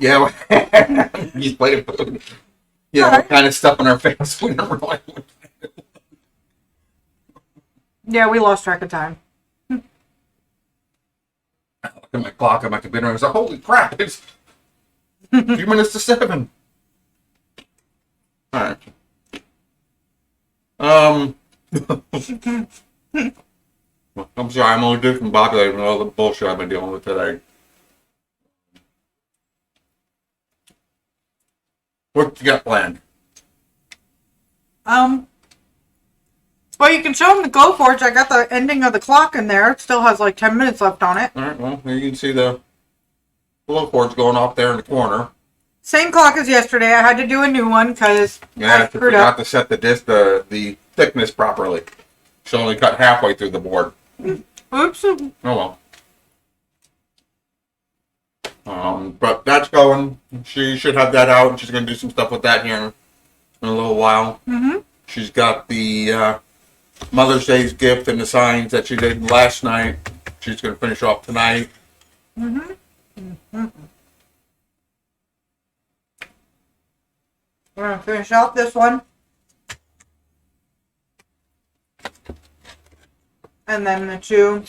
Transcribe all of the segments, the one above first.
Yeah, he's playing food. Yeah, what kind of stuff in our face we never like. Yeah, we lost track of time. I look at my clock on my computer and I was like, holy crap, it's 2 minutes to 7. Alright. I'm sorry, I'm only discombobulated with all the bullshit I've been dealing with today. What you got planned? Well, you can show them the GlowForge. I got the ending of the clock in there. It still has like 10 minutes left on it. Alright, well, here you can see the GlowForge going off there in the corner. Same clock as yesterday. I had to do a new one because I screwed up. To set the thickness properly. She only cut halfway through the board. Oops. Oh well. But that's going. She should have that out, and she's going to do some stuff with that here in a little while. Mm-hmm. She's got the Mother's Day's gift and the signs that she did last night. She's going to finish off tonight. Mm-hmm. Mm-hmm. We're going to finish off this one. And then the 2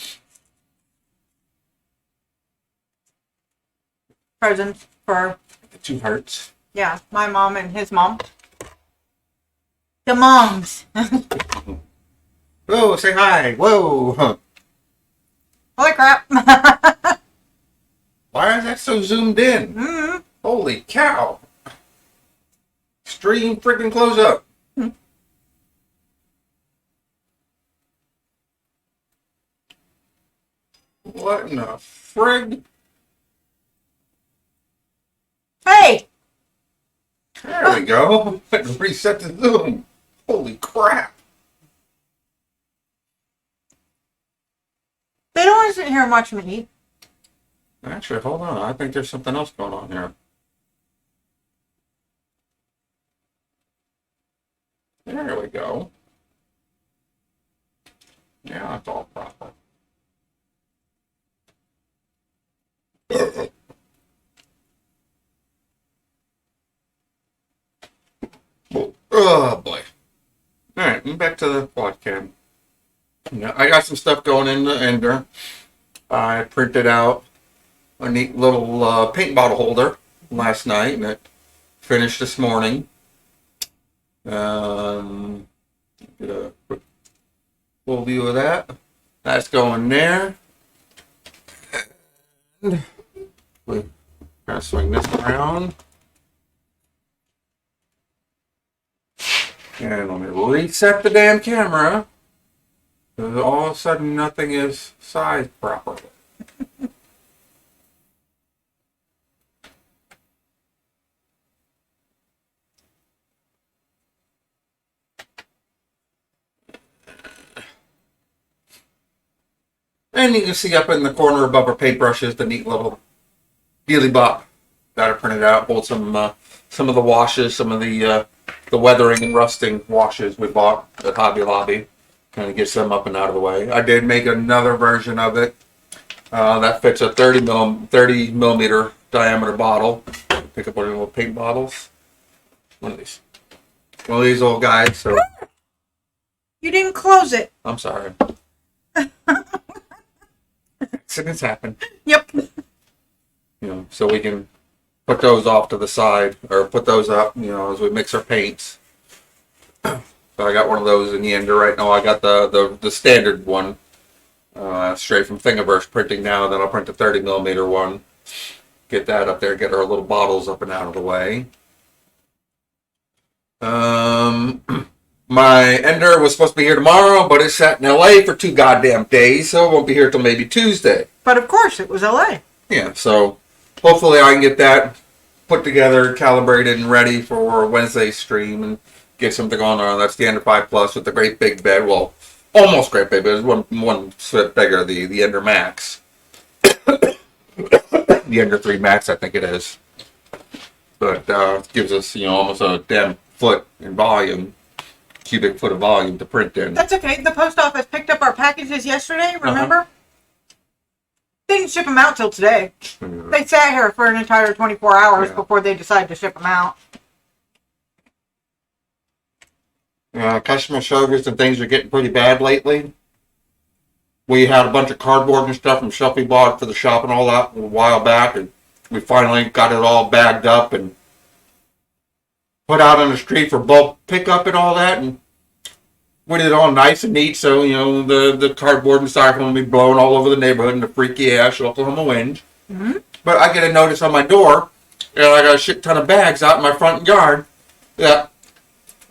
presents for... The 2 hearts. Yeah, my mom and his mom. The moms. Whoa, say hi. Whoa. Holy crap. Why is that so zoomed in? Mm-hmm. Holy cow. Extreme freaking close up. What in the frig? Hey! There we go. Reset the zoom. Holy crap. They don't want to sit here and watch me eat. Actually, hold on. I think there's something else going on here. There we go. Yeah, that's all proper. Oh boy. Alright, back to the quad cam. Yeah, I got some stuff going in the ender. I printed out a neat little paint bottle holder last night, and it finished this morning. Get a quick full view of that. That's going there. And we're gonna swing this around. And let me reset the damn camera. Because all of a sudden nothing is sized properly. And you can see up in the corner above our paintbrushes the neat little dealy bop that I printed out. Hold some of the washes, some of the weathering and rusting washes we bought at Hobby Lobby. Kind of gets them up and out of the way. I did make another version of it that fits a 30 millimeter diameter bottle. Pick up one of the little paint bottles. One of these little guys. So You didn't close it. I'm sorry. Accidents happen. Yep. So we can put those off to the side, or put those up, as we mix our paints. So I got one of those in the ender right now. I got the standard one, straight from Thingiverse printing now. Then I'll print the 30 millimeter one. Get that up there, get our little bottles up and out of the way. My ender was supposed to be here tomorrow, but it's sat in LA for 2 goddamn days, so it won't be here till maybe Tuesday. But of course, it was LA. Yeah, so hopefully I can get that put together, calibrated, and ready for Wednesday's stream and get something on there. That's the Ender 5 Plus with the great big bed. Well, almost great big bed. It's one foot bigger, the Ender Max. The Ender 3 Max, I think it is. But gives us, almost a damn foot in volume. Cubic foot of volume to print in. That's okay. The post office picked up our packages yesterday, remember? They didn't ship them out till today. Yeah. They sat here for an entire 24 hours Yeah. before they decided to ship them out. Customer service and things are getting pretty bad lately. We had a bunch of cardboard and stuff from stuff we bought for the shop and all that a while back, and we finally got it all bagged up and put out on the street for bulk pickup and all that, and we did it all nice and neat, so, you know, the cardboard and styrofoam will be blowing all over the neighborhood in the freaky ass Oklahoma wind. Mm-hmm. But I get a notice on my door, and I got a shit ton of bags out in my front yard that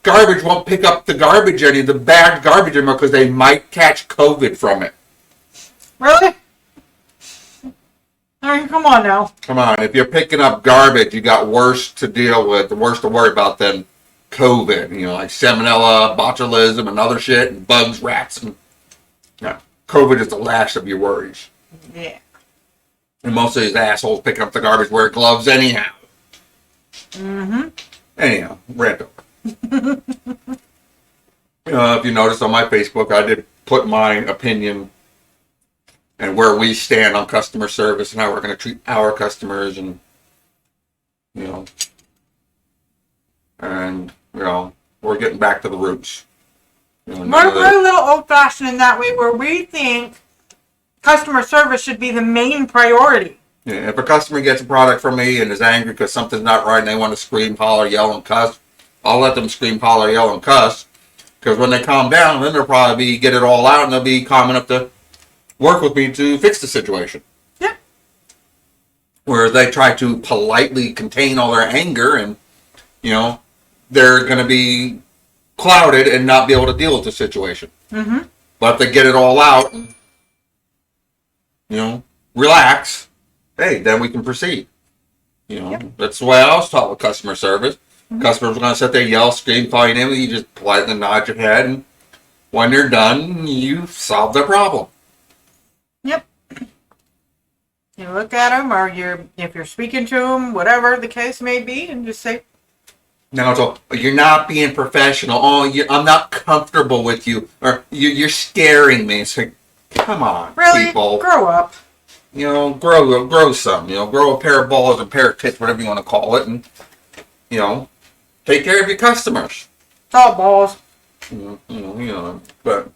garbage won't pick up the garbage, any of the bagged garbage anymore, because they might catch COVID from it. Really? I mean, come on now. Come on, if you're picking up garbage, you got worse to deal with, worse to worry about than COVID. You know, like salmonella, botulism, and other shit, and bugs, rats, and yeah, COVID is the last of your worries. Yeah. And most of these assholes picking up the garbage wear gloves anyhow. Mm-hmm. Anyhow, rant over. If you notice on my Facebook, I did put my opinion and where we stand on customer service and how we're going to treat our customers, and we're getting back to the roots. We're a little old-fashioned in that way, where we think customer service should be the main priority. Yeah, if a customer gets a product from me and is angry because something's not right and they want to scream, holler, yell, and cuss, I'll let them scream, holler, yell, and cuss. Because when they calm down, then they'll probably get it all out and they'll be calm enough to work with me to fix the situation. Yeah. Where they try to politely contain all their anger, and, they're going to be clouded and not be able to deal with the situation. Mm-hmm. But if they get it all out and, relax, hey, then we can proceed. That's the way I was taught with customer service. Mm-hmm. Customers are going to sit there, yell, scream, call your name, and you just politely nod your head, and when they're done, you solve their problem. Yep. You look at them, or if you're speaking to them, whatever the case may be, and just say, No, so you're not being professional. I'm not comfortable with you, or you're scaring me. It's like, come on, really? people. Grow up. Grow some. Grow a pair of balls, a pair of tits, whatever you want to call it, and take care of your customers. It's all balls. But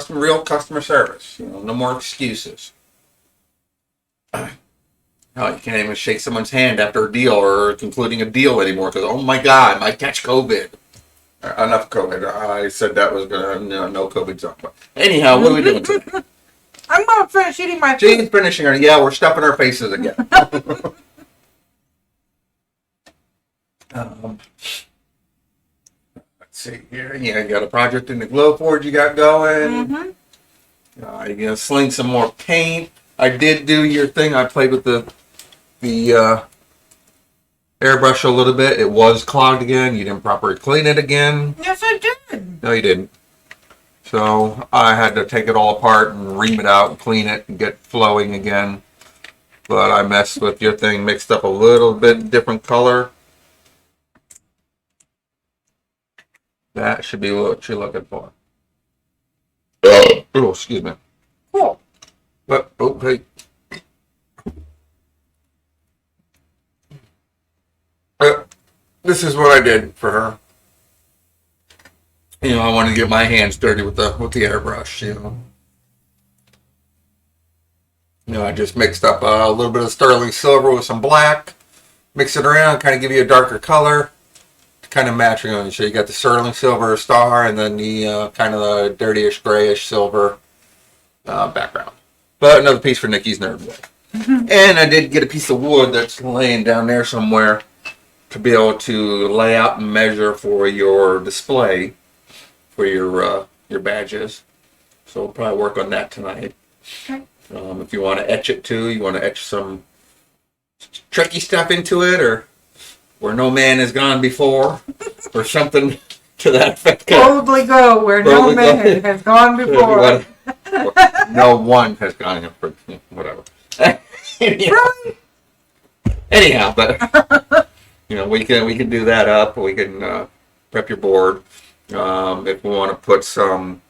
real customer service. No more excuses. Oh, you can't even shake someone's hand after a deal or concluding a deal anymore because, oh my God, I might catch COVID. Enough COVID. I said that was going to, no COVID zone. But anyhow, what are we doing today? I'm going to finish eating my food. Jane's finishing her. Yeah, we're stuffing our faces again. Let's see here. Yeah, you got a project in the GlowForge you got going. Mm-hmm. You're going to sling some more paint. I did do your thing. I played with the airbrush a little bit. It was clogged again. You didn't properly clean it again. Yes, I did. No, you didn't. So I had to take it all apart and ream it out and clean it and get flowing again. But I messed with your thing, mixed up a little bit different color. That should be what you're looking for. Oh, excuse me. Cool. But, okay. This is what I did for her. I wanted to get my hands dirty with the airbrush, I just mixed up a little bit of sterling silver with some black, mix it around, kind of give you a darker color, kind of matching on you. So you got the sterling silver star and then the kind of the dirtyish grayish silver background. But another piece for Nikki's nerd wood. And I did get a piece of wood that's laying down there somewhere to be able to lay out and measure for your display for your badges. So we'll probably work on that tonight. Okay. If you want to etch it too, you want to etch some tricky stuff into it, or where no man has gone before, or something to that effect. Boldly go where no man has gone before. No one has gone before. Whatever. Really? Anyhow, but we can do that up. We can prep your board. If we want to put some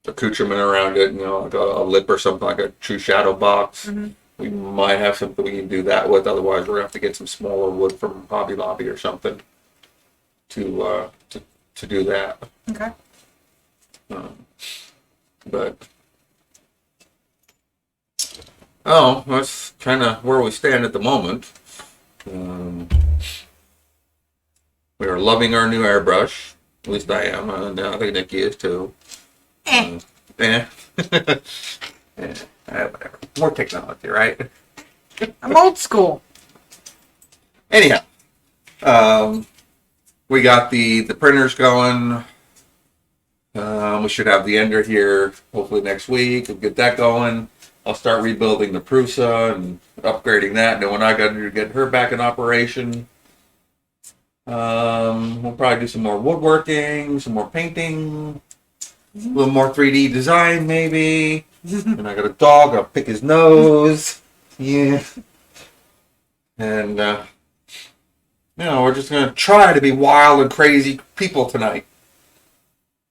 accoutrement around it, like a lip or something, like a true shadow box. We might have something we can do that with. Otherwise, we're gonna have to get some smaller wood from Hobby Lobby or something to do that. Okay. But that's kind of where we stand at the moment. We are loving our new airbrush. At least I am. I think Nikki is too. Yeah. Whatever. More technology, right? I'm old school. Anyhow, we got the printers going. We should have the ender here hopefully next week. We'll get that going. I'll start rebuilding the Prusa and upgrading that. And then when I got to get her back in operation, we'll probably do some more woodworking, some more painting, a little more 3D design maybe. And I got a dog, I'll pick his nose. Yeah. And, we're just going to try to be wild and crazy people tonight.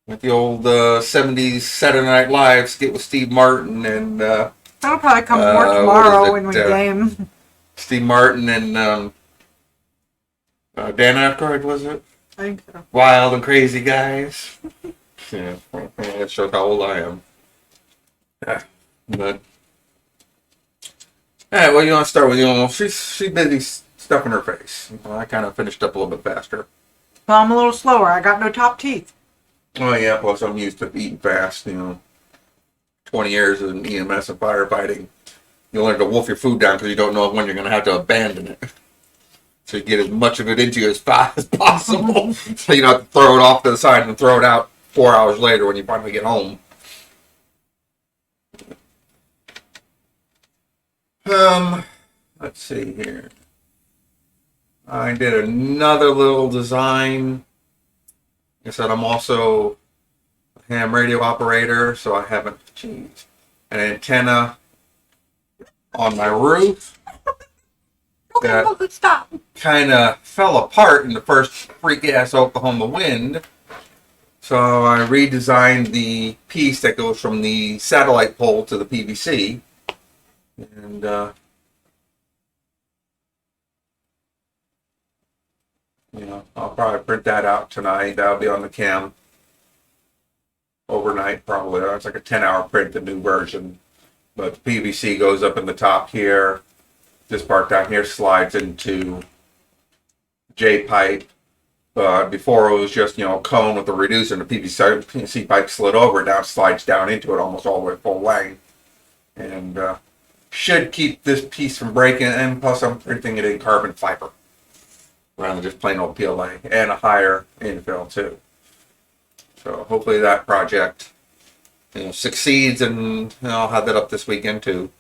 Like the old 70s Saturday Night Live skit with Steve Martin and... That'll probably come more tomorrow when we game. Steve Martin and Dan Aykroyd, was it? I think so. Wild and crazy guys. Yeah, that shows how old I am. Yeah, but what do you want to start with? She's busy stuffing her face. I kind of finished up a little bit faster. Well, I'm a little slower. I got no top teeth. Oh yeah, plus I'm used to eating fast. 20 years in EMS and firefighting. You learn to wolf your food down because you don't know when you're going to have to abandon it. So you get as much of it into you as fast as possible. So you don't have to throw it off to the side and throw it out 4 hours later when you finally get home. Let's see here. I did another little design. Like I said, I'm also a ham radio operator, so I have an antenna on my roof that Stop. kind of fell apart in the first freak-ass Oklahoma wind. So I redesigned the piece that goes from the satellite pole to the PVC. And I'll probably print that out tonight. That'll be on the cam overnight probably. It's like a 10-hour print, the new version. But the PVC goes up in the top here. This part down here slides into J-pipe. Before it was just, cone with a reducer, and the PVC pipe slid over it. Now it slides down into it almost all the way full length. And should keep this piece from breaking. And plus I'm printing it in carbon fiber rather than just plain old PLA, and a higher infill too. So hopefully that project succeeds, and I'll have that up this weekend too.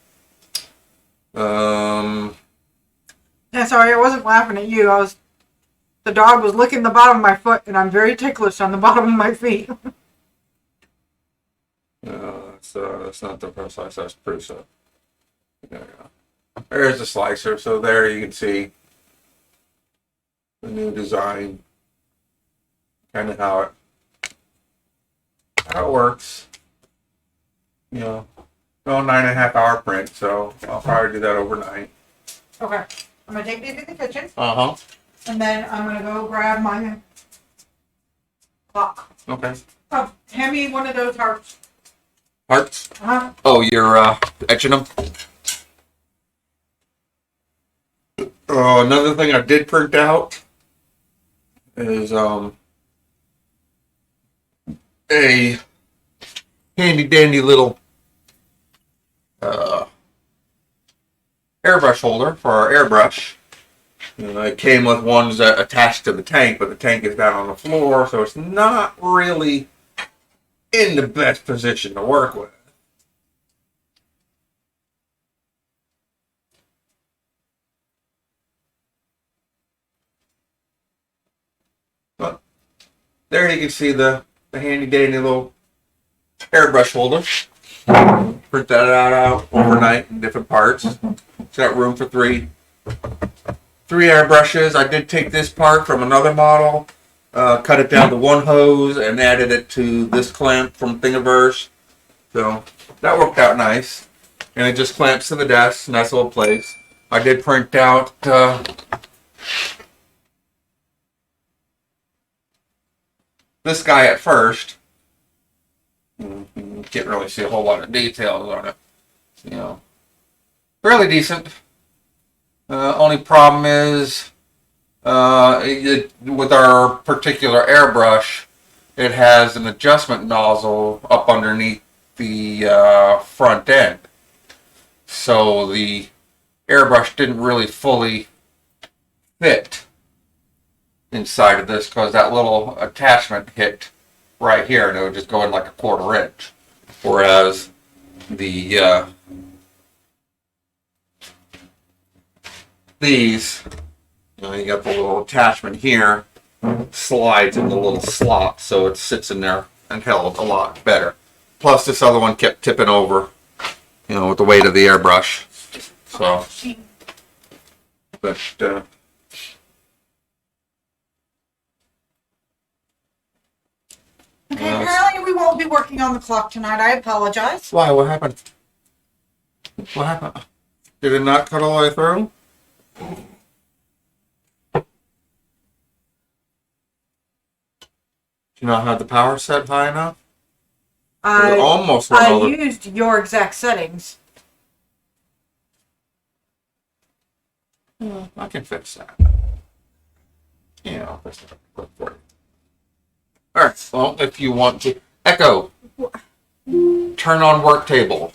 Yeah, sorry, I wasn't laughing at you. The dog was licking the bottom of my foot, and I'm very ticklish on the bottom of my feet. It's not the precise size Prusa. There's the slicer. So there you can see the new design, kind of how it works. 9.5 hour print, so I'll probably do that overnight. Okay, I'm gonna take these to the kitchen, Uh-huh. and then I'm gonna go grab my clock. Okay. Oh, hand me one of those hearts. Hearts? Uh-huh. Oh, you're etching them? Another thing I did print out is a handy dandy little airbrush holder for our airbrush. It came with ones that attached to the tank, but the tank is down on the floor, so it's not really in the best position to work with. But there you can see the handy dandy little airbrush holder. Print that out overnight in different parts. It's got room for three airbrushes. I did take this part from another model, cut it down to one hose, and added it to this clamp from Thingiverse. So that worked out nice. And it just clamps to the desk, nice little place. I did print out this guy at first. Can't really see a whole lot of details on it. You know, fairly decent. Only problem is with our particular airbrush, it has an adjustment nozzle up underneath the front end. So the airbrush didn't really fully fit inside of this because that little attachment hit right here and it would just go in like a 1/4 inch. Whereas the these, you know, you got the little attachment here, slides in the little slot, so it sits in there and held a lot better. Plus, this other one kept tipping over, you know, with the weight of the airbrush. So, but Okay, apparently we won't be working on the clock tonight. I apologize. why? What happened? What happened? Did it not cut all the way through? Do you not have the power set high enough? It almost went I all the... used your exact settings. I can fix that. Yeah, I'll fix that quick for you. Alright, well, if you want to... Echo! Turn on work table.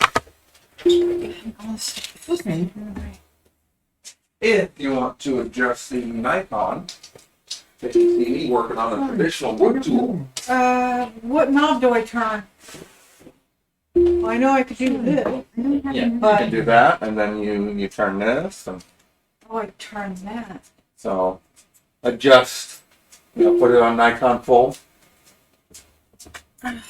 If you want to adjust the Nikon, if you see me working on a traditional wood tool. What knob do I turn? Well, I know I could do this. Yeah, you can do that, and then you turn this, and Oh, I turn that. so adjust, you know, put it on Nikon full. Yeah.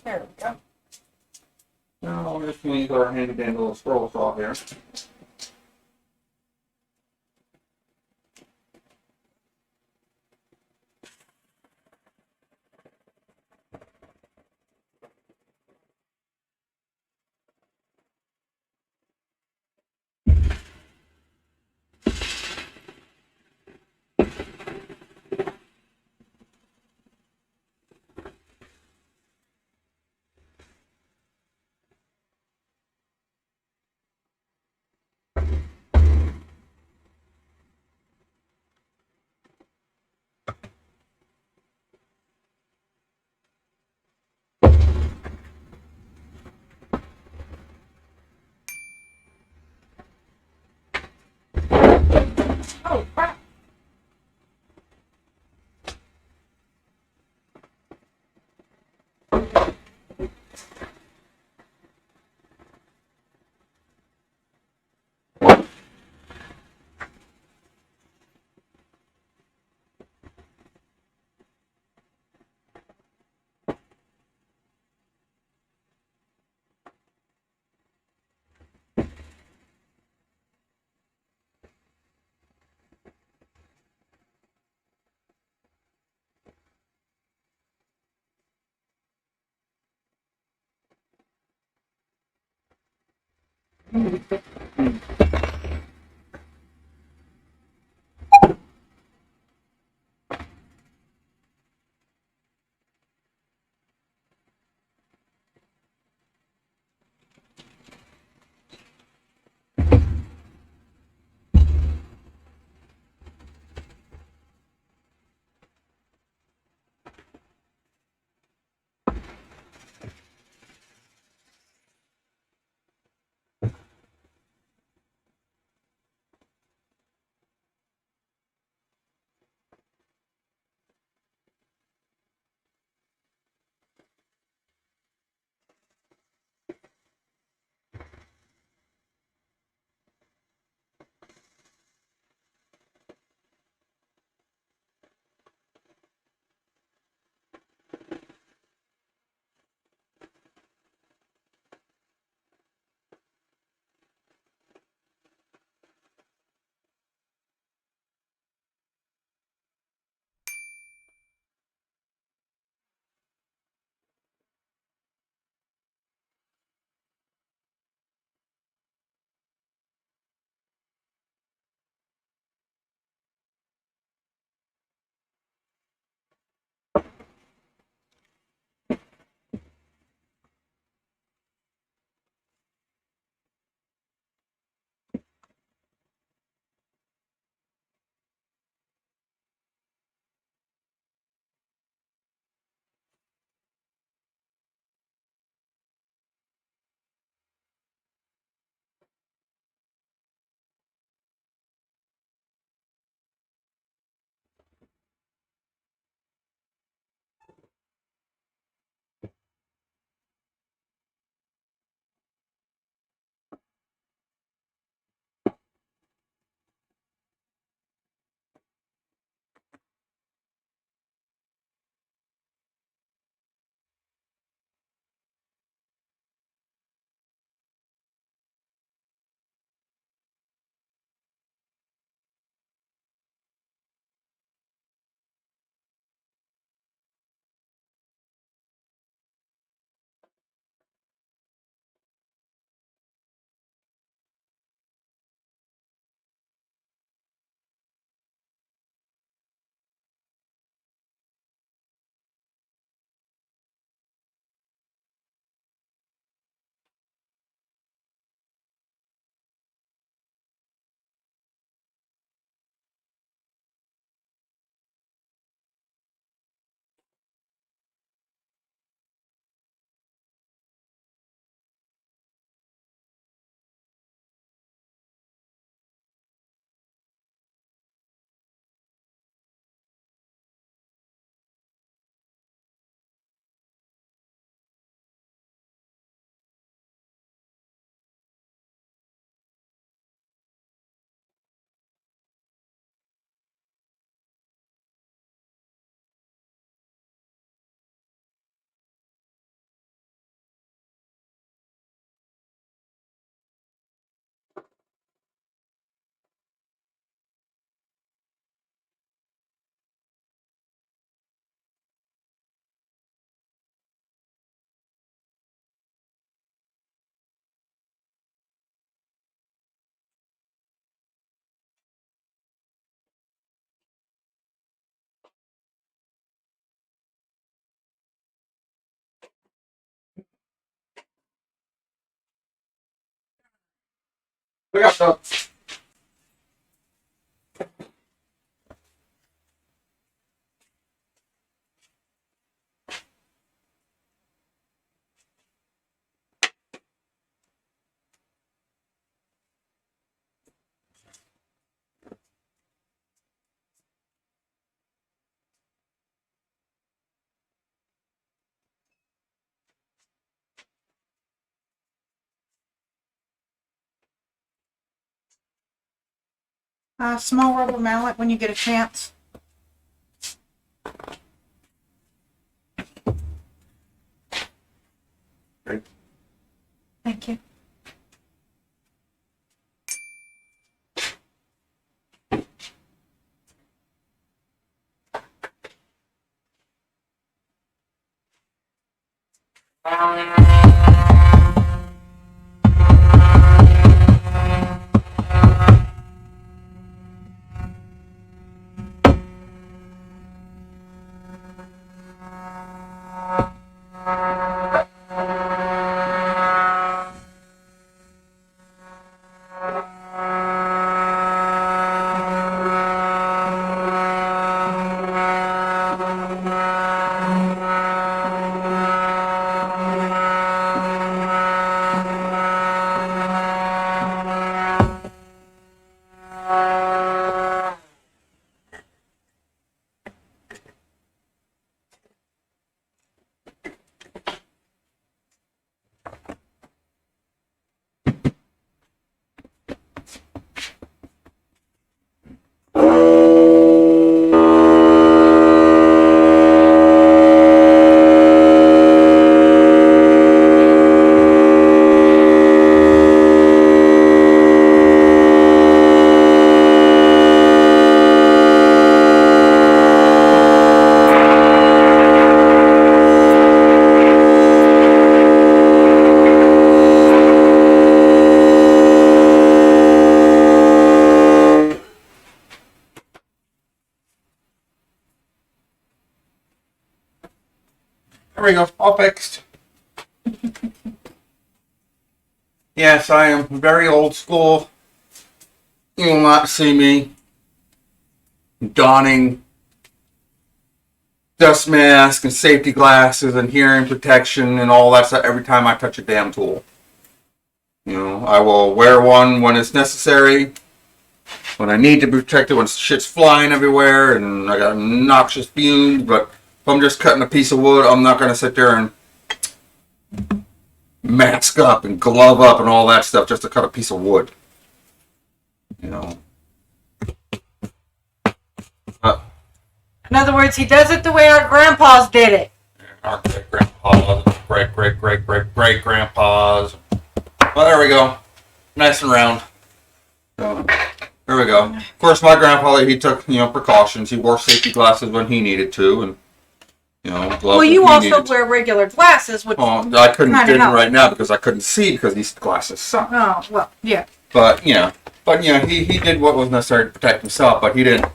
There we go. Now we're just going to use our handy dandy little scroll saw here. Oh, crap. Look out, Doug. Small rubber mallet when you get a chance. Great. Thank you. There we go, all fixed. Yes, I am very old school. You will not see me donning dust mask and safety glasses and hearing protection and all that stuff every time I touch a damn tool. You know, I will wear one when it's necessary, when I need to be protected, when shit's flying everywhere and I got noxious fumes, but if I'm just cutting a piece of wood, I'm not going to sit there and mask up and glove up and all that stuff just to cut a piece of wood. You know. In other words, he does it the way our grandpas did it. Our great-grandpas, great-great-great-great-great-grandpas. Well, there we go. Nice and round. So, there we go. Of course, my grandpa, he took, precautions. He wore safety glasses when he needed to, and, gloves Well, when you he also needed to. wear regular glasses, which I couldn't kinda get in helps. right now because I couldn't see because these glasses suck. Oh, well, yeah. But, he did what was necessary to protect himself, but he didn't,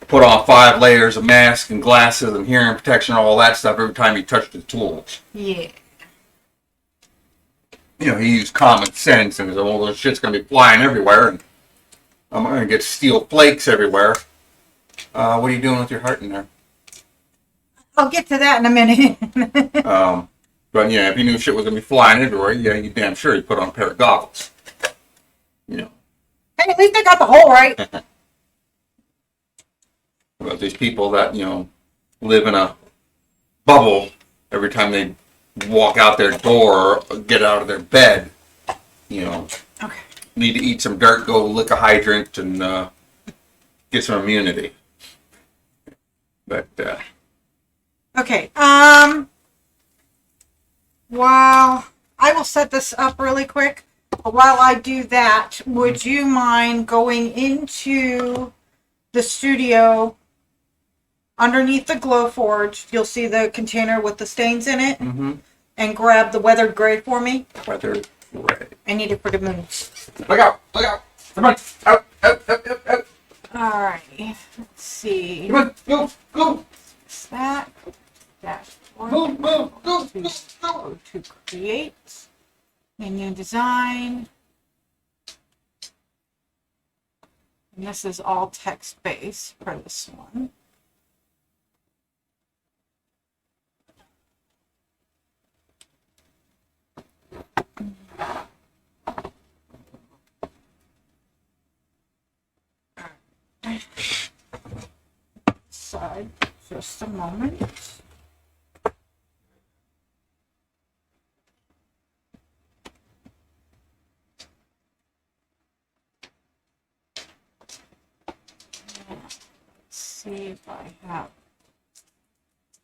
put on 5 layers of mask and glasses and hearing protection and all that stuff every time he touched his tools. Yeah. He used common sense and said, well, this shit's going to be flying everywhere and I'm going to get steel flakes everywhere. What are you doing with your heart in there? I'll get to that in a minute. But if you knew shit was going to be flying everywhere, you damn sure you put on a pair of goggles. Hey, at least I got the hole right. About these people that, live in a bubble every time they walk out their door or get out of their bed, Okay. need to eat some dirt, go lick a hydrant, and get some immunity. But, Okay. While I will set this up really quick, but while I do that, would you mind going into the studio underneath the GlowForge? You'll see the container with the stains in it, and grab the weathered gray for me. weathered gray. I need it for the moon. Look out! Look out! Come on! Out! Out! Out! Out! Out! Alright. Let's see. Come on! Go! Go! Is that dashboard? Move! Move! Go! Go! Go! Go to create. Menu design. And this is all text-based for this one. Side, just a moment. Let's see if I have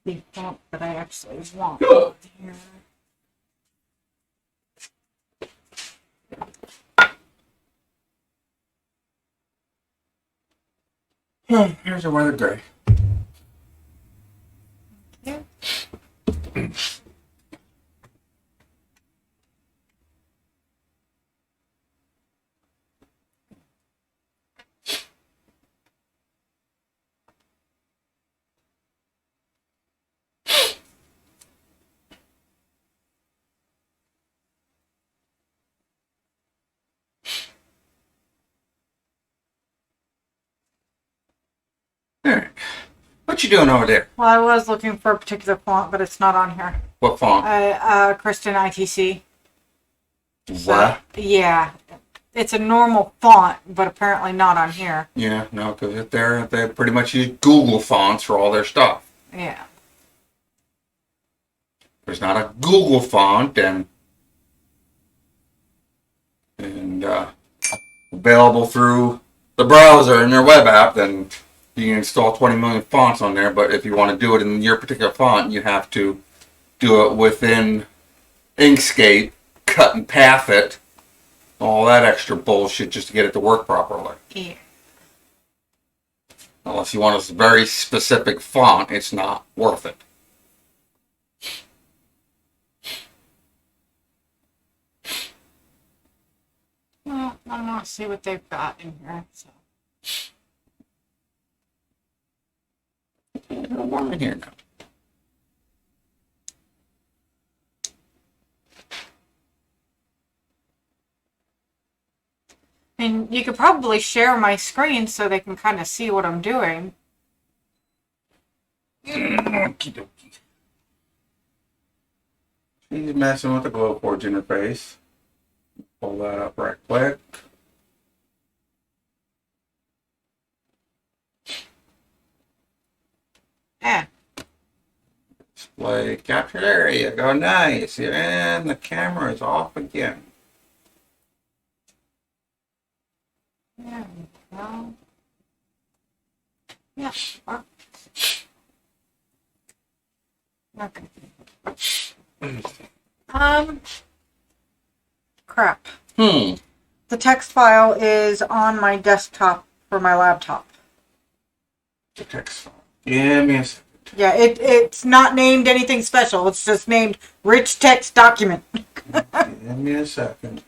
the font that I actually want on here. Here's a weather gray. Yeah. Alright. What you doing over there? Well, I was looking for a particular font, but it's not on here. What font? Kristen ITC. What? Yeah. It's a normal font, but apparently not on here. Yeah, no, because they pretty much use Google fonts for all their stuff. Yeah. There's not a Google font and available through the browser in your web app, then you can install 20 million fonts on there. But if you want to do it in your particular font, you have to do it within Inkscape, cut and path it, all that extra bullshit just to get it to work properly. Yeah. Unless you want a very specific font, it's not worth it. Well, I want to see what they've got in here. So. It's a little warm in here now. And you could probably share my screen so they can kind of see what I'm doing. Okie dokie. She's messing with the GlowForge interface. Pull that up right quick. Yeah. Display capture. There you go. Nice. And the camera is off again. There we go. Yeah. Okay. Crap. The text file is on my desktop for my laptop. The text file. Give me a second. Yeah, it's not named anything special. It's just named rich text document. Give me a second.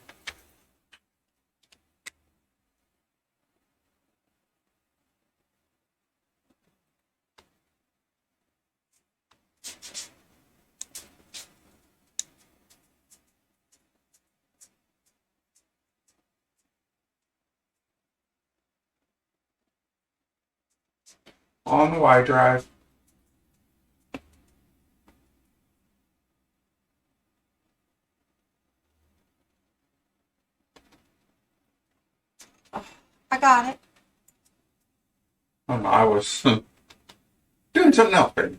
On the Y drive. I got it. Oh, no, I was doing something else, baby.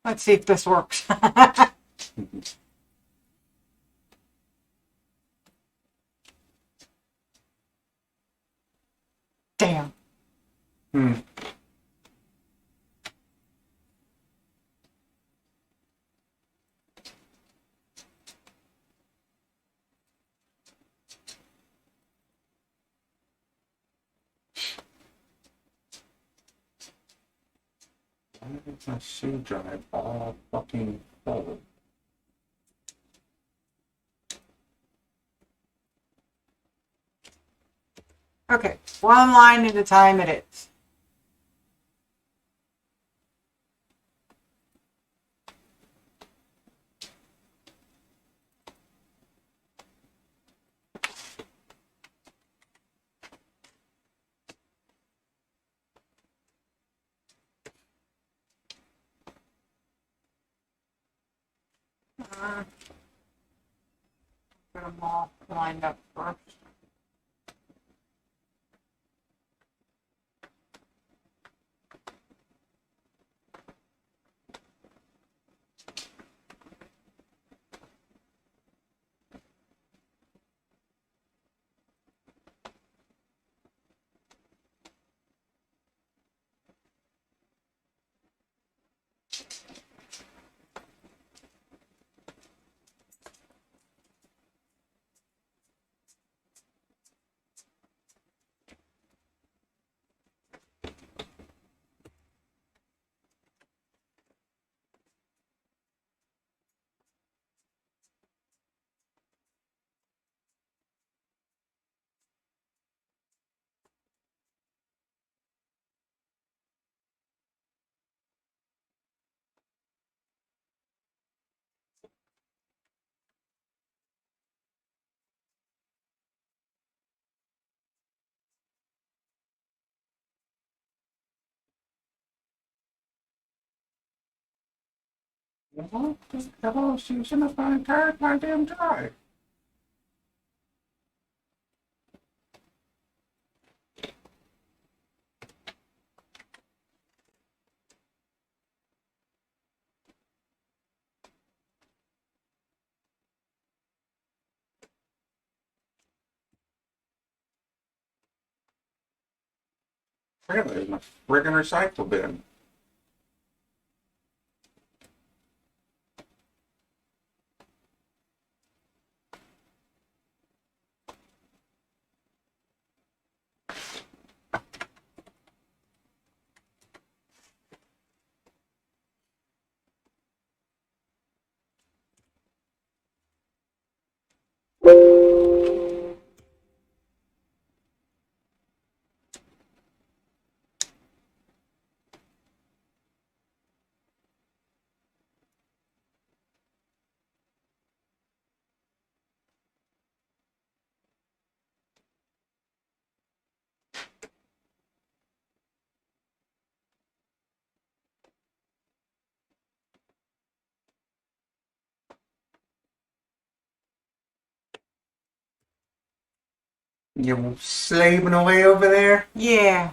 Let's see if this works. Damn. Why is my C drive all fucking full? Okay, one line at a time it is. Get them all lined up first. Well, hello, Susan. It's my entire goddamn drive. Really, in a friggin' recycle bin. You slaving away over there? Yeah.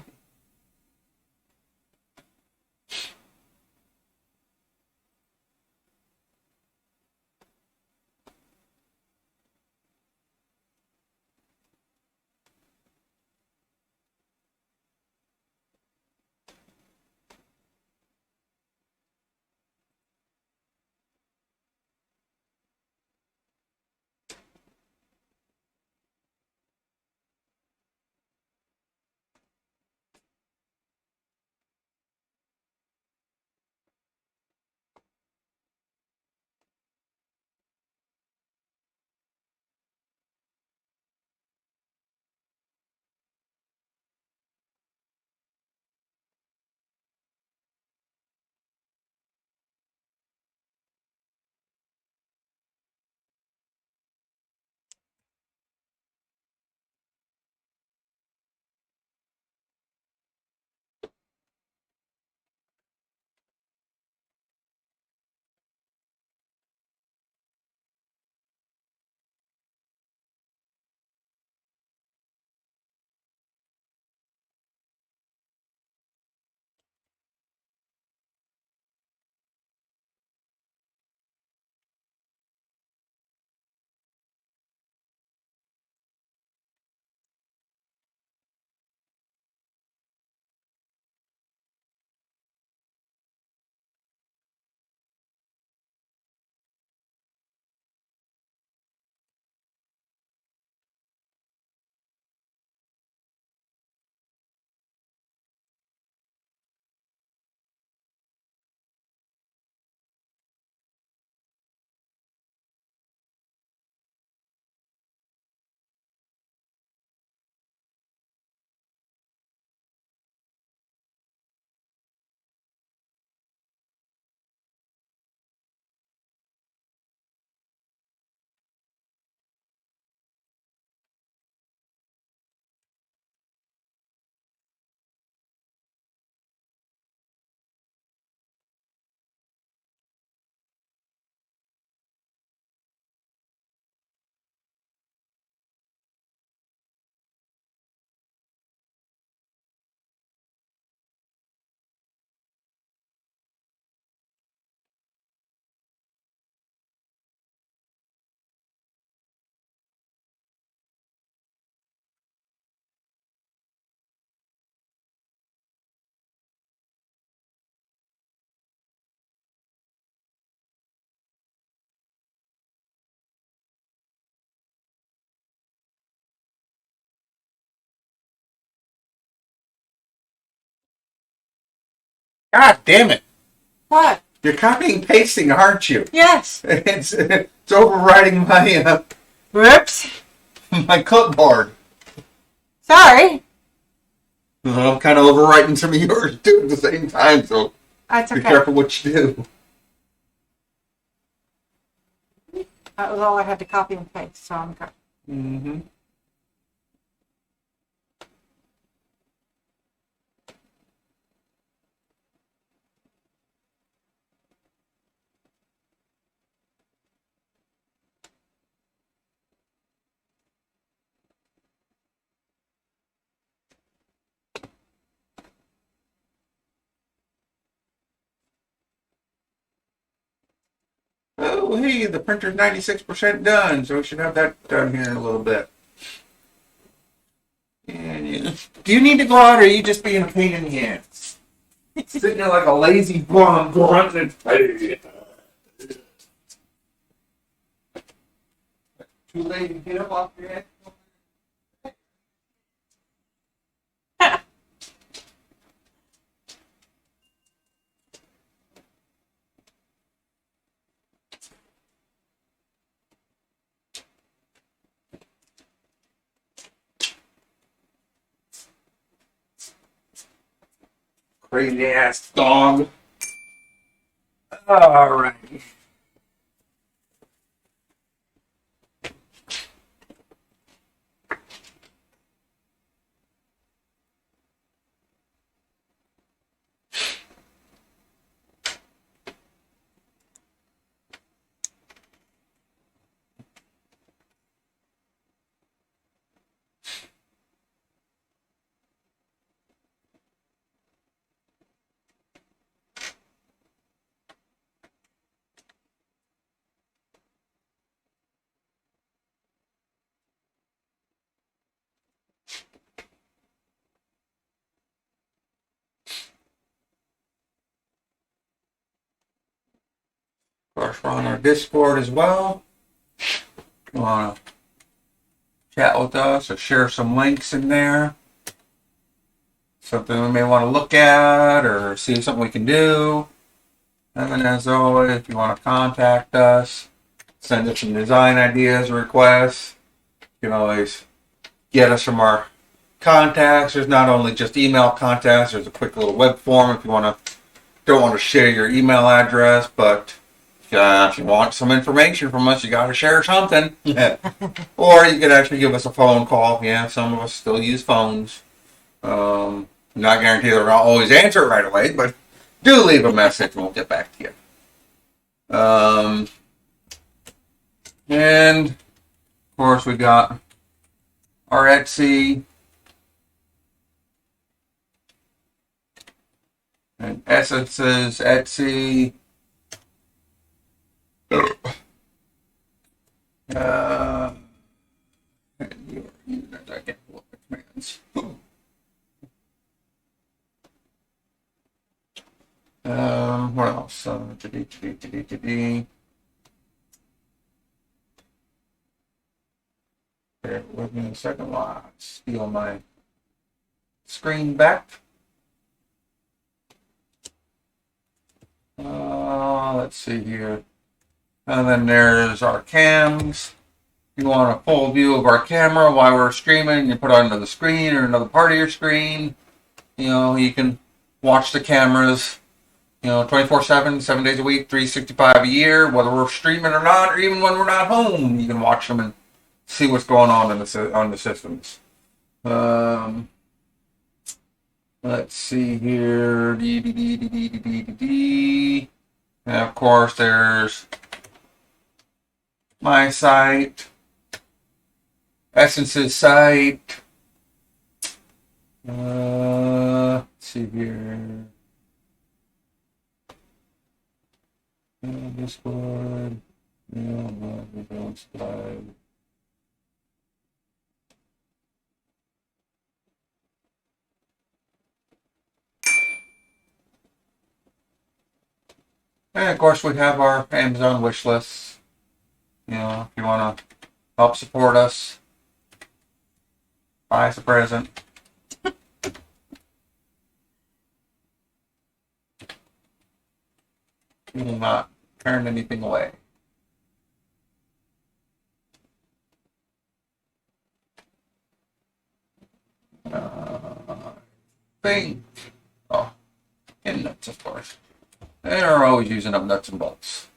God damn it! What? You're copying and pasting, aren't you? Yes. It's overriding my Whoops. my clipboard. Sorry. I'm kind of overwriting some of yours too at the same time, so That's be okay. careful what you do. That was all I had to copy and paste, so I'm good. Mm-hmm. Oh, hey, the printer's 96% done, so we should have that done here in a little bit. And do you need to go out, or are you just being a pain in the ass? Sitting there like a lazy bum, grunting. Too late to get up off your head. Crazy ass dog. Alright. Of course, we're on our Discord as well. If you want to chat with us or share some links in there, something we may want to look at or see something we can do. And then, as always, if you want to contact us, send us some design ideas or requests, you can always get us from our contacts. There's not only just email contacts, there's a quick little web form if you don't want to share your email address, but if you want some information from us, you got to share something. Or you can actually give us a phone call. Yeah, some of us still use phones. Not guaranteed that we'll always answer it right away, but do leave a message and we'll get back to you. And of course, we got our Etsy and Essences Etsy. I can't pull up the commands. What else? Bear with me a second while I steal my screen back. Let's see here. And then there's our cams. You want a full view of our camera while we're streaming, you put it onto the screen or another part of your screen. You know, you can watch the cameras, 24/7, 7 days a week, 365 a year, whether we're streaming or not, or even when we're not home, you can watch them and see what's going on on the systems. Let's see here. And of course, there's my site, Essence's site. Let's see here. Discord. And of course, we have our Amazon wish lists. If you want to help support us, buy us a present. We will not turn anything away. Thing. Oh, and nuts, of course. They're always using up nuts and bolts.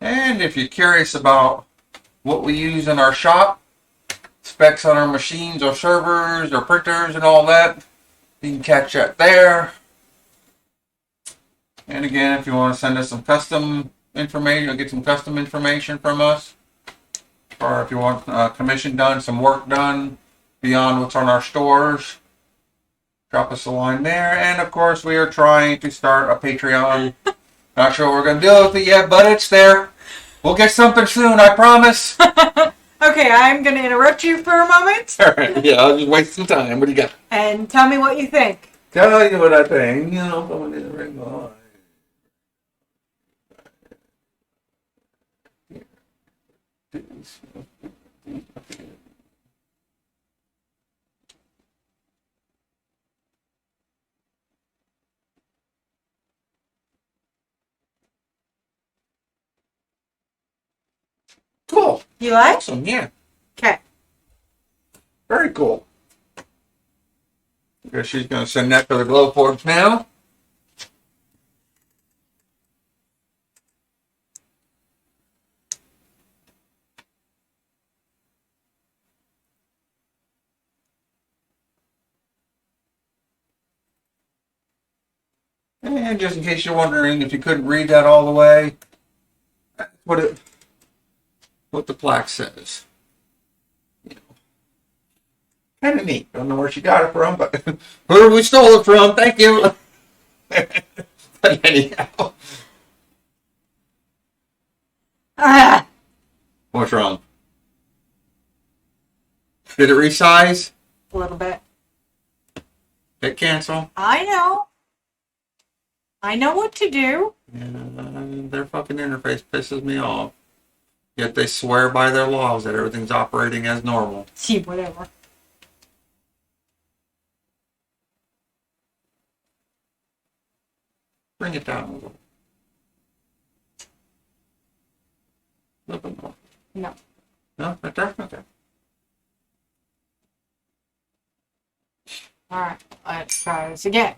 And if you're curious about what we use in our shop, specs on our machines, our servers, our printers, and all that, you can catch that there. And again, if you want to send us some custom information, or get some custom information from us, or if you want commission done, some work done beyond what's on our stores, drop us a line there. And of course, we are trying to start a Patreon. Not sure what we're going to do with it yet, but it's there. We'll get something soon, I promise. Okay, I'm going to interrupt you for a moment. All right, yeah, I'll just waste some time. What do you got? And tell me what you think. Tell you what I think. You know, going in the ring line. Cool. You like? Awesome, yeah. Okay. Very cool. I guess she's going to send that to the GlowForge now. And just in case you're wondering if you couldn't read that all the way, that's what the plaque says. You know, kind of neat. Don't know where she got it from, but whoever we stole it from, thank you. But anyhow, what's wrong? Did it resize? A little bit. Hit cancel. I know. I know what to do. Yeah, their fucking interface pisses me off. Yet they swear by their laws that everything's operating as normal. See, whatever. Bring it down a little. A little bit more. No. No, right there? Okay. All right. Let's try this again.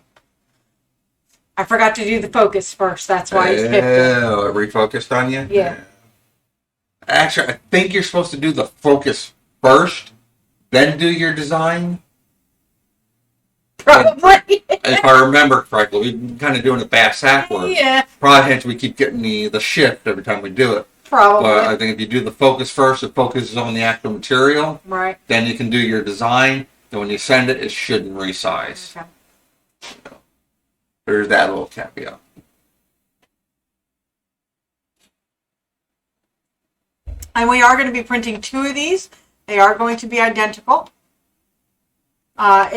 I forgot to do the focus first. That's why it's 50. Oh, it refocused on you? Yeah. Actually, I think you're supposed to do the focus first, then do your design. Probably. If I remember correctly, we've been kind of doing it backwards. Yeah. Probably hence we keep getting the shift every time we do it. Probably. But I think if you do the focus first, it focuses on the actual material. Right. Then you can do your design. Then when you send it, it shouldn't resize. Okay. There's that little caveat. And we are going to be printing 2 of these. They are going to be identical. In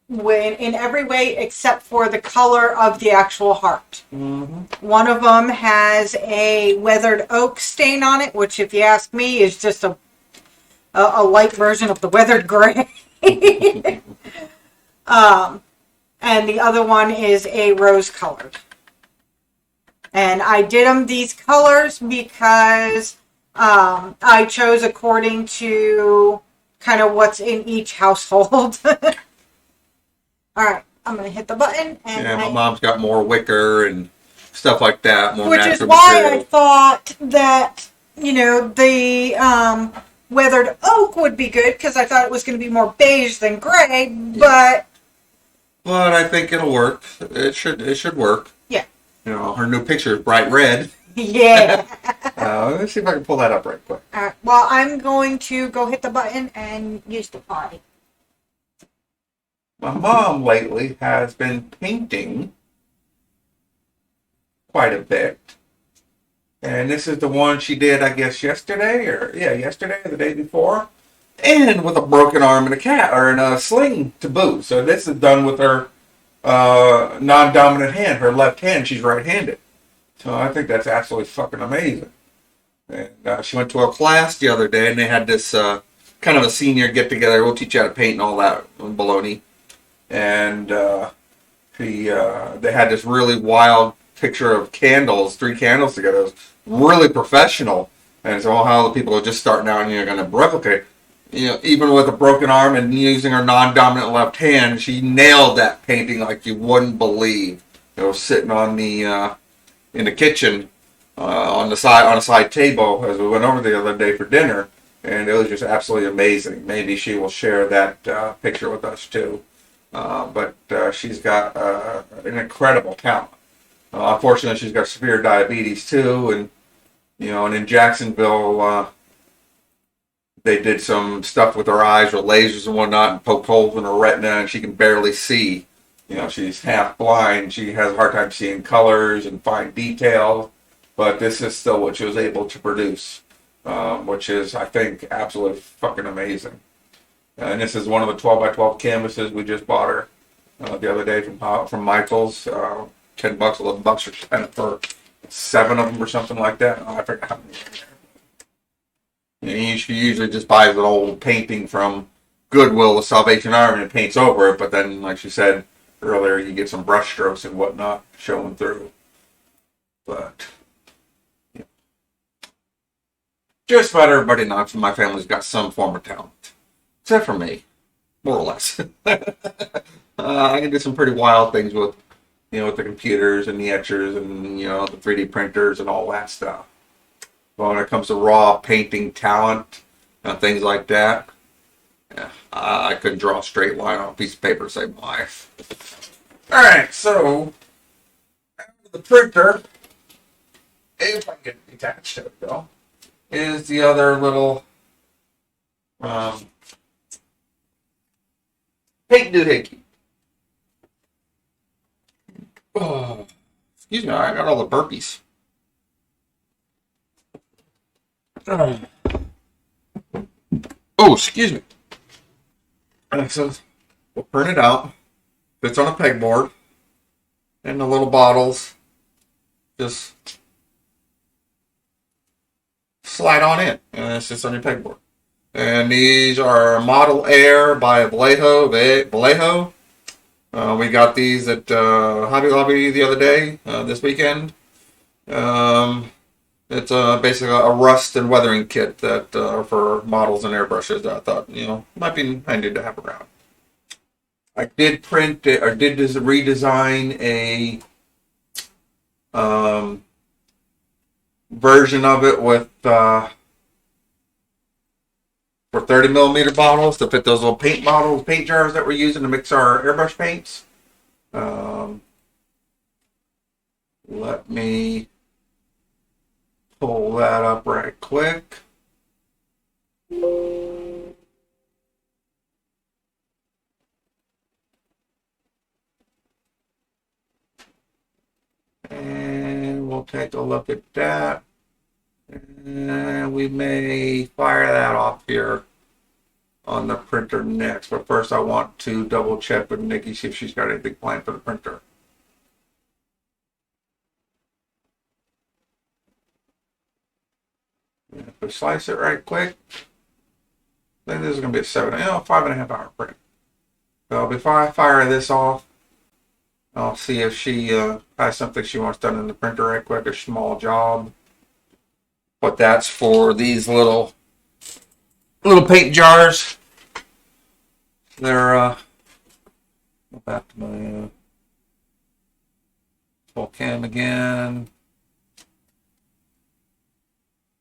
every way except for the color of the actual heart. Mm-hmm. One of them has a weathered oak stain on it, which, if you ask me, is just a light version of the weathered gray. And the other one is a rose colored. And I did them these colors because I chose according to kind of what's in each household. All right, I'm going to hit the button. And Yeah, my mom's got more wicker and stuff like that. More which is natural why material. I thought that, the weathered oak would be good because I thought it was going to be more beige than gray, but... But I think it'll work. It should work. Yeah. You know, her new picture is bright red. Yeah. Let's see if I can pull that up right quick. All right, well, I'm going to go hit the button and use the potty. My mom lately has been painting quite a bit. And this is the one she did, I guess, yesterday or the day before. And with a broken arm and a sling to boot. So this is done with her non-dominant hand, her left hand. She's right-handed. So I think that's absolutely fucking amazing. And she went to a class the other day, and they had this kind of a senior get together. We'll teach you how to paint and all that baloney. And they had this really wild picture of candles, 3 candles together. It was really professional. And so how the people are just starting out and you're going to replicate. Even with a broken arm and using her non-dominant left hand, she nailed that painting like you wouldn't believe. It was sitting on the in the kitchen on a side table as we went over the other day for dinner, and it was just absolutely amazing. Maybe she will share that picture with us too. But she's got an incredible talent. Unfortunately, she's got severe diabetes too, and and in Jacksonville, they did some stuff with her eyes with lasers and whatnot, and poked holes in her retina, and she can barely see. She's half blind. She has a hard time seeing colors and fine detail, but this is still what she was able to produce, which is, I think, absolutely fucking amazing. And this is one of the 12 by 12 canvases we just bought her the other day from Michael's. $10, $11, or spent for 7 of them or something like that. I forgot how many. She usually just buys an old painting from Goodwill, the Salvation Army, and paints over it. But then, like she said earlier, you get some brush strokes and whatnot showing through. But just about everybody in my family's got some form of talent, except for me, more or less. I can do some pretty wild things with, with the computers and the etchers and the 3D printers and all that stuff. But when it comes to raw painting talent and things like that, I couldn't draw a straight line on a piece of paper to save my life. Alright, so the printer, if I can get it detached, there we go, is the other little paint doohickey. Oh, excuse me, I got all the burpees. Oh, excuse me. So we'll print it out. Fits on a pegboard. And the little bottles just slide on in. And it sits on your pegboard. And these are Model Air by Vallejo. We got these at Hobby Lobby the other day, this weekend. It's basically a rust and weathering kit that for models and airbrushes that I thought, might be handy to have around. I did print it, or did redesign a version of it with for 30mm bottles to fit those little paint jars that we're using to mix our airbrush paints. Let me pull that up right quick. And we'll take a look at that. And we may fire that off here on the printer next. But first I want to double check with Nikki, see if she's got anything planned for the printer. And if we slice it right quick, then this is going to be a 5.5 hour print. So before I fire this off, I'll see if she has something she wants done in the printer right quick, a small job. But that's for these little paint jars. They're go back to my full cam again.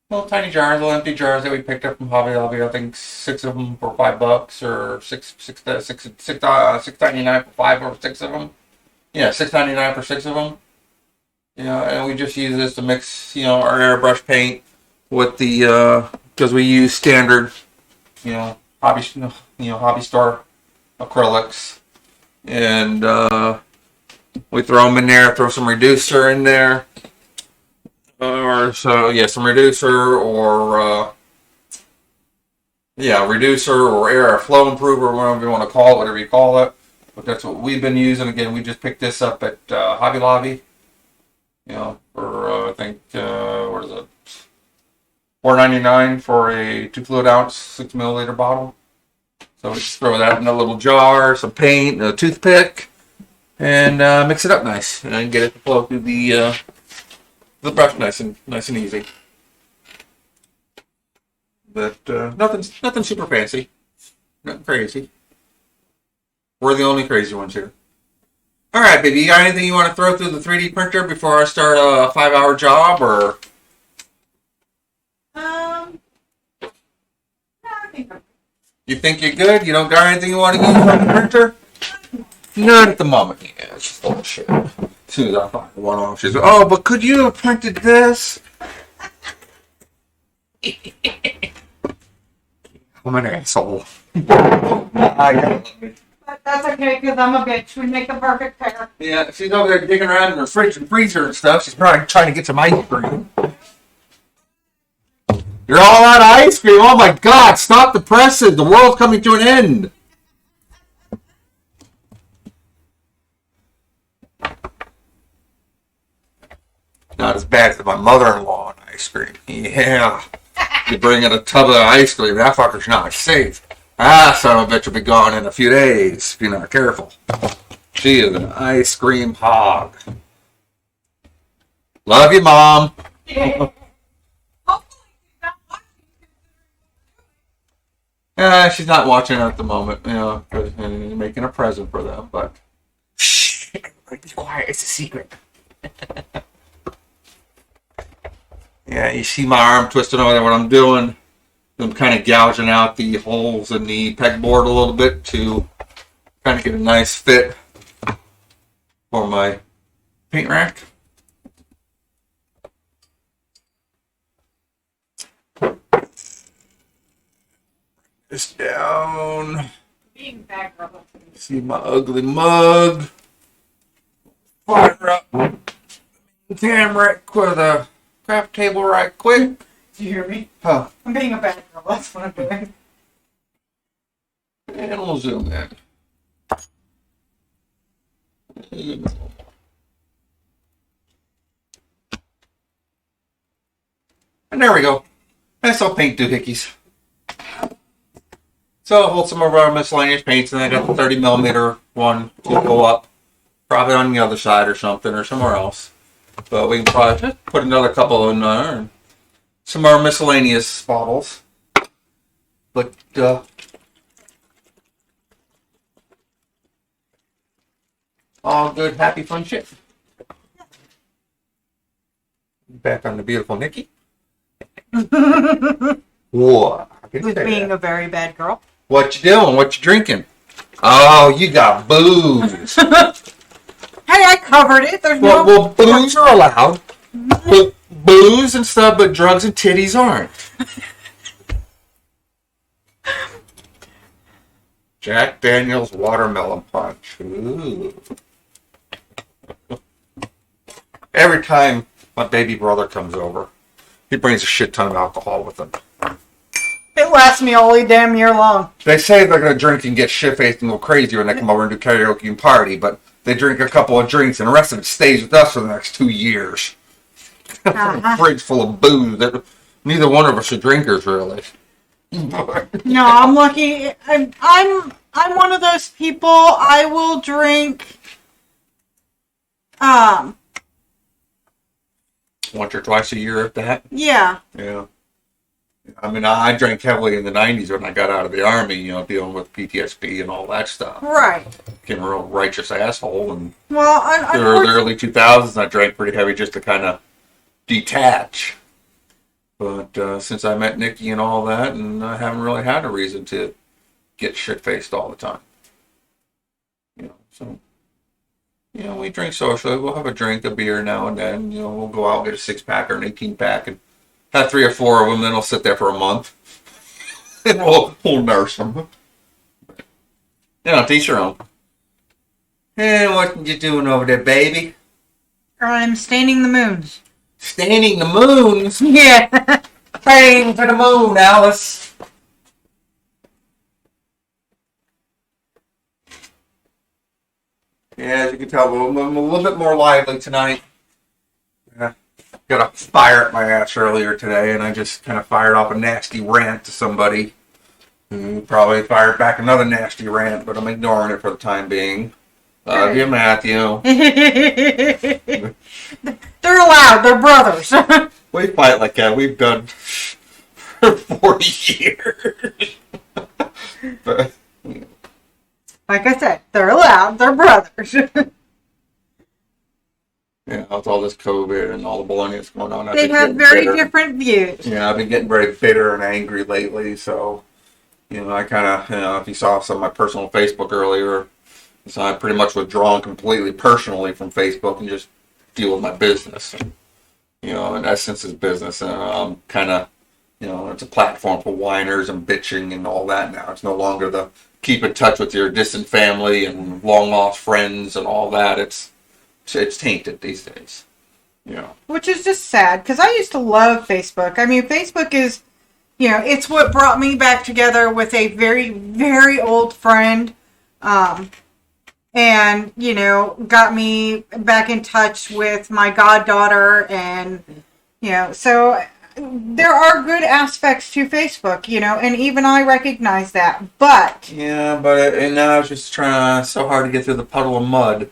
Little tiny jars, little empty jars that we picked up from Hobby Lobby. I think 6 of them for $5, or $6.99 for 5 or 6 of them. Yeah, $6.99 for 6 of them. And we just use this to mix, our airbrush paint with the because we use standard, hobby store acrylics, and we throw them in there. Throw some reducer in there. Some reducer or air flow improver, whatever you want to call it, whatever you call it. But that's what we've been using. Again, we just picked this up at Hobby Lobby. For I think what is it? $4.99 for a 2 fluid ounce 6 milliliter bottle. So we just throw that in a little jar, some paint, a toothpick, and mix it up nice, and get it to flow through the brush nice and easy. But nothing super fancy, nothing crazy. We're the only crazy ones here. All right, baby. You got anything you want to throw through the 3D printer before I start a 5-hour job, or? No, I think I'm You think you're good? You don't got anything you want to use on the printer? Not at the moment. Yeah, it's just bullshit. As soon as I find one off, she's like, oh, but could you have printed this? I'm an asshole. But that's okay, because I'm a bitch. We make the perfect pair. Yeah, she's over there digging around in her fridge and freezer and stuff. She's probably trying to get some ice cream. You're all out of ice cream. Oh my God! Stop the presses. The world's coming to an end. Not as bad as my mother-in-law and ice cream. Yeah. You bring in a tub of ice cream, that fucker's not safe. Ah, son of a bitch will be gone in a few days if you're not careful. She is an ice cream hog. Love you, Mom. She's not watching at the moment, you know, making a present for them, but shh, be quiet, it's a secret. Yeah, you see my arm twisting over there, what I'm doing. I'm kind of gouging out the holes in the pegboard a little bit to kind of get a nice fit for my paint rack. This down. Being bad girl. See my ugly mug. Fire up the camera with a craft table right quick. Do you hear me? Huh. I'm being a bad girl. That's what I'm doing. And we'll zoom in. And there we go. That's all paint doohickeys. So I'll hold some of our miscellaneous paints, and I got the 30mm one to go up. Probably on the other side or something, or somewhere else. But we can probably just put another couple in there. And some of our miscellaneous bottles. But, all good, happy, fun shit. Back on the beautiful Nikki. Whoa. Who's being a very bad girl. What you doing? What you drinking? Oh, you got booze. Hey, I covered it. There's no... Well, booze are allowed. But booze and stuff, but drugs and titties aren't. Jack Daniel's Watermelon Punch. Ooh. Every time my baby brother comes over, he brings a shit ton of alcohol with him. It lasts me all damn year long. They say they're going to drink and get shit-faced and go crazy when they come over and do karaoke and party, but they drink a couple of drinks and the rest of it stays with us for the next 2 years. A fridge full of booze that neither one of us are drinkers, really. No, I'm lucky. I'm one of those people. I will drink. Once or twice a year, if that. Yeah. Yeah. I mean, I drank heavily in the 90s when I got out of the Army, you know, dealing with PTSD and all that stuff. Right. Became a real righteous asshole. And well, the early 2000s, I drank pretty heavy just to kind of detach. But since I met Nikki and all that, and I haven't really had a reason to get shit-faced all the time. You know, so, you know, we drink socially. We'll have a drink, a beer now and then. You know, we'll go out and get a 6-pack or an 18-pack and have 3 or 4 of them, then I'll sit there for a month. And we'll nurse them. You know, to each your own. Hey, what you doing over there, baby? I'm staining the moons. Staining the moons? Yeah. Praying for the moon, Alice. Yeah, as you can tell, I'm a little bit more lively tonight. got a fire at my ass earlier today, and I just kind of fired off a nasty rant to somebody. Who probably fired back another nasty rant, but I'm ignoring it for the time being. Love you, Matthew. They're allowed. They're brothers. We fight like that. We've done for 40 years. But, like I said, they're allowed. They're brothers. yeah, with all this COVID and all the baloney that's going on, They have very different views. Yeah, I've been getting very bitter and angry lately, so, I kind of, if you saw some of my personal Facebook earlier, so I pretty much withdrawn completely personally from Facebook and just deal with my business. And, in essence, is business. And I'm kind of, it's a platform for whiners and bitching and all that now. It's no longer the keep in touch with your distant family and long lost friends and all that. It's tainted these days. Which is just sad, because I used to love Facebook. I mean, Facebook is, it's what brought me back together with a very, very old friend. And, got me back in touch with my goddaughter. And, so there are good aspects to Facebook, and even I recognize that. But. Yeah, but now it's just so hard to get through the puddle of mud.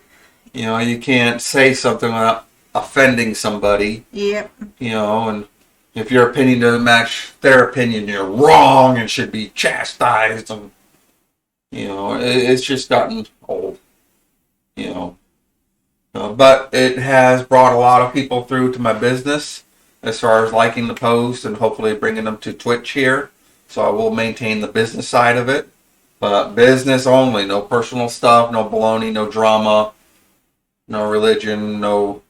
You can't say something without offending somebody. Yep. And if your opinion doesn't match their opinion, you're wrong and should be chastised. And, it's just gotten old. But it has brought a lot of people through to my business as far as liking the post and hopefully bringing them to Twitch here. So I will maintain the business side of it. But business only. No personal stuff, no baloney, no drama, no religion, no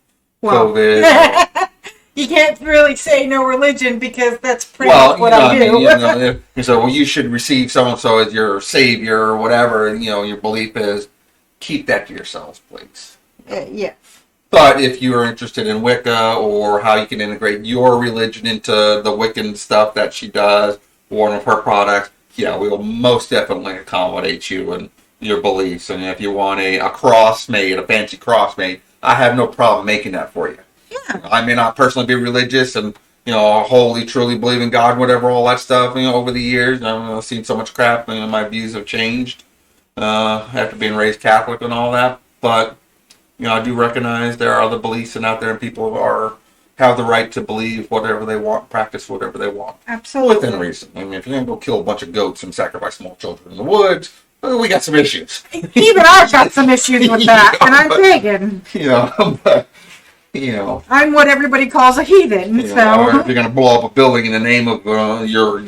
COVID. No. You can't really say no religion because that's pretty much what I do. So you should receive so-and-so as your savior or whatever, your belief is. Keep that to yourselves, please. Yeah. But if you are interested in Wicca or how you can integrate your religion into the Wiccan stuff that she does, or one of her products, yeah, we will most definitely accommodate you and your beliefs. And if you want a cross made, a fancy cross made, I have no problem making that for you. Yeah. I may not personally be religious and, wholly, truly believe in God, whatever, all that stuff, over the years. I've seen so much crap, my views have changed after being raised Catholic and all that. But, I do recognize there are other beliefs out there and people have the right to believe whatever they want, practice whatever they want. Absolutely. Within reason. I mean, if you're going to go kill a bunch of goats and sacrifice small children in the woods, we got some issues. Even I've got some issues with that, and I'm pagan. But, I'm what everybody calls a heathen, so. Or if you're going to blow up a building in the name of your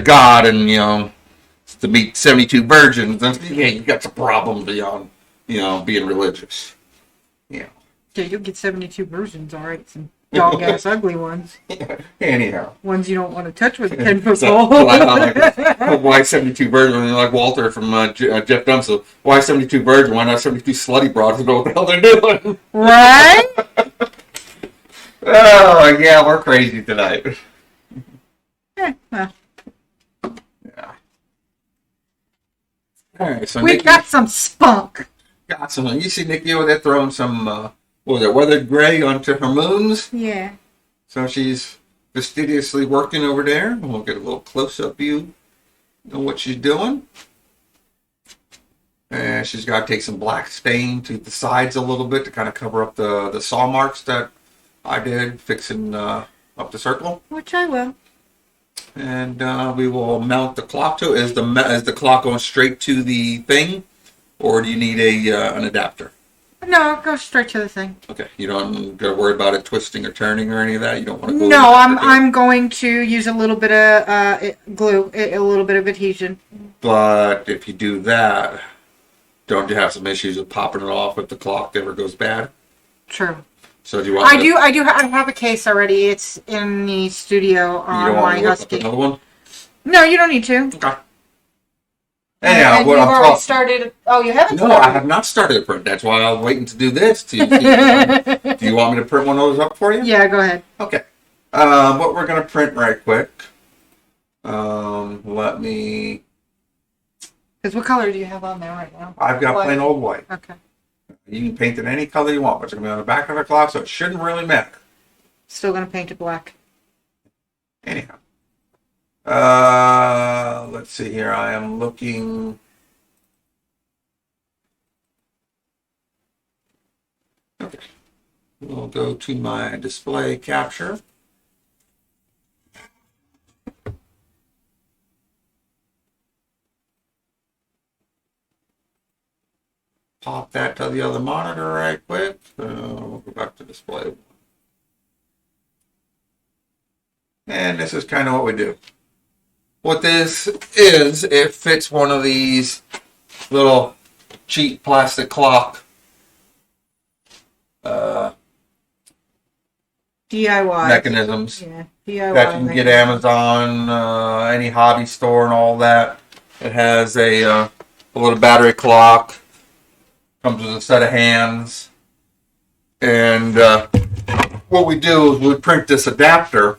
God and, to meet 72 virgins, then you got some problem beyond, being religious. Yeah, you'll get 72 versions, all right. Some dog-ass ugly ones. Anyhow. Ones you don't want to touch with a 10-foot pole. Why 72 virgins? Like Walter from Jeff Dunn, so why 72 virgins? Why not 72 slutty broads who know what the hell they're doing? Right? Oh, yeah, we're crazy tonight. Yeah. Well. Yeah. All right, so We've got some spunk. Got some. You see Nikki over there throwing some, what was it, weathered gray onto her moons? Yeah. So she's fastidiously working over there. We'll get a little close-up view of what she's doing. And she's got to take some black stain to the sides a little bit to kind of cover up the saw marks that I did fixing up the circle. Which I will. And we will mount the clock to it. Is the clock going straight to the thing? Or do you need an adapter? No, go straight to the thing. Okay, you don't got to worry about it twisting or turning or any of that. You don't want to. No, I'm going to use a little bit of glue, a little bit of adhesion. But if you do that, don't you have some issues with popping it off if the clock ever goes bad? True. So do you want? I have a case already. It's in the studio on my Husky. Another one? No, you don't need to. Okay. Anyhow, and what you've I'm already talking. started. Oh, you haven't. No, I have not started a print. That's why I was waiting to do this. Do you want me to print one of those up for you? Yeah, go ahead. Okay. What we're gonna print right quick. Let me. Because what color do you have on there right now? I've got White. plain old white. Okay. You can paint it any color you want, but it's gonna be on the back of the clock, so it shouldn't really matter. Still gonna paint it black. Anyhow. Let's see here. I am looking. Okay. We'll go to my display capture. Pop that to the other monitor right quick. We'll go back to display. And this is kind of what we do. What this is, it fits one of these little cheap plastic clock DIY mechanisms Yeah, DIY that you can get Amazon, any hobby store, and all that. It has a little battery clock. Comes with a set of hands, and what we do is we print this adapter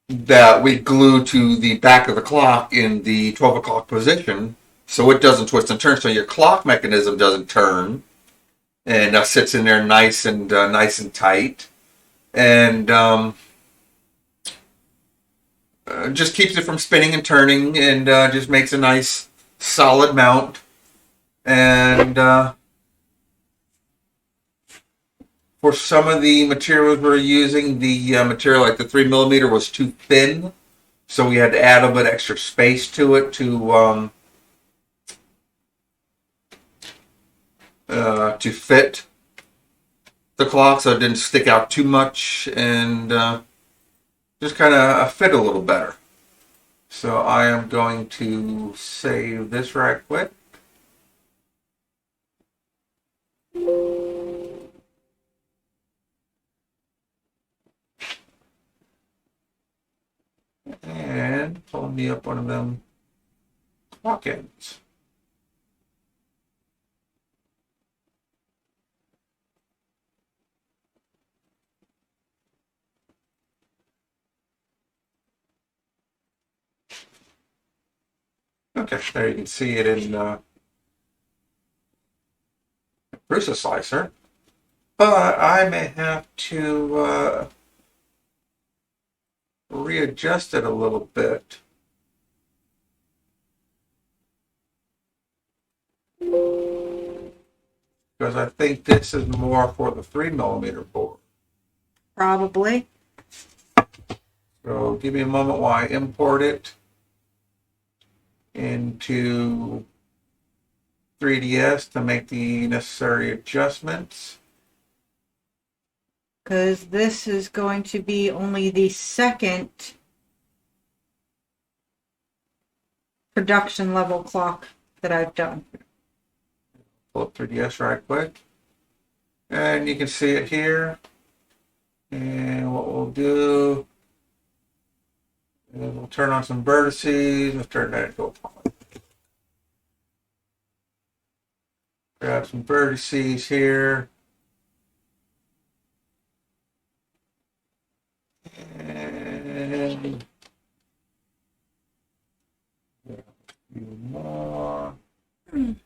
that we glue to the back of the clock in the 12 o'clock position, so it doesn't twist and turn, so your clock mechanism doesn't turn, and sits in there nice and tight, and just keeps it from spinning and turning, and just makes a nice solid mount. And for some of the materials we're using, the material like the 3mm was too thin, so we had to add a bit extra space to it to fit the clock, so it didn't stick out too much and just kind of fit a little better. So I am going to save this right quick. And pull me up one of them clock ends. Okay, there you can see it in Prusa Slicer. But I may have to readjust it a little bit. Because I think this is more for the 3mm board. Probably. So give me a moment while I import it into 3ds to make the necessary adjustments. Because this is going to be only the second production level clock that I've done. Pull up 3ds right quick. And you can see it here. And what we'll do is we'll turn on some vertices. Let's turn that into a point. Grab some vertices here. And a few more. And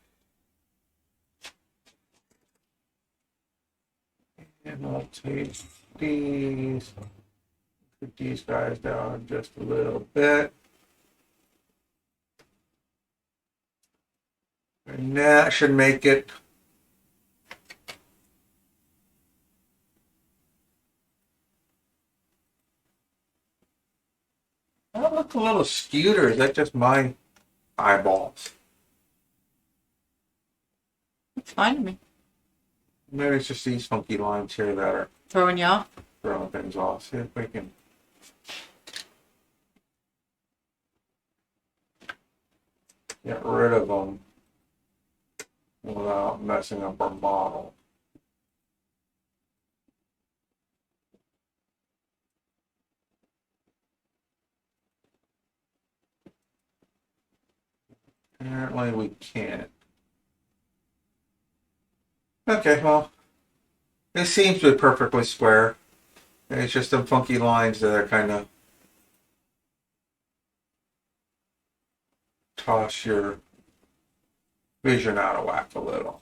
we'll take these, put these guys down just a little bit. And that should make it that looks a little skewed, or is that just my eyeballs? It's fine to me. Maybe it's just these funky lines here that are Throwing you off? throwing things off. See if we can get rid of them without messing up our model. Apparently we can't. Okay, well, it seems to be perfectly square. It's just them funky lines that are kind of toss your vision out of whack a little.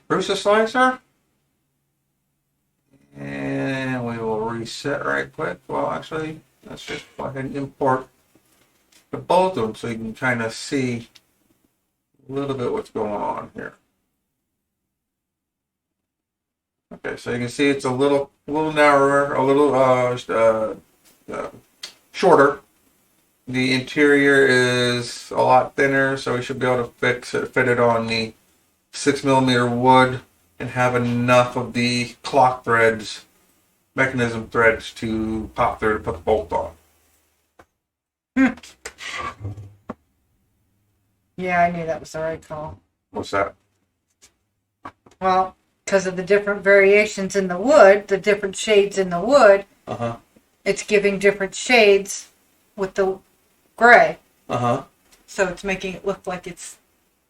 Bruce the slicer. And we will reset right quick. Well, actually, let's just go ahead and import the both of them so you can kind of see a little bit what's going on here. Okay, so you can see it's a little narrower, a little shorter. The interior is a lot thinner, so we should be able to fit it on the 6mm wood and have enough of the clock threads, mechanism threads to pop through to put the bolt on. Yeah, I knew that was the right call. What's that? Well, because of the different variations in the wood, the different shades in the wood, it's giving different shades with the gray. So it's making it look like it's,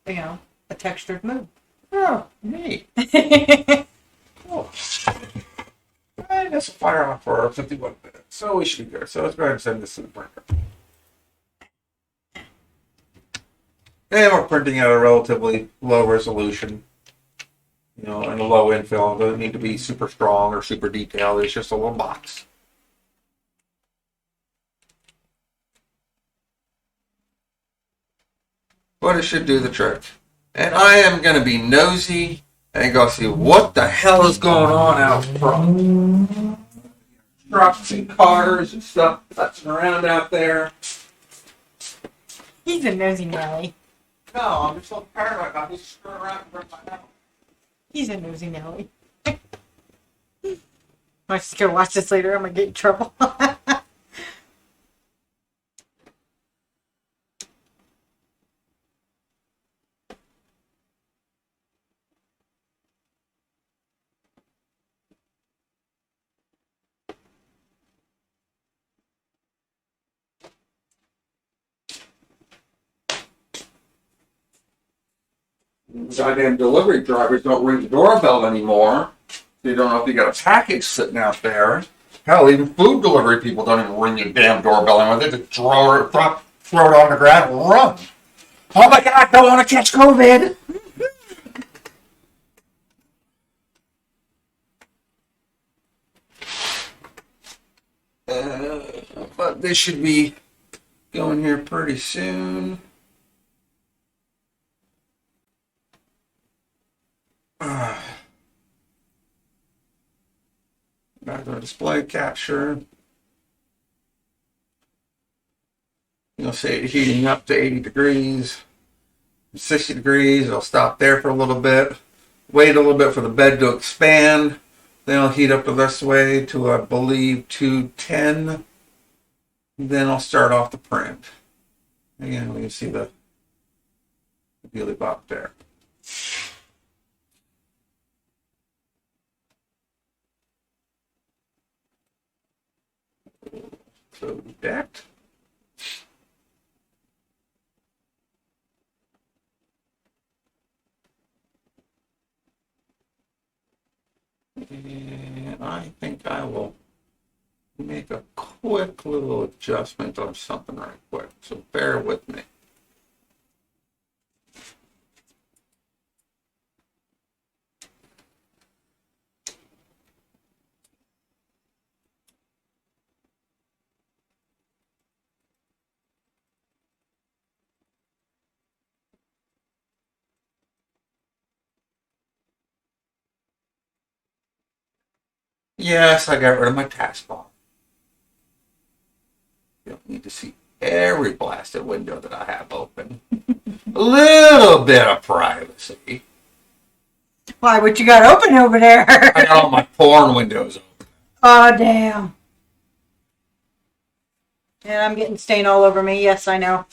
a textured mood. Oh, neat. Cool. And this will fire off for 51 minutes, so we should be good. So let's go ahead and send this to the printer. And we're printing at a relatively low resolution, and a low infill. It doesn't need to be super strong or super detailed. It's just a little box. But it should do the trick. And I am going to be nosy and go see what the hell is going on out front. Trucks and cars and stuff touching around out there. He's a nosy Nelly. No, I'm just so paranoid about these screwing around in front of my house. He's a nosy Nelly. I'm just gonna watch this later. I'm gonna get in trouble. Goddamn delivery drivers don't ring the doorbell anymore. You don't know if you got a package sitting out there. Hell, even food delivery people don't even ring your damn doorbell anymore. They just throw it on the ground and run. Oh my God, don't want to catch COVID. But this should be going here pretty soon. Back to our display capture. You'll see it heating up to 80 degrees, 60 degrees. It'll stop there for a little bit. Wait a little bit for the bed to expand. Then it'll heat up the rest of the way to, I believe, 210. Then I'll start off the print. Again, we can see the Beely Bop there. So decked. And I think I will make a quick little adjustment on something right quick. So bear with me. Yes, I got rid of my taskbar. You don't need to see every blasted window that I have open. A little bit of privacy. Why, what you got open over there? I got all my porn windows open. Oh, damn. And I'm getting stain all over me. Yes, I know.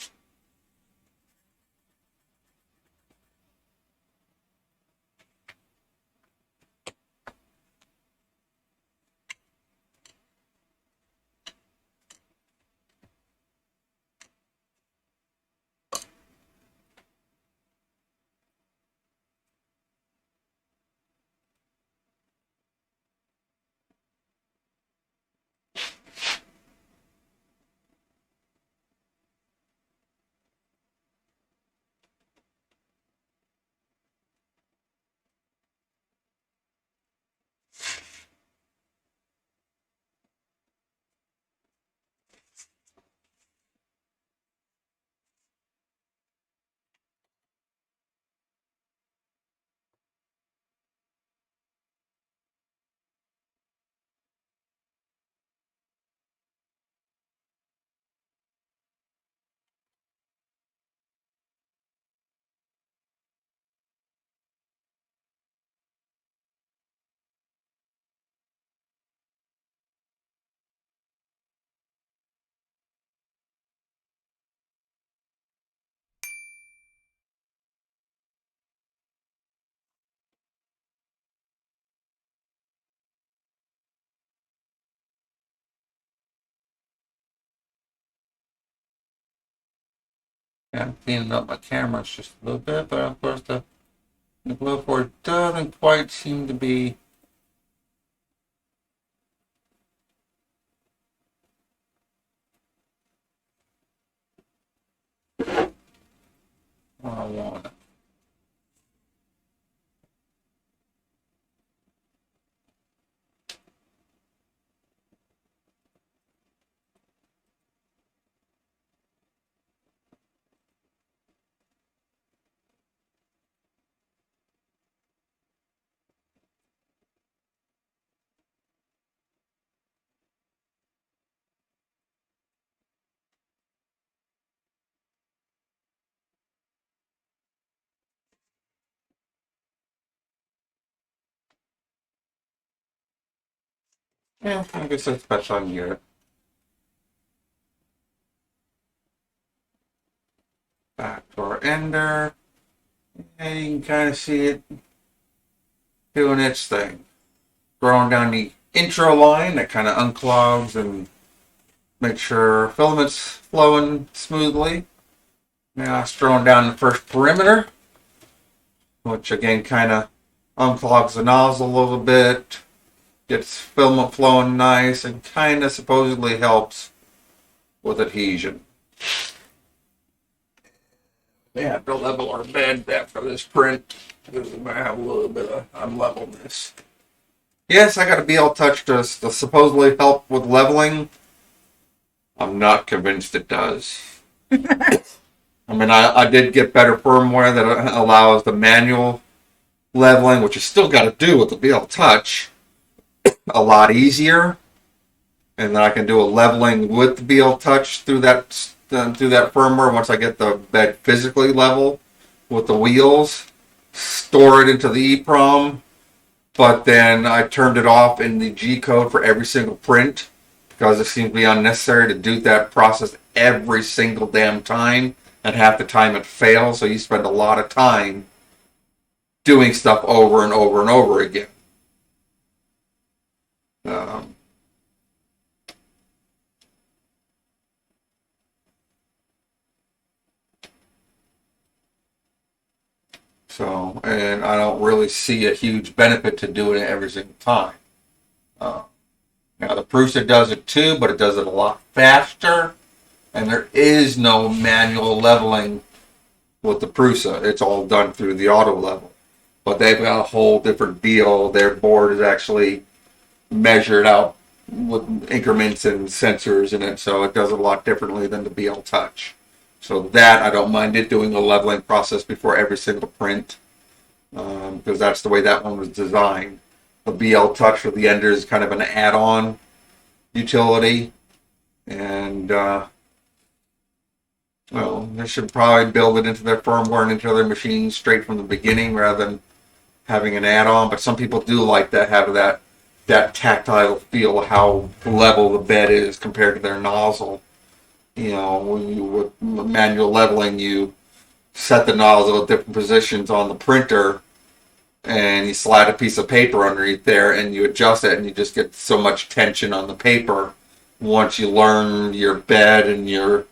Yeah, I'm cleaning up my cameras just a little bit, but of course the GlowForge doesn't quite seem to be what I want. Yeah, I guess that's best on here. Back to our ender. And you can kind of see it doing its thing. Growing down the intro line that kind of unclogs and makes sure filament's flowing smoothly. Now it's throwing down the first perimeter, which again kind of unclogs the nozzle a little bit, gets filament flowing nice, and kind of supposedly helps with adhesion. Yeah, to level our bed after this print, because we might have a little bit of unlevelness. Yes, I got a BL-Touch to supposedly help with leveling. I'm not convinced it does. I mean, I did get better firmware that allows the manual leveling, which you still got to do with the BL-Touch, a lot easier. And then I can do a leveling with the BL-Touch through that firmware once I get the bed physically level with the wheels, store it into the EEPROM, but then I turned it off in the G code for every single print because it seems to be unnecessary to do that process every single damn time, and half the time it fails, so you spend a lot of time doing stuff over and over and over again. And I don't really see a huge benefit to doing it every single time. Now the Prusa does it too, but it does it a lot faster, and there is no manual leveling with the Prusa. It's all done through the auto level. But they've got a whole different deal. Their board is actually measured out with increments and sensors in it, so it does it a lot differently than the BL-Touch. So that, I don't mind it doing a leveling process before every single print, because that's the way that one was designed. The BL-Touch for the ender is kind of an add-on utility, and well, they should probably build it into their firmware and into their machines straight from the beginning rather than having an add-on. But some people do like that, have that tactile feel of how level the bed is compared to their nozzle. You know, with manual leveling, you set the nozzle at different positions on the printer, and you slide a piece of paper underneath there, and you adjust it, and you just get so much tension on the paper. Once you learn your bed and your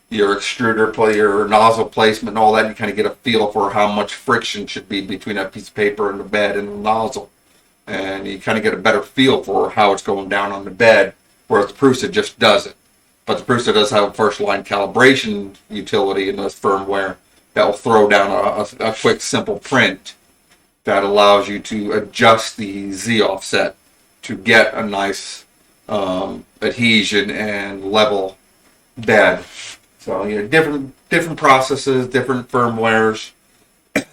extruder play, your nozzle placement, and all that, you kind of get a feel for how much friction should be between that piece of paper and the bed and the nozzle, and you kind of get a better feel for how it's going down on the bed. Whereas the Prusa just does it. But the Prusa does have a first line calibration utility in this firmware that will throw down a quick, simple print that allows you to adjust the Z offset to get a nice adhesion and level bed. So, you know, different processes, different firmwares.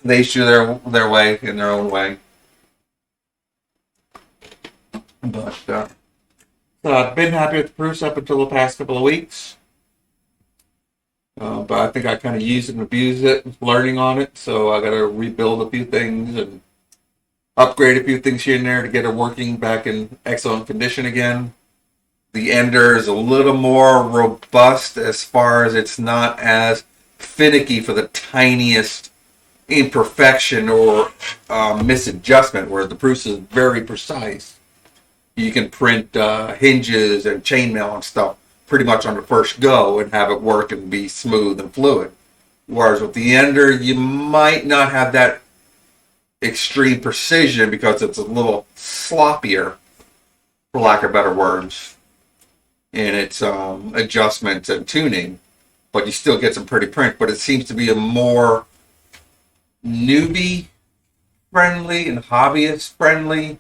They issue their way in their own way. But so I've been happy with the Prusa up until the past couple of weeks. But I think I kind of used it and abused it, learning on it. So I got to rebuild a few things and upgrade a few things here and there to get it working back in excellent condition again. The ender is a little more robust as far as it's not as finicky for the tiniest imperfection or misadjustment, whereas the Prusa is very precise. You can print hinges and chainmail and stuff pretty much on the first go and have it work and be smooth and fluid. Whereas with the Ender, you might not have that extreme precision because it's a little sloppier, for lack of better words, in its adjustments and tuning. But you still get some pretty print. But it seems to be a more newbie friendly and hobbyist friendly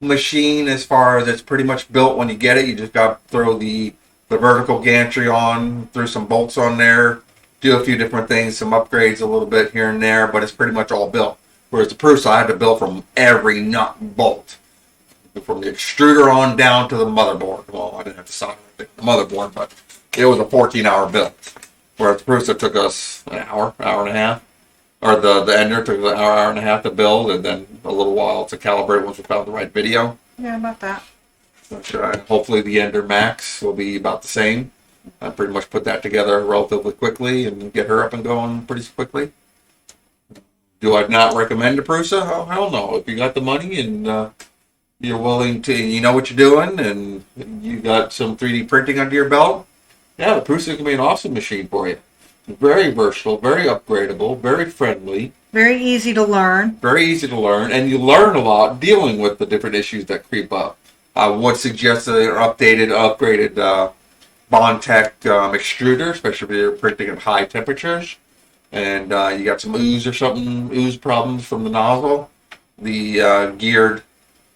machine, as far as it's pretty much built when you get it. You just got to throw the vertical gantry on, throw some bolts on there, do a few different things, some upgrades a little bit here and there, but it's pretty much all built. Whereas the Prusa, I had to build from every nut and bolt, from the extruder on down to the motherboard. Well, I didn't have to solder the motherboard, but it was a 14-hour build. Whereas the Prusa took us an hour and a half. Or the Ender took an hour and a half to build, and then a little while to calibrate once we found the right video. Yeah, about that. Which, hopefully the Ender Max will be about the same. I pretty much put that together relatively quickly and get her up and going pretty quickly. Do I not recommend a Prusa? Oh, hell no. If you got the money and you're willing to, you know what you're doing, and you got some 3D printing under your belt, yeah, the Prusa can be an awesome machine for you. Very versatile, very upgradable, very friendly. Very easy to learn. Very easy to learn, and you learn a lot dealing with the different issues that creep up. I would suggest an upgraded Bondtech extruder, especially if you're printing at high temperatures, and you got some ooze problems from the nozzle. The geared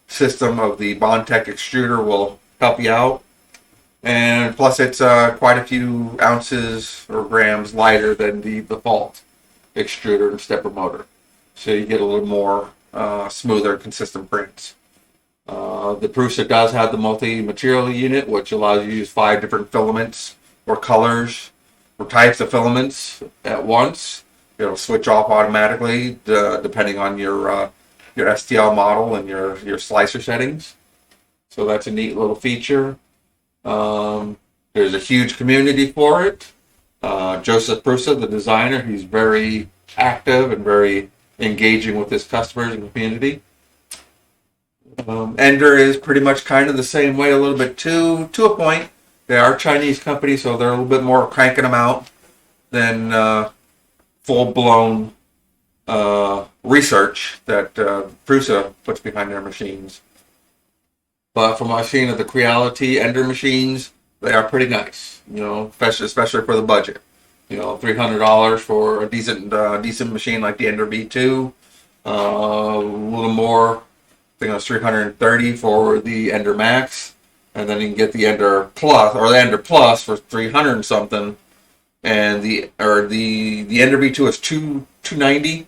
system of the Bondtech extruder will help you out. And plus, it's quite a few ounces or grams lighter than the default extruder and stepper motor. So you get a little more smoother, consistent prints. The Prusa does have the multi-material unit, which allows you to use 5 different filaments or colors or types of filaments at once. It'll switch off automatically depending on your STL model and your slicer settings. So that's a neat little feature. There's a huge community for it. Joseph Prusa, the designer, he's very active and very engaging with his customers and community. Ender is pretty much kind of the same way, a little bit to a point. They are a Chinese company, so they're a little bit more cranking them out than full-blown research that Prusa puts behind their machines. But from what I've seen of the Creality Ender machines, they are pretty nice, you know, especially for the budget. You know, $300 for a decent machine like the Ender B2. A little more, I think it was $330 for the Ender Max, and then you can get the Ender Plus or the Ender Plus for $300 and something, and the Ender B2 is $290.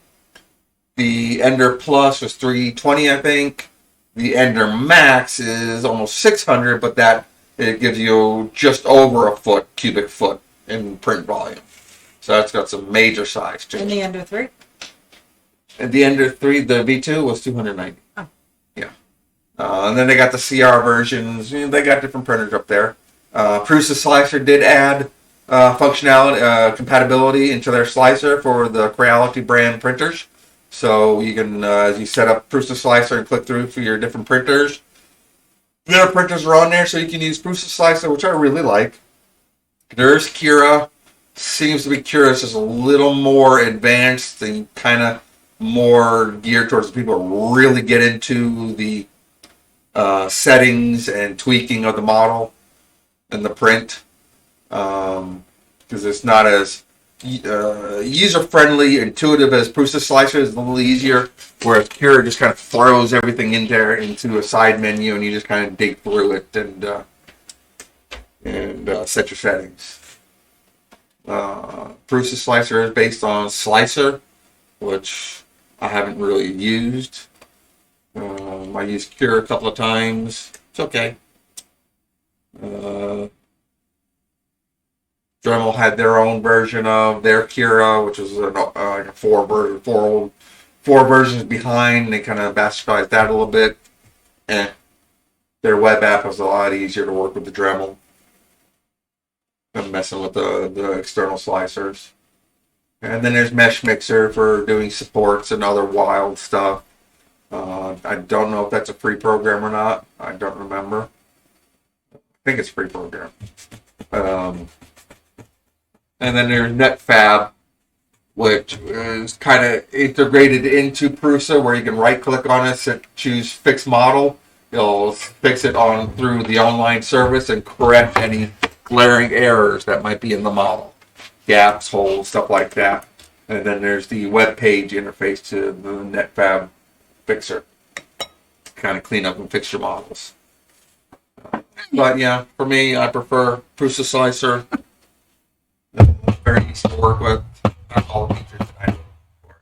The Ender Plus was $320, I think. The Ender Max is almost $600, but it gives you just over a cubic foot in print volume. So that's got some major size to it. And the Ender 3? And the Ender 3, the V2 was $290. Oh. Yeah. And then they got the CR versions. You know, they got different printers up there. Prusa Slicer did add functionality, compatibility into their slicer for the Creality brand printers. So you can, as you set up Prusa Slicer and click through for your different printers, their printers are on there, so you can use Prusa Slicer, which I really like. There's Cura. Seems to be Cura's is a little more advanced and kind of more geared towards people who really get into the settings and tweaking of the model and the print, because it's not as user-friendly, intuitive as Prusa Slicer. Is a little easier, whereas Cura just kind of throws everything in there into a side menu, and you just kind of dig through it and set your settings. Prusa Slicer is based on Slicer, which I haven't really used. I used Cura a couple of times. It's okay. Dremel had their own version of their Cura, which was like a four versions behind. They kind of bastardized that a little bit. Their web app was a lot easier to work with the Dremel than messing with the external slicers. And then there's Mesh Mixer for doing supports and other wild stuff. I don't know if that's a free program or not. I don't remember. I think it's free program. And then there's NetFab, which is kind of integrated into Prusa, where you can right click on it, choose fix model. It'll fix it on through the online service and correct any glaring errors that might be in the model, gaps, holes, stuff like that. And then there's the web page interface to the NetFab fixer, kind of clean up and fix your models. But yeah, for me, I prefer Prusa Slicer. Very easy to work with. Not all the features that I look for.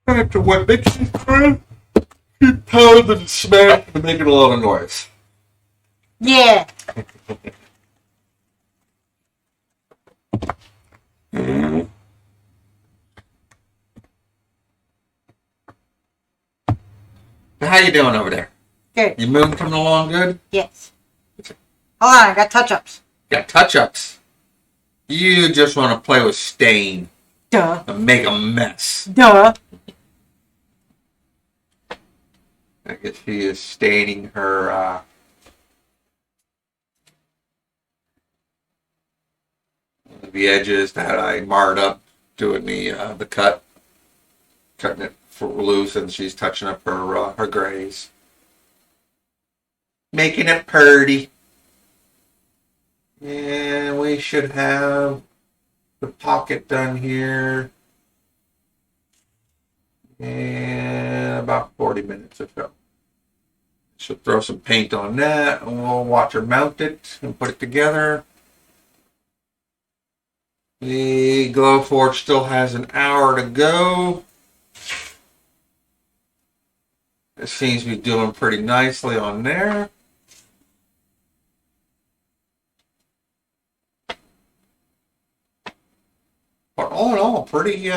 And after what makes you cry, keep pounding and smacking and making a lot of noise. Yeah. How you doing over there? Good. Your moon coming along good? Yes. Hold on, I got touch-ups. Got touch-ups. You just want to play with stain Duh. and make a mess. Duh. I guess she is staining her the edges that I marred up doing the cut, cutting it for loose, and she's touching up her grays, making it pretty. And we should have the pocket done here in about 40 minutes or so. She'll throw some paint on that, and we'll watch her mount it and put it together. The GlowForge still has an hour to go. It seems to be doing pretty nicely on there. But all in all, pretty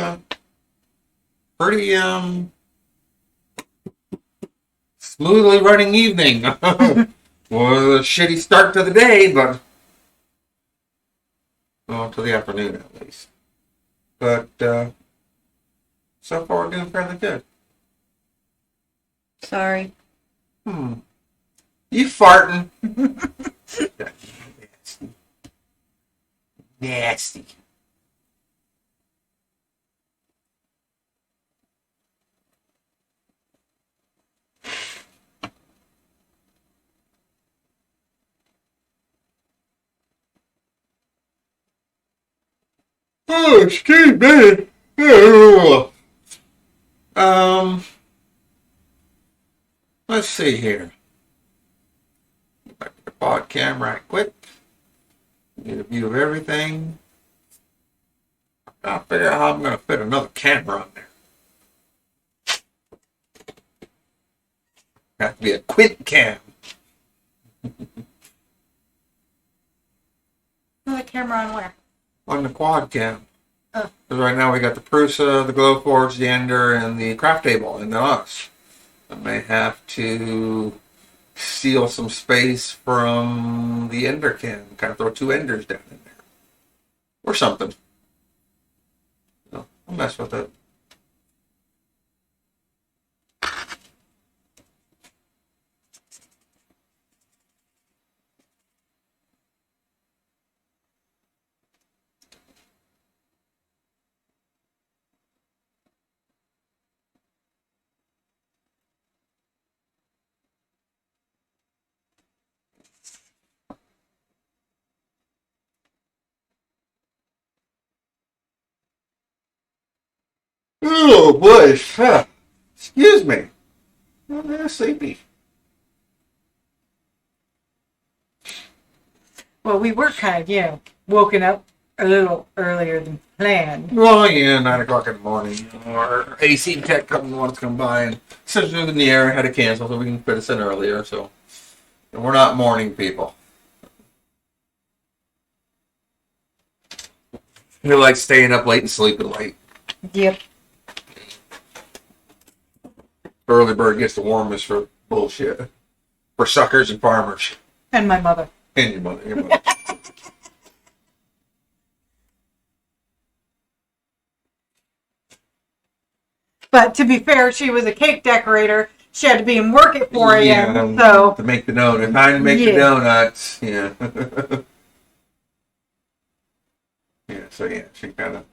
smoothly running evening. Well, a shitty start to the day, but well, to the afternoon at least. But so far we're doing fairly good. Sorry. You farting? Nasty. Nasty. Oh, excuse me. Let's see here. Back to the pod cam right quick. Get a view of everything. I'll figure out how I'm going to fit another camera on there. Have to be a quint cam. Another camera on where? On the quad cam. Oh. Because right now we got the Prusa, the GlowForge, the Ender, and the craft table, and then us. I may have to seal some space from the Ender cam. Kind of throw two Enders down in there. Or something. No, I'll mess with it. Oh boy, excuse me. I'm very sleepy. Well, we were kind of, woken up a little earlier than planned. Well, yeah, 9 o'clock in the morning. Our AC tech wants to come by and says in the air had to cancel so we can fit us in earlier. So we're not morning people. We like staying up late and sleeping late. Yep. Early bird gets the warmest for bullshit. For suckers and farmers. And my mother. And your mother. Your mother. But to be fair, she was a cake decorator, she had to be in work at 4 a.m. Yeah, So to make the donut. Time to make the Yeah. donuts. Yeah. Yeah, so yeah, she kind of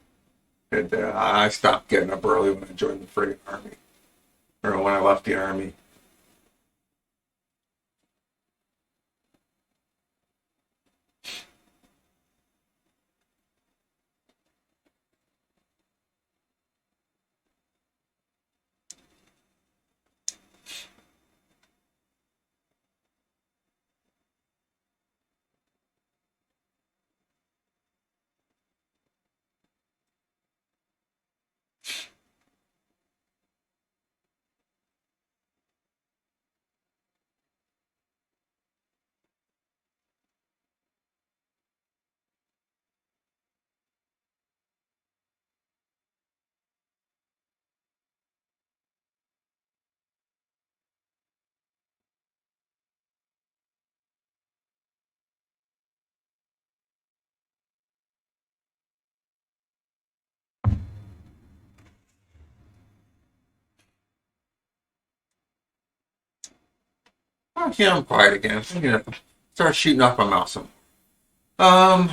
did. I stopped getting up early when I joined the friggin' army, or when I left the army. Oh, yeah, I'm quiet again. I'm gonna start shooting off my mouth some. All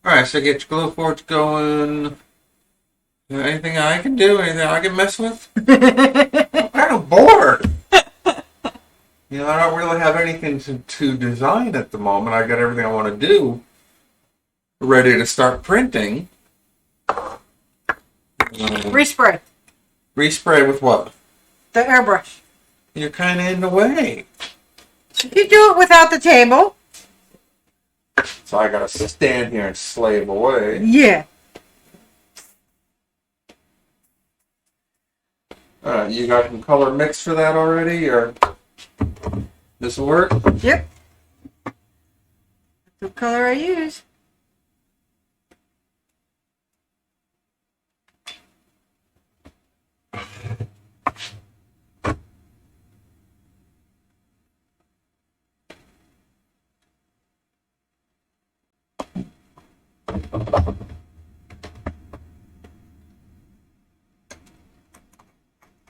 right, so get your GlowForge going. Anything I can do? Anything I can mess with? I'm kind of bored. I don't really have anything to design at the moment. I got everything I want to do ready to start printing. respray Respray with what? the airbrush. You're kind of in the way. You do it without the table. So I gotta stand here and slave away. Yeah. You got some color mix for that already, or this will work? Yep. That's what color I use.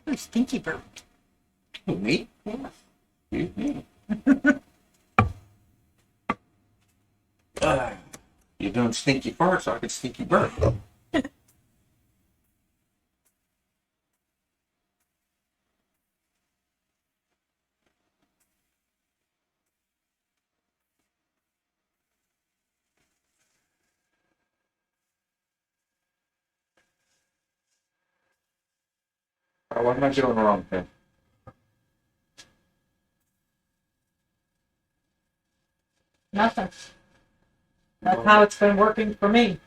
Ooh, stinky burp. Oh, me? Yeah. Excuse me. You're doing stinky farts, so I can stinky burp. What am I doing wrong here? Nothing. That's how it's been working for me.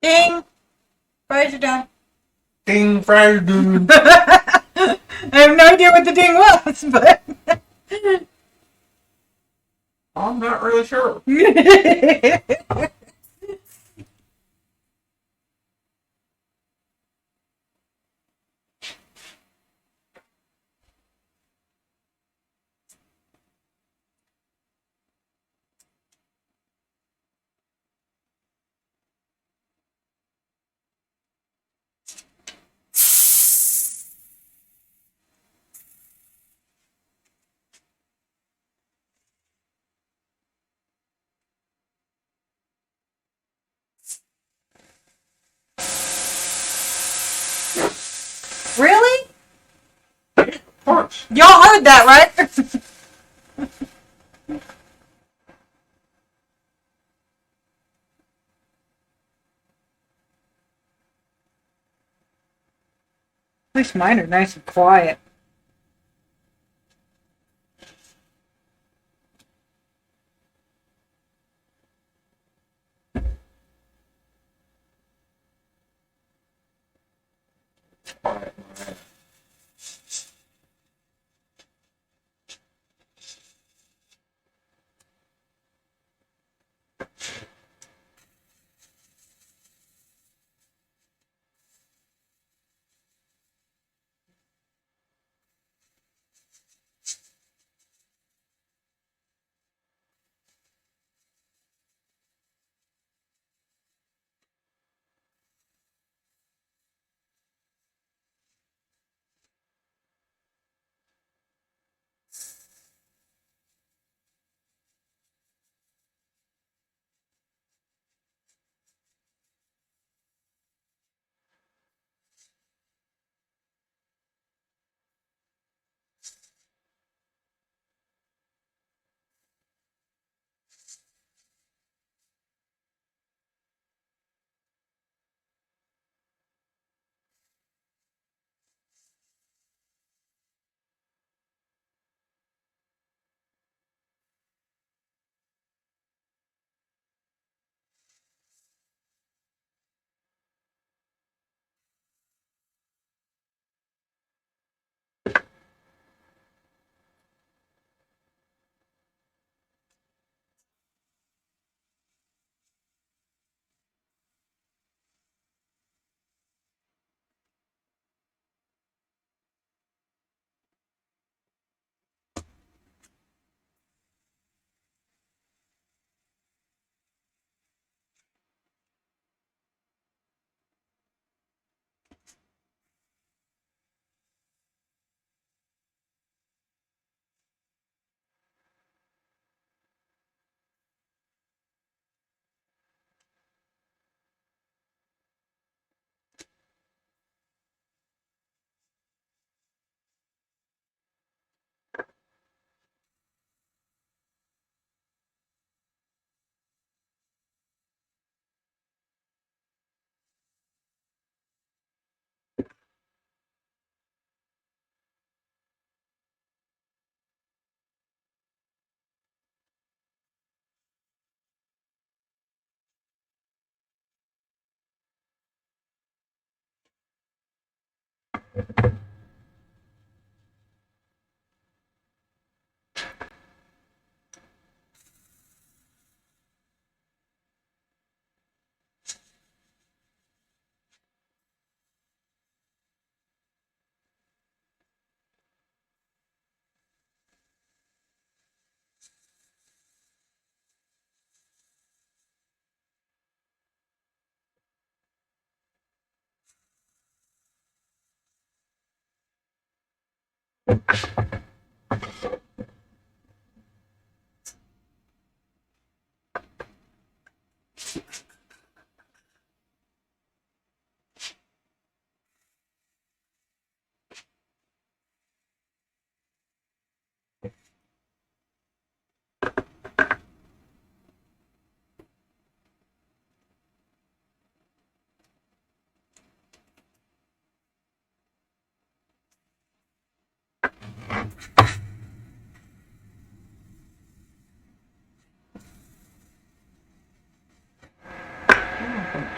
Ding! Fries are done. Ding, fries, dude. I have no idea what the ding was, but. I'm not really sure. Really? Of course. Y'all heard that, right? At least mine are nice and quiet.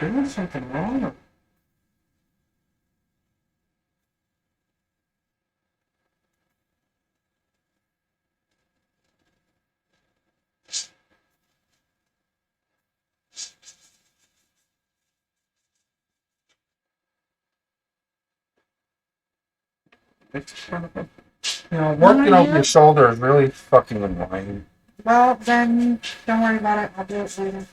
doing something wrong? It's kind of a, working over your shoulder is really fucking annoying. Well, then don't worry about it. I'll do it later.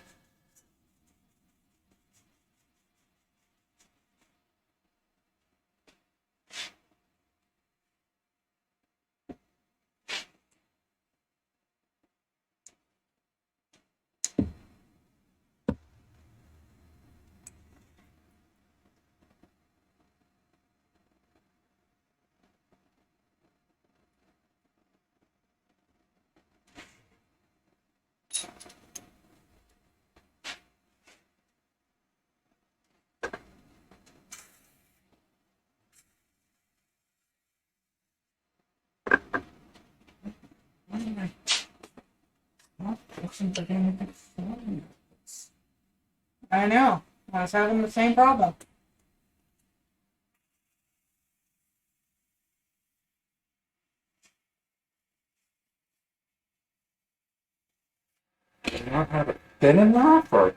I know. I was having the same problem. Do you not have it thin enough, or?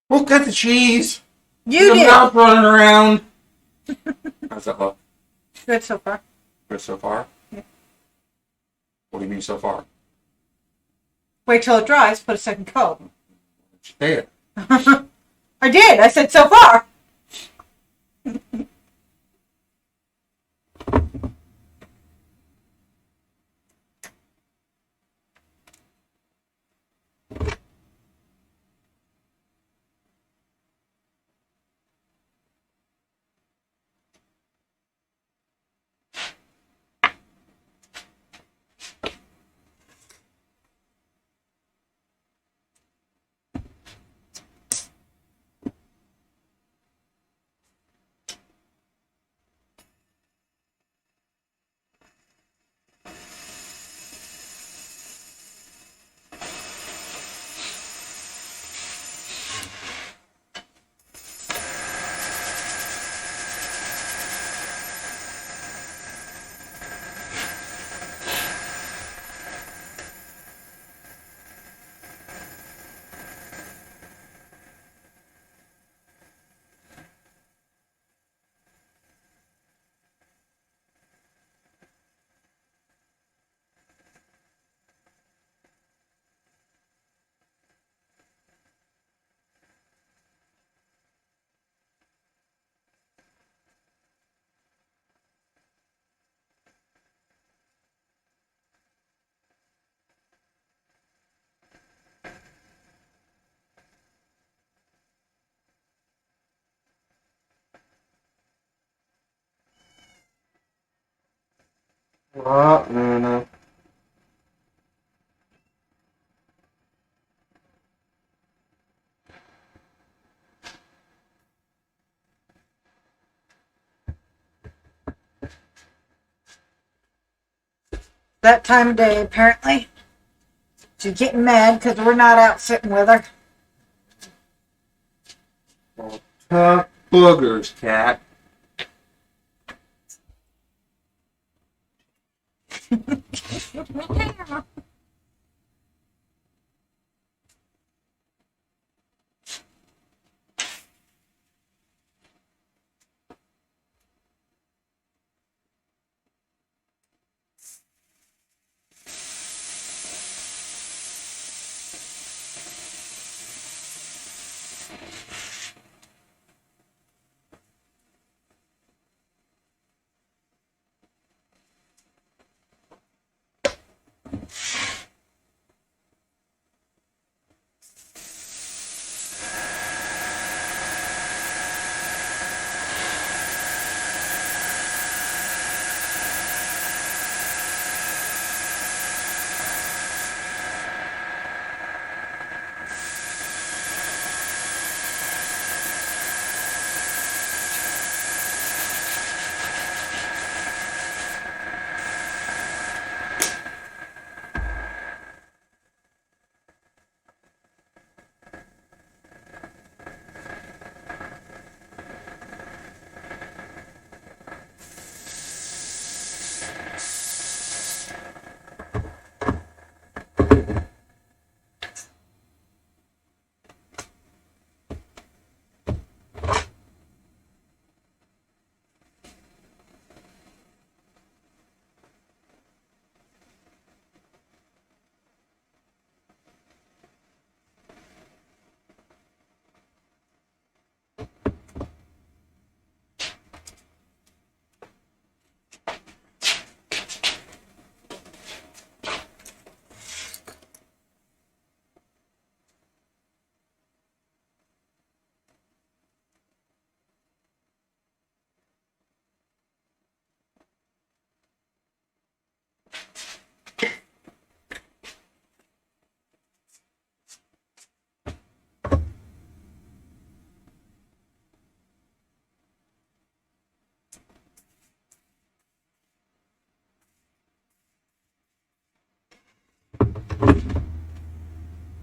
Who cut the cheese? You The did. mouth running around. How's that look? Good so far. Good so far? Yeah. What do you mean so far? Wait till it dries, put a second coat. There. I did. I said so far. What? No. That time of day, apparently. She's getting mad because we're not out sitting with her. Tough boogers, cat.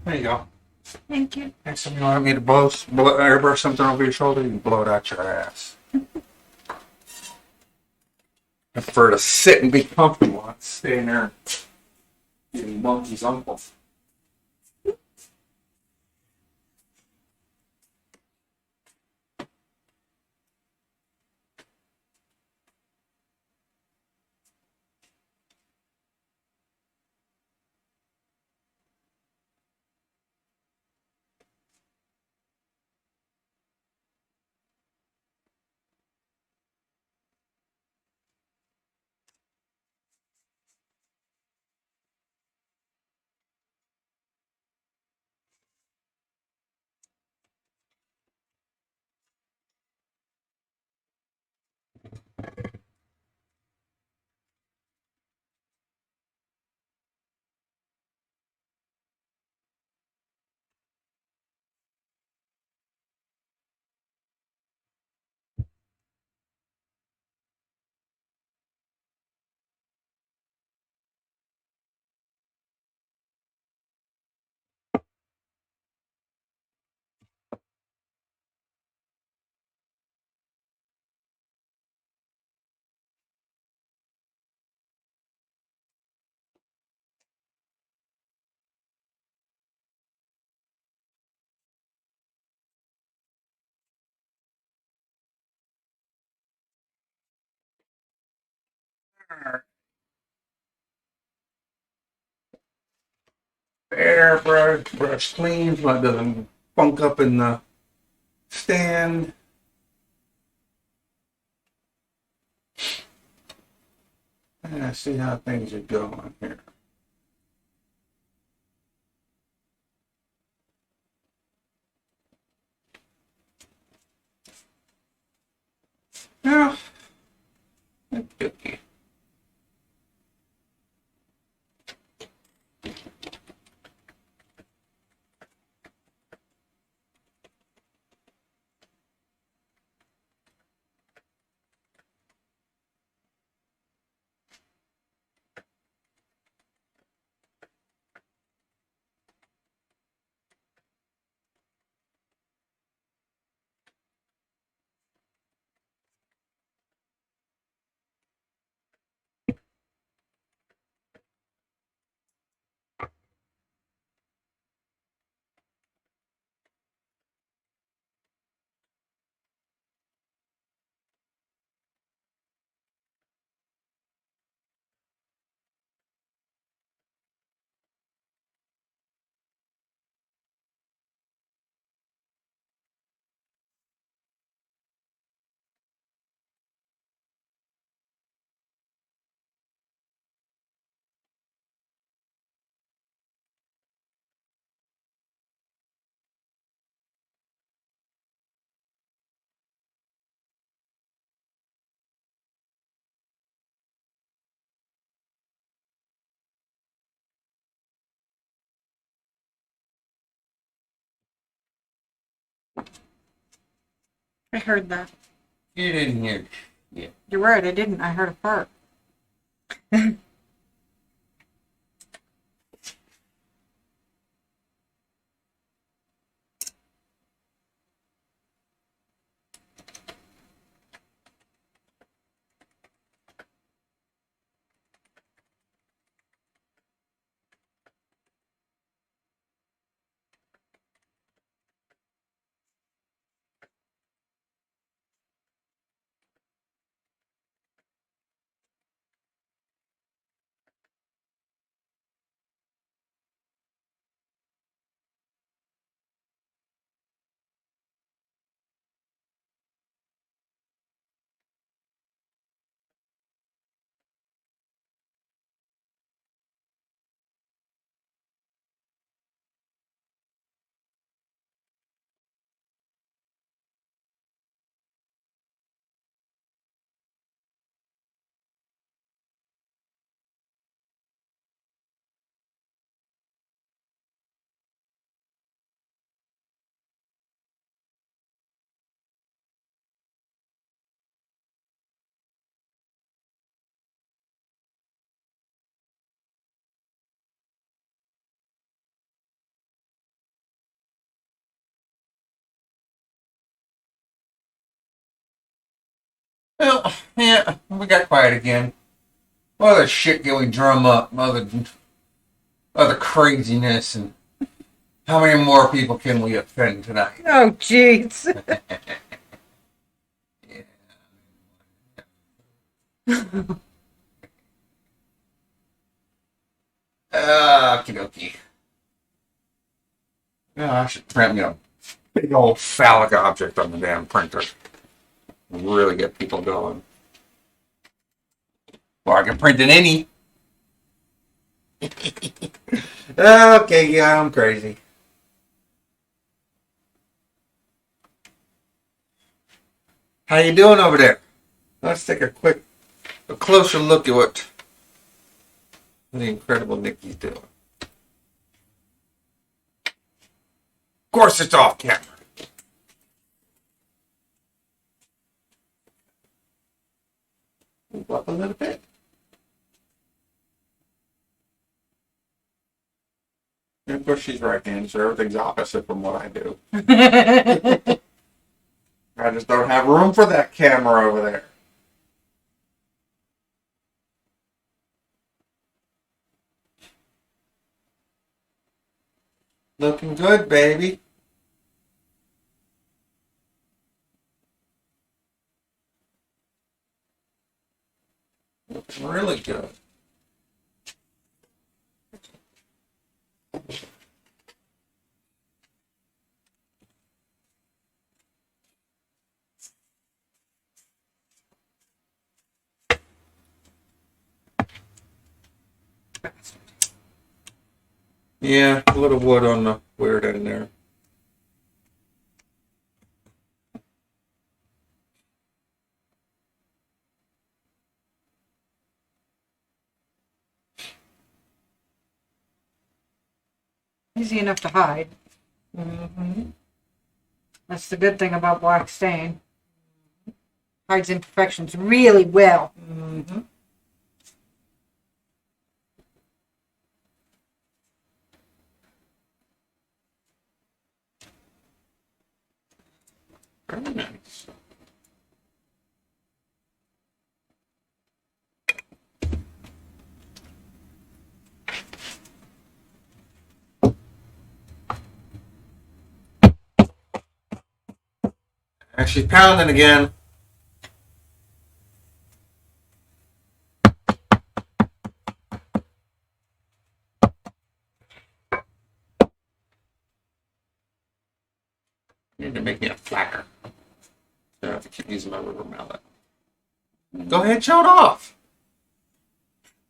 There you go. Thank you. Next time you want me to blow airbrush something over your shoulder, you can blow it out your ass. I prefer to sit and be comfortable, not staying there getting monkey's uncle. Brush clean so it doesn't funk up in the stand. And see how things are going here. Now, okay. I heard that. You didn't hear. Yeah. You're right, I didn't. I heard a fart. Well, yeah, we got quiet again. All the shit can we drum up? Other craziness, and how many more people can we offend tonight? Oh, jeez. Okie dokie. Yeah, I should print me a big old phallic object on the damn printer. Really get people going. Or I can print an any. Okay, yeah, I'm crazy. How you doing over there? Let's take a closer look at what the incredible Nikki's doing. Of course, it's off camera. Move up a little bit. And of course, she's right-handed, so everything's opposite from what I do. I just don't have room for that camera over there. Looking good, baby. Really good. Yeah, a little wood on the weird end there. Easy enough to hide. Mm-hmm. That's the good thing about black stain. Hides imperfections really well. Mm-hmm. Very nice. And she's pounding again. You need to make me a flacker. I have to keep using my rubber mallet. Go ahead, show it off.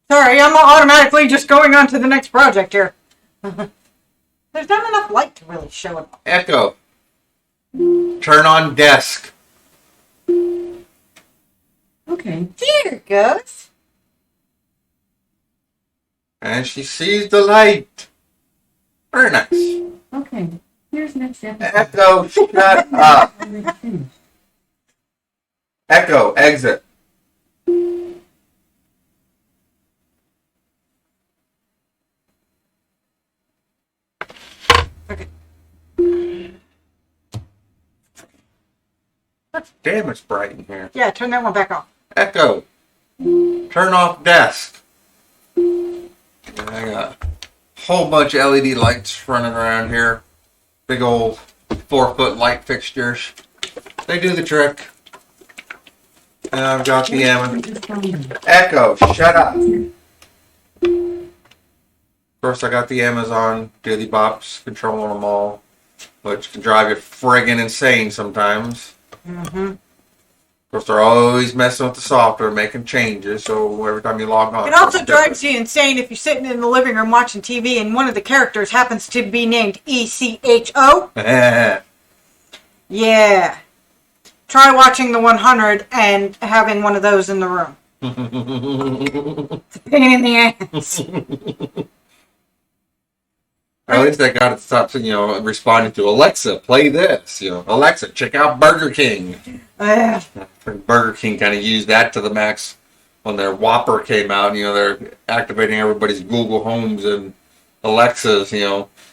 Sorry, I'm automatically just going on to the next project here. There's not enough light to really show it. Echo. Turn on desk. Okay. There it goes. And she sees the light. Very nice. Okay, here's next episode. Echo, shut up. Echo, exit. Okay. Damn, it's bright in here. Yeah, turn that one back off. Echo, turn off desk. And I got a whole bunch of LED lights running around here. Big old 4-foot light fixtures. They do the trick. And I've got the Echo, shut up. Of course, I got the Amazon Daily Bops controlling them all, which can drive you friggin' insane sometimes. Mm-hmm. Of course, they're always messing with the software, making changes, so every time you log on... It also drives you insane if you're sitting in the living room watching TV and one of the characters happens to be named ECHO. Yeah. Try watching the 100 and having one of those in the room. It's a pain in the ass. At least I got to stop, responding to Alexa, play this. Alexa, check out Burger King. Burger King kind of used that to the max when their Whopper came out. They're activating everybody's Google Homes and Alexas,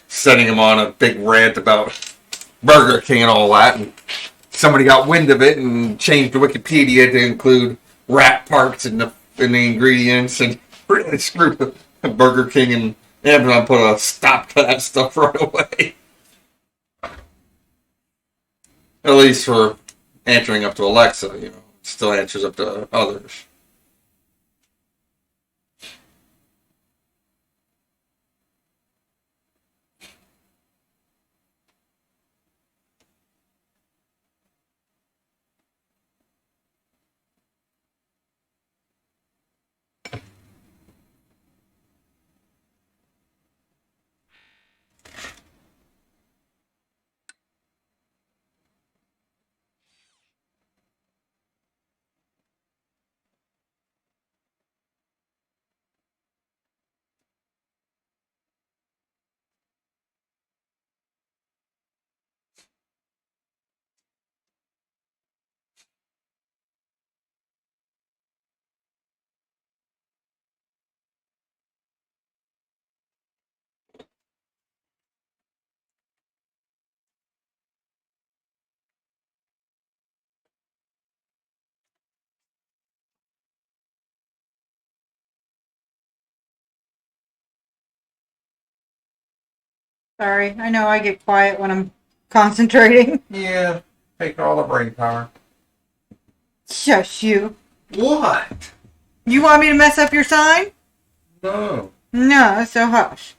setting them on a big rant about Burger King and all that. And somebody got wind of it and changed the Wikipedia to include rat parts in the ingredients and really screwed Burger King, and Amazon put a stop to that stuff right away. At least for answering up to Alexa, it still answers up to others. Sorry, I know I get quiet when I'm concentrating. Yeah, take all the brain power. Shush you. What? You want me to mess up your sign? No. No, so hush.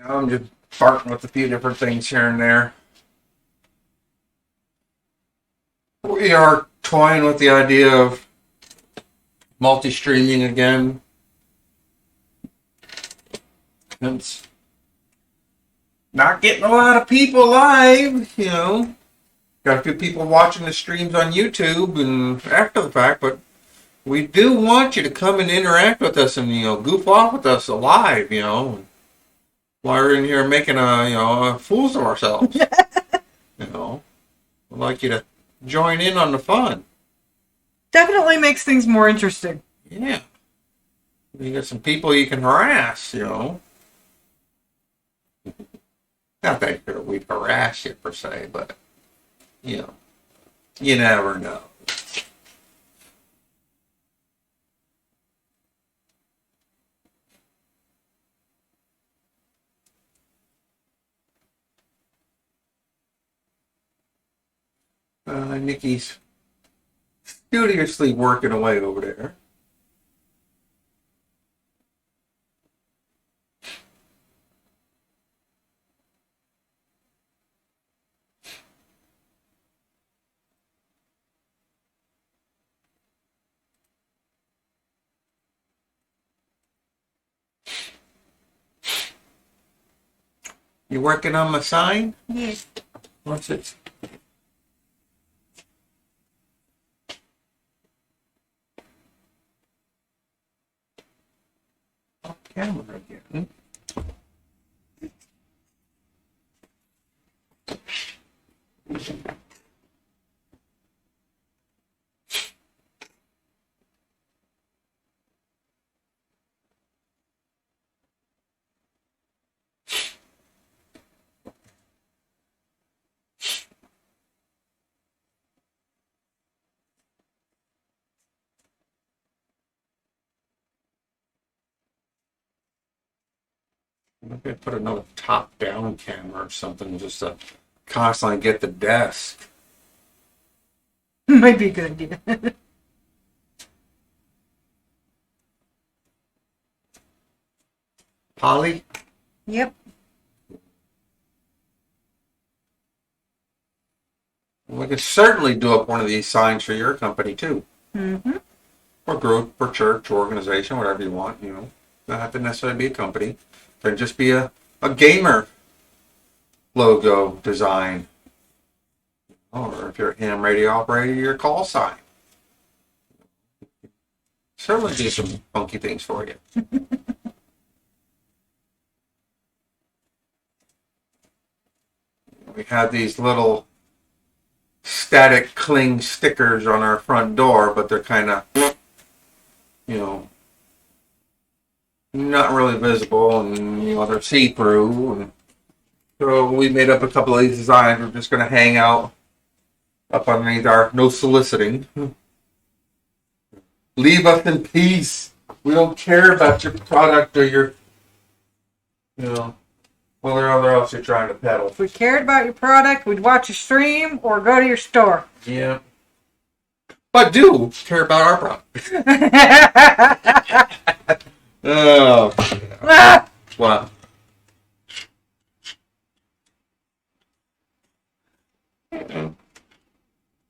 I'm just farting with a few different things here and there. We are toying with the idea of multi-streaming again. It's not getting a lot of people live, Got a few people watching the streams on YouTube and after the fact, but we do want you to come and interact with us and, goof off with us live, while we're in here making fools of ourselves. We'd like you to join in on the fun. Definitely makes things more interesting. Yeah. You got some people you can harass, Not that we'd harass you per se, but, you never know. Nikki's studiously working away over there. You working on my sign? Yes. What's it? Off camera again. Maybe put another top-down camera or something just to constantly get the desk. Might be a good idea. Polly? Yep. We could certainly do up one of these signs for your company too. Mm-hmm. Or group, or church, or organization, whatever you want, you know. Not have to necessarily be a company. Can just be a gamer logo design. Or if you're a ham radio operator, your call sign. Certainly do some funky things for you. We have these little static cling stickers on our front door, but they're kind of, you know, not really visible, and you know they're see-through. And so we made up a couple of these designs. We're just going to hang out up underneath our no soliciting. Leave us in peace. We don't care about your product or your, you know, whatever else you're trying to peddle. If we cared about your product, we'd watch your stream or go to your store. Yeah. But do care about our product. Oh. Ah! What?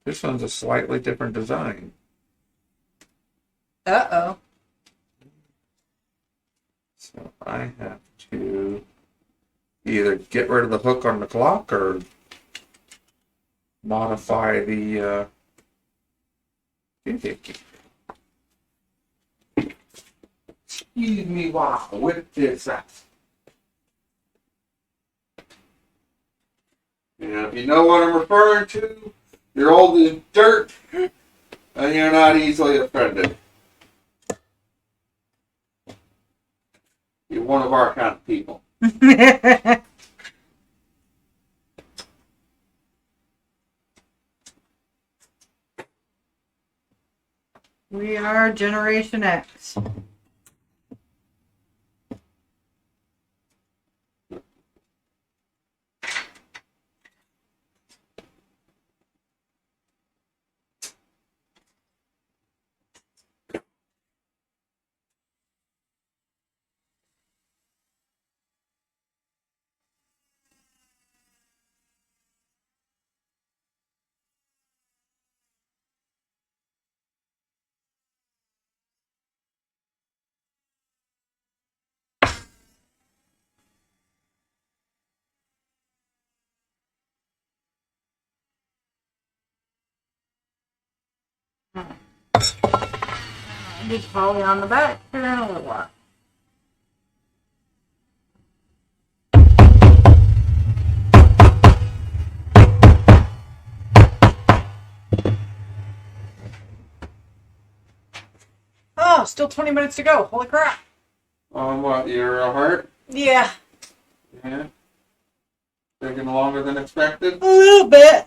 This one's a slightly different design. Uh-oh. So I have to either get rid of the hook on the clock or modify the doohickey. Excuse me while I whip this out. Yeah, if you know what I'm referring to, you're old as dirt and you're not easily offended. You're one of our kind of people. We are Generation X. Just probably on the back here in a little while. Oh, still 20 minutes to go. Holy crap. On what, your heart? Yeah, Yeah. Taking longer than expected? a little bit.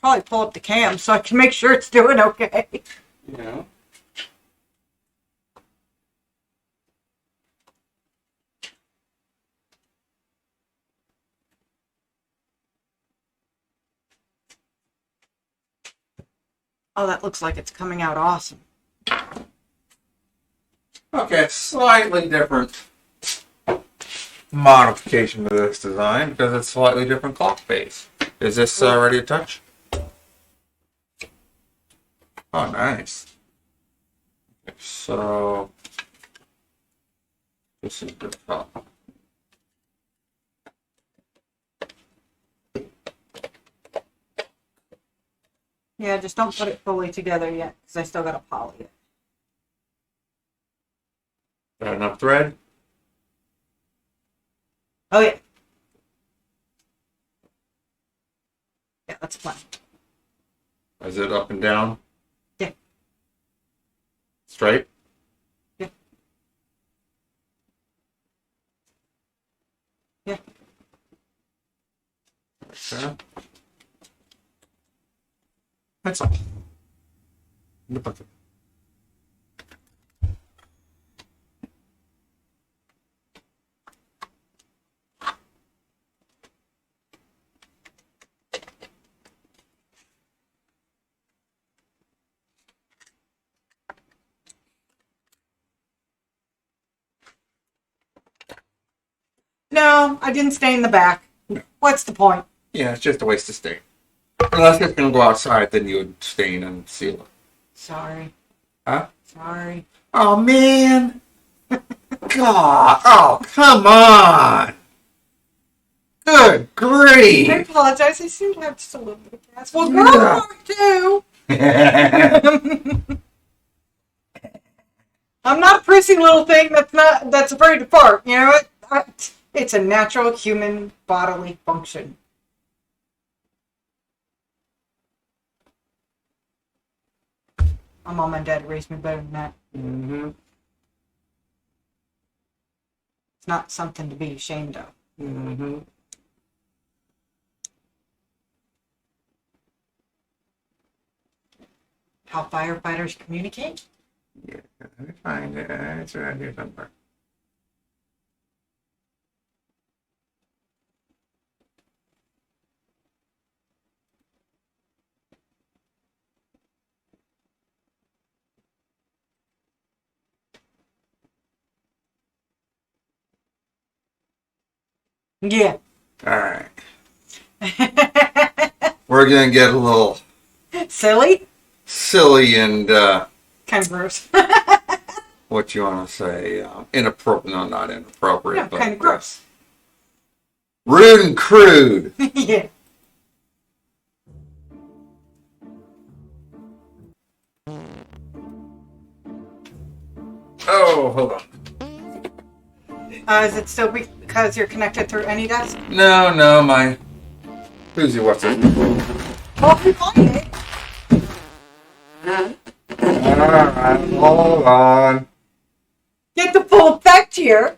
Probably pull up the cam so I can make sure it's doing okay. Yeah. Oh, that looks like it's coming out awesome. Okay, slightly different modification to this design because it's slightly different clock face. Is this ready to touch? Oh, nice. So This is the top. Yeah, just don't put it fully together yet, because I still got to poly it. Got enough thread? Oh, yeah. Yeah, that's fine. Is it up and down? Yeah. Straight? Yeah. Yeah. Okay. That's all. The bucket. No, I didn't stain the back. What's the point? Yeah, it's just a waste of stain. Unless it's going to go outside, then you would stain and seal it. Sorry. Huh? Sorry. Oh, man. God. Oh, come on. Good I grief. apologize. I seem to have just a little bit of gas. Well, Yeah. girl, too. I'm not a prissy little thing that's afraid to fart. You know what? It's a natural human bodily function. My mom and dad raised me better than that. Mm-hmm. It's not something to be ashamed of. Mm-hmm. How firefighters communicate? Yeah, let me find it. It's around here somewhere. Yeah. All right. We're going to get a little Silly? silly and, Kind of gross. what you want to say, inappropriate. No, not inappropriate. Yeah, but, kind of gross. Rude and crude. Yeah. Oh, hold on. Is it still because you're connected through AnyDesk? No, my... Who's it? What's it? Well, if you find it. Alright, hold on. Get the full effect here.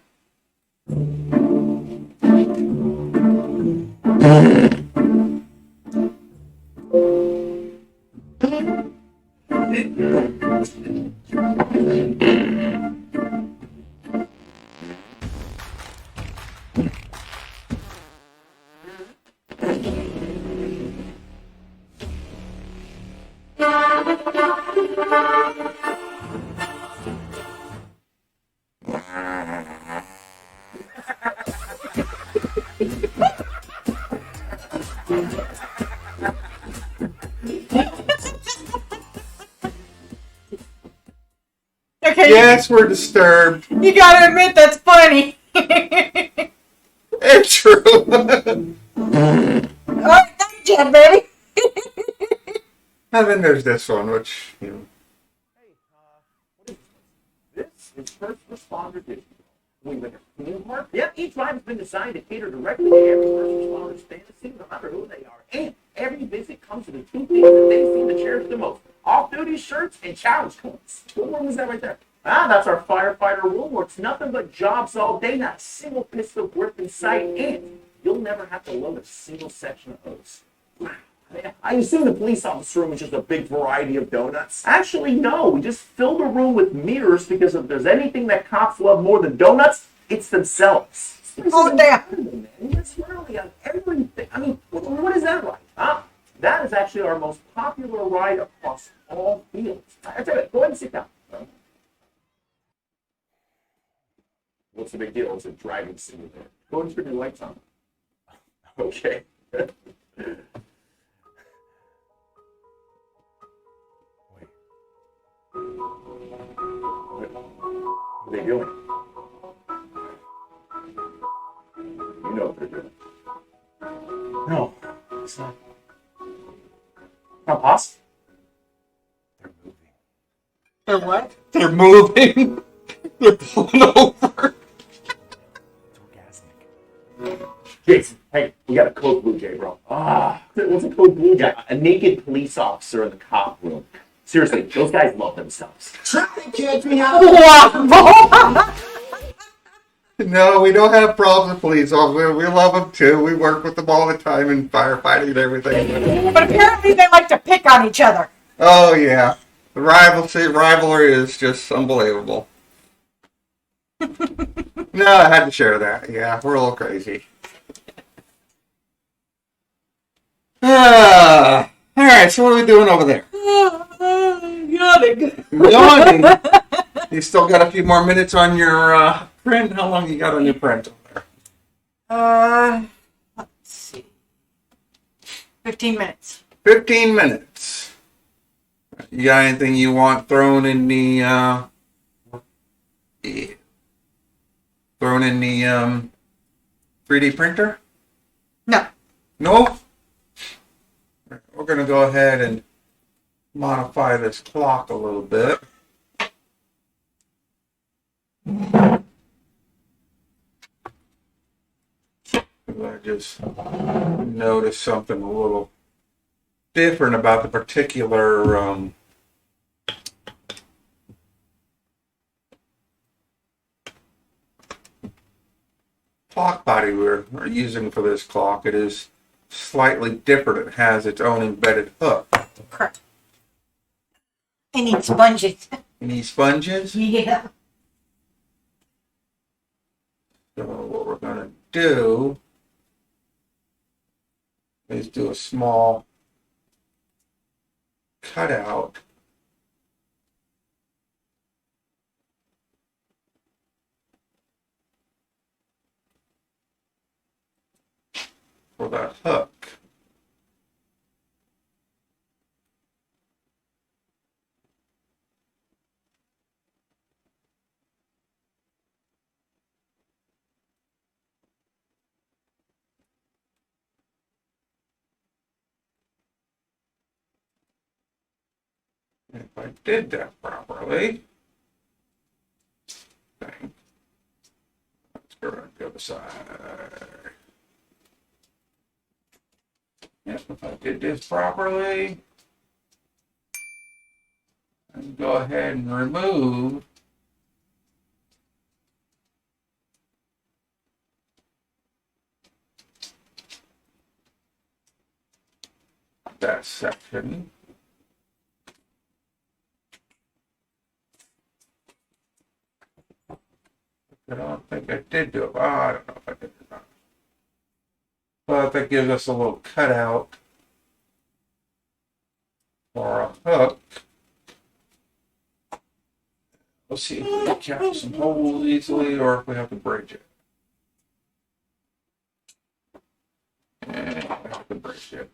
Okay. Yes, we're disturbed. You gotta admit that's funny. It's true. Alright, thank you, baby. And then there's this one, which, you know. Hey, what is this? This is First Responder Digital. We live in New York. Yep, each ride has been designed to cater directly to every first responder's fantasy, no matter who they are. And every visit comes with the two things that they seem to cherish the most: off-duty shirts and challenge coins. What one was that right there? Ah, that's our firefighter rule, where it's nothing but jobs all day, not a single pistol grip in sight, and you'll never have to load a single section of hose. Wow. I assume the police office room is just a big variety of donuts. Actually, no. We just filled a room with mirrors because if there's anything that cops love more than donuts, it's themselves. Oh, damn. It's really on everything. I mean, what is that like? Huh? That is actually our most popular ride across all fields. I tell you what, go ahead and sit down. What's the big deal? It's a driving simulator. Go ahead and turn your lights on. Okay. What are they doing? boss? They're moving. For what? They're moving. They're pulling over. It's orgasmic. Jason, hey, we got a code blue jay, bro. What's a code blue jay? A naked police officer in the cop room. Seriously, those guys love themselves. Wow. No, we don't have problems with police officers. We love them too. We work with them all the time in firefighting and everything. But apparently they like to pick on each other. Oh yeah, the rivalry is just unbelievable. No, I had to share that. Yeah, we're a little crazy. All right. So what are we doing over there? Yawning. Yawning. You still got a few more minutes on your print. How long you got on your print over there? Let's see. 15 minutes. 15 minutes. You got anything you want thrown in the 3D printer? No. No? We're going to go ahead and modify this clock a little bit. I just noticed something a little different about the particular clock body we're using for this clock. It is slightly different. It has its own embedded hook. Correct. I need sponges. You need sponges? Yeah. So what we're going to do is do a small cutout for that hook. If I did that properly, let's go around the other side. Yep, if I did this properly, and go ahead and remove that section. I don't think I did do it. I don't know if I did or not. But that gives us a little cutout for a hook. Let's see if we can catch some holes easily or if we have to bridge it. And we have to bridge it.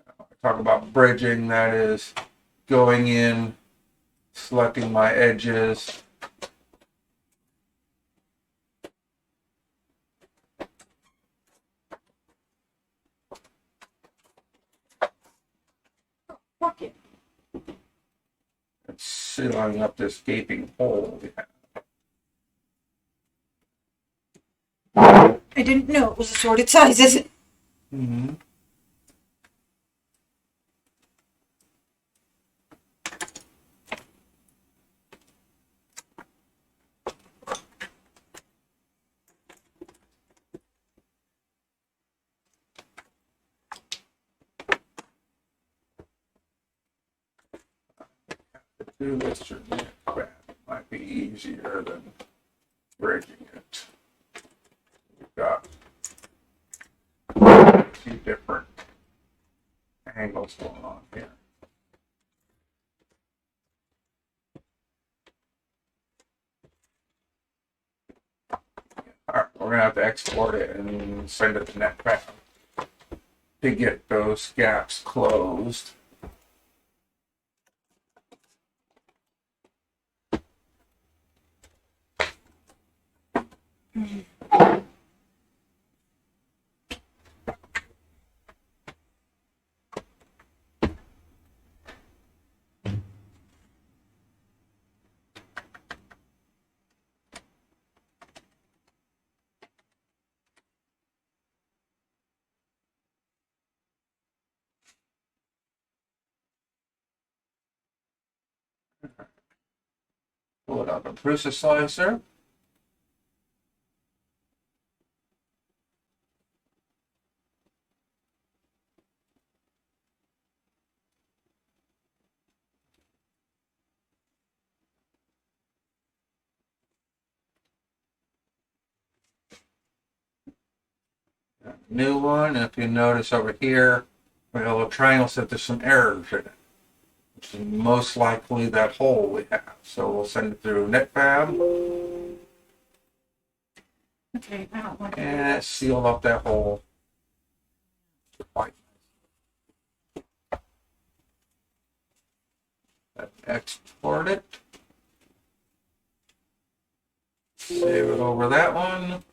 Now, I talk about bridging, that is going in, selecting my edges. Fuck it. And sealing up this gaping hole we have. I didn't know it was assorted sizes. Mm-hmm. Do this or that crap. It might be easier than bridging it. We've got a few different angles going on here. Alright, we're gonna have to export it and send it to NetCraft to get those gaps closed. Pull it up and Prusa slicer. New one. If you notice over here, we have a little triangle said there's some errors in it. Which is most likely that hole we have. So we'll send it through NetFab Okay, I don't want and seal up that hole. Quite nice. Export it. Save it over that one.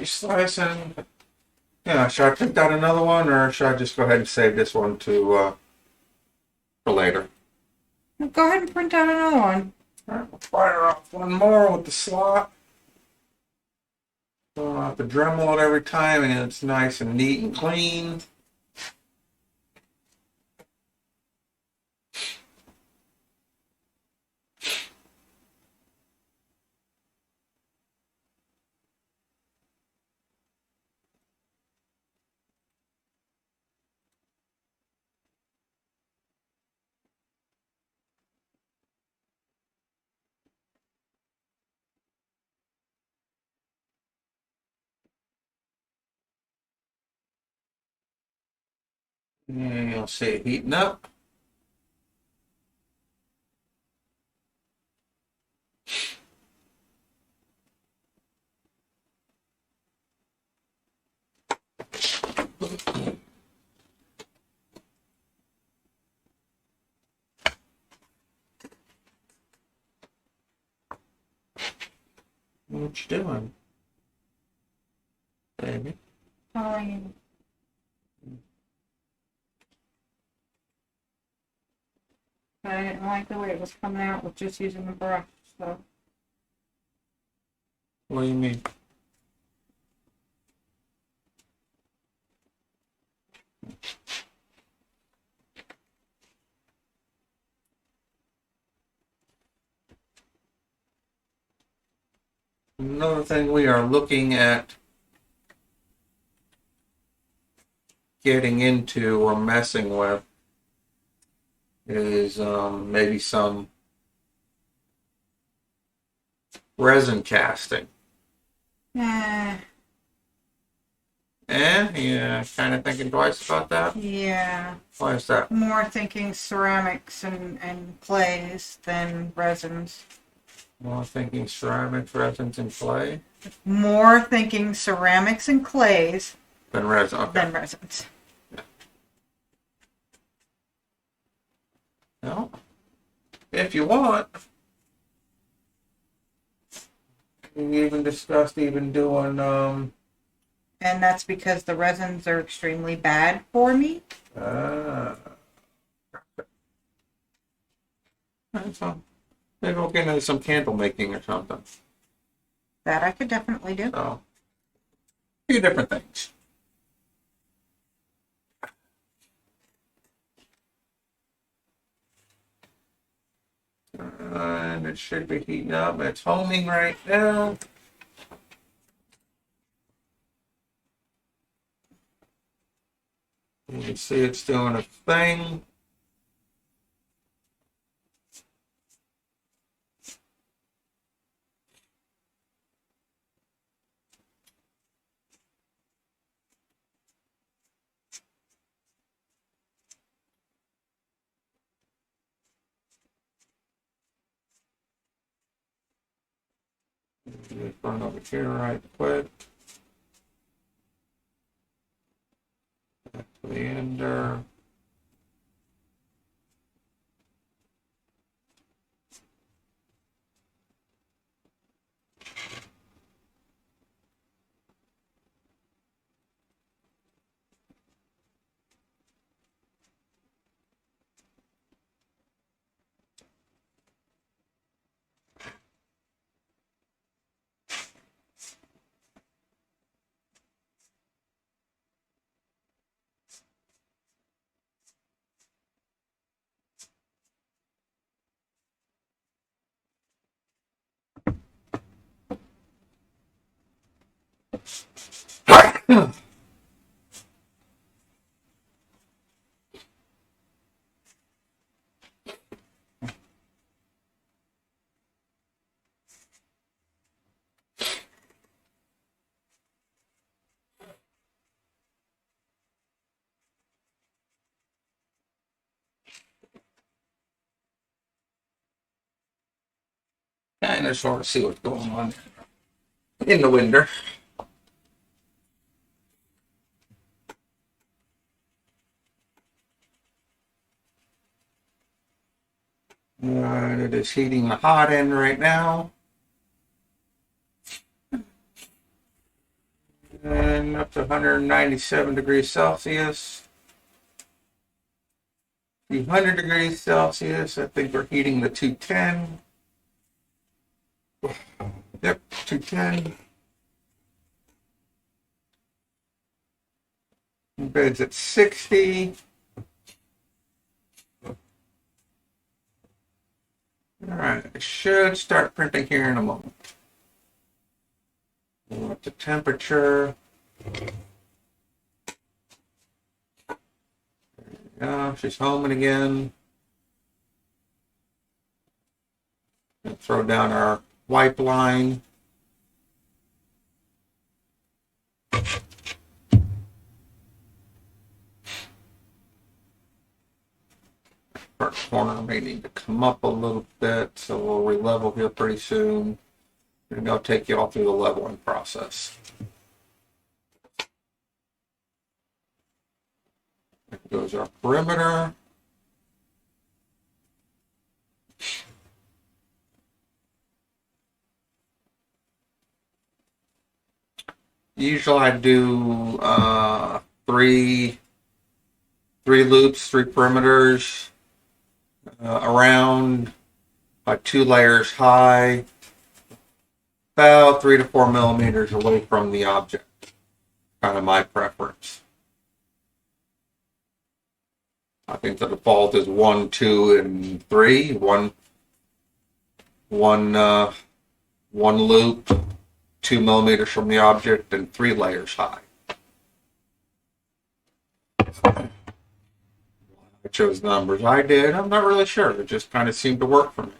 Slicing. Yeah, should I print out another one, or should I just go ahead and save this one to for later? Go ahead and print out another one. All right, we'll fire off one more with the slot. So I have to Dremel it every time, and it's nice and neat and clean. And you'll see it heating up. What you doing, baby? Fine. I didn't like the way it was coming out with just using the brush, so. What do you mean? Another thing we are looking at getting into or messing with is maybe some resin casting. Eh, Yeah, kind of thinking twice about that. yeah. Why is that? More thinking ceramics and clays than resins. Well, thinking ceramic, resins, and clay More thinking ceramics and clays than resin. Okay. than resins. No. If you want, we even discussed even doing And that's because the resins are extremely bad for me. So maybe we'll get into some candle making or something. That I could definitely do. So a few different things. And it should be heating up. It's homing right now. You can see it's doing a thing. Just run over here right quick. Back to the ender. Kind of sort of see what's going on in the window. It is heating the hot end right now. And up to 197 degrees Celsius. 200 degrees Celsius. I think we're heating the 210. Yep, 210. Bed's at 60. All right, it should start printing here in a moment. Up to temperature. There you go. She's homing again. And throw down our wipe line. First corner may need to come up a little bit, so we'll re-level here pretty soon. And I'll take you all through the leveling process. There goes our perimeter. Usually I do three loops, 3 perimeters around 2 layers high, about 3 to 4 millimeters away from the object. Kind of my preference. I think the default is 1, 2, and 3. One loop, 2 millimeters from the object, and 3 layers high. I chose numbers. I did. I'm not really sure. It just kind of seemed to work for me.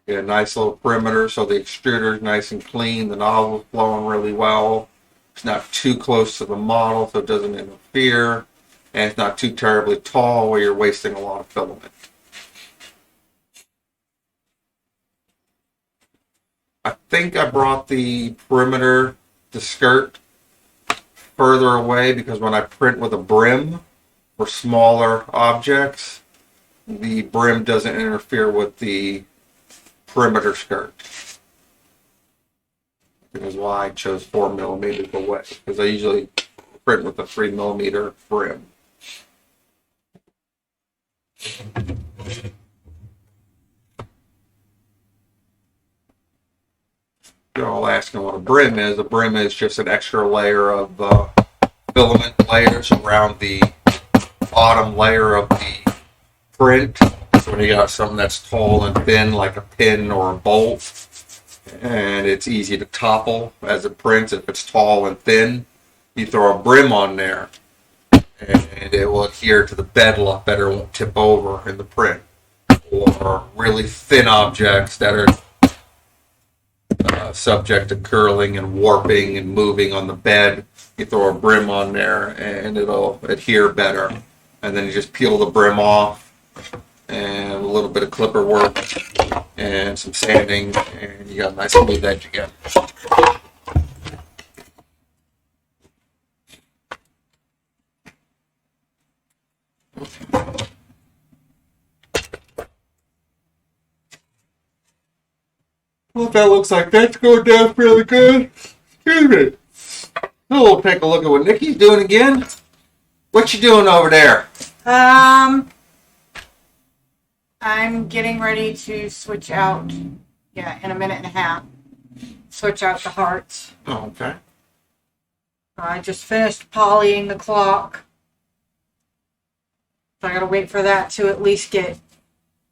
Get a nice little perimeter so the extruder is nice and clean. The nozzle is flowing really well. It's not too close to the model so it doesn't interfere. And it's not too terribly tall where you're wasting a lot of filament. I think I brought the perimeter, the skirt, further away because when I print with a brim for smaller objects, the brim doesn't interfere with the perimeter skirt. That is why I chose 4 millimeters away, because I usually print with a 3 millimeter brim. You're all asking what a brim is. A brim is just an extra layer of filament layers around the bottom layer of the print. So when you got something that's tall and thin, like a pin or a bolt, and it's easy to topple as it prints. If it's tall and thin, you throw a brim on there, and it will adhere to the bed a lot better. It won't tip over in the print. Or really thin objects that are subject to curling and warping and moving on the bed, you throw a brim on there and it'll adhere better. And then you just peel the brim off and a little bit of clipper work and some sanding, and you got a nice smooth edge again. Well, that looks like that's going down fairly good. Excuse me. Now we'll take a look at what Nikki's doing again. What you doing over there? I'm getting ready to switch out, in a minute and a half. Switch out the hearts. Oh, okay. I just finished polying the clock. So I gotta wait for that to at least get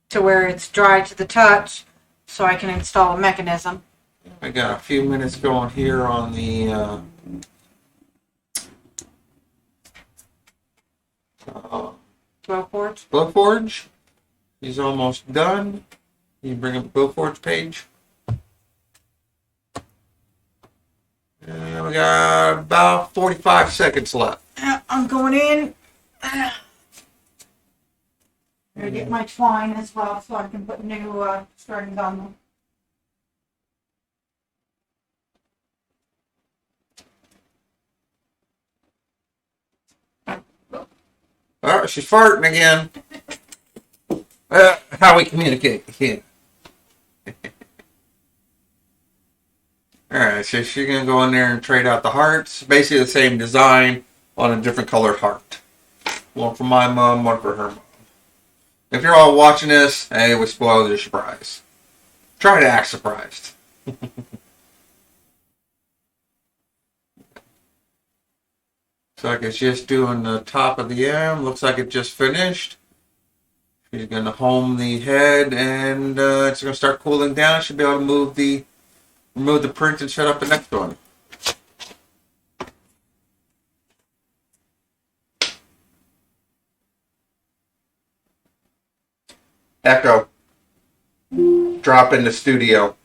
to where it's dry to the touch so I can install a mechanism. I got a few minutes going here on the GlowForge. GlowForge. He's almost done. You bring up the GlowForge page. And we got about 45 seconds left. I'm going in. I'm gonna get my twine as well so I can put new strings on them. Oh, she's farting again. How we communicate. Yeah. Alright, so she's going to go in there and trade out the hearts. Basically the same design on a different colored heart. One for my mom, one for her mom. If you're all watching this, hey, we spoiled your surprise. Try to act surprised. Looks like it's just doing the top of the M. Looks like it just finished. She's going to home the head and it's going to start cooling down. Should be able to remove the print and set up the next one. Echo. Drop in the studio.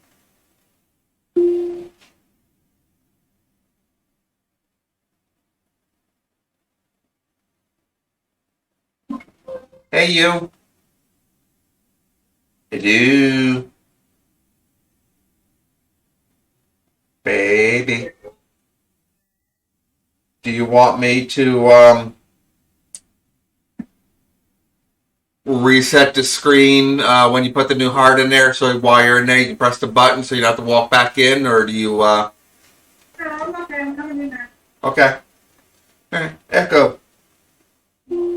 Hey you. Hello. Baby. Do you want me to reset the screen when you put the new heart in there, so while you're in there you can press the button so you don't have to walk back in, or do you No, I'm okay. I'm coming in there. Okay. Alright. Echo.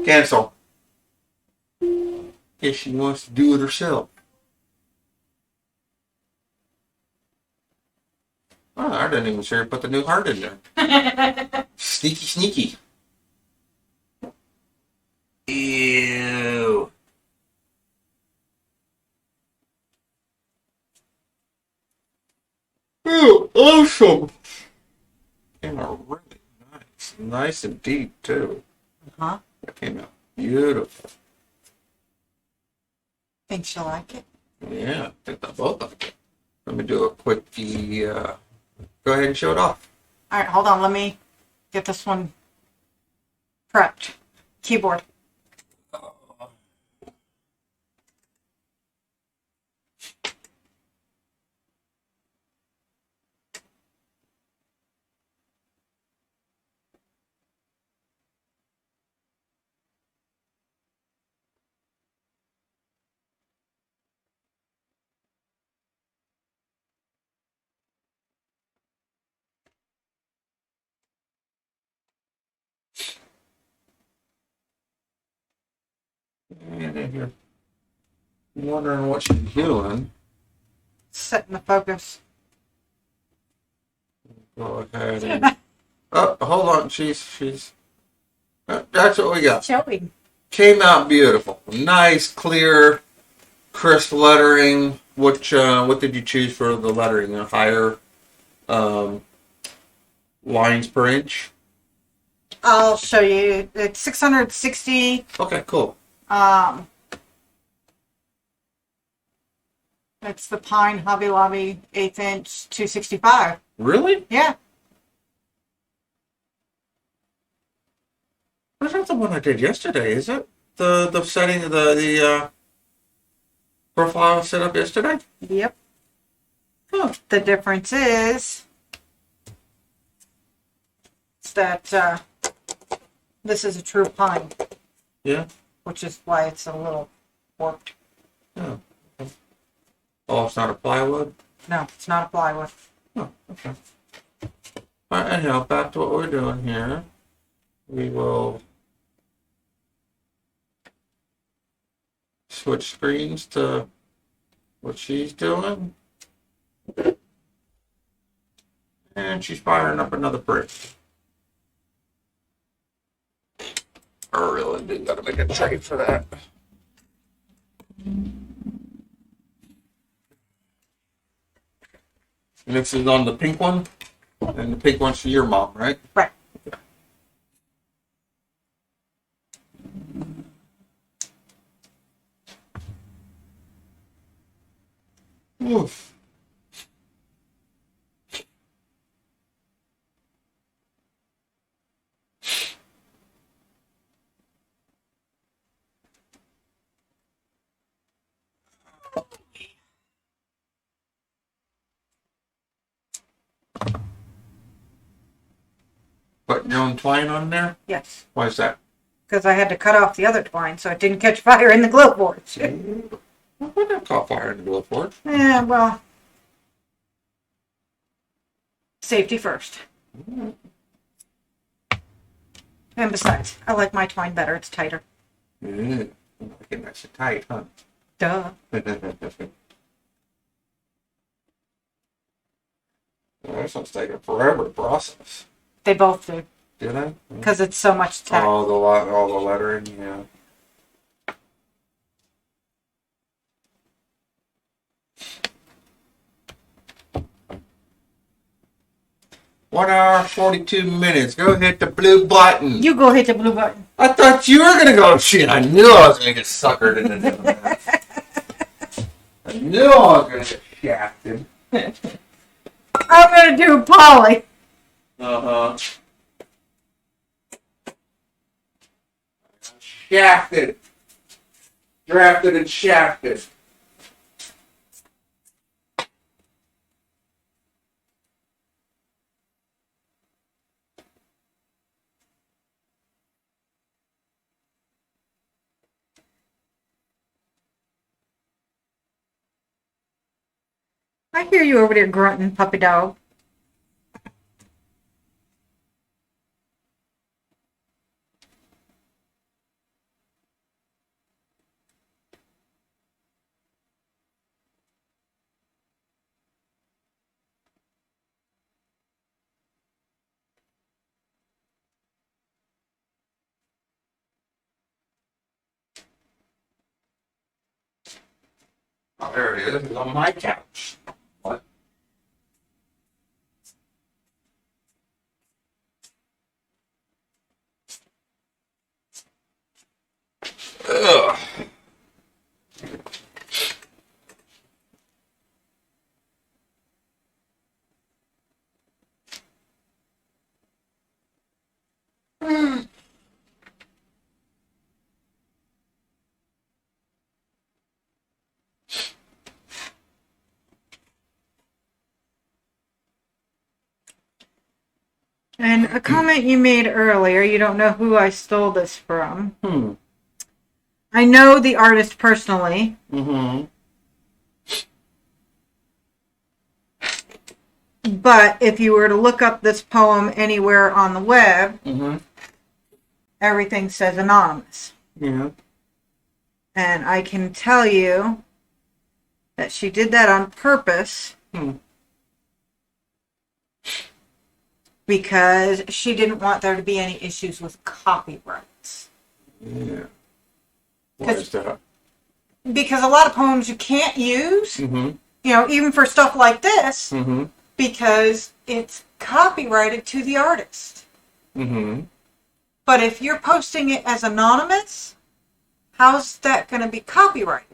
Cancel. Guess she wants to do it herself. Oh, I didn't even see her put the new heart in there. Sneaky, sneaky. Ew. Ew, awesome. Came out really nice. Nice and deep, too. Huh? That came out beautiful. Think she'll like it? Yeah, I think they'll both like it. Let me do a quickie. Go ahead and show it off. All right, hold on. Let me get this one prepped. Keyboard. And if you're wondering what she's doing, Setting the focus. go ahead and... Oh, hold on. She's... that's what we got. Showing. Came out beautiful. Nice, clear, crisp lettering. What did you choose for the lettering? A higher lines per inch? I'll show you. It's 660. Okay, cool. It's the Pine Hobby Lobby 1/8 inch 265. Really? Yeah. That's not the one I did yesterday, is it? The setting of the profile set up yesterday? Yep. Huh. The difference is that this is a true pine, Yeah. which is why it's a little warped. Oh. Oh, it's not a plywood? No, it's not a plywood. Oh, okay. Alright, anyhow, back to what we're doing here. We will switch screens to what she's doing. And she's firing up another brick. I really do gotta make a trade for that. And this is on the pink one. And the pink one's for your mom, right? Right. Oof. Putting your own twine on there? Yes. Why is that? Because I had to cut off the other twine so it didn't catch fire in the GlowForge. Well, we don't call fire in the GlowForge. Yeah, well, safety first. And besides, I like my twine better. It's tighter. Mm. Making that shit tight, huh? Duh. Well, that sounds taking forever to process. They both do. Do they? Because it's so much text. All the lettering, yeah. One hour, 42 minutes. Go hit the blue button. You go hit the blue button. I thought you were gonna go. Shit, I knew I was gonna get suckered into doing that. I knew I was gonna get shafted. I'm going to do Polly. Uh-huh. Shafted. Drafted and shafted. I hear you over there grunting, puppy dog. Oh, there it is. It's on my couch. What? Ugh. And a comment you made earlier, you don't know who I stole this from. I know the artist personally. Mm-hmm. But if you were to look up this poem anywhere on the web, Mm-hmm. everything says anonymous. Yeah. And I can tell you that she did that on purpose because she didn't want there to be any issues with copyrights. Yeah. Why is that? Because a lot of poems you can't use, Mm-hmm. you know, even for stuff like this, Mm-hmm. because it's copyrighted to the artist. Mm-hmm. But if you're posting it as anonymous, how's that going to be copyrighted?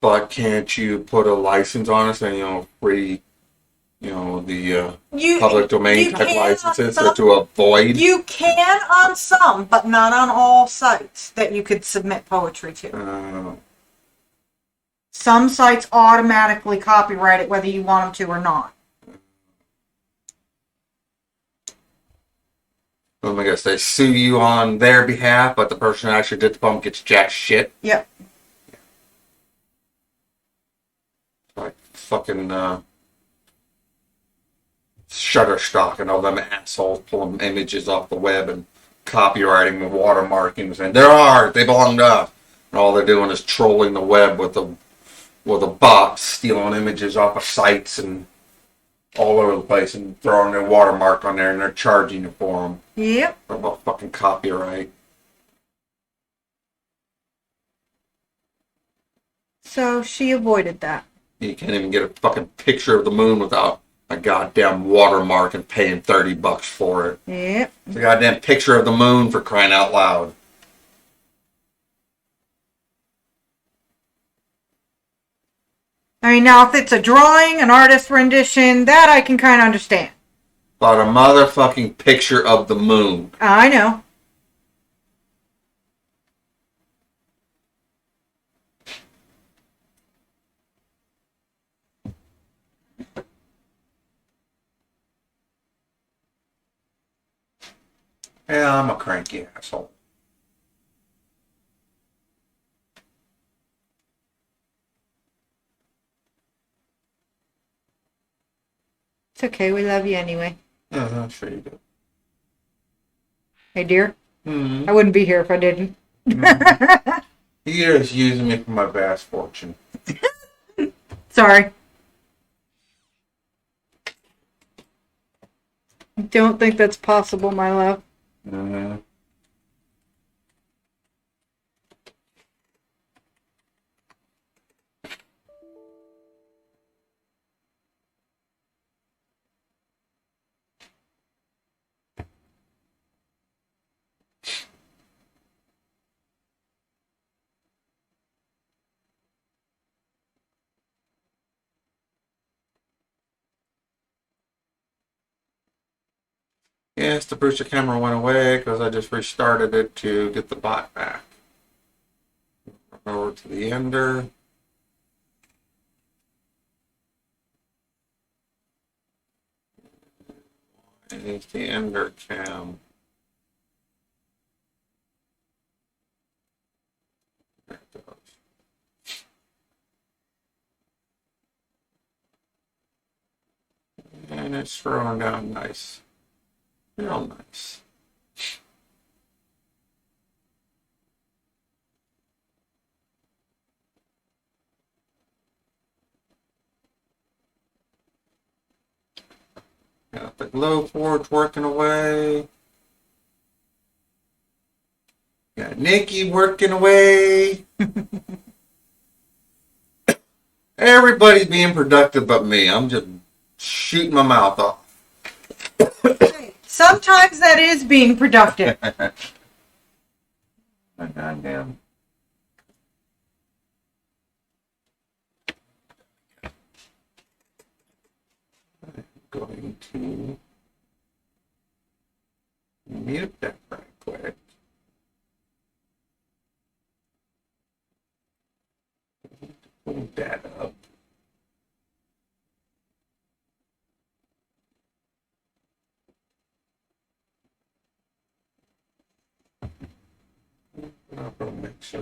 But can't you put a license on it saying, free, the public domain type licenses to avoid? You can on some, but not on all sites that you could submit poetry to. Some sites automatically copyright it whether you want them to or not. I guess they sue you on their behalf, but the person who actually did the poem gets jack shit. Yep. Like fucking Shutterstock and all them assholes pulling images off the web and copywriting the watermarkings, and they're ours, they belong to us. And all they're doing is trolling the web with a bot, stealing images off of sites and all over the place and throwing their watermark on there, and they're charging you for them. Yep. What about fucking copyright? So she avoided that. You can't even get a fucking picture of the moon without a goddamn watermark and paying $30 for it. Yep. It's a goddamn picture of the moon, for crying out loud. I mean, now if it's a drawing, an artist rendition, that I can kind of understand. But a motherfucking picture of the moon. I know. Yeah, I'm a cranky asshole. It's okay. We love you anyway. Uh-huh, sure you do. Hey, dear. Mm-hmm. I wouldn't be here if I didn't. You're just using me for my vast fortune. Sorry. I don't think that's possible, my love. Mm-hmm. Yes, the booster camera went away because I just restarted it to get the bot back. Over to the ender. And it's the ender cam. There it goes. And it's throwing down nice. Real nice. Got the GlowForge working away. Got Nikki working away. Everybody's being productive but me. I'm just shooting my mouth off. Sometimes that is being productive. Goddamn. Going to mute that right quick. Pull that up. I'll make sure.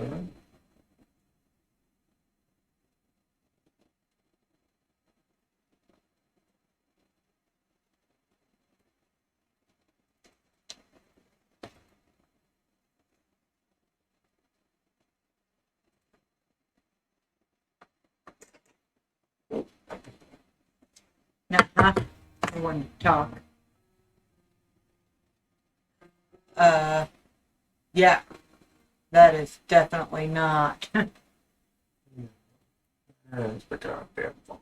Nuh-uh. I wanted to talk. Yeah. That is definitely not. There's the goddamn volume.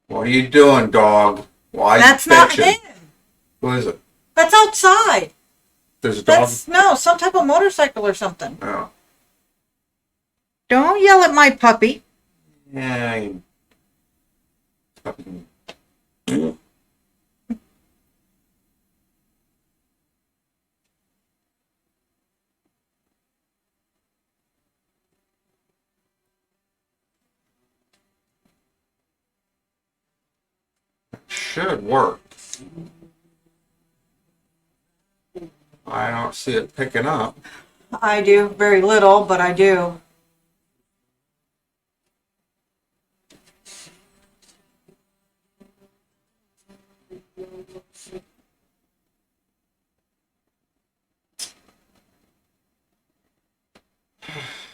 What are you doing, dog? Why That's you not bitching? him. Who is it? That's outside. There's a dog? That's, no, some type of motorcycle or something. Oh. Don't yell at my puppy. Yeah, you fucking... Should work. I don't see it picking up. I do. Very little, but I do.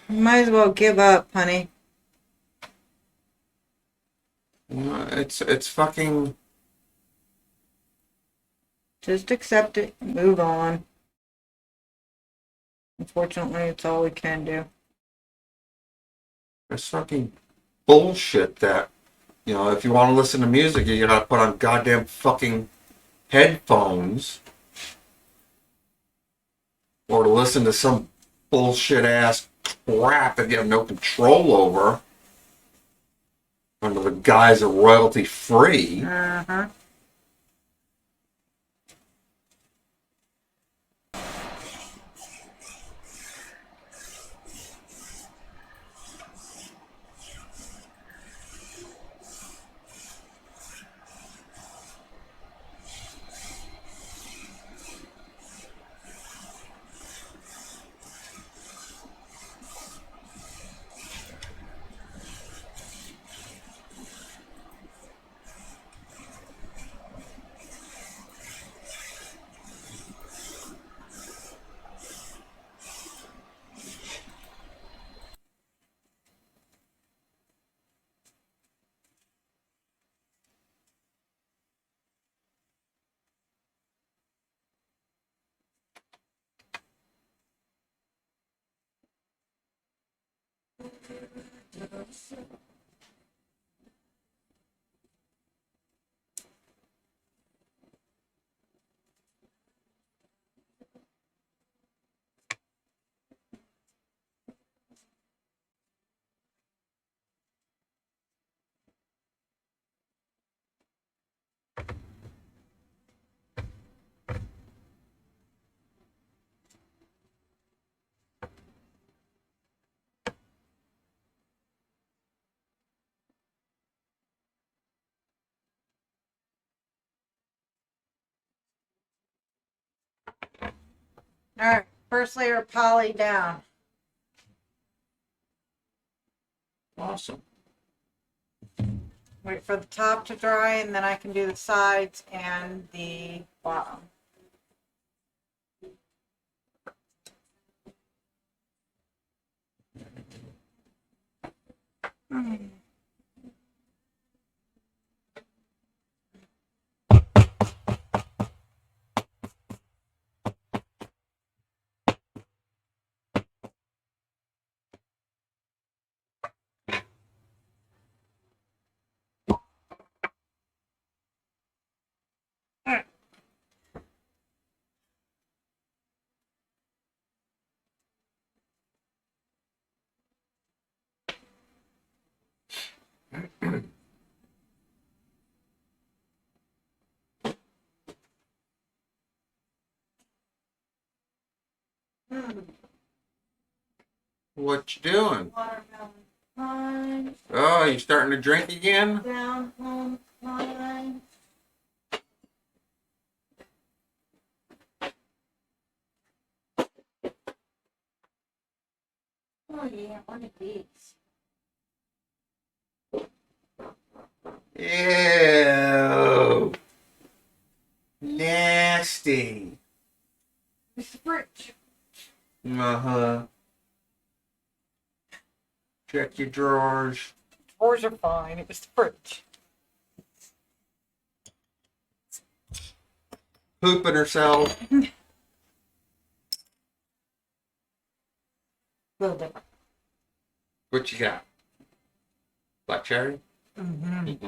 You might as well give up, honey. It's fucking... Just accept it. Move on. Unfortunately, it's all we can do. It's fucking bullshit that, you know, if you want to listen to music, you gotta put on goddamn fucking headphones. Or to listen to some bullshit ass crap that you have no control over. Under the guise of royalty free. Uh-huh. All right, first layer of poly down. Awesome. Wait for the top to dry, and then I can do the sides and the bottom. What you doing? Watermelon line, Oh, you starting to drink again? down home line. Oh yeah, one of these. Ew. Nasty. It's the fridge. Uh-huh. Check your drawers. Drawers are fine. It was the fridge. Pooping herself. A little different. What you got? Black cherry? Mm-hmm.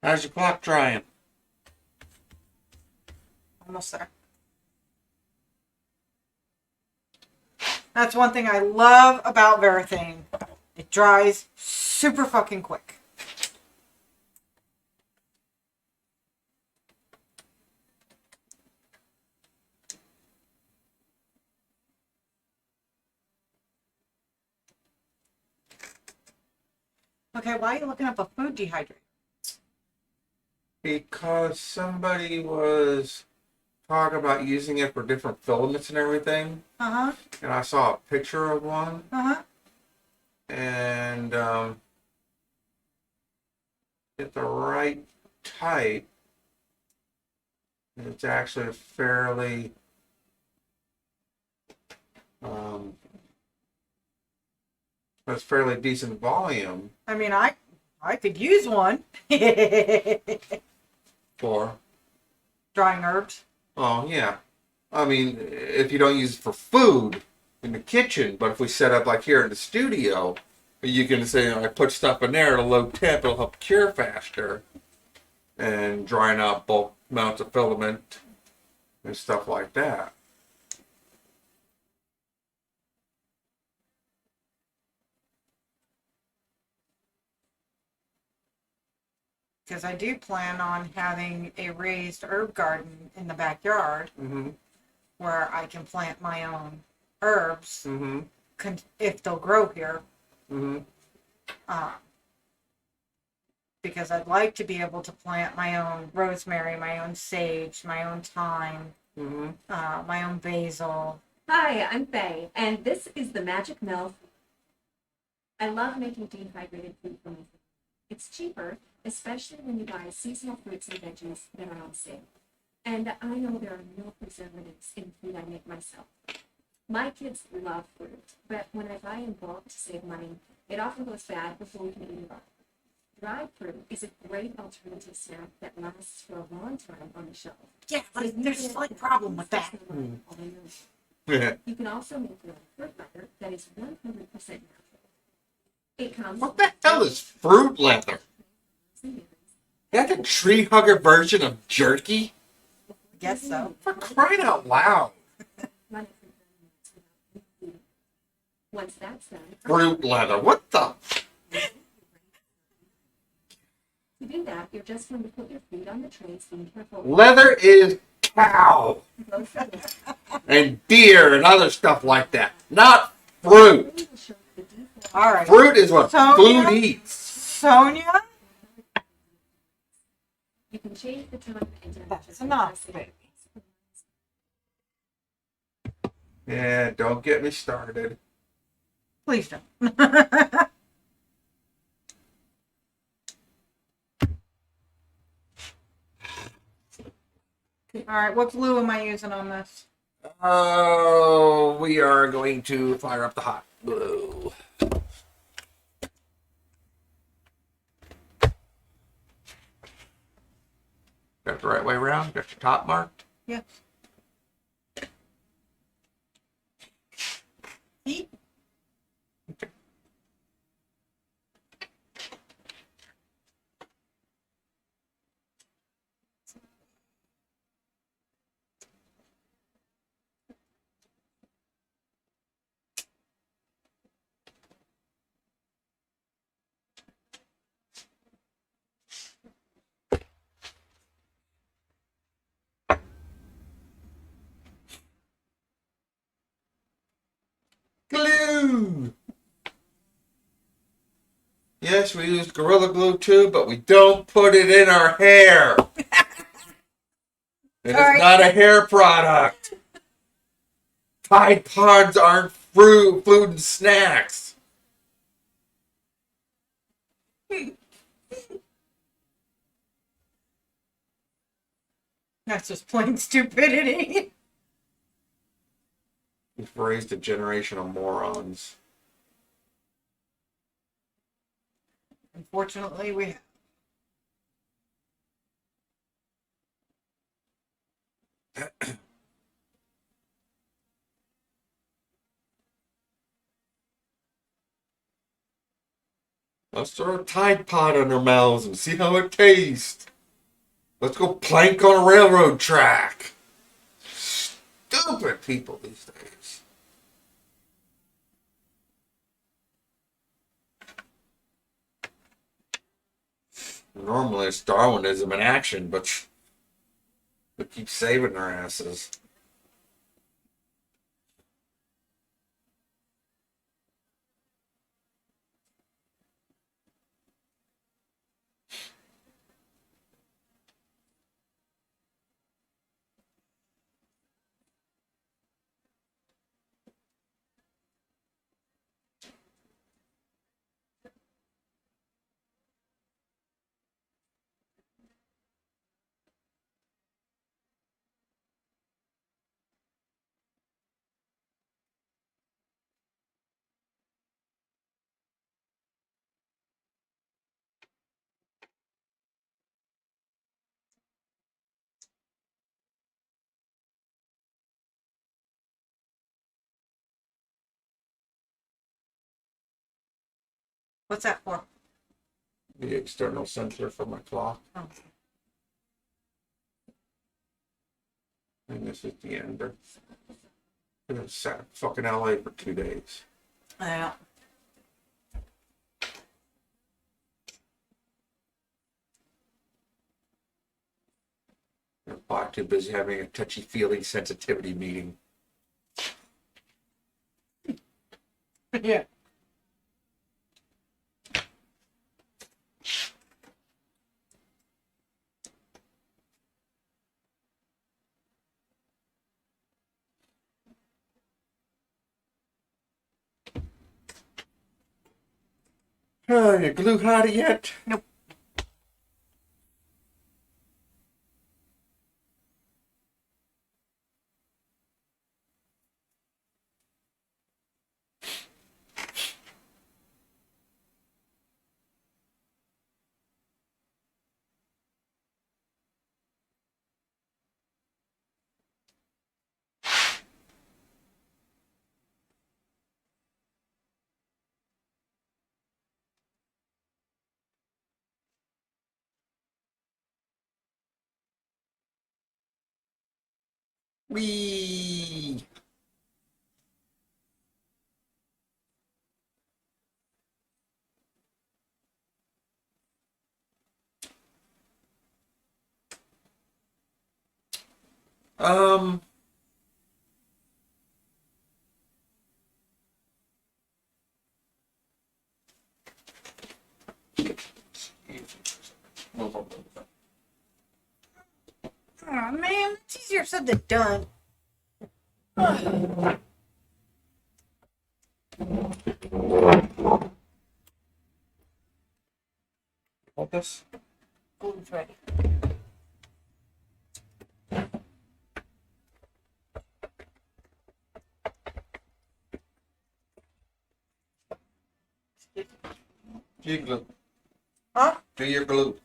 How's your clock drying? Almost there. That's one thing I love about Varathane. It dries super fucking quick. Okay, why are you looking up a food dehydrator? Because somebody was talking about using it for different filaments and everything. Uh-huh. And I saw a picture of one. Uh-huh. And get the right type. It's actually fairly it's fairly decent volume I mean, I could use one. for Drying herbs. Oh, yeah. I mean, if you don't use it for food in the kitchen, but if we set up like here in the studio, you can say, I put stuff in there at a low temp, it'll help cure faster. And drying out bulk amounts of filament and stuff like that. Because I do plan on having a raised herb garden in the backyard Mm-hmm. where I can plant my own herbs Mm-hmm. if they'll grow here. Mm-hmm. Because I'd like to be able to plant my own rosemary, my own sage, my own thyme, Mm-hmm. my own basil. Hi, I'm Faye, and this is the Magic Mill. I love making dehydrated food for myself. It's cheaper, especially when you buy seasonal fruits and veggies that are on sale. And I know there are no preservatives in food I make myself. My kids love fruit, but when I buy in bulk to save money, it often goes bad before we can eat it all. Dried fruit is a great alternative snack that lasts for a long time on the shelf. Yeah, but there's a slight problem with that. You can also make your own fruit leather that is 100% natural. It comes What the hell is fruit leather? That's a tree hugger version of jerky? I guess so. For crying out loud. Once that's done, Fruit leather. What the? to do that, you're just going to put your feet on the trays, being careful. Leather is cow and deer and other stuff like that. Not fruit. All right. Fruit is what Sonia? food eats. Sonia? You can change the time and That's enough, baby. Yeah, don't get me started. Please don't. All right, what glue am I using on this? Oh, we are going to fire up the hot glue. Got it the right way around? Got your top marked? Yes. See? Glue! Yes, we use Gorilla Glue too, but we don't put it in our hair. It is Sorry. not a hair product. Tide Pods aren't fruit, food, and snacks. That's just plain stupidity. We've raised a generation of morons. Unfortunately, we have. Let's throw a Tide Pod in our mouths and see how it tastes. Let's go plank on a railroad track. Stupid people these days. Normally it's Darwinism in action, but they keep saving their asses. What's that for? The external sensor for my clock. Oh. And this is the ender. And it sat in fucking LA for 2 days. Yeah. I'm probably too busy having a touchy-feely sensitivity meeting. Yeah. Oh, you glue hot it yet? Nope. Wee. Um. Oh man, it's easier said than done. Hold this. Glue's ready. Do your glue. Huh? Do your glue.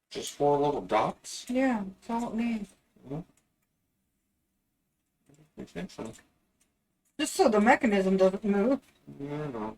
Just 4 little dots? Yeah, that's all it needs. I think so. Just so the mechanism doesn't move. I don't know.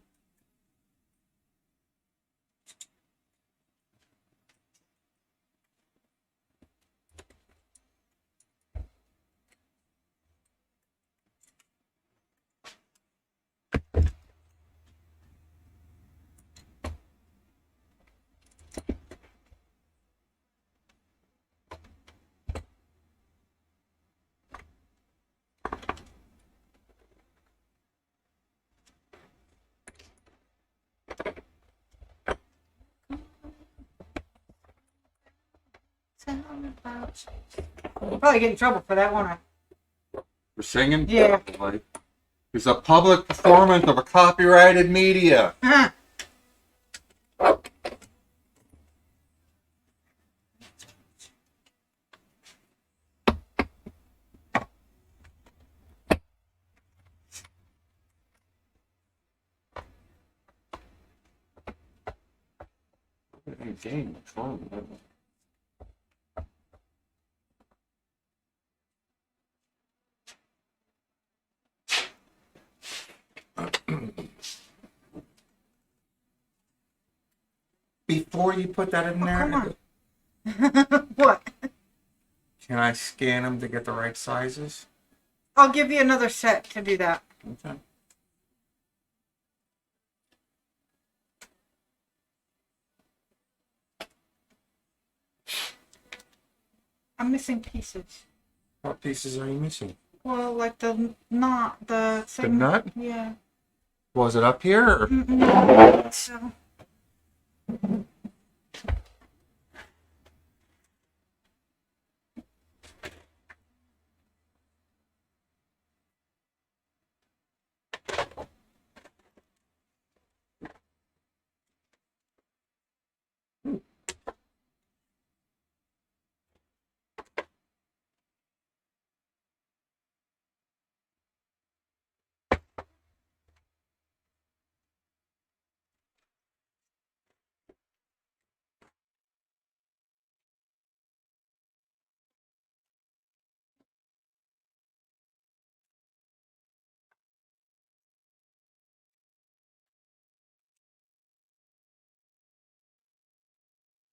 I'll probably get in trouble for that, won't I? For singing? Yeah. Like, it's a public performance of a copyrighted media. Game, what's wrong with that? Before you put that in there, come on. What? can I scan them to get the right sizes? I'll give you another set to do that. Okay. I'm missing pieces. What pieces are you missing? Well, like the knot, the The thing. nut? Yeah. Was it up here? Or? Mm-mm. So.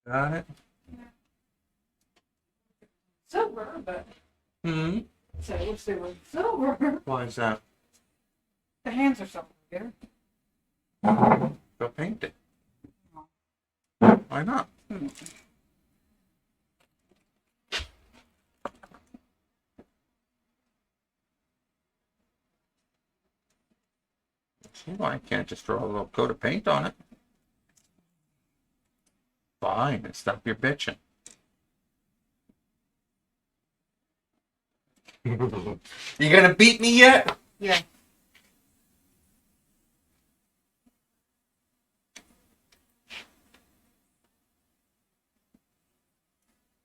Got it? Silver, but Hmm. so I wish they were silver. Why is that? The hands are so good. Go paint it. Why not? See why I can't just throw a little coat of paint on it. Fine, and stop your bitching. You gonna beat me yet? Yeah.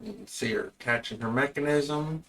You can see her catching her mechanism.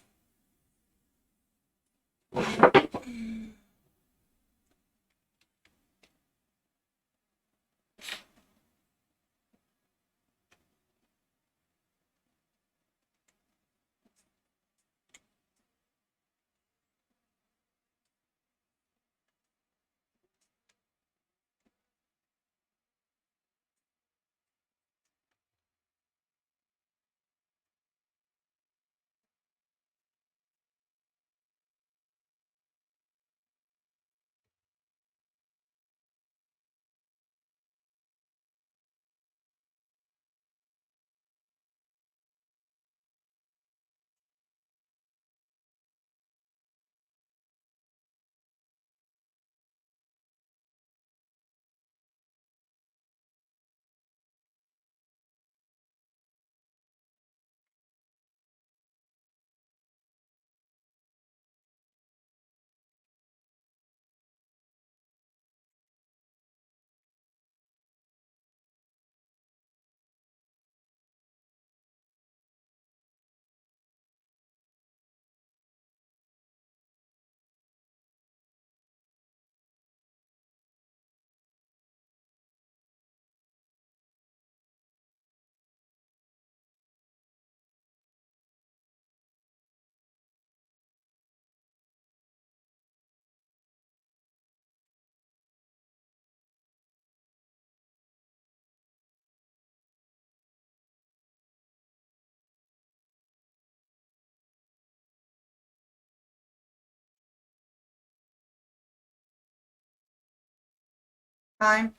Time.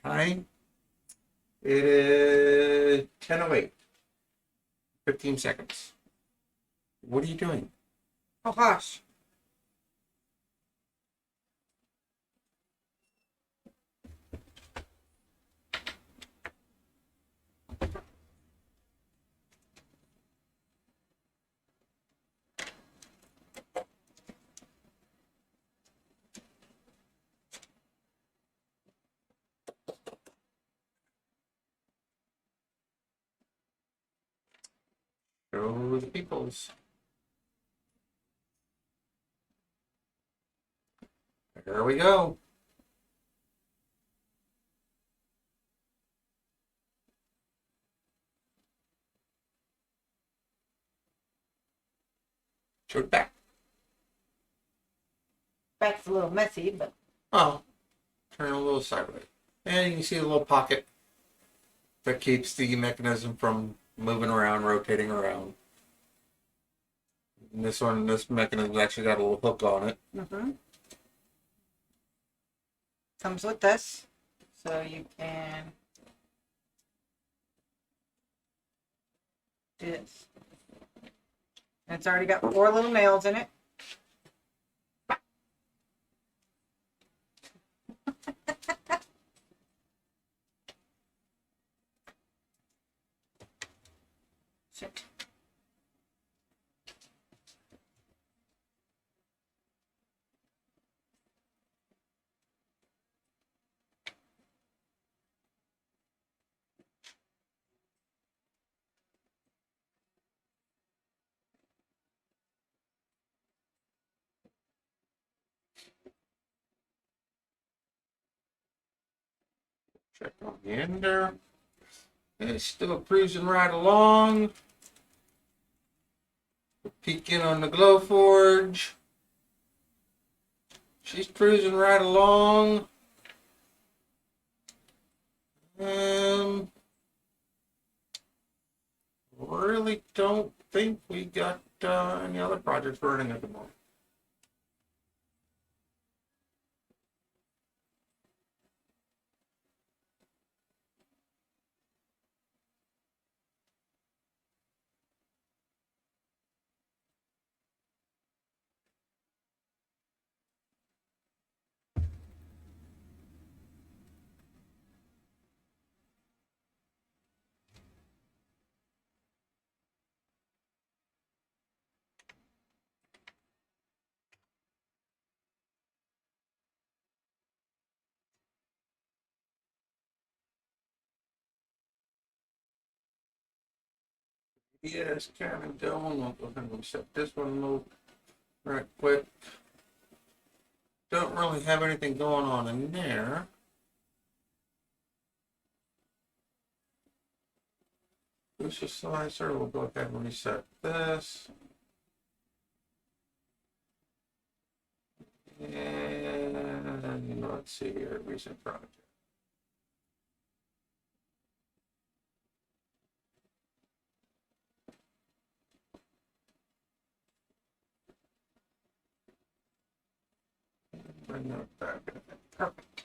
Time. It is 10:08. 15 seconds. What are you doing? Oh, hush. Show the peoples. There we go. Show it back. Back's a little messy, but Oh, turn a little sideways. And you can see a little pocket that keeps the mechanism from moving around, rotating around. And this mechanism actually got a little hook on it. comes with this, so you can do this. And it's already got 4 little nails in it. Shit. Check on the ender. And it's still cruising right along. Peek in on the GlowForge. She's cruising right along. really don't think we got any other projects running at the moment. Yes, kind of going. We'll go ahead and set this one low right quick. Don't really have anything going on in there. Booster slicer, we'll go ahead and reset this. And let's see here, recent project. Bring that back. Perfect.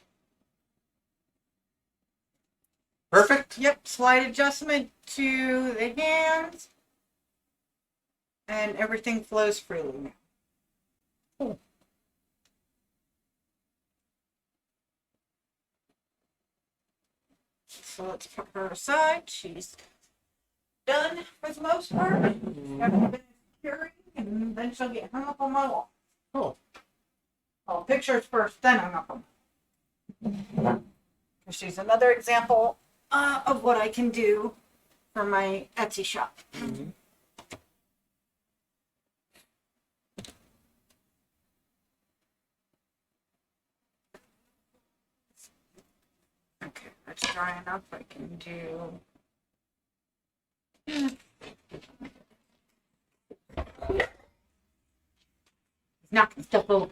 Perfect? Yep, slight adjustment to the hands. And everything flows freely now. Cool. So let's put her aside. She's done for the most part. Got a bit of curing, and then she'll get hung up on my wall. Cool. Well, pictures first, then hung up on my wall. She's another example of what I can do for my Etsy shop. Mhm. Okay, that's dry enough. I can do. Knocking stuff over.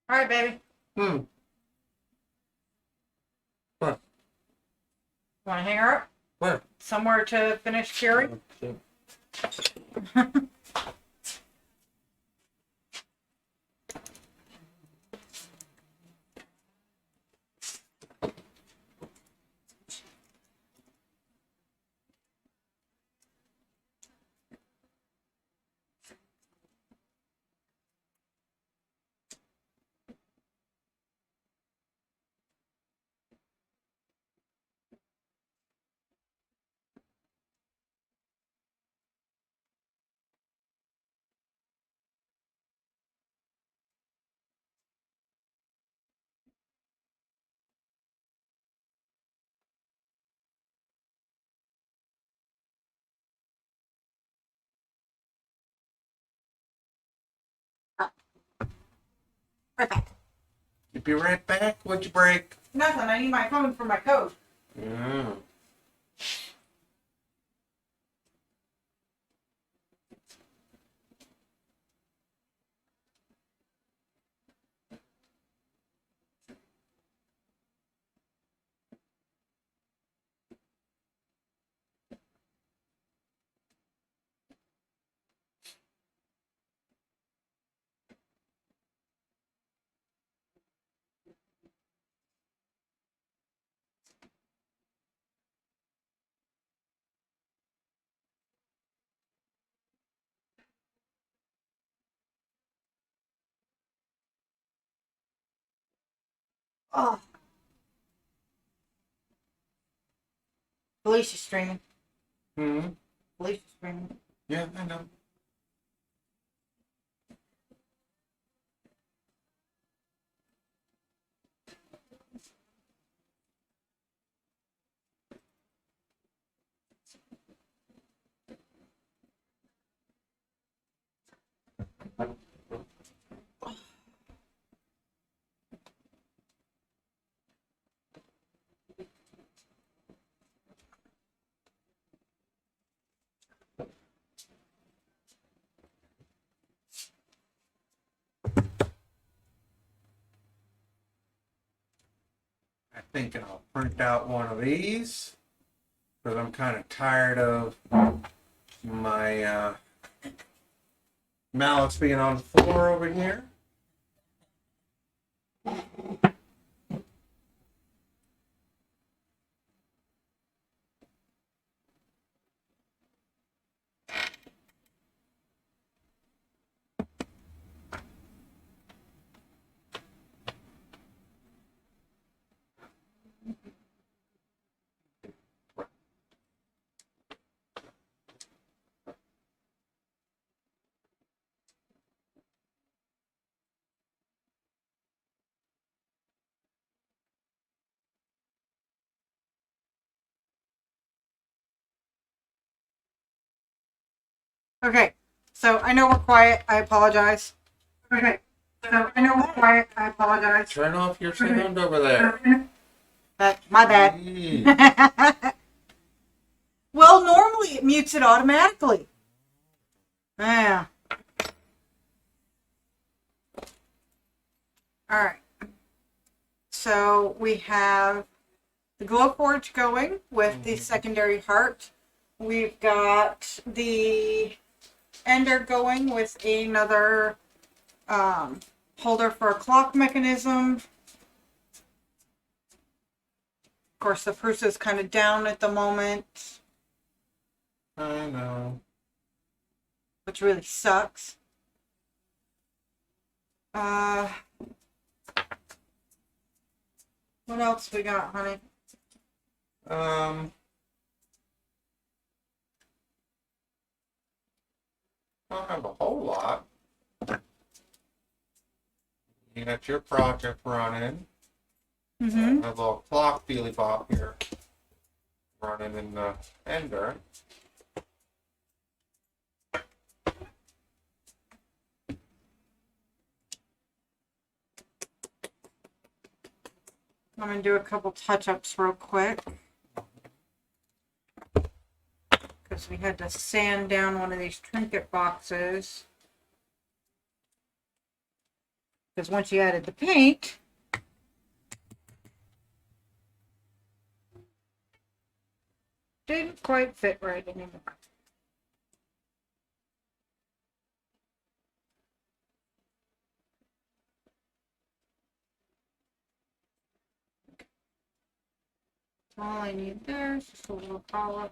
All right, baby. Hmm. What? Want to hang her up? Where? Somewhere to finish curing? Right back. Be right back. What'd you break? Nothing. I need my phone for my code. Yeah. Oh. Felicia's streaming. Hmm. Felicia's streaming. Yeah, I know. thinking I'll print out one of these because I'm kind of tired of my mallets being on the floor over here. Okay, so I know we're quiet. I apologize. Okay, so I know we're quiet. I apologize. Turn off your sound over there. My bad. Jeez. Well, normally it mutes it automatically. Yeah. All right. So we have the GlowForge going with the secondary heart. We've got the ender going with another holder for a clock mechanism. Of course, the Prusa is kind of down at the moment, I know. which really sucks. What else we got, honey? I don't have a whole lot. You got your project running. Mm-hmm. A little clock feely bop here running in the ender. I'm going to do a couple touch-ups real quick. Because we had to sand down one of these trinket boxes. Because once you added the paint, didn't quite fit right anymore. All I need there is just a little polish.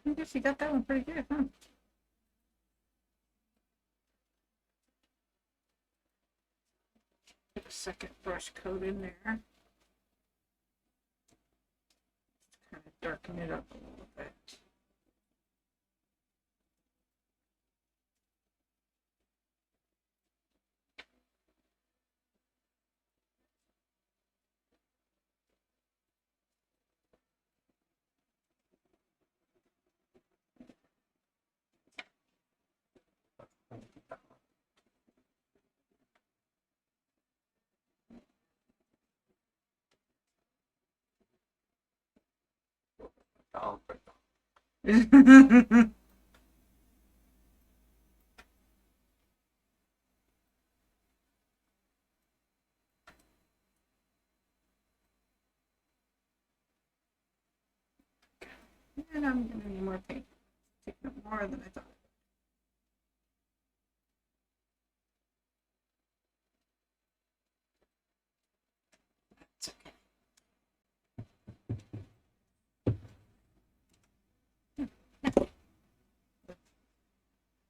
I guess you got that one pretty good, huh? Put a second brush coat in there. Kind of darken it up a little bit. And I'm gonna need more paint. Take more than I thought. It's okay.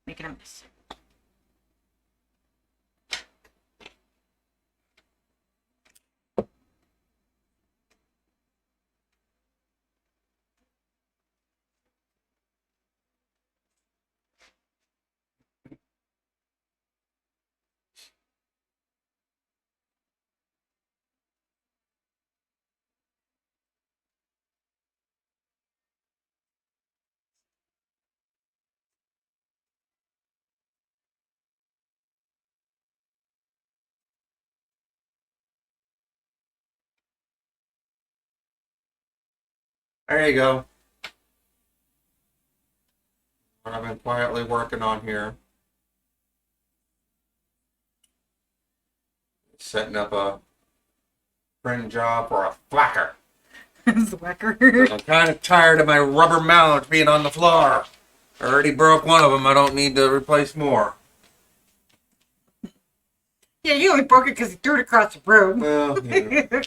Making a mess. There you go. What I've been quietly working on here. Setting up a print job for a flacker. Zwacker. I'm kind of tired of my rubber mallets being on the floor. I already broke one of them. I don't need to replace more. Yeah, you only broke it because he threw it across the room. Well, yeah.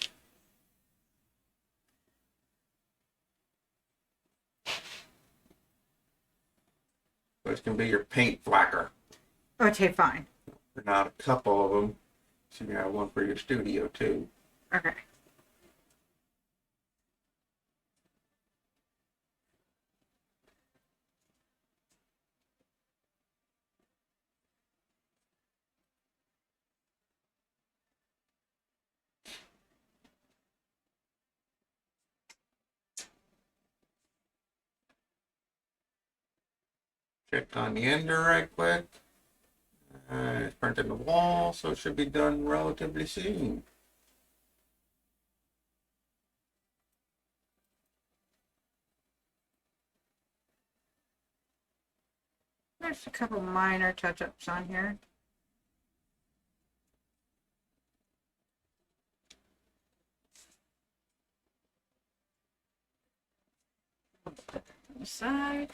Which can be your paint flacker. Okay, fine. Or not a couple of them. So you have one for your studio too. Okay. Check on the ender right quick. It's printing the wall, so it should be done relatively soon. There's a couple minor touch-ups on here. Side.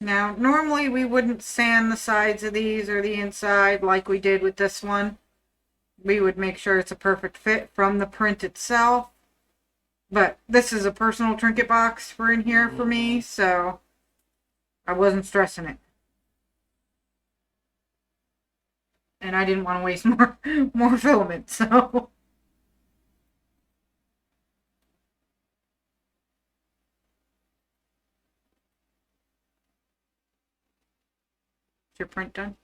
Now, normally we wouldn't sand the sides of these or the inside like we did with this one. We would make sure it's a perfect fit from the print itself. But this is a personal trinket box for in here for me, so I wasn't stressing it. And I didn't want to waste more filament, so. Is your print done?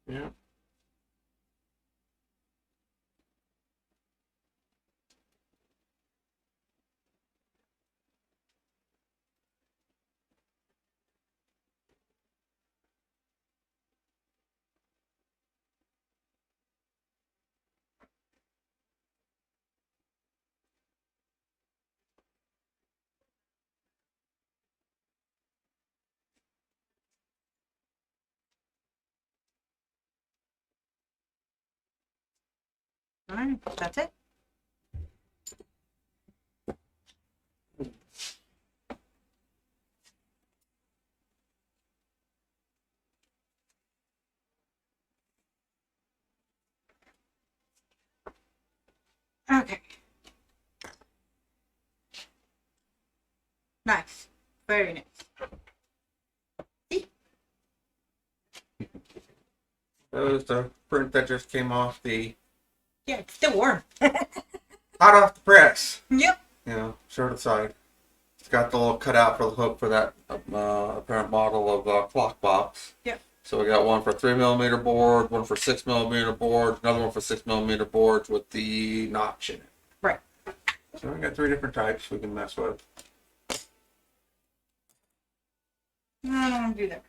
Yeah. Alright, that's it. Okay. Nice. Very nice. That was the print that just came off Yeah, it's still warm. hot off the press. Yep. You know, short side. It's got the little cutout for the hook for that apparent model of clock box. Yep. So we got one for 3mm board, one for 6mm board, another one for 6mm boards with the notch in it. Right. So we got 3 different types we can mess with. No, I don't want to do that.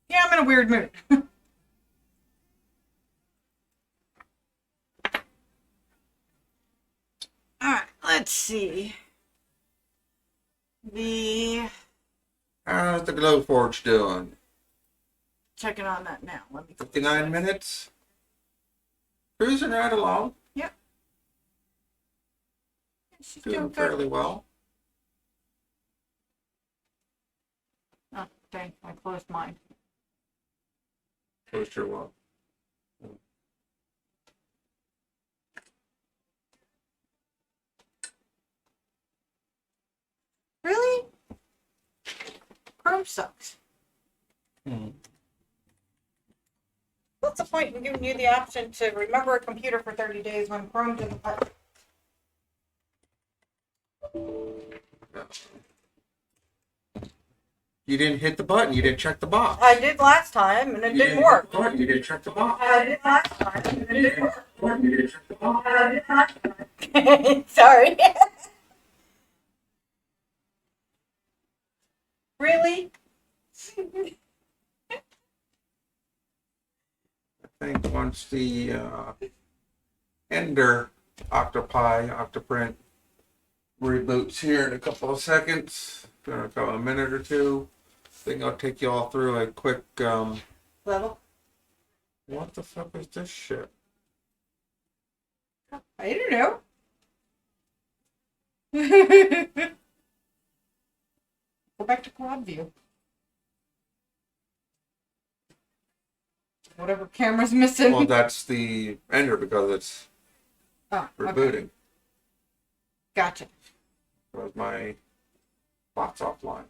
Yeah, I'm in a weird mood. Alright, let's see. How's the GlowForge doing? Checking on that now. Let me 59 minutes? Cruising right along. Yep. She's Doing doing good. fairly well. Oh, dang, I closed mine. Close your well. Really? Chrome sucks. What's the point in giving you the option to remember a computer for 30 days when Chrome doesn't let you? You didn't hit the button. You didn't check the box. I did last time and it You didn't hit work. the button. You didn't check the box. I did last time and it didn't work. You didn't check the box. I did last time. Sorry. Really? I think once the Ender Octoprint reboots here in a couple of seconds, a minute or two, I think I'll take you all through a quick, Level? what the fuck is this shit? I don't know. Go back to quad view. Whatever camera's missing. Well, that's the Ender because it's Oh, okay. rebooting. Gotcha. Because my bot's offline.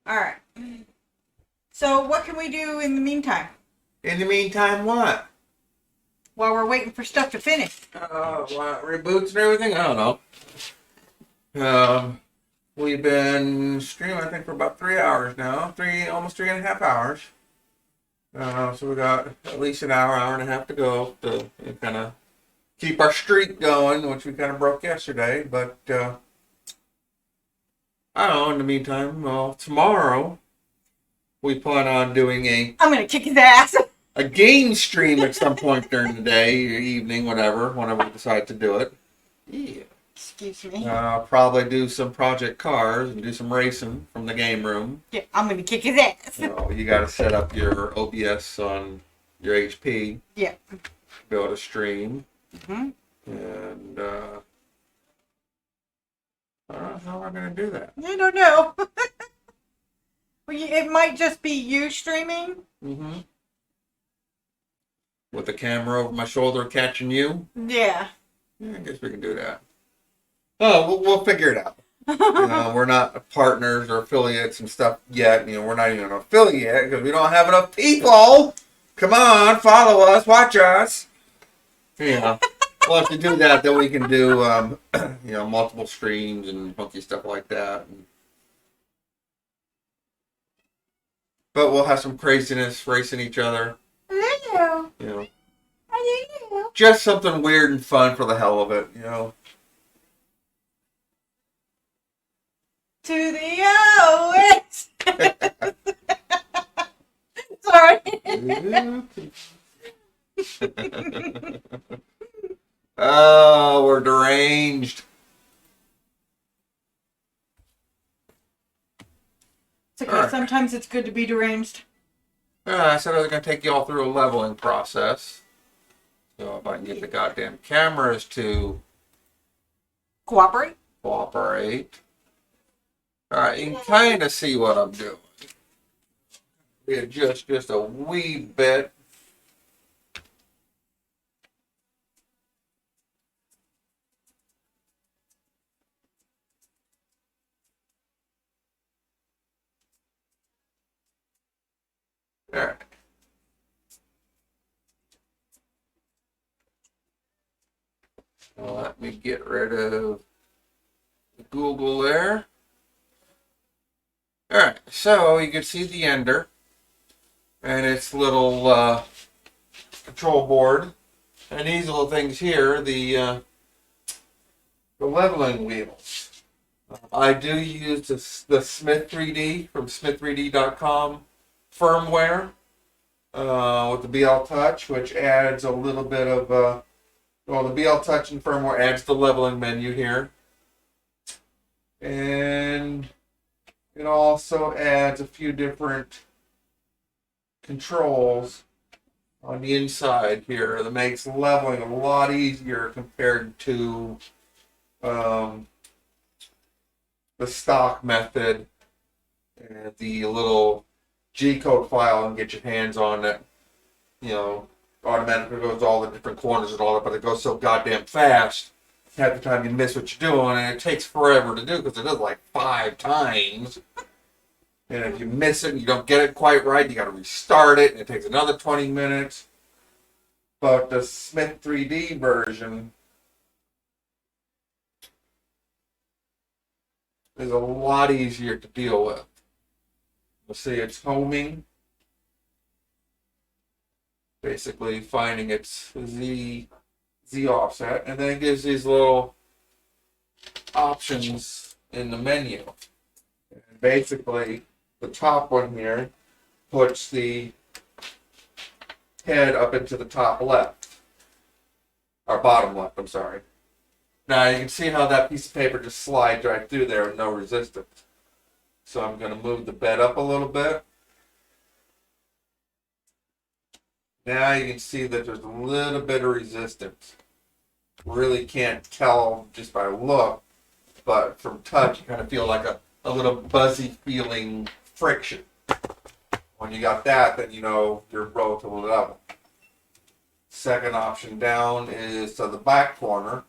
All right. So what can we do in the meantime In the meantime, what? while we're waiting for stuff to finish? What, reboots and everything? I don't know. We've been streaming, I think, for about 3 hours now. Almost 3.5 hours. So we got at least an hour and a half to go to kind of keep our streak going, which we kind of broke yesterday. But I don't know. In the meantime, well, tomorrow we plan on doing I'm gonna kick his ass. a game stream at some point during the day or evening, whenever we decide to do it. Yeah. Excuse me. Probably do some Project Cars and do some racing from the game room. Yeah, I'm gonna kick his ass. So you got to set up your OBS on your HP. Yeah. To be able to stream. hmm And I don't know how we're going to do that. I don't know. Well, it might just be you streaming. Mm-hmm. With the camera over my shoulder catching you. Yeah. Yeah, I guess we can do that. Oh, we'll figure it out. We're not partners or affiliates and stuff yet. We're not even an affiliate because we don't have enough people. Come on, follow us, watch us. Yeah. Well, to do that, then we can do, multiple streams and funky stuff like that. But we'll have some craziness racing each other. Hello. You know, Hello. just something weird and fun for the hell of it. To the OS. Sorry. Oh, we're deranged. It's okay. Alright. Sometimes it's good to be deranged. I said I was going to take you all through a leveling process. So if I can get the goddamn cameras to Cooperate. cooperate. Alright, you can kind of see what I'm doing. We adjust just a wee bit. Alright. Let me get rid of Google there. Alright, so you can see the Ender and its little control board. And these little things here, the leveling wheels. I do use the Smith3D from Smith3D.com firmware with the BL-Touch, which adds a little bit of, the BL-Touch and firmware adds the leveling menu here. And it also adds a few different controls on the inside here that makes leveling a lot easier compared to the stock method and the little G-code file and get your hands on it. Automatically goes to all the different corners and all that, but it goes so goddamn fast half the time you miss what you're doing, and it takes forever to do because it does like 5 times. And if you miss it and you don't get it quite right, you got to restart it, and it takes another 20 minutes. But the Smith 3D version is a lot easier to deal with. You'll see it's homing, basically finding its Z offset, and then it gives these little options in the menu. And basically, the top one here puts the head up into the top left, or bottom left, I'm sorry. Now you can see how that piece of paper just slides right through there with no resistance. So I'm going to move the bed up a little bit. Now you can see that there's a little bit of resistance. Really can't tell just by look, but from touch you kind of feel like a little buzzy feeling friction. When you got that, then you know you're relatively level. Second option down is to the back corner,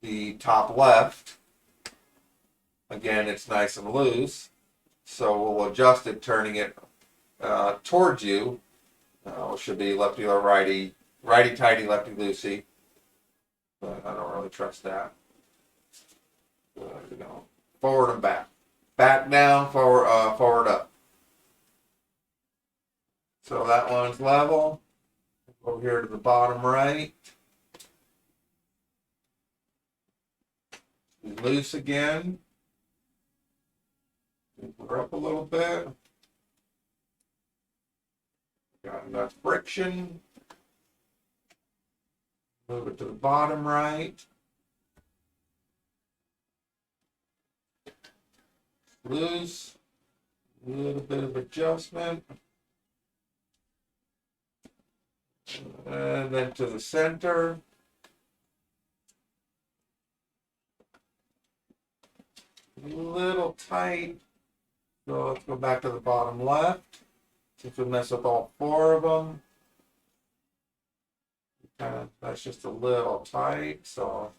the top left. Again, it's nice and loose, so we'll adjust it, turning it towards you. It should be lefty or righty, righty tighty, lefty loosey. But I don't really trust that. Forward and back, back down, forward, forward up. So that one's level. Over here to the bottom right. Loose again. Move her up a little bit. Got enough friction. Move it to the bottom right. Loose. A little bit of adjustment. And then to the center. A little tight. So let's go back to the bottom left. Since we mess up all 4 of them. That's just a little tight, so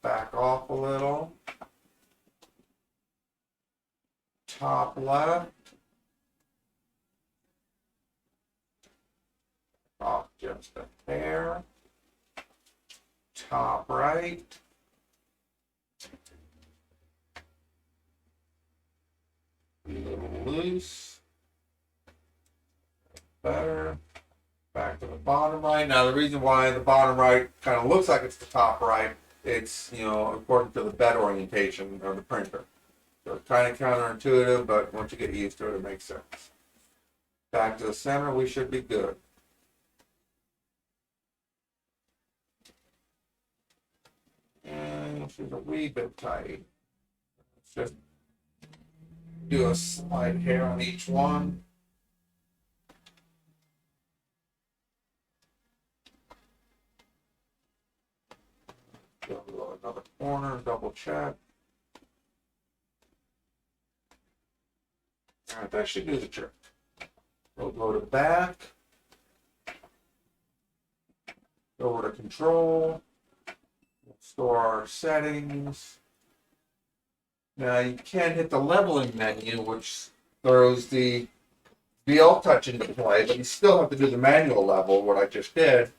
back off a little. Top left. Off just a hair. Top right. A little loose. Better. Back to the bottom right. Now the reason why the bottom right kind of looks like it's the top right, it's, you know, according to the bed orientation of the printer. So it's kind of counterintuitive, but once you get used to it, it makes sense. Back to the center, we should be good. And she's a wee bit tight. Let's just do a slight hair on each one. Go another corner, double check. Alright, that should do the trick. We'll go to back. Go over to control. We'll store our settings. Now you can hit the leveling menu, which throws the BL-Touch into play, but you still have to do the manual level, what I just did.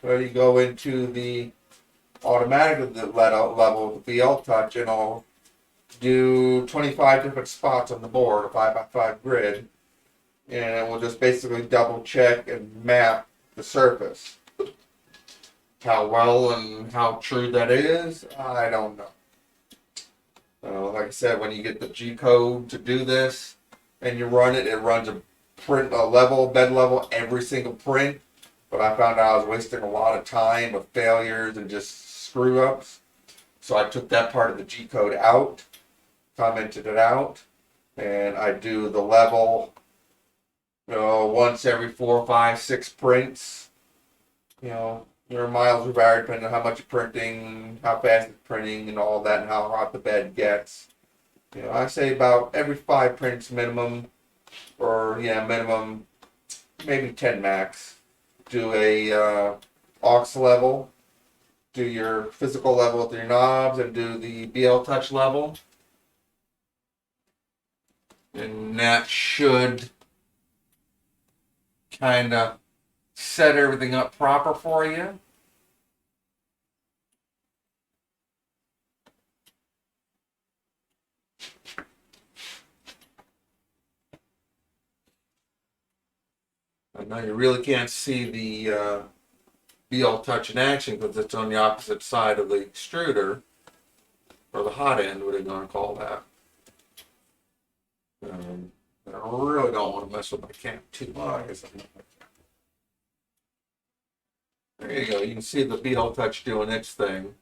So you go into the automatic level with the BL-Touch, and I'll do 25 different spots on the board, a 5x5 grid, and we'll just basically double check and map the surface. How well and how true that is, I don't know. Like I said, when you get the G code to do this and you run it, it runs a print, a level, bed level, every single print. But I found out I was wasting a lot of time with failures and just screw ups. So I took that part of the G code out, commented it out, and I do the level, once every 4, 5, 6 prints. Your miles will vary depending on how much you're printing, how fast it's printing, and all that, and how hot the bed gets. I say about every 5 prints minimum, or minimum, maybe 10 max. Do a aux level do your physical level with your knobs and do the BL-Touch level. And that should kind of set everything up proper for you. I know you really can't see the BL-Touch in action because it's on the opposite side of the extruder, or the hot end, what are you going to call that? I really don't want to mess with my cam too much. There you go. You can see the BL-Touch doing its thing.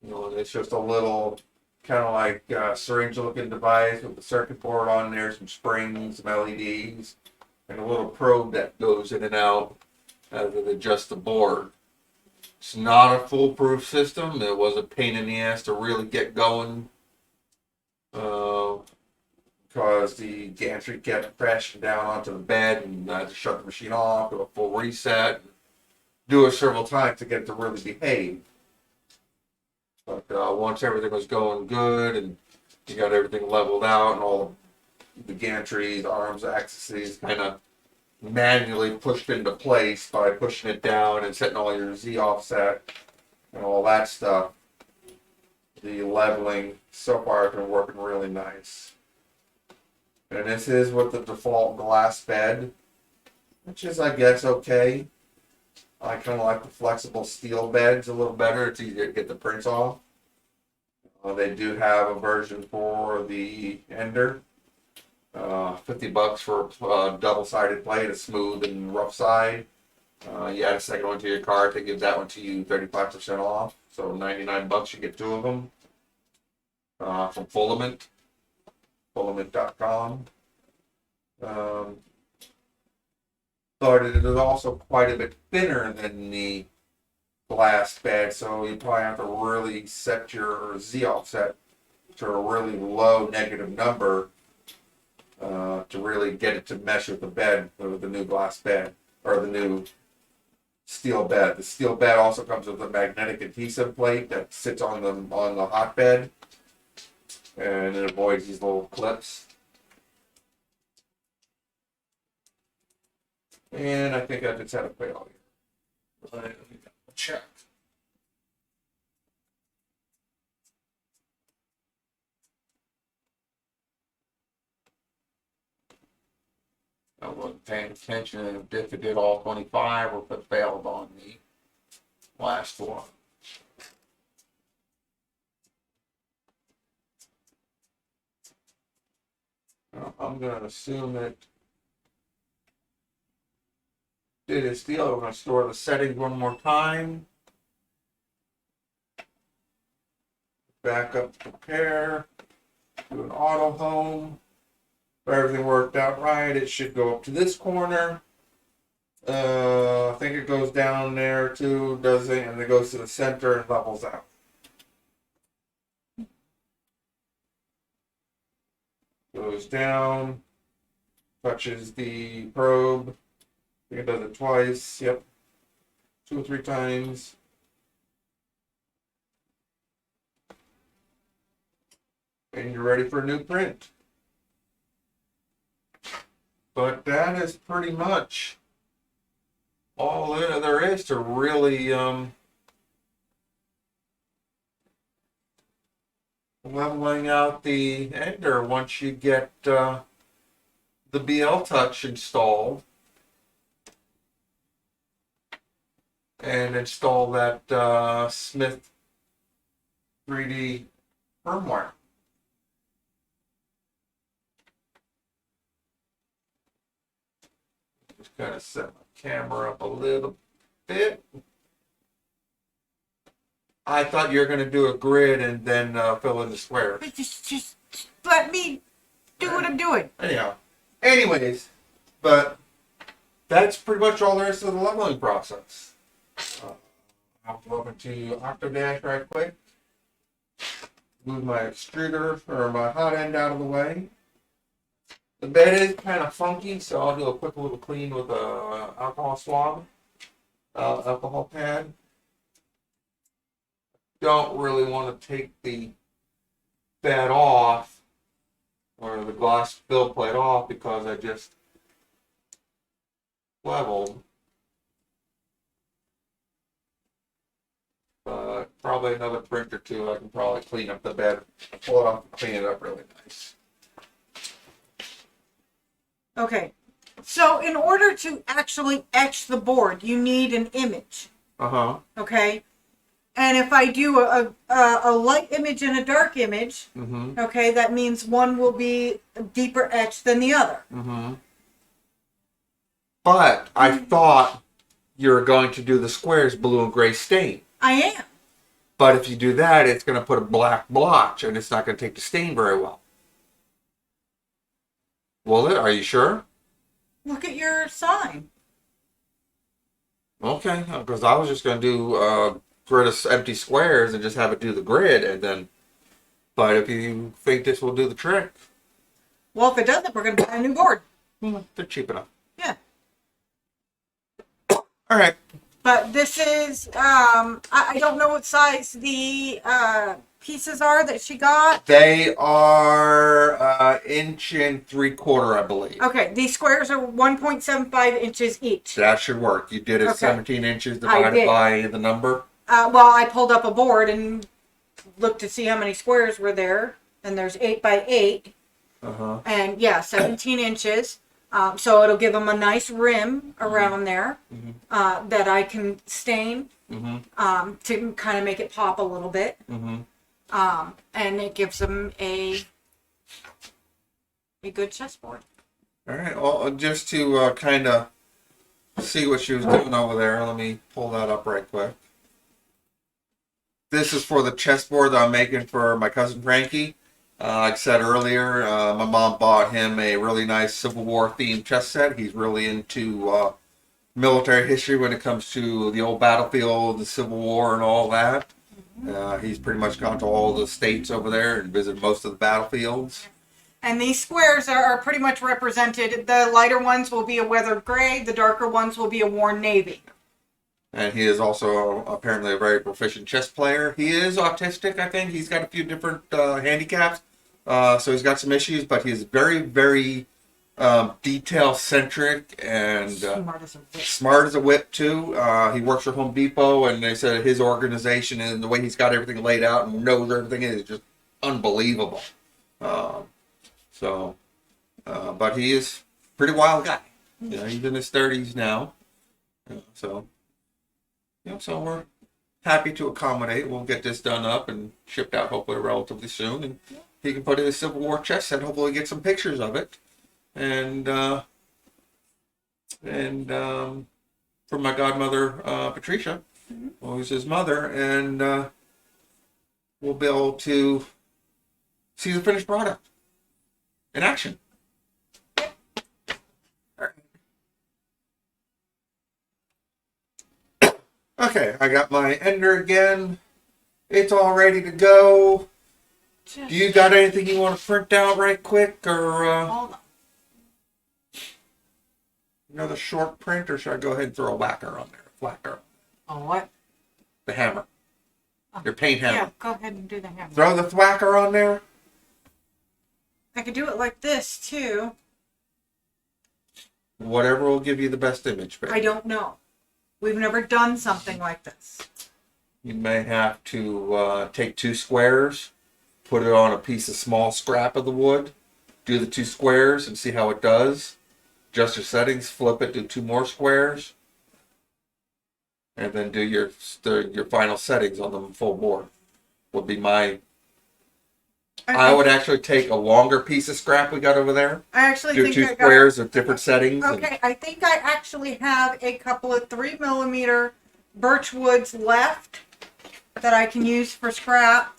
You know, and it's just a little kind of like syringe-looking device with the circuit board on there, some springs, some LEDs, and a little probe that goes in and out as it adjusts the board. It's not a foolproof system. It was a pain in the ass to really get going. Because the gantry kept crashing down onto the bed, and I had to shut the machine off, do a full reset, do it several times to get it to really behave. But once everything was going good and you got everything leveled out and all the gantries, arms, axes kind of manually pushed into place by pushing it down and setting all your Z offset and all that stuff, the leveling so far has been working really nice. And this is with the default glass bed, which is, I guess, okay. I kind of like the flexible steel beds a little better. It's easier to get the prints off. They do have a version for the Ender. $50 for a double-sided plate, a smooth and rough side. You add a second one to your cart, that gives that one to you 35% off. So $99, you get two of them. From Filament. Filament.com. But it is also quite a bit thinner than the glass bed, so you probably have to really set your Z offset to a really low negative number to really get it to mesh with the bed, with the new glass bed, or the new steel bed. The steel bed also comes with a magnetic adhesive plate that sits on the hot bed, and it avoids these little clips. And I think I just had a fail here. Let me check. I wasn't paying attention, and if it did all 25 or if it failed on the last one. I'm going to assume that did its deal. We're going to store the settings one more time. Back up to prepare. Do an auto home. If everything worked out right, it should go up to this corner. I think it goes down there too, does it? And it goes to the center and levels out. Goes down, touches the probe. I think it does it twice. Yep. 2 or 3 times. And you're ready for a new print. But that is pretty much all there is to really leveling out the Ender once you get the BL-Touch installed and install that Smith 3D firmware. Just kind of set my camera up a little bit. I thought you were going to do a grid and then fill in the squares. But just let me do what I'm doing. Anyhow, but that's pretty much all there is to the leveling process. I'll go over to Octodash right quick. Move my extruder or my hot end out of the way. The bed is kind of funky, so I'll do a quick little clean with a alcohol swab. alcohol pad. Don't really want to take the bed off or the glass build plate off because I just leveled. But probably another print or two, I can probably clean up the bed, pull it off and clean it up really nice. Okay. So in order to actually etch the board, you need an image. Uh-huh. Okay. And if I do a light image and a dark image, Mm-hmm. okay, that means one will be deeper etched than the other. Mm-hmm. But I thought you were going to do the squares blue and gray stain. I am. But if you do that, it's going to put a black blotch, and it's not going to take the stain very well. Will it? Are you sure? Look at your sign. Okay, because I was just going to do grid of empty squares and just have it do the grid, and then. But if you think this will do the trick, Well, if it doesn't, we're going to buy a new board. they're cheap enough. Yeah. All right. But this is, I don't know what size the pieces are that she got. They are inch and 3/4, I believe. Okay, these squares are 1.75 inches each. That should work. You did it Okay. 17 inches I divided did. by the number. Well, I pulled up a board and looked to see how many squares were there. And there's 8 by 8. Uh-huh. And yeah, 17 inches. So it'll give them a nice rim around there that I can stain Mm-hmm. to kind of make it pop a little bit. Mm-hmm. And it gives them a good chessboard. All right. Well, just to kind of see what she was doing over there, let me pull that up right quick. This is for the chessboard that I'm making for my cousin Frankie. Like I said earlier, my mom bought him a really nice Civil War themed chess set. He's really into military history when it comes to the old battlefield, the Civil War, and all that. He's pretty much gone to all the states over there and visited most of the battlefields. And these squares are pretty much represented. The lighter ones will be a weathered gray. The darker ones will be a worn navy. And he is also apparently a very proficient chess player. He is autistic, I think. He's got a few different handicaps. So he's got some issues, but he's very, very detail-centric and smart as a whip, too. He works for Home Depot, and they said his organization and the way he's got everything laid out and knows everything is just unbelievable. But he is a pretty wild guy. You know, he's in his 30s now. So we're happy to accommodate. We'll get this done up and shipped out hopefully relatively soon, and he can put in his Civil War chess set. Hopefully, get some pictures of it, and from my godmother Patricia, who's his mother, and we'll be able to see the finished product in action. Okay, I got my ender again. It's all ready to go. Do you got anything you want to print out right quick, or Hold on. another short print, or should I go ahead and throw a whacker on there? Whacker. Oh, what? The hammer. Your paint hammer. Yeah, go ahead and do the hammer. Throw the thwacker on there. I could do it like this, too. Whatever will give you the best image, babe. I don't know. We've never done something like this. You may have to take 2 squares, put it on a piece of small scrap of the wood, do the 2 squares and see how it does. Adjust your settings, flip it, do 2 more squares, and then do your final settings on the full board. Would be my. I would actually take a longer piece of scrap we got over there. I actually Do think 2 I got. squares of different settings. Okay, I think I actually have a couple of 3mm birch woods left that I can use for scrap.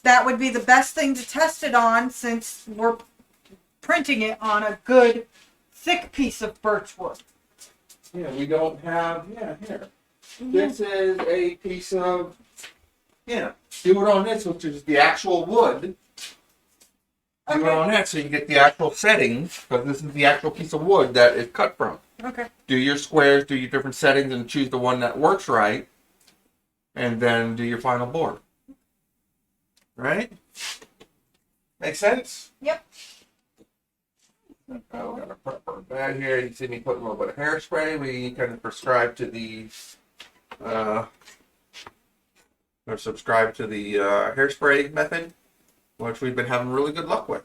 That would be the best thing to test it on, since we're printing it on a good thick piece of birch wood. Yeah, we don't have. Yeah, here. This is a piece of. Yeah, do it on this, which is the actual wood. Do it Okay. on that so you get the actual settings, because this is the actual piece of wood that it's cut from. Okay. Do your squares, do your different settings, and choose the one that works right, and then do your final board. Right? Make sense? Yep. Oh, got a pepper bag here. You see me put a little bit of hairspray. We kind of prescribe to the hairspray method, which we've been having really good luck with.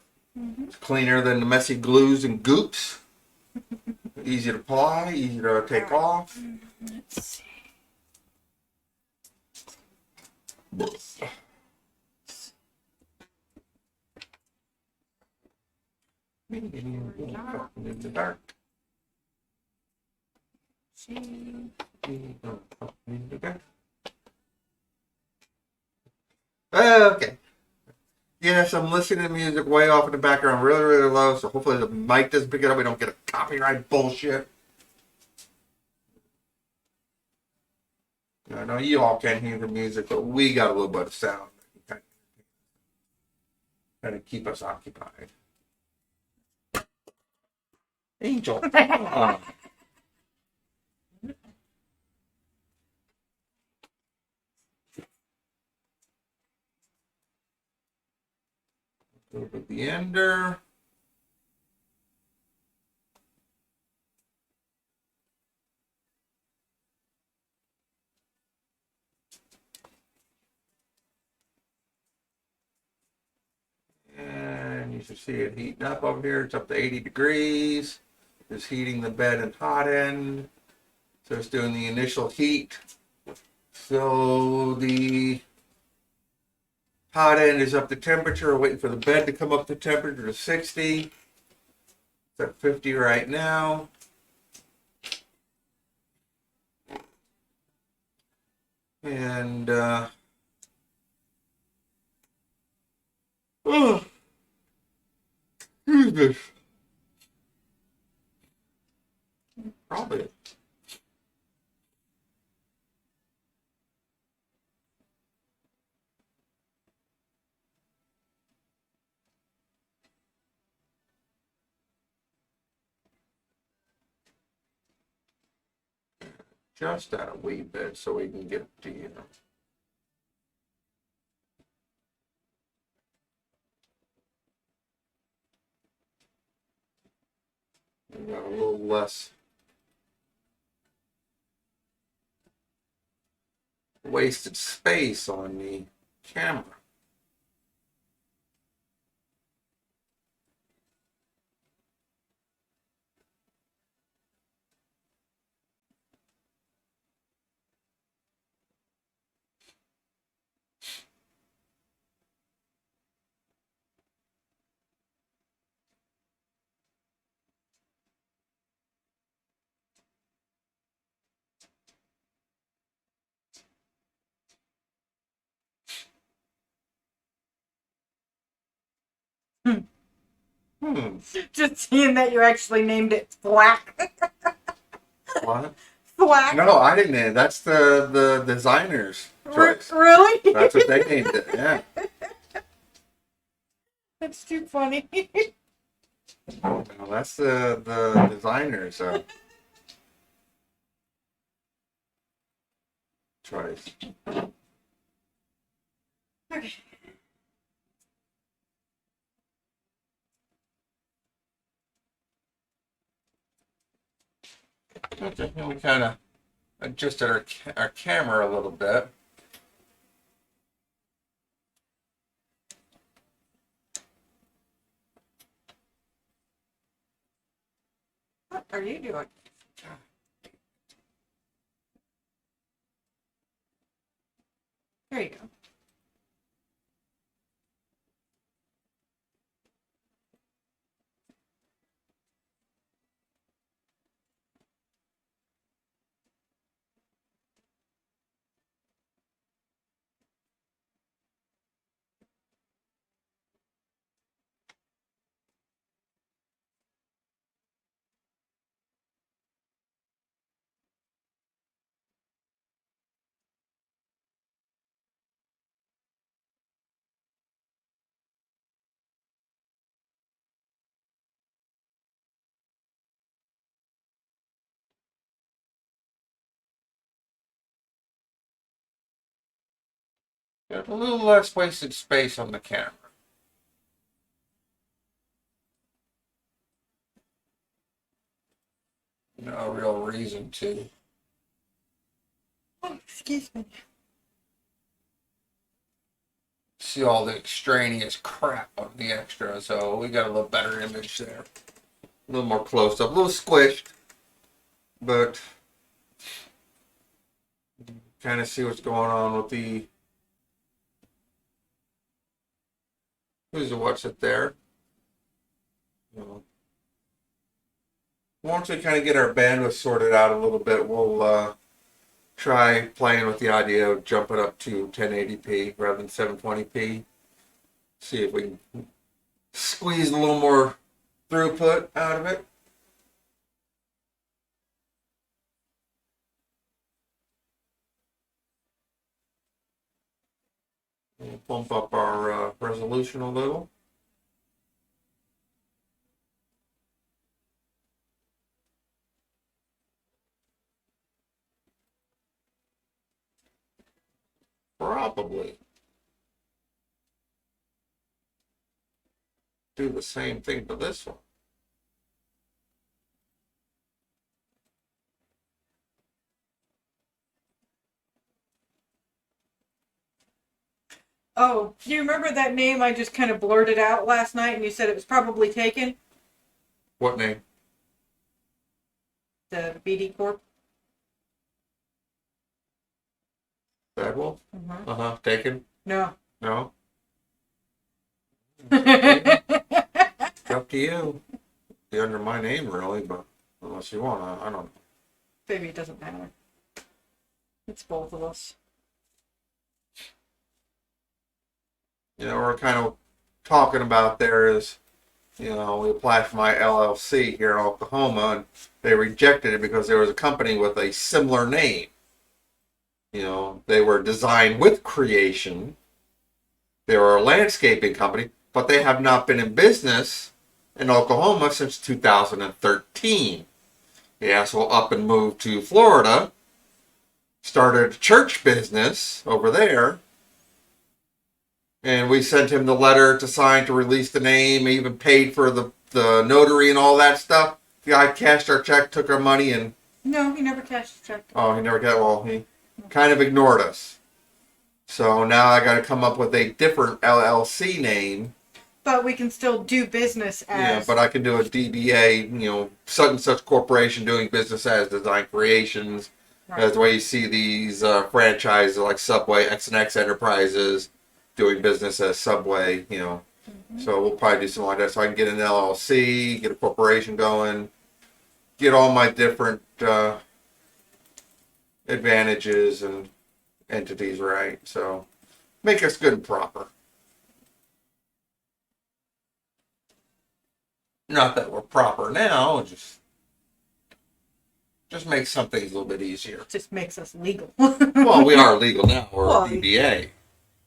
It's cleaner than the messy glues and goops. Easy to apply, easy to take off. Let's see. In the dark. Okay. Yes, I'm listening to music way off in the background, really, really low, so hopefully the mic doesn't pick it up. We don't get a copyright bullshit. I know you all can't hear the music, but we got a little bit of sound that can kind of keep us occupied. Angel. Oh. A little bit of the ender. And you should see it heating up over here. It's up to 80 degrees. It's heating the bed and hot end. So it's doing the initial heat. So the hot end is up to temperature. We're waiting for the bed to come up to temperature to 60. It's at 50 right now. And oh, Jesus. Probably. Just out a wee bit so we can get to you. We got a little less wasted space on the camera. Hmm. Just seeing that you actually named it Thwack. What? Thwack. No, I didn't name it. That's the designer's choice. Really? That's what they named it. Yeah. That's too funny. No, that's the designer's choice. Okay. Okay, we kind of adjusted our camera a little bit. What are you doing? There you go. Got a little less wasted space on the camera. No real reason to. Oh, excuse me. See all the extraneous crap on the extra, so we got a little better image there. A little more close up, a little squished, but kind of see what's going on with the what's it there. Once we kind of get our bandwidth sorted out a little bit, we'll try playing with the idea of jumping up to 1080p rather than 720p. See if we can squeeze a little more throughput out of it. We'll bump up our resolution a little. Probably do the same thing to this one. Oh, do you remember that name I just kind of blurted out last night and you said it was probably taken? What name? The BD Corp? Bad Wolf? Uh-huh. Taken? No. No? It's up to you. Be under my name, really, but unless you want, I don't know. Maybe it doesn't matter. It's both of us. We're kind of talking about there is, we applied for my LLC here in Oklahoma, and they rejected it because there was a company with a similar name. They were Design with Creation. They were a landscaping company, but they have not been in business in Oklahoma since 2013. The asshole up and moved to Florida, started a church business over there, and we sent him the letter to sign to release the name, even paid for the notary and all that stuff. The guy cashed our check, took our money, and... No, he never cashed the check. Oh, he never got... Well, he kind of ignored us. So now I got to come up with a different LLC name. But we can still do business as... Yeah, but I can do a DBA, such and such corporation doing business as Design Creations. Right. That's the way you see these franchises like Subway, X&X Enterprises doing business as Subway, So we'll probably do something like that. So I can get an LLC, get a corporation going, get all my different advantages and entities right. So make us good and proper. Not that we're proper now, just make some things a little bit easier. Just makes us legal. Well, we are legal now. We're Well, a DBA.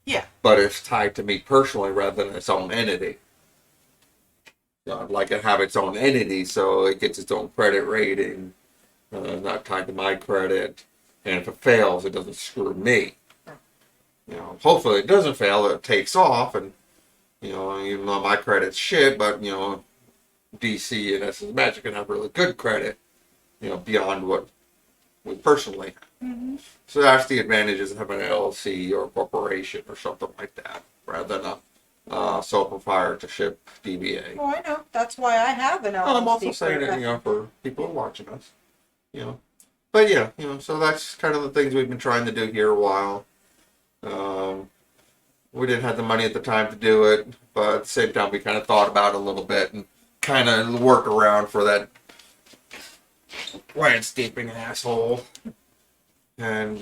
Yeah. But it's tied to me personally rather than its own entity. So I'd like to have its own entity so it gets its own credit rating, not tied to my credit. And if it fails, it doesn't screw me. Hopefully it doesn't fail, it takes off, and, even though my credit's shit, but, DC and Essence Magic can have really good credit, beyond what we personally have. Mm-hmm. So that's the advantages of having an LLC or a corporation or something like that, rather than a sole proprietorship DBA. Oh, I know. That's why I have an LLC. Well, I'm also saying it, for people who are watching us, But yeah, so that's kind of the things we've been trying to do here a while. We didn't have the money at the time to do it, but at the same time, we kind of thought about it a little bit and kind of work around for that landscaping asshole. And,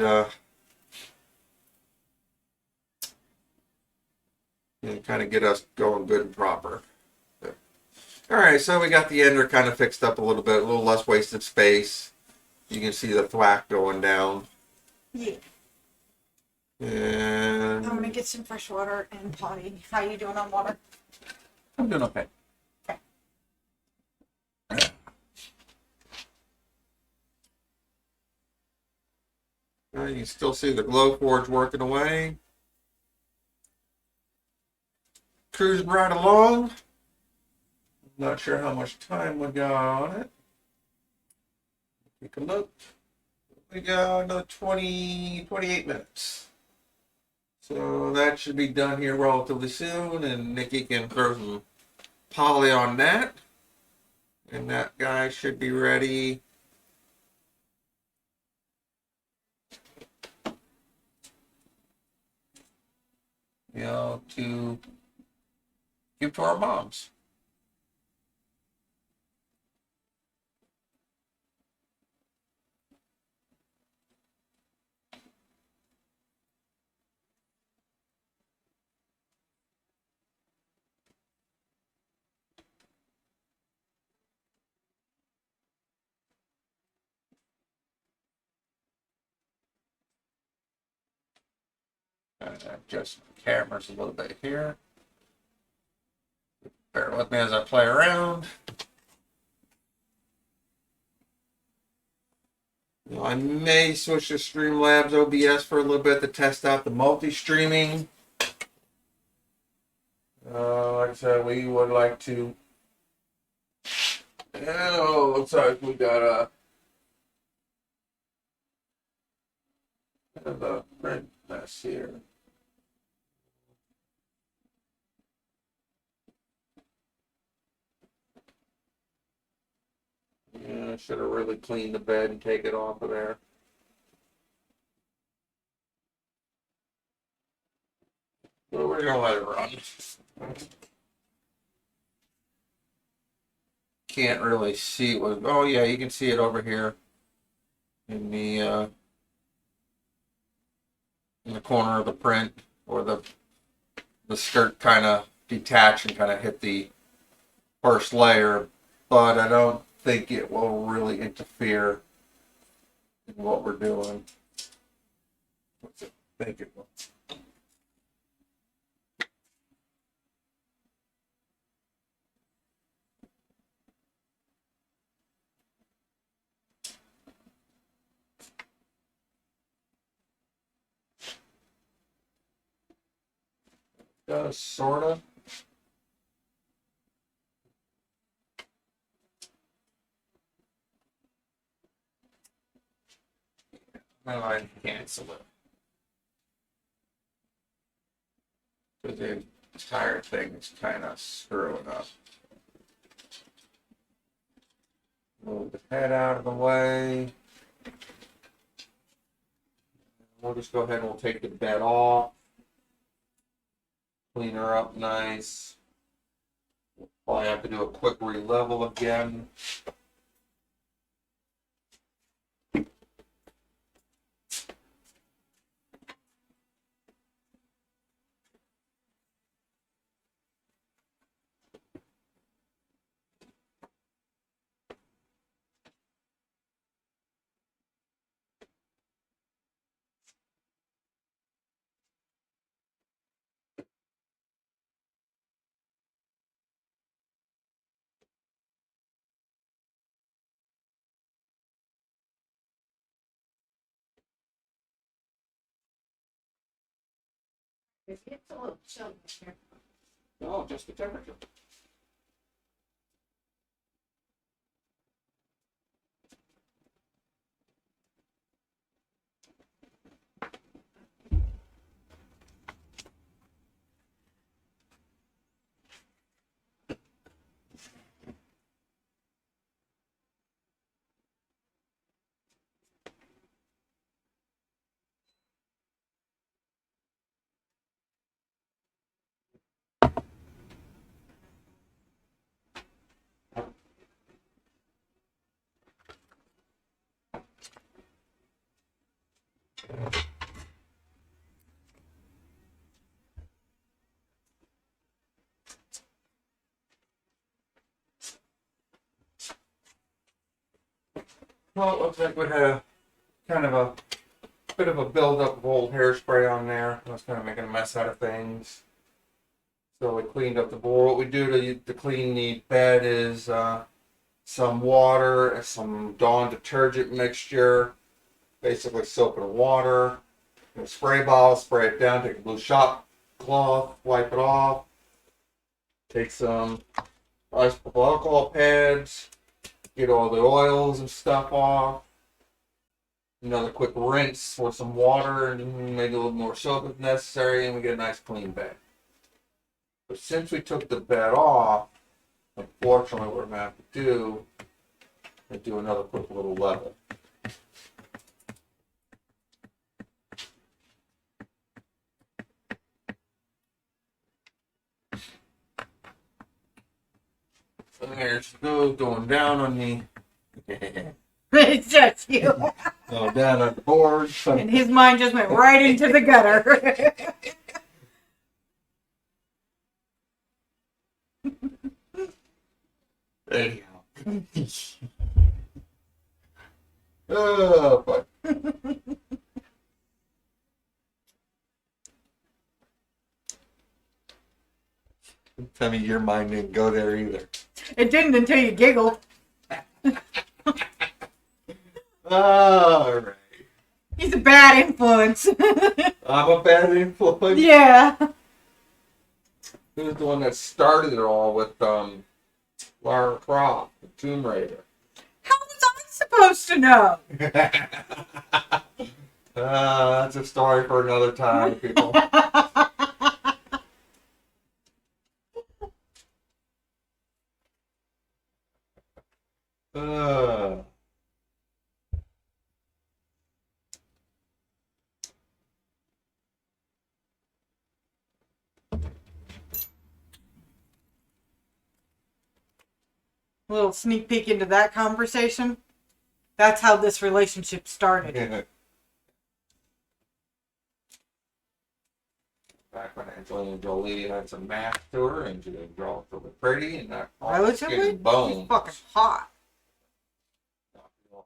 kind of get us going good and proper. But, all right, so we got the ender kind of fixed up a little bit, a little less wasted space. You can see the thwack going down. Yeah. And I'm gonna get some fresh water and potty. How you doing on water? I'm doing okay. You can still see the GlowForge working away. cruising right along. Not sure how much time we got on it. Take a look. We got another 28 minutes. So that should be done here relatively soon, and Nikki can throw some poly on that. And that guy should be ready. To give to our moms. Adjust the cameras a little bit here. Bear with me as I play around. I may switch to Streamlabs OBS for a little bit to test out the multi-streaming. Like I said, we would like to. Oh, looks like we got a bit of a print mess here. Yeah, I should have really cleaned the bed and take it off of there. Well, we're gonna let it run. Can't really see it. Oh yeah, you can see it over here in the corner of the print, or the skirt kind of detach and kind of hit the first layer, but I don't think it will really interfere in what we're doing. What's it? I think it will. Does sorta. Now I cancel it. Because the entire thing is kind of screwing up. Move the head out of the way. We'll just go ahead and we'll take the bed off. Clean her up nice. Probably have to do a quick re-level again. It's a little chilly here. No, just the temperature. Well, it looks like we had kind of a bit of a buildup of old hairspray on there. I was kind of making a mess out of things. So we cleaned up the board. What we do to clean the bed is some water, some Dawn detergent mixture, basically soap and water, and a spray bottle, spray it down, take a blue shop cloth, wipe it off, Take some alcohol pads, get all the oils and stuff off. Another quick rinse with some water and maybe a little more soap if necessary, and we get a nice clean bed. But since we took the bed off, unfortunately what we're going to have to do is do another quick little level. So there's those going down on the It's just you. going down on the board. And his mind just went right into the gutter. Anyhow. Oh, but tell me your mind didn't go there either. It didn't until you giggled. All right. He's a bad influence. I'm a bad influence. Yeah. Who's the one that started it all with Lara Croft, the Tomb Raider? How was I supposed to know? That's a story for another time, people. Little sneak peek into that conversation. That's how this relationship started. Back when Angelina Jolie had some math to her and she didn't draw really pretty and that all Relatively? skin and bones. She's fucking hot.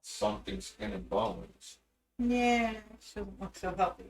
Something skin and bones. Yeah, she doesn't look so healthy.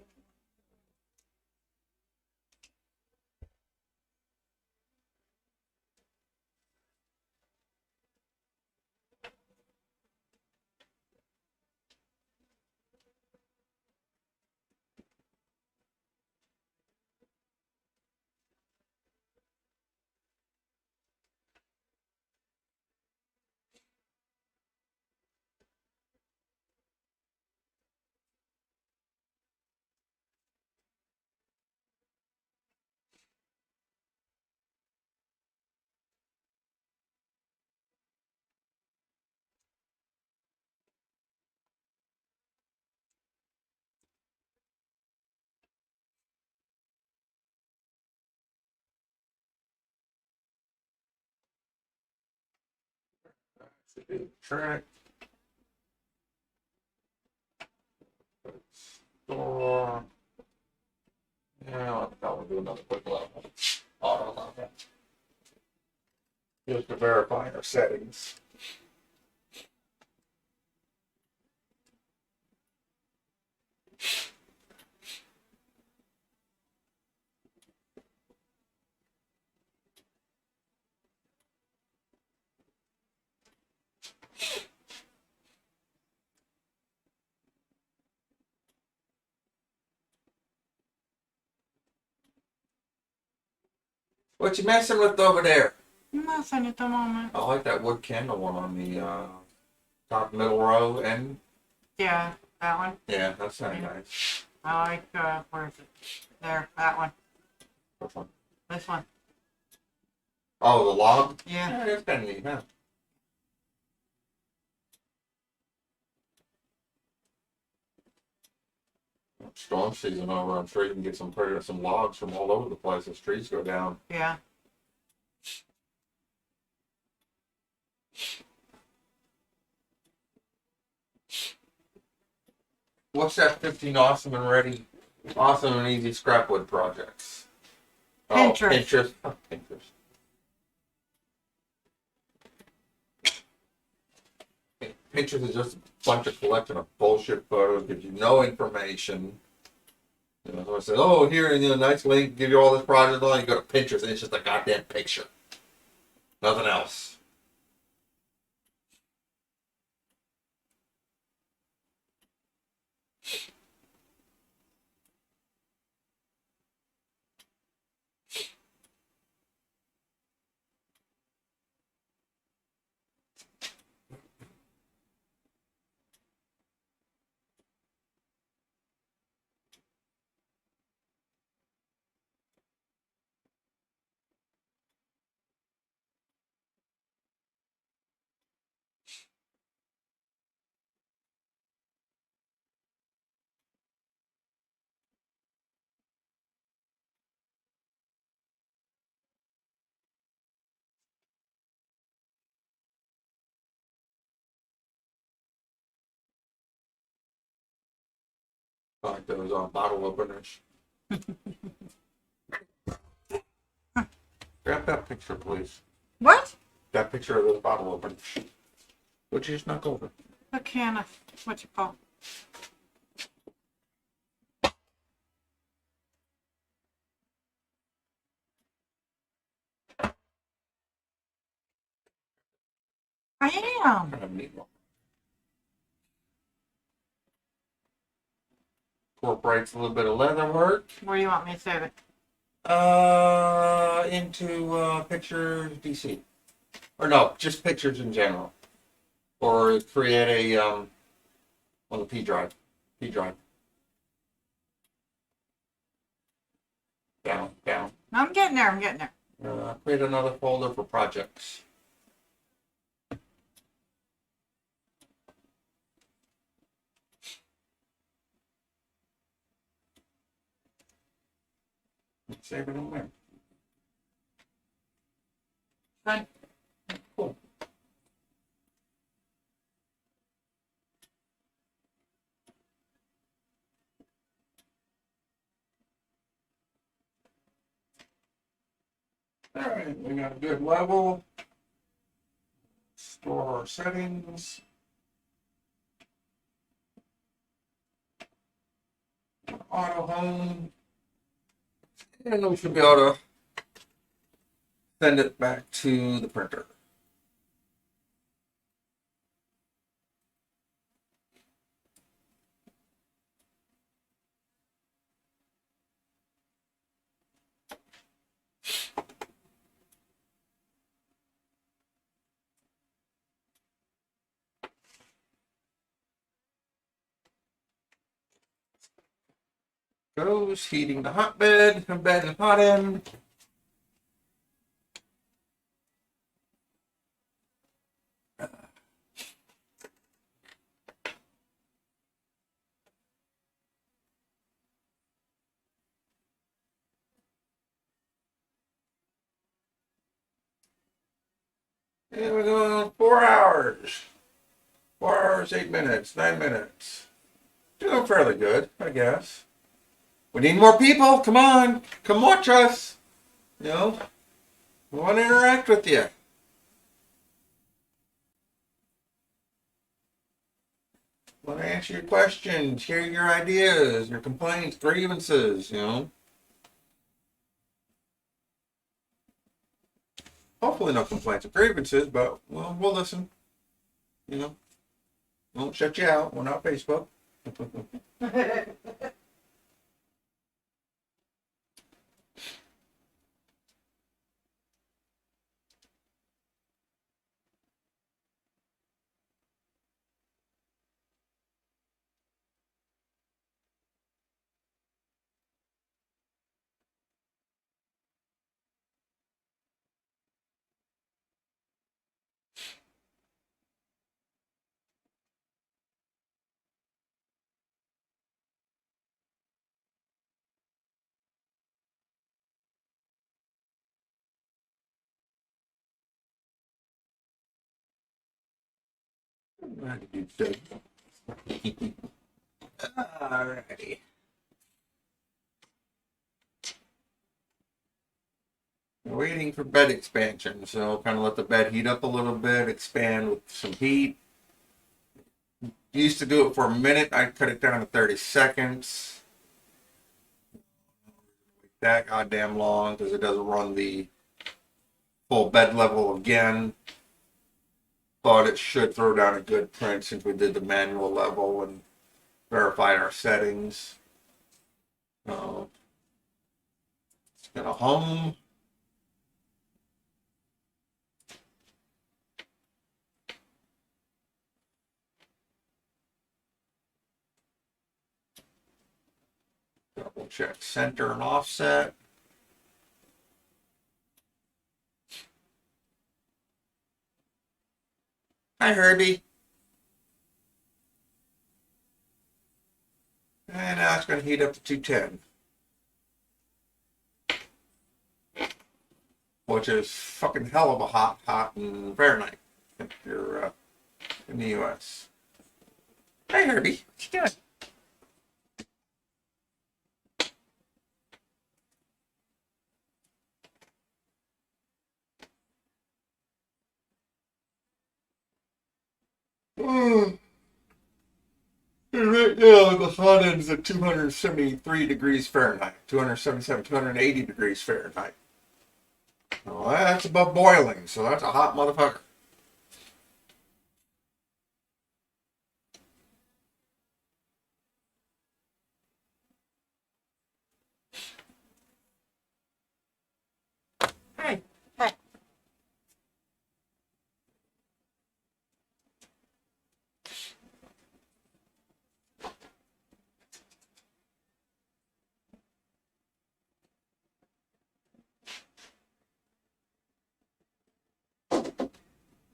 That's a big trick. Store. Yeah, I thought we'll do another quick level. Auto level. Just to verify our settings. What you messing with over there? Nothing at the moment. I like that wood candle one on the top middle row and Yeah, that one. yeah, that's kind of nice. I like, where is it? There, that one. Which one? This one. Oh, the log? Yeah. Yeah, that's kind of neat, huh? Storm season over, I'm sure you can get some logs from all over the place as trees go down. Yeah. What's that 15 awesome and easy scrapwood projects? Pinterest. Oh, Pinterest. Oh, Pinterest. Pinterest is just a bunch of collection of bullshit photos, gives you no information. You know, so I said, oh, here, nice link, give you all this project, all you go to Pinterest, and it's just a goddamn picture. Nothing else. Like those bottle openers. Grab that picture, please. What? That picture of those bottle openers. Would you just knock over? A can of, what you call? I am. Kind of neat one. Incorporates a little bit of leather work. Where do you want me to save it? Into pictures DC. Or no, just pictures in general. Or create a on the P drive. P drive. Down, down. I'm getting there. I'm getting there. Create another folder for projects. Save it in there. Good. Cool. All right, we got a good level. Store our settings. Auto home. And we should be able to send it back to the printer. Goes heating the hotbed, bed and hot end. And we're going 4 hours. 4 hours, 8 minutes, 9 minutes. Doing fairly good, I guess. We need more people. Come on. Come watch us. You know, we want to interact with you. Want to answer your questions, hear your ideas, your complaints, grievances, you know. Hopefully no complaints or grievances, but well, we'll listen. You know, won't shut you out. We're not Facebook. Alrighty. We're waiting for bed expansion, so kind of let the bed heat up a little bit, expand with some heat. Used to do it for a minute. I cut it down to 30 seconds. That goddamn long because it doesn't run the full bed level again. But it should throw down a good print since we did the manual level and verified our settings. It's gonna hum. Double check center and offset. Hi, Herbie. And now it's going to heat up to 210. Which is fucking hell of a hot in Fahrenheit if you're in the US. Hey, Herbie. What you doing? Right now, the hot end is at 273 degrees Fahrenheit, 277, 280 degrees Fahrenheit. Well, that's above boiling, so that's a hot motherfucker. Hey. Hey.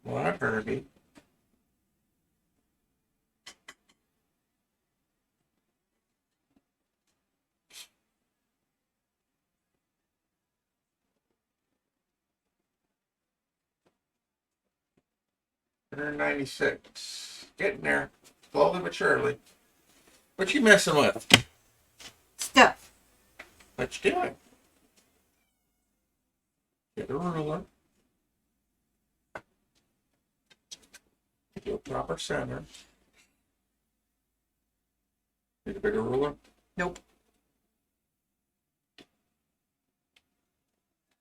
Well, that better be. $196. Getting there. Slowly but surely. What you messing with? Stuff. What you doing? Get a ruler. Do a proper center. Need a bigger ruler? Nope.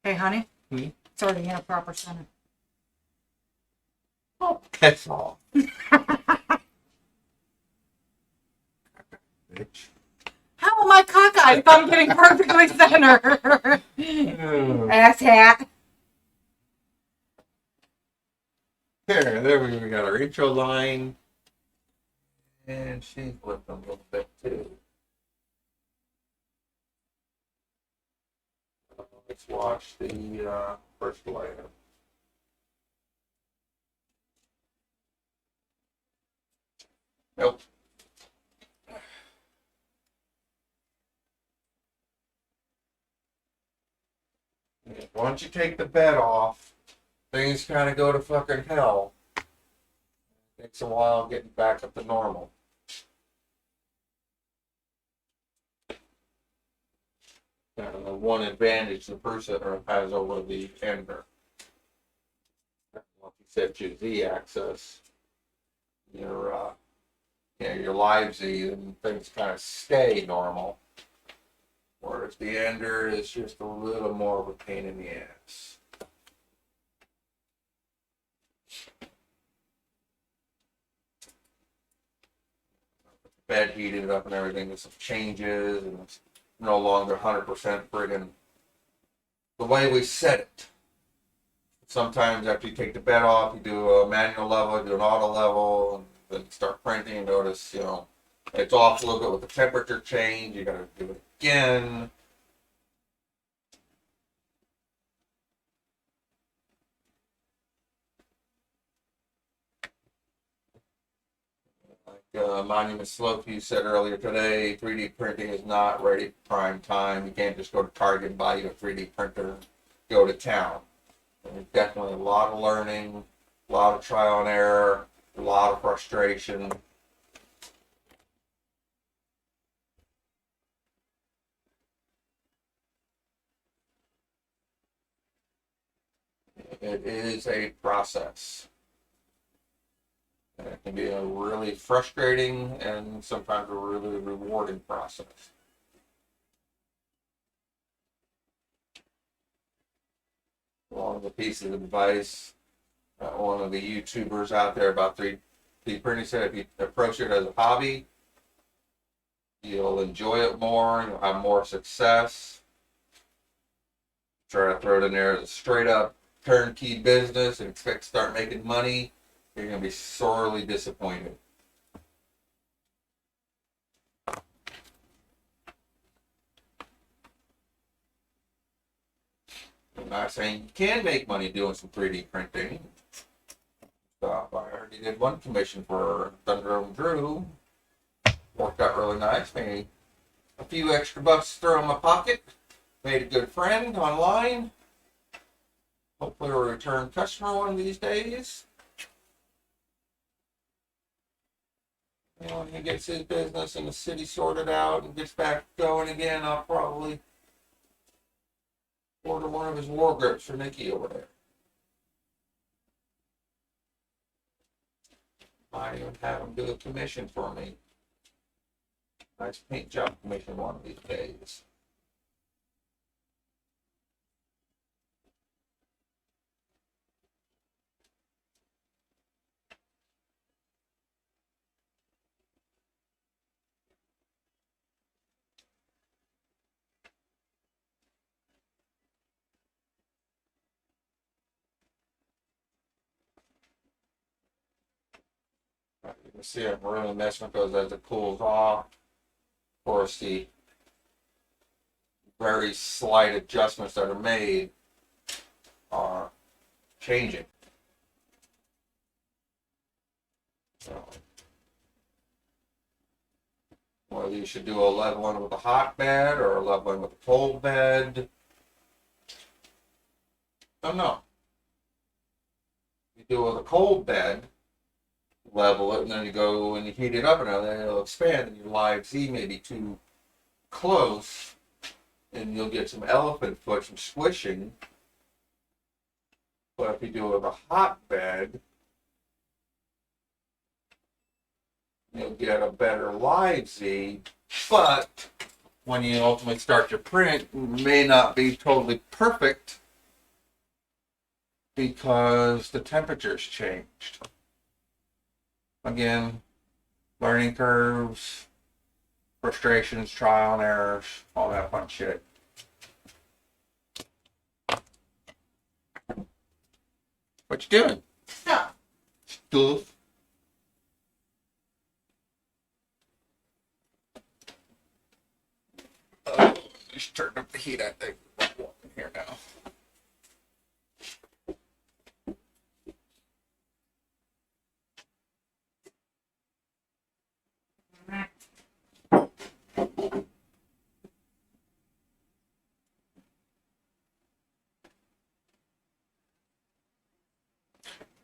Hey, honey. Hmm? It's already in a proper center. Oh, that's all. Bitch. How am I cockeyed if I'm getting perfectly centered? Ass hat. There we got our intro line. And she's flipped a little bit too. Let's watch the first layer. Nope. Once you take the bed off, things kind of go to fucking hell. Takes a while getting back up to normal. Kind of the one advantage the person has over the ender. Like you set your Z-axis, your your live Z, and things kind of stay normal. Whereas the ender is just a little more of a pain in the ass. Bed heated up and everything with some changes, and it's no longer 100% friggin' the way we set it. Sometimes after you take the bed off, you do a manual level, you do an auto level, and then you start printing and notice, it's off a little bit with the temperature change. You gotta do it again. Like Monument Slope, you said earlier today, 3D printing is not ready for prime time. You can't just go to Target and buy you a 3D printer, go to town. And there's definitely a lot of learning, a lot of trial and error, a lot of frustration. It is a process. And it can be a really frustrating and sometimes a really rewarding process. One of the pieces of advice, one of the YouTubers out there about 3D printing said, if you approach it as a hobby, you'll enjoy it more, you'll have more success. Try to throw it in there as a straight up turnkey business and expect to start making money, you're going to be sorely disappointed. I'm not saying you can make money doing some 3D printing. I already did one commission for Thunder and Drew. Worked out really nice. Made a few extra bucks to throw in my pocket. Made a good friend online. Hopefully a return customer one of these days. When he gets his business in the city sorted out and gets back going again, I'll probably order one of his war grips for Nikki over there. Might even have them do a commission for me. Nice paint job commission one of these days. You can see I'm really messing with those as it cools off. Of course, the very slight adjustments that are made are changing. So, whether you should do a leveling with a hot bed or a leveling with a cold bed, I don't know. You do it with a cold bed, level it, and then you go and you heat it up, and then it'll expand, and your live Z may be too close, and you'll get some elephant foot, some squishing. But if you do it with a hot bed, you'll get a better live Z, but when you ultimately start your print, it may not be totally perfect because the temperature's changed. Again, learning curves, frustrations, trial and errors, all that fun shit. What you doing? Stuff. Stuff. Just turn up the heat. I think we're walking here now.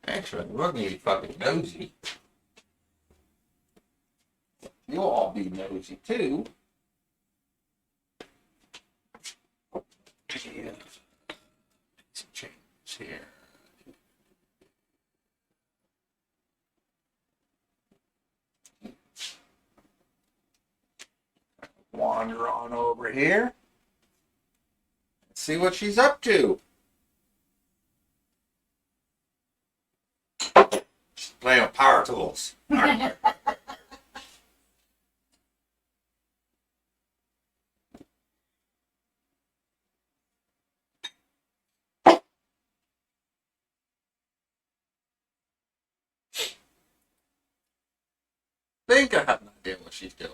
Actually, we're gonna be fucking nosy. You'll all be nosy too. Yeah. Some changes here. Wander on over here. See what she's up to. She's playing with power tools. Think I have an idea what she's doing.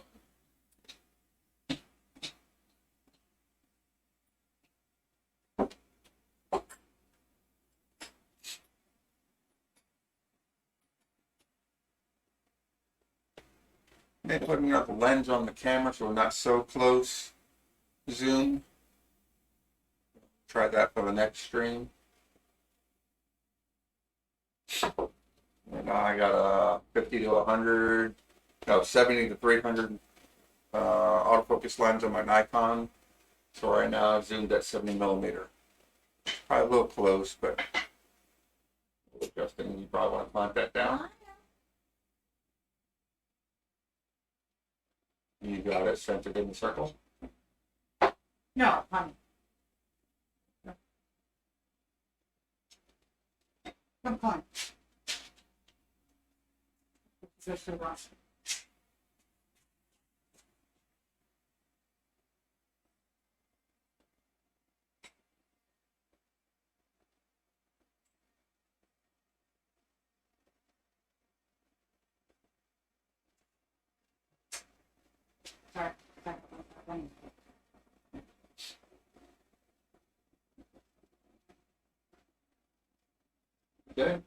Maybe putting up the lens on the camera so we're not so close. Zoom. Try that for the next stream. And I got a 50 to 100, no, 70 to 300 autofocus lens on my Nikon. So right now I've zoomed at 70 millimeter. Probably a little close, but Justin, you probably want to clamp that down. You got it centered in the circle. No, honey. Come on. Position rush. Sorry. Okay.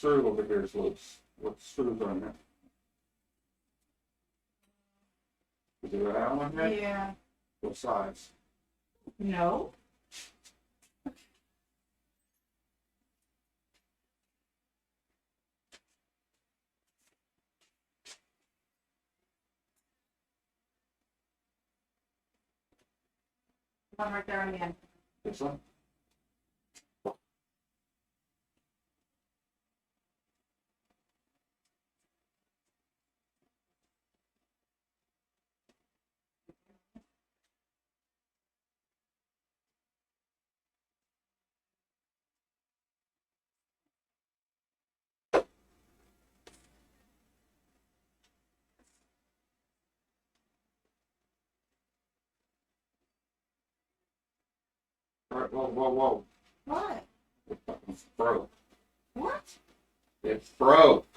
screw over here is loose. What screws on there? Is there that one here? Yeah. What size? No. One right there on the end. This one? All right, whoa. What? It fucking broke. What? It broke.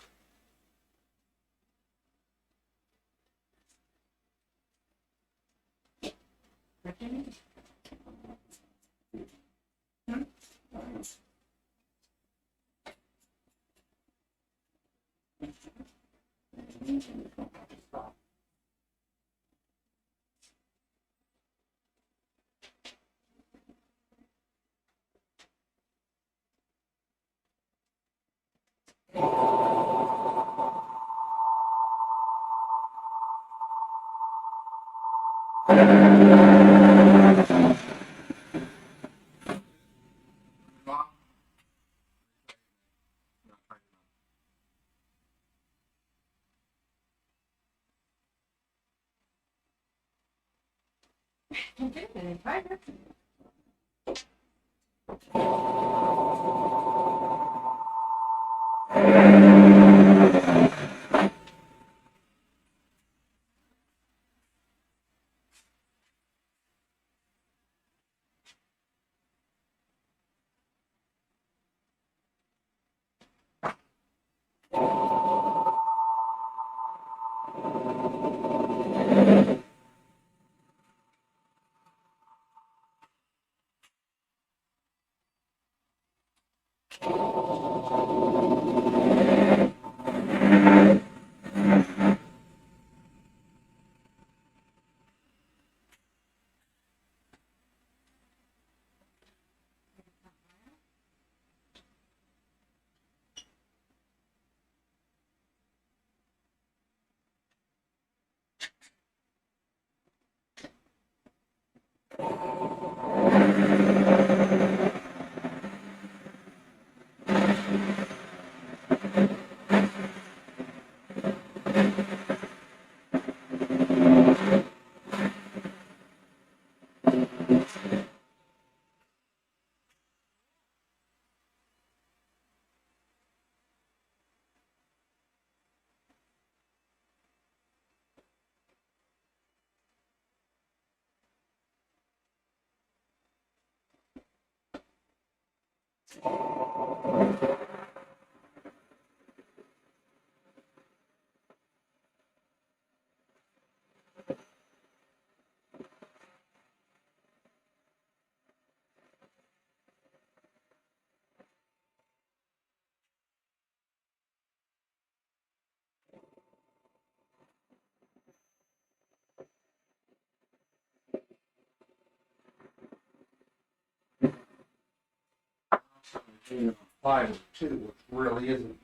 Plywood too, which really isn't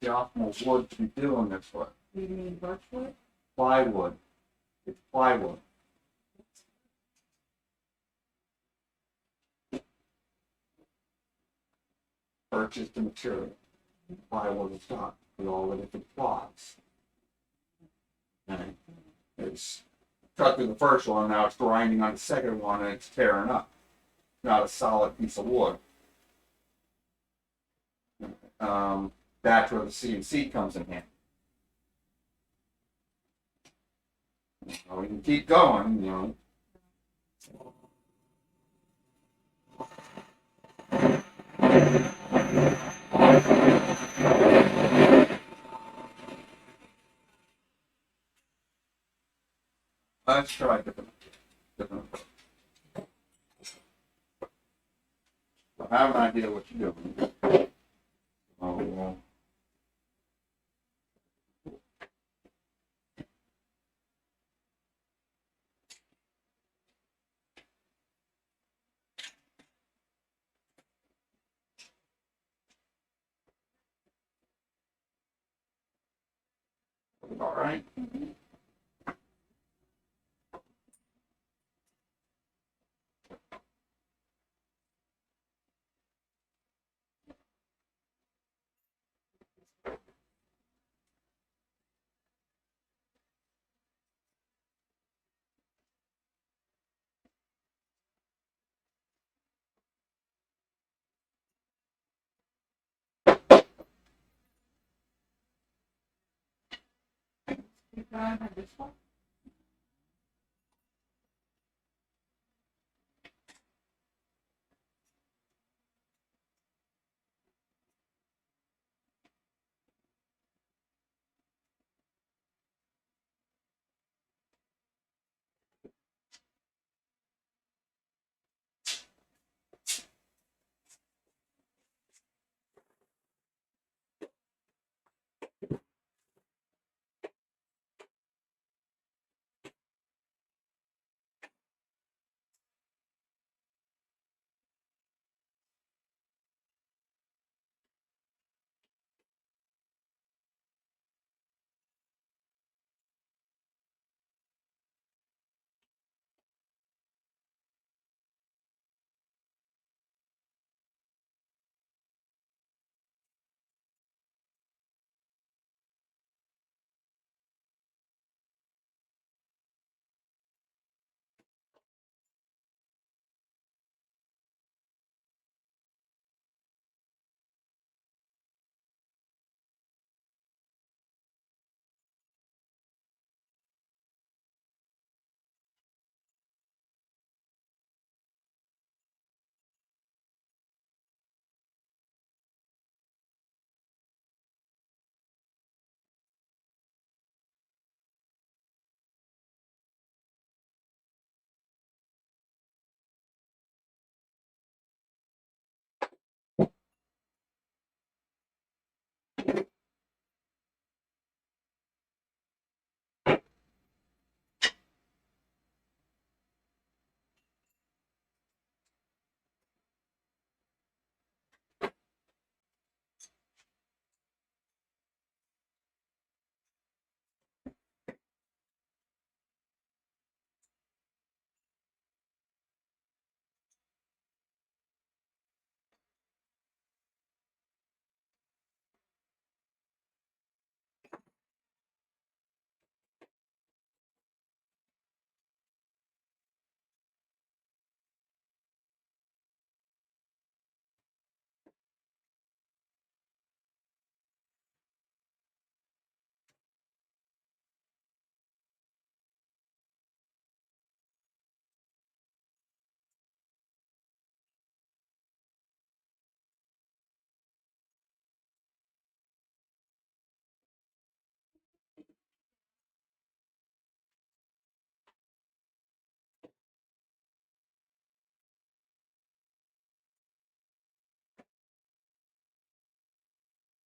the optimal wood to be doing this with. You mean birchwood? Plywood. It's plywood. Birch is the material. Plywood is not. With all the different plots. Okay. It's cut through the first one, now it's grinding on the second one, and it's tearing up. Not a solid piece of wood. That's where the CNC comes in handy. We can keep going, you know. Let's try different approach. I have an idea what you're doing. All right.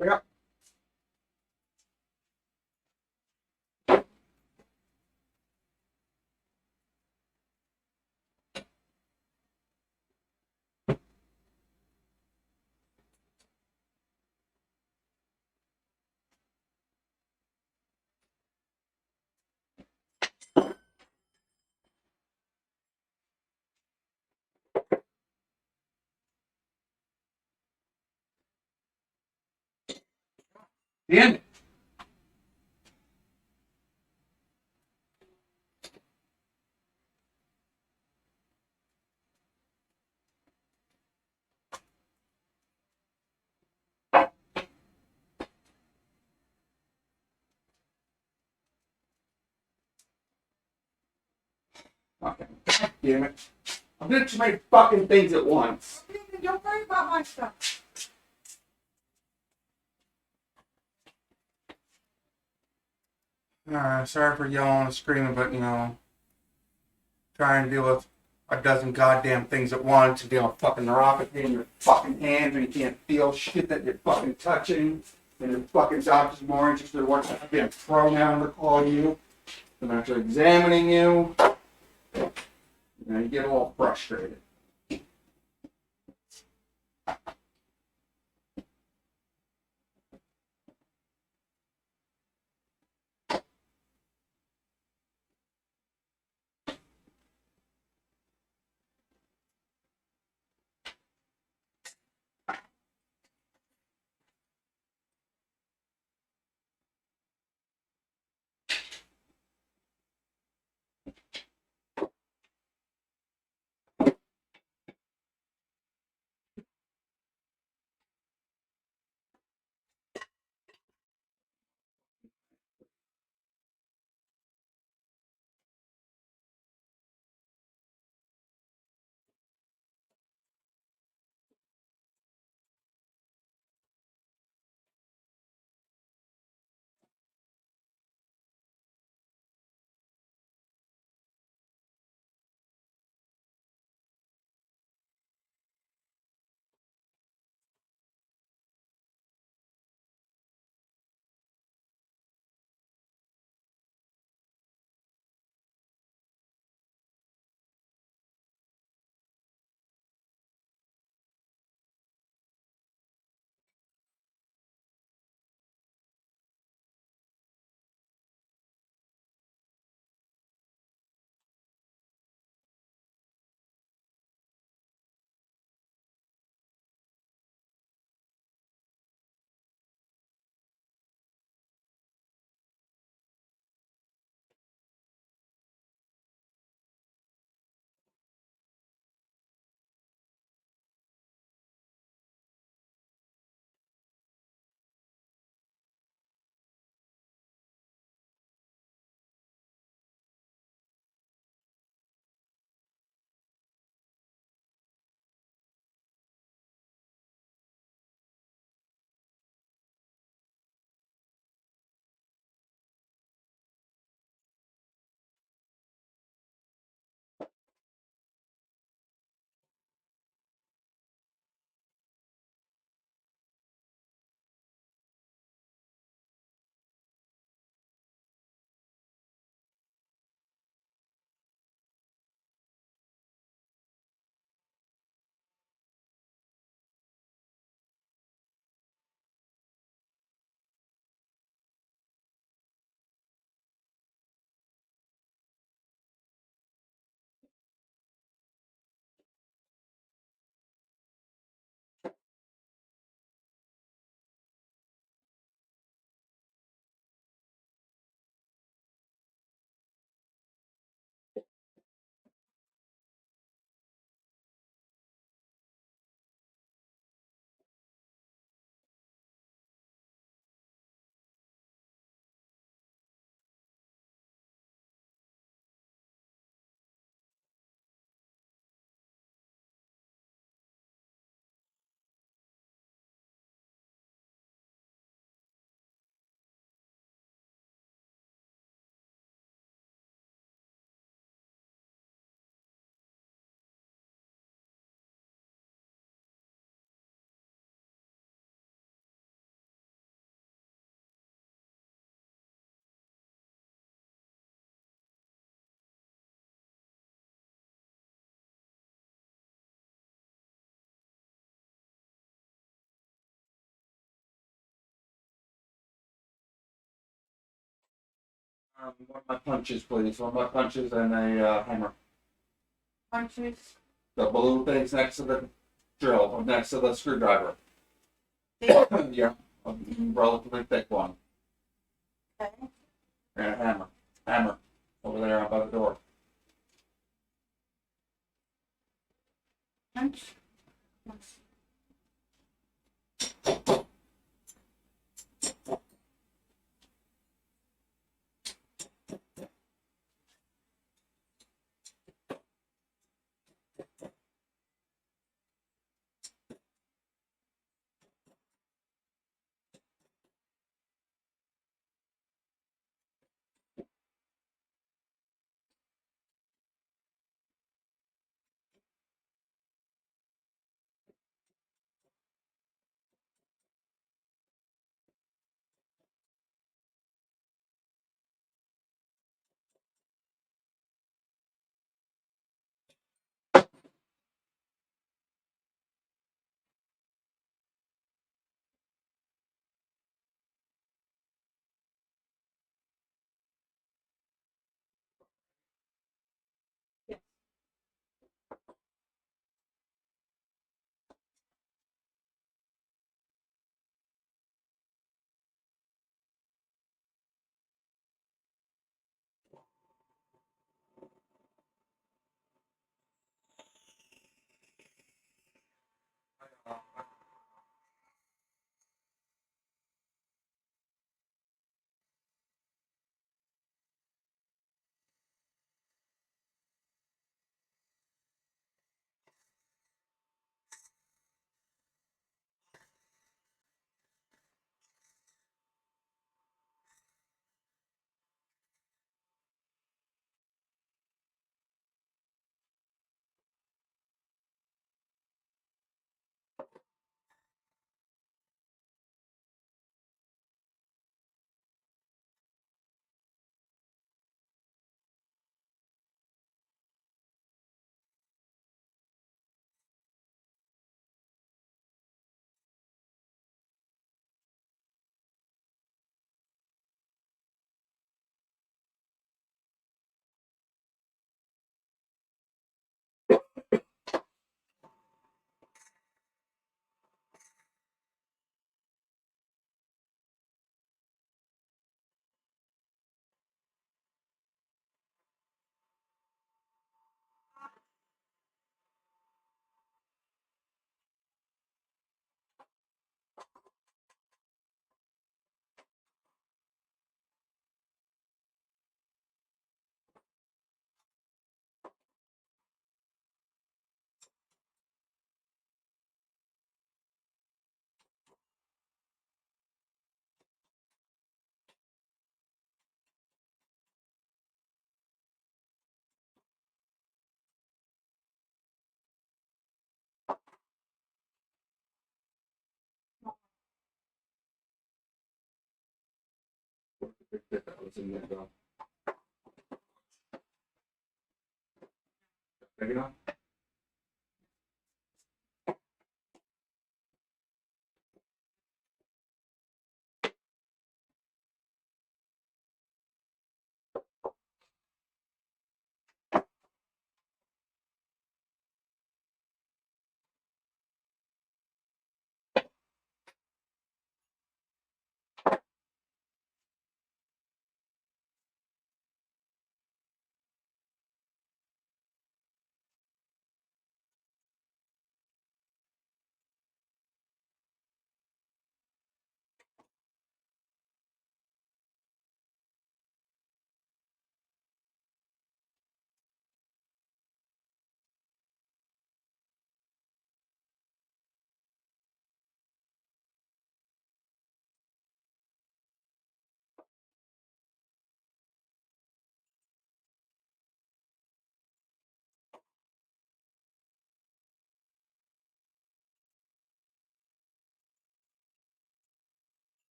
Yeah. The end. Okay. Damn it. I'm doing too many fucking things at once. Don't worry about my stuff. Sorry for yelling and screaming, but trying to deal with a dozen goddamn things at once and dealing with fucking neuropathy in your fucking hands and you can't feel shit that you're fucking touching. And your fucking doctor's more interested in what's being thrown down to call you than actually examining you. You know, you get a little frustrated. One of my punches, please. One of my punches and a hammer. Punches. The blue things next to the drill, or next to the screwdriver. Yeah, a relatively thick one. Okay. And a hammer. Hammer. Over there out by the door. Punch. What's in there, though? Big enough?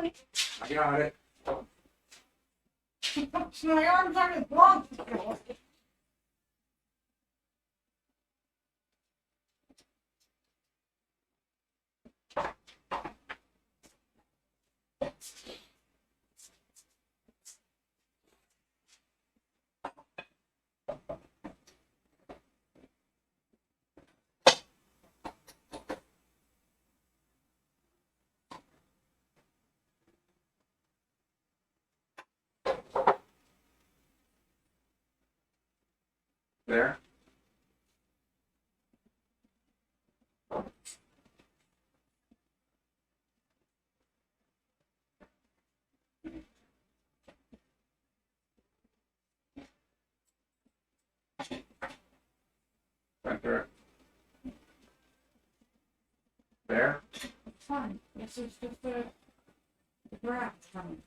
I got it. My arms aren't as long. There. Right there. There. Fine. This is just a draft from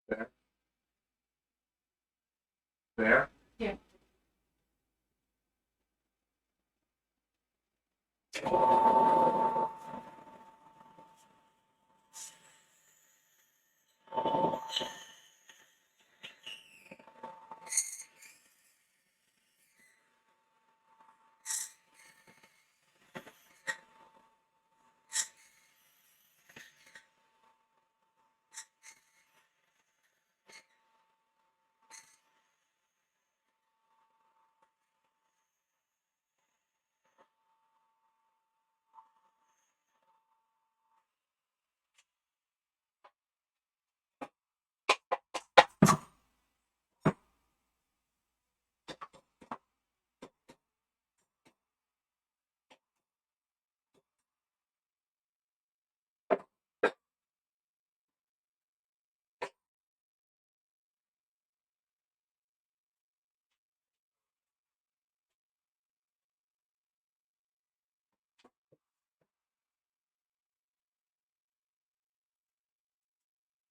There. There. Yeah.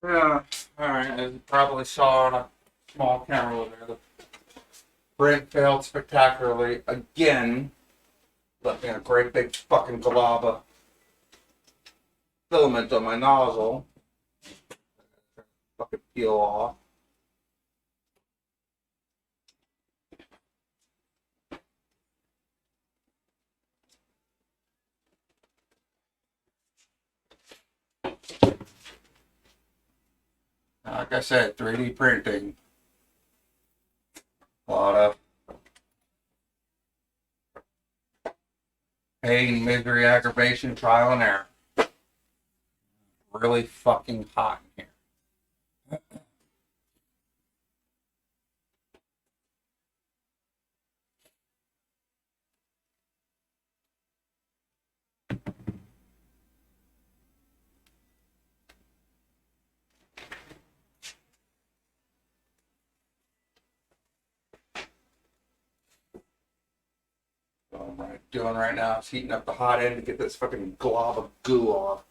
Yeah, alright, as you probably saw on a small camera over there, the print failed spectacularly again. Left me a great big fucking glob of filament on my nozzle. Fucking peel off. Like I said, 3D printing. A lot of pain, misery, aggravation, trial and error. Really fucking hot in here. So what I'm doing right now is heating up the hot end to get this fucking glob of goo off.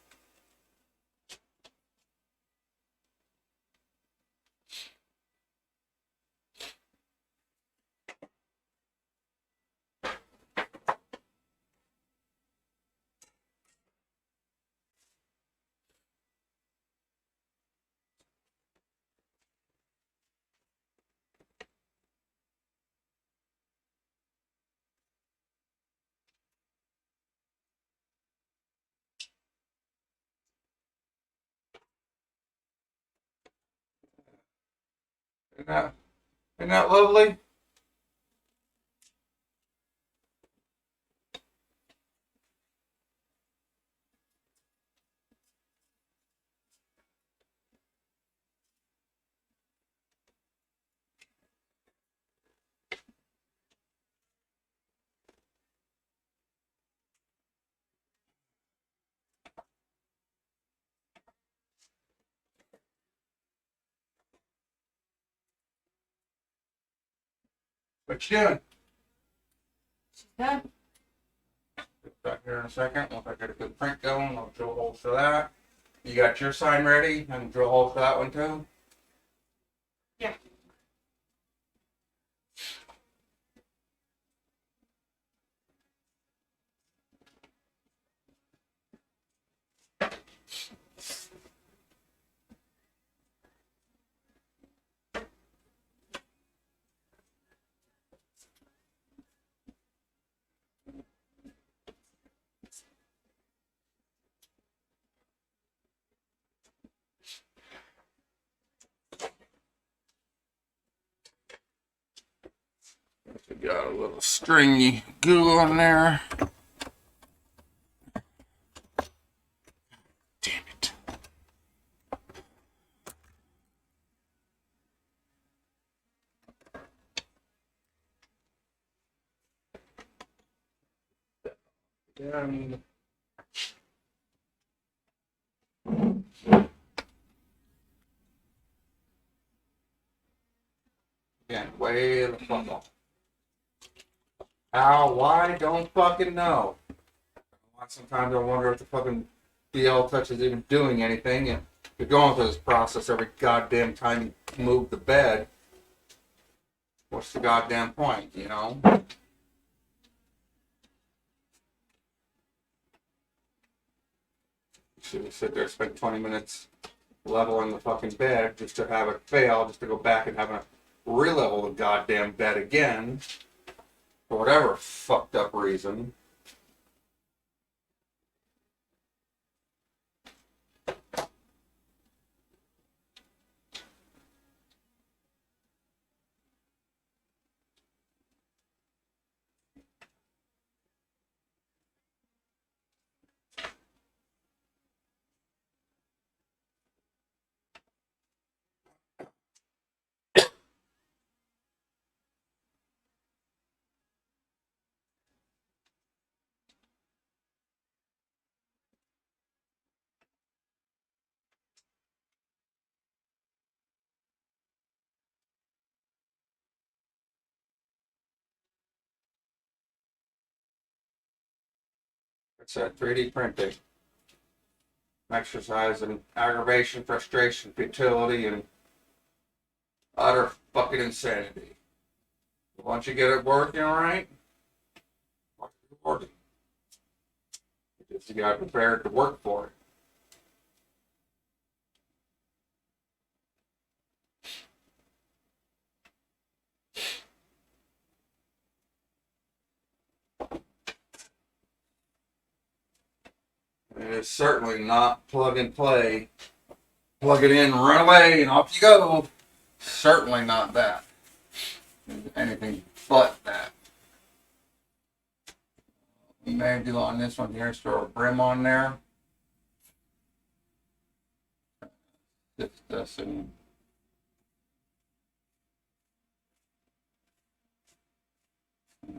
Isn't that lovely? What you doing? She's done. Back here in a second. Once I get a good print going, I'll drill holes for that. You got your sign ready and drill holes for that one too? Yeah. We got a little stringy goo on there. Damn it. Again, way the fuck off. How? Why? Don't fucking know. Sometimes I wonder if the fucking BL-Touch is even doing anything. And you're going through this process every goddamn time you move the bed. What's the goddamn point, you know? Should sit there, spend 20 minutes leveling the fucking bed just to have it fail, just to go back and have a re-level the goddamn bed again for whatever fucked up reason. It's that 3D printing. exercise and aggravation, frustration, futility, and utter fucking insanity. Once you get it working right, it's working. You gotta prepare to work for it. It is certainly not plug and play. Plug it in, run away, and off you go. Certainly not that. Anything but that. We may do on this one here, throw a brim on there. This and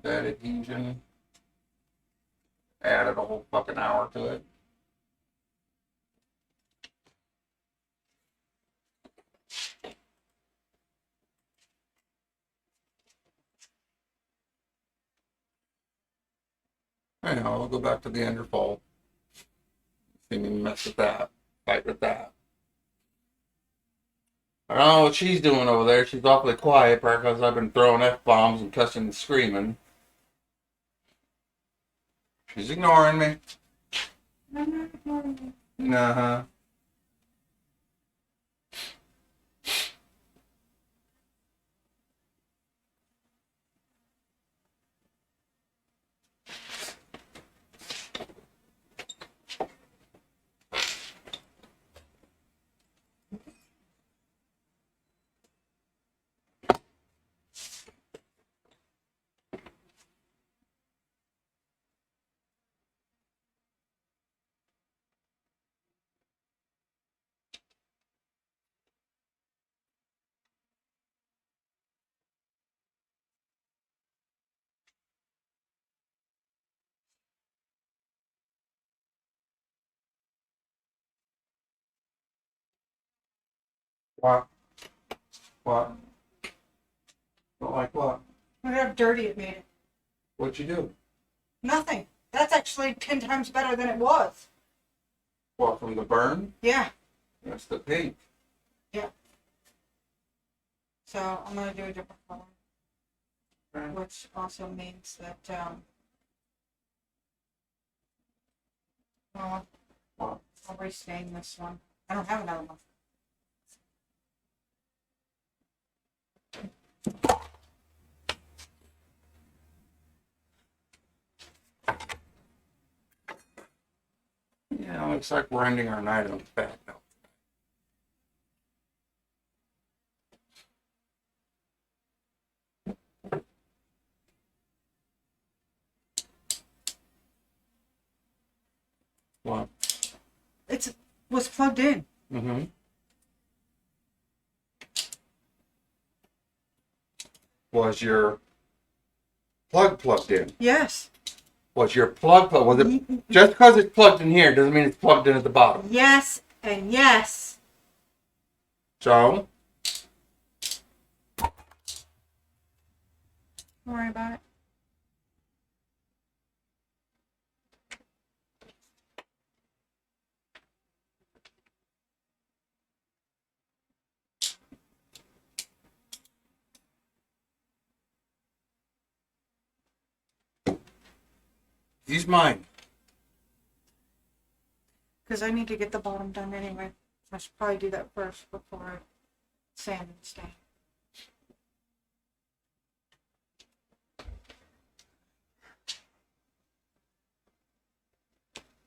that adhesion. Added a whole fucking hour to it. Anyhow, we'll go back to the underfold. See me mess with that. Fight with that. I don't know what she's doing over there. She's awfully quiet because I've been throwing F-bombs and cussing and screaming. She's ignoring me. Uh-huh. What? What? Don't like what? Look how dirty it made it. What'd you do? Nothing. That's actually 10 times better than it was. What, from the burn? Yeah. That's the pink. Yeah. So I'm going to do a different color. Okay. Which also means that, well, What? I'll restain this one. I don't have another one. Yeah, looks like we're ending our night on a bad note. What? It was plugged in. Mm-hmm. Was your plug plugged in? Yes. Was your plug plugged? Was it just because it's plugged in here doesn't mean it's plugged in at the bottom? Yes and yes. So, Don't worry about it. use mine. Because I need to get the bottom done anyway. I should probably do that first before I sand and stain.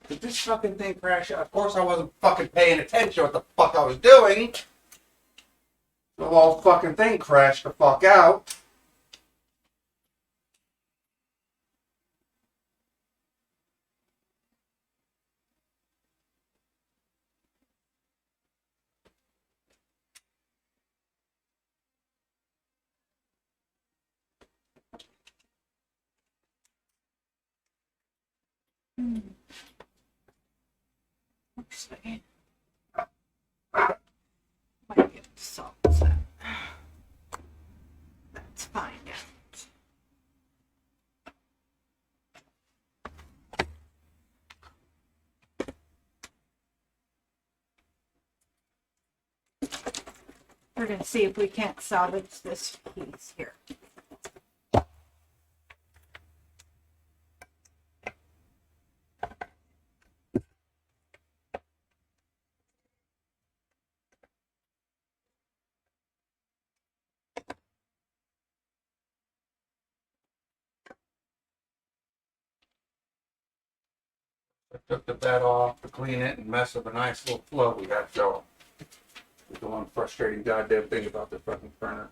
Did this fucking thing crash? Of course I wasn't fucking paying attention what the fuck I was doing. The whole fucking thing crashed the fuck out. Oopsie. Might get to solve that. That's fine, yeah. We're going to see if we can't salvage this piece here. I took the bed off to clean it and mess with a nice little flow we got going. It's the one frustrating goddamn thing about this fucking printer.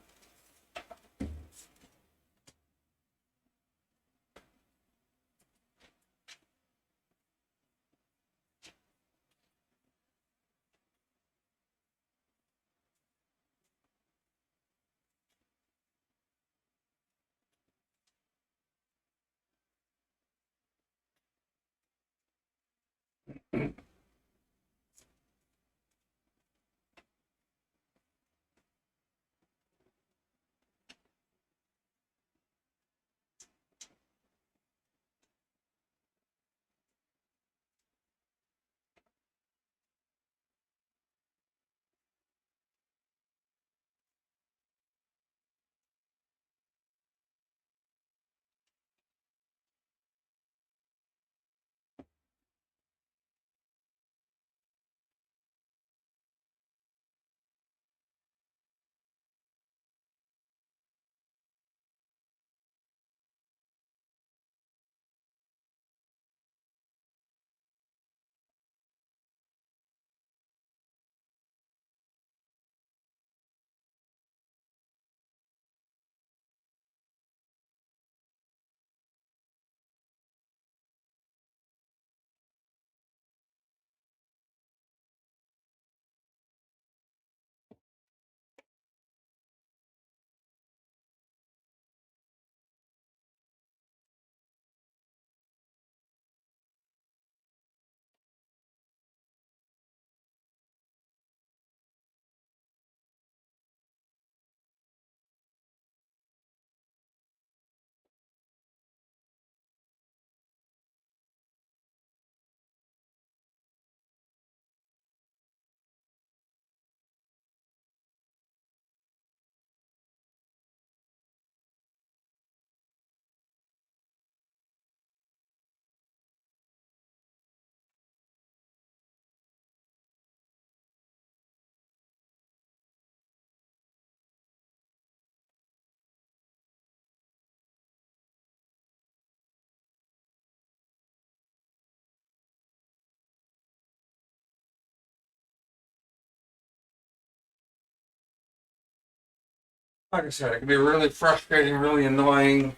Like I said, it can be really frustrating, really annoying. Of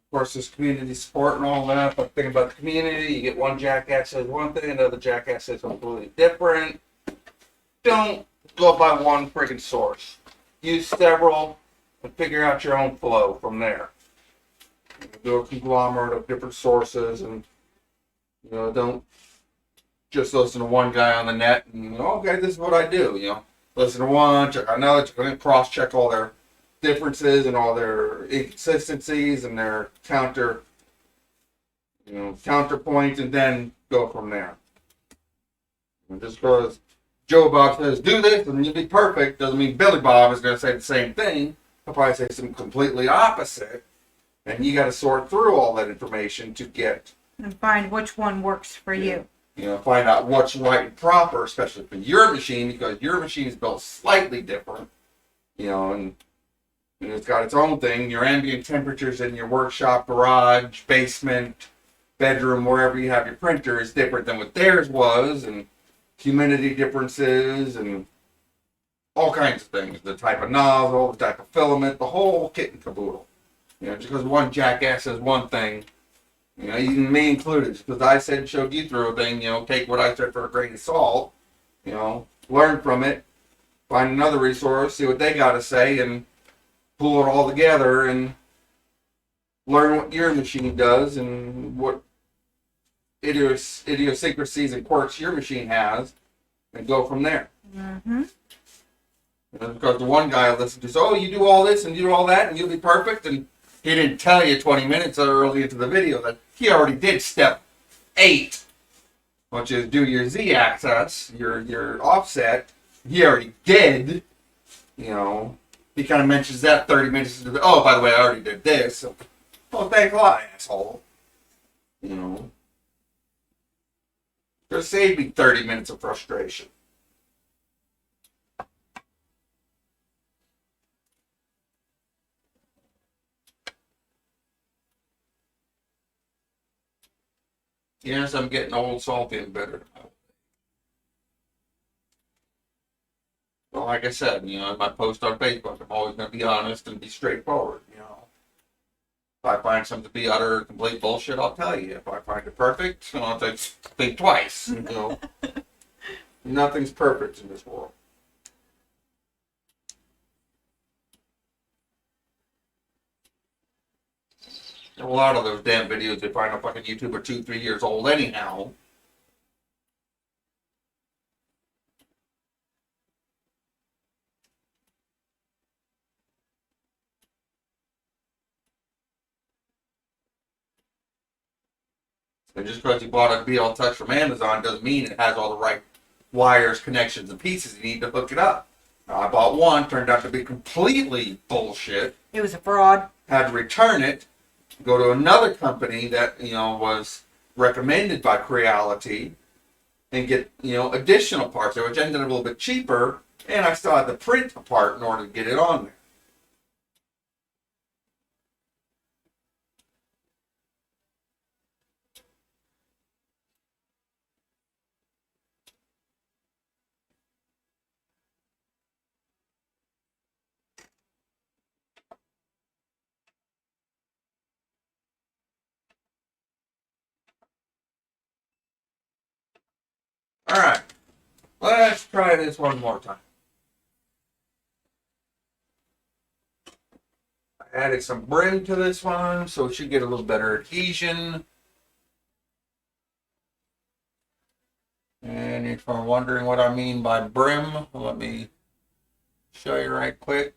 course, there's community support and all that, but think about the community. You get one jackass says one thing, another jackass says completely different. Don't go by one friggin' source. Use several and figure out your own flow from there. Do a conglomerate of different sources, and don't just listen to one guy on the net and okay, this is what I do. Listen to one, check out another, cross-check all their differences and all their inconsistencies and their counterpoints, and then go from there. And just because Joe Bob says do this and you'll be perfect doesn't mean Billy Bob is going to say the same thing. He'll probably say something completely opposite, and you got to sort through all that information to get and find which one works for you. Find out what's right and proper, especially for your machine, because your machine is built slightly different, and it's got its own thing. Your ambient temperatures in your workshop, garage, basement, bedroom, wherever you have your printer is different than what theirs was, and humidity differences, and all kinds of things. The type of nozzle, the type of filament, the whole kit and caboodle. Just because one jackass says one thing, even me included, because I showed you through a thing, take what I said for a grain of salt, learn from it, find another resource, see what they got to say, and pull it all together and learn what your machine does and what idiosyncrasies and quirks your machine has, and go from there. Mm-hmm. Because the one guy listened to, you do all this and you do all that and you'll be perfect, and he didn't tell you 20 minutes early into the video that he already did step 8, which is do your Z-axis, your offset. He already did. You know, he kind of mentions that 30 minutes into the, oh, by the way, I already did this. So, oh, thanks a lot, asshole. You know, just save me 30 minutes of frustration. Yes, I'm getting old, salty, and bitter. Well, like I said, you know, in my post on Facebook, I'm always going to be honest and be straightforward, you know. If I find something to be utter complete bullshit, I'll tell you. If I find it perfect, I'll think twice, you know. Nothing's perfect in this world. A lot of those damn videos they find on fucking YouTube are 2-3 years old anyhow. And just because you bought a BL-Touch from Amazon doesn't mean it has all the right wires, connections, and pieces you need to hook it up. Now, I bought one, turned out to be completely bullshit. It was a fraud. Had to return it, go to another company that, you know, was recommended by Creality, and get, you know, additional parts there, which ended up a little bit cheaper, and I still had to print a part in order to get it on there. Alright, let's try this one more time. I added some brim to this one, so it should get a little better adhesion. And if you're wondering what I mean by brim, let me show you right quick.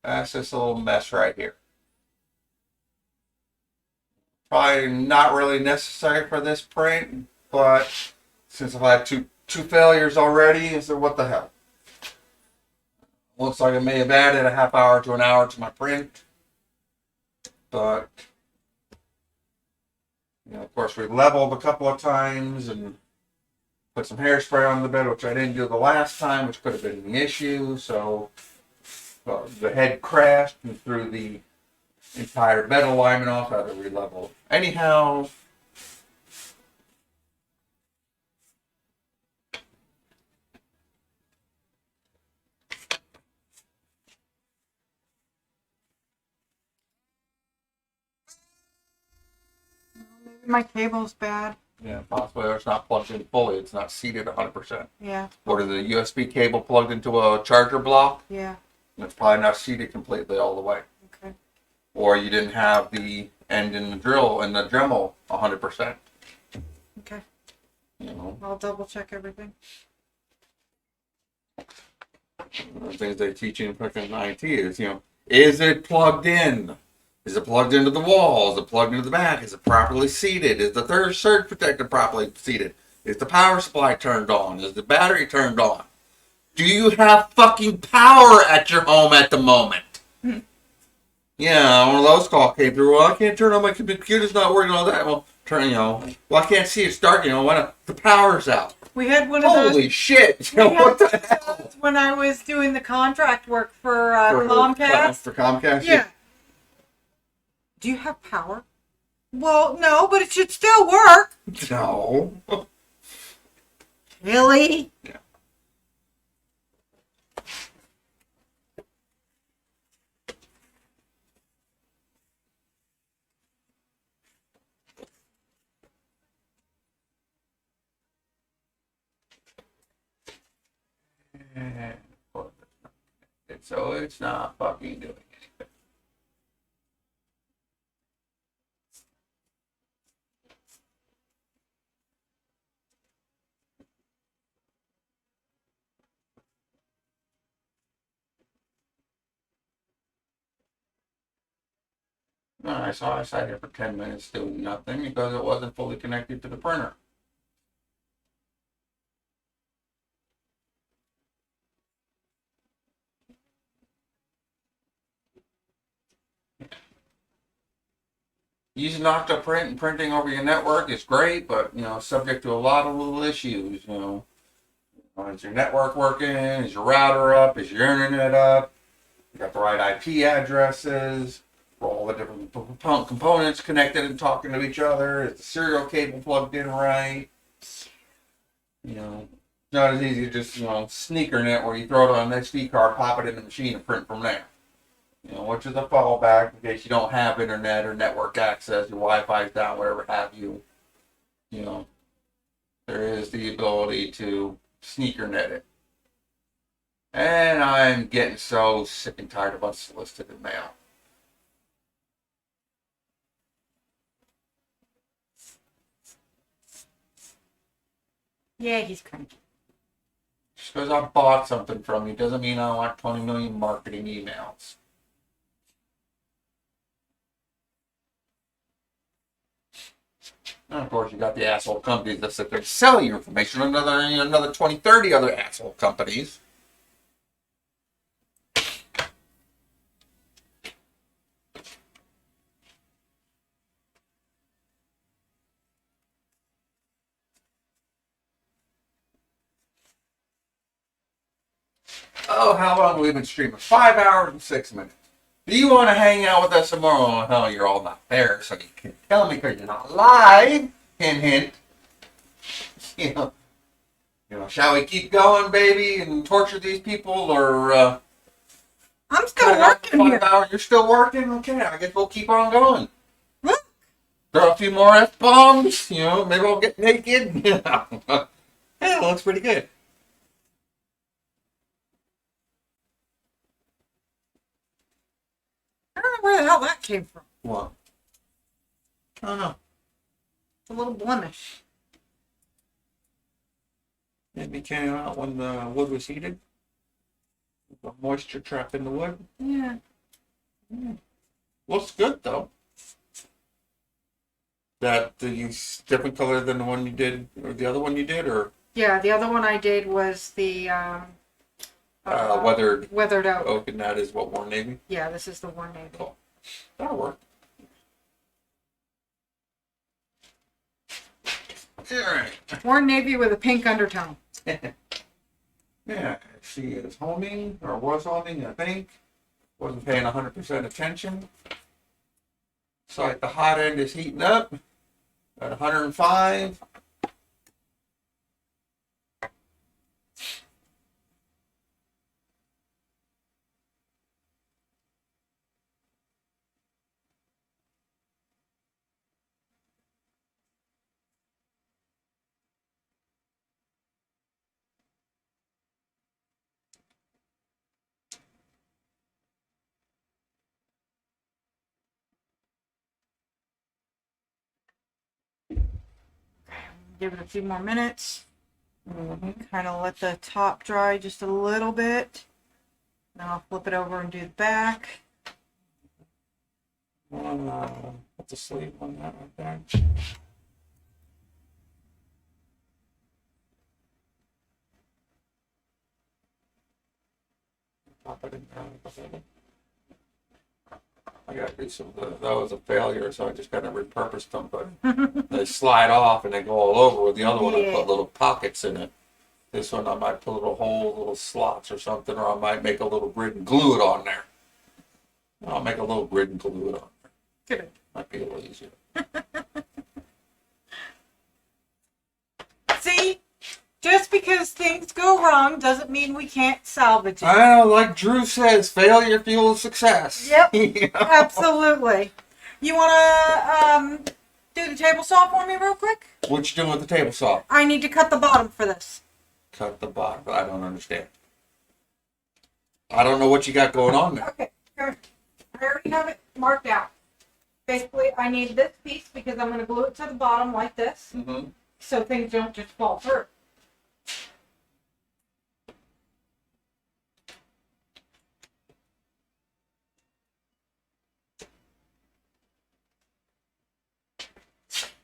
That's this little mess right here. Probably not really necessary for this print, but since I've had two failures already, so what the hell? Looks like I may have added a half hour to an hour to my print, but you know, of course, we leveled a couple of times and put some hairspray on the bed, which I didn't do the last time, which could have been the issue. So the head crashed and threw the entire bed alignment off. I had to re-level. Anyhow, Maybe my cable's bad. yeah, possibly it's not plugged in fully. It's not seated 100%. Yeah. Or the USB cable plugged into a charger block. Yeah. It's probably not seated completely all the way. Okay. Or you didn't have the end in the drill and the Dremel 100%. Okay. You know, I'll double check everything. the things they teach you in fucking IT is, you know, is it plugged in? Is it plugged into the wall? Is it plugged into the back? Is it properly seated? Is the third surge protector properly seated? Is the power supply turned on? Is the battery turned on? Do you have fucking power at your home at the moment? Yeah, one of those calls came through. Well, I can't turn on my computer's not working, all that. Well, turn, you know, well, I can't see, it's dark, you know, why not? The power's out. We had one of those. Holy shit! We What had the hell? those when I was doing the contract work for Comcast. For Comcast? Yeah. Do you have power? Well, no, but it should still work. No. Really? Yeah. So it's not fucking doing anything. Alright, so I sat here for 10 minutes doing nothing because it wasn't fully connected to the printer. using Octoprint and printing over your network is great, but subject to a lot of little issues. Is your network working? Is your router up? Is your internet up? You got the right IP addresses? Are all the different components connected and talking to each other? Is the serial cable plugged in right? Not as easy as just sneaker net where you throw it on an SD card, pop it in the machine, and print from there. Which is a fallback in case you don't have internet or network access, your Wi-Fi's down, whatever have you. There is the ability to sneaker net it. And I'm getting so sick and tired of unsolicited mail. Yeah, he's cranky. Just because I bought something from you doesn't mean I want 20 million marketing emails. And of course, you got the asshole companies that sit there and sell your information to another 20, 30 other asshole companies. Oh, how long have we been streaming? 5 hours and 6 minutes. Do you want to hang out with us some more? Oh, hell, you're all not there, so you can't tell me because you're not live. Hint, hint. Shall we keep going, baby, and torture these people, or I'm still working here. 5 hours? You're still working? Okay, I guess we'll keep on going. Look. Throw a few more F-bombs. Maybe I'll get naked. Yeah, it looks pretty good. I don't know where the hell that came from. What? I don't know. It's a little blemish. Maybe came out when the wood was heated. The moisture trapped in the wood. Yeah. Looks good though. That the different color than the one you did, or the other one you did, or Yeah, the other one I did was the weathered weathered oak. oak, and that is what Warm Navy. Yeah, this is the Warm Navy. Cool. That'll work. All right. Warm Navy with a pink undertone. Yeah, she is homing, or was homing, I think. Wasn't paying 100% attention. Looks like the hot end is heating up at 105. Give it a few more minutes. Kind of let the top dry just a little bit. Then I'll flip it over and do the back. Put the sleeve on that right there. Pop it in there. I gotta do some. That was a failure, so I just kind of repurposed them, but they slide off and they go all over. With the other one, I put little pockets in it. This one, I might put little holes, little slots or something, or I might make a little grid and glue it on there. I'll make a little grid and glue it on there. Good. Might be a little easier. See? Just because things go wrong doesn't mean we can't salvage it. Like Drew says, failure fuels success. Yep. Absolutely. You want to do the table saw for me real quick? What you doing with the table saw? I need to cut the bottom for this. Cut the bottom. I don't understand. I don't know what you got going on there. Okay. Here. I already have it marked out. Basically, I need this piece because I'm going to glue it to the bottom like this. Mm-hmm. So things don't just fall through.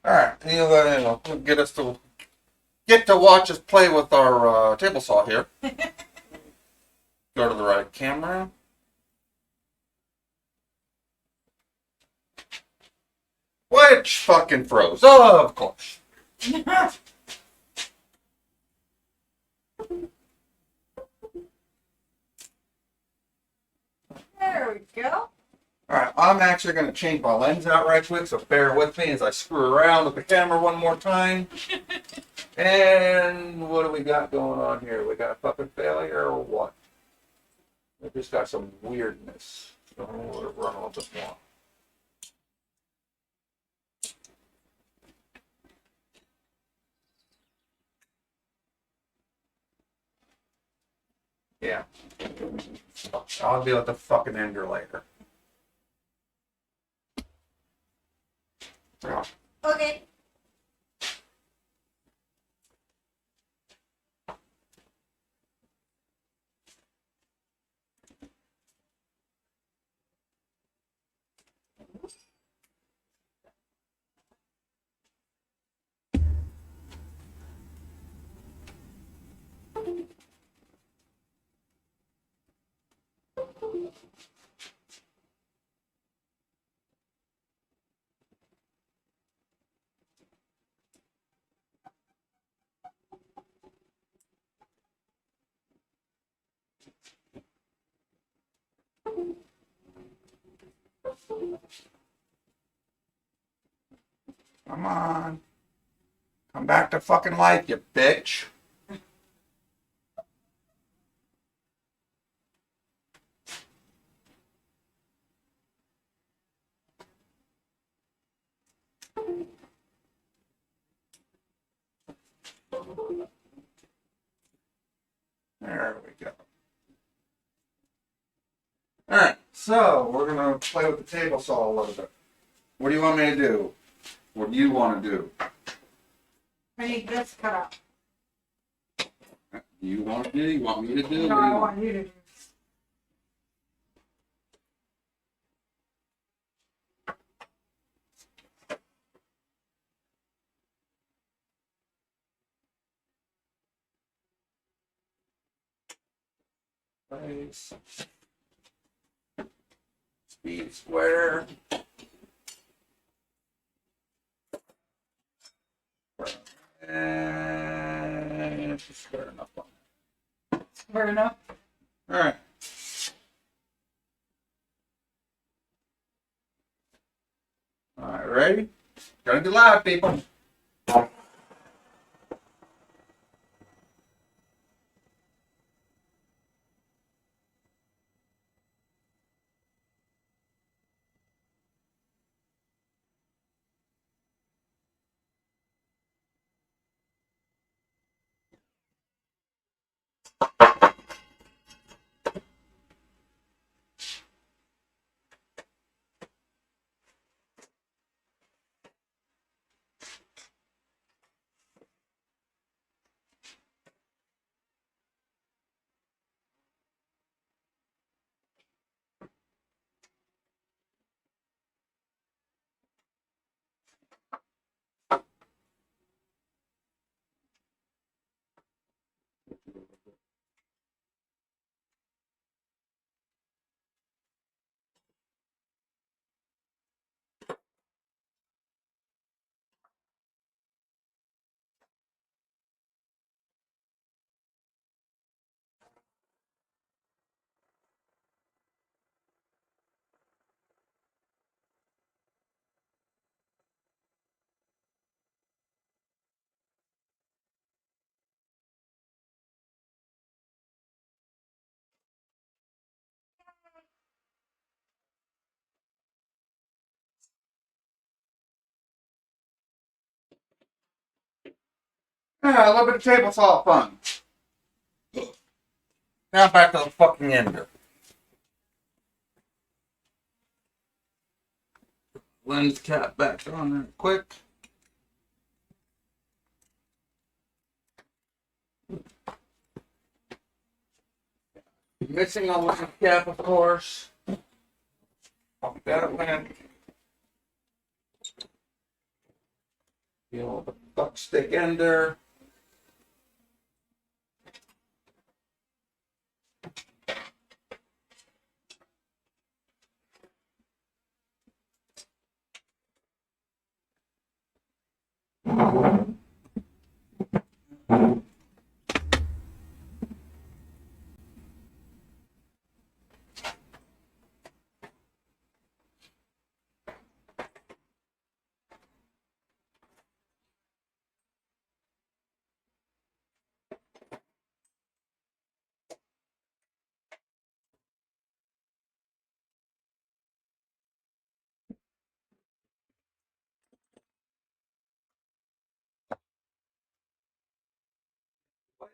All right, get us to watch us play with our table saw here. Go to the right camera. Which fucking froze, of course. There we go. Alright, I'm actually going to change my lens out right quick, so bear with me as I screw around with the camera one more time. And what do we got going on here? We got a fucking failure or what? We just got some weirdness. So we'll run a little bit more. Yeah. I'll deal with the fucking ender later. Yeah. Okay. Come on. Come back to fucking life, you bitch. There we go. Alright, so we're going to play with the table saw a little bit. What do you want me to do? What do you want to do? I need this cut up. You want to do? You want me to do? No, What do I you want you to do. Place. Speed square. And it's just square enough on Fair enough. it. Alright. Alright, ready? Gotta be loud, people. Yeah, a little bit of table saw fun. Now back to the fucking ender. Lens cap back on there quick. Missing a lens cap, of course. Pop that lens. Feel the fuck stick ender.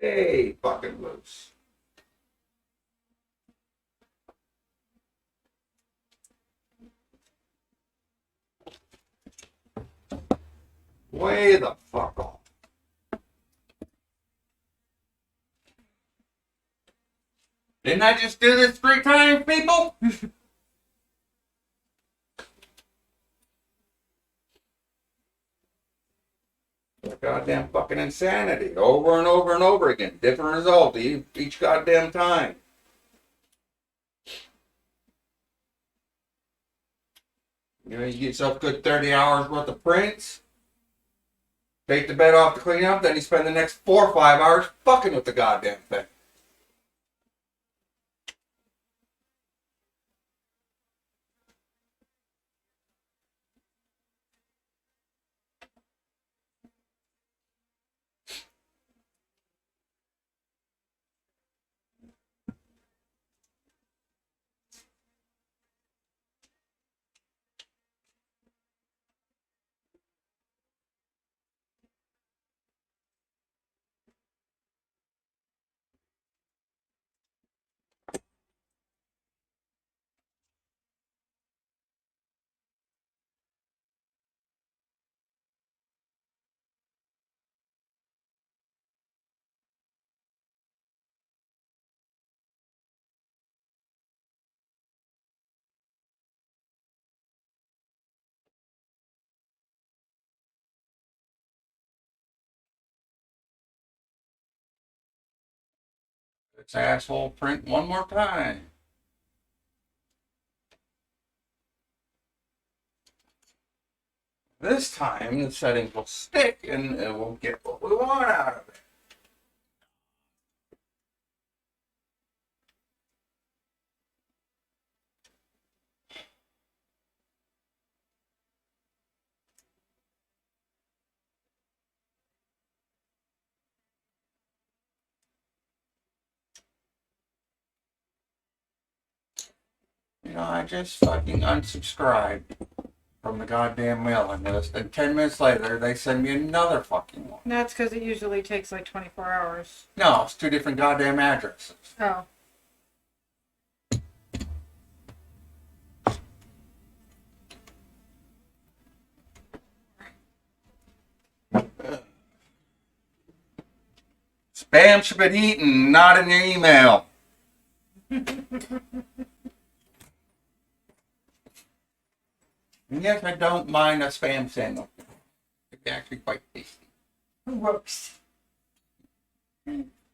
way fucking loose. Way the fuck off. Didn't I just do this 3 times, people? Goddamn fucking insanity. Over and over and over again. Different result each goddamn time. You know, you get yourself a good 30 hours worth of prints. Take the bed off to clean up, then you spend the next 4 or 5 hours fucking with the goddamn thing. This asshole print one more time. This time the settings will stick and we'll get what we want out of it. You know, I just fucking unsubscribed from the goddamn mailing list, and 10 minutes later, they send me another fucking one. That's because it usually takes like 24 hours. No, it's 2 different goddamn addresses. Oh. Spam should be eaten, not in your email. And yes, I don't mind a spam sandwich. It's actually quite tasty. Gross.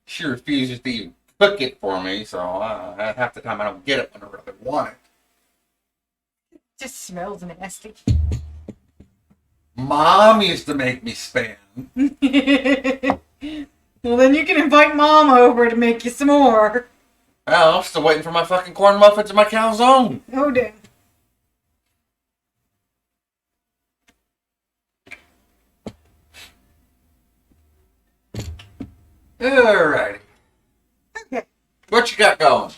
She refuses to even cook it for me, so half the time I don't get it when I really want it. Just smells nasty. Mom used to make me spam. Well, then you can invite Mom over to make you some more. Well, I'm still waiting for my fucking corn muffins and my calzone. Oh, damn. Alrighty. Okay. What you got going?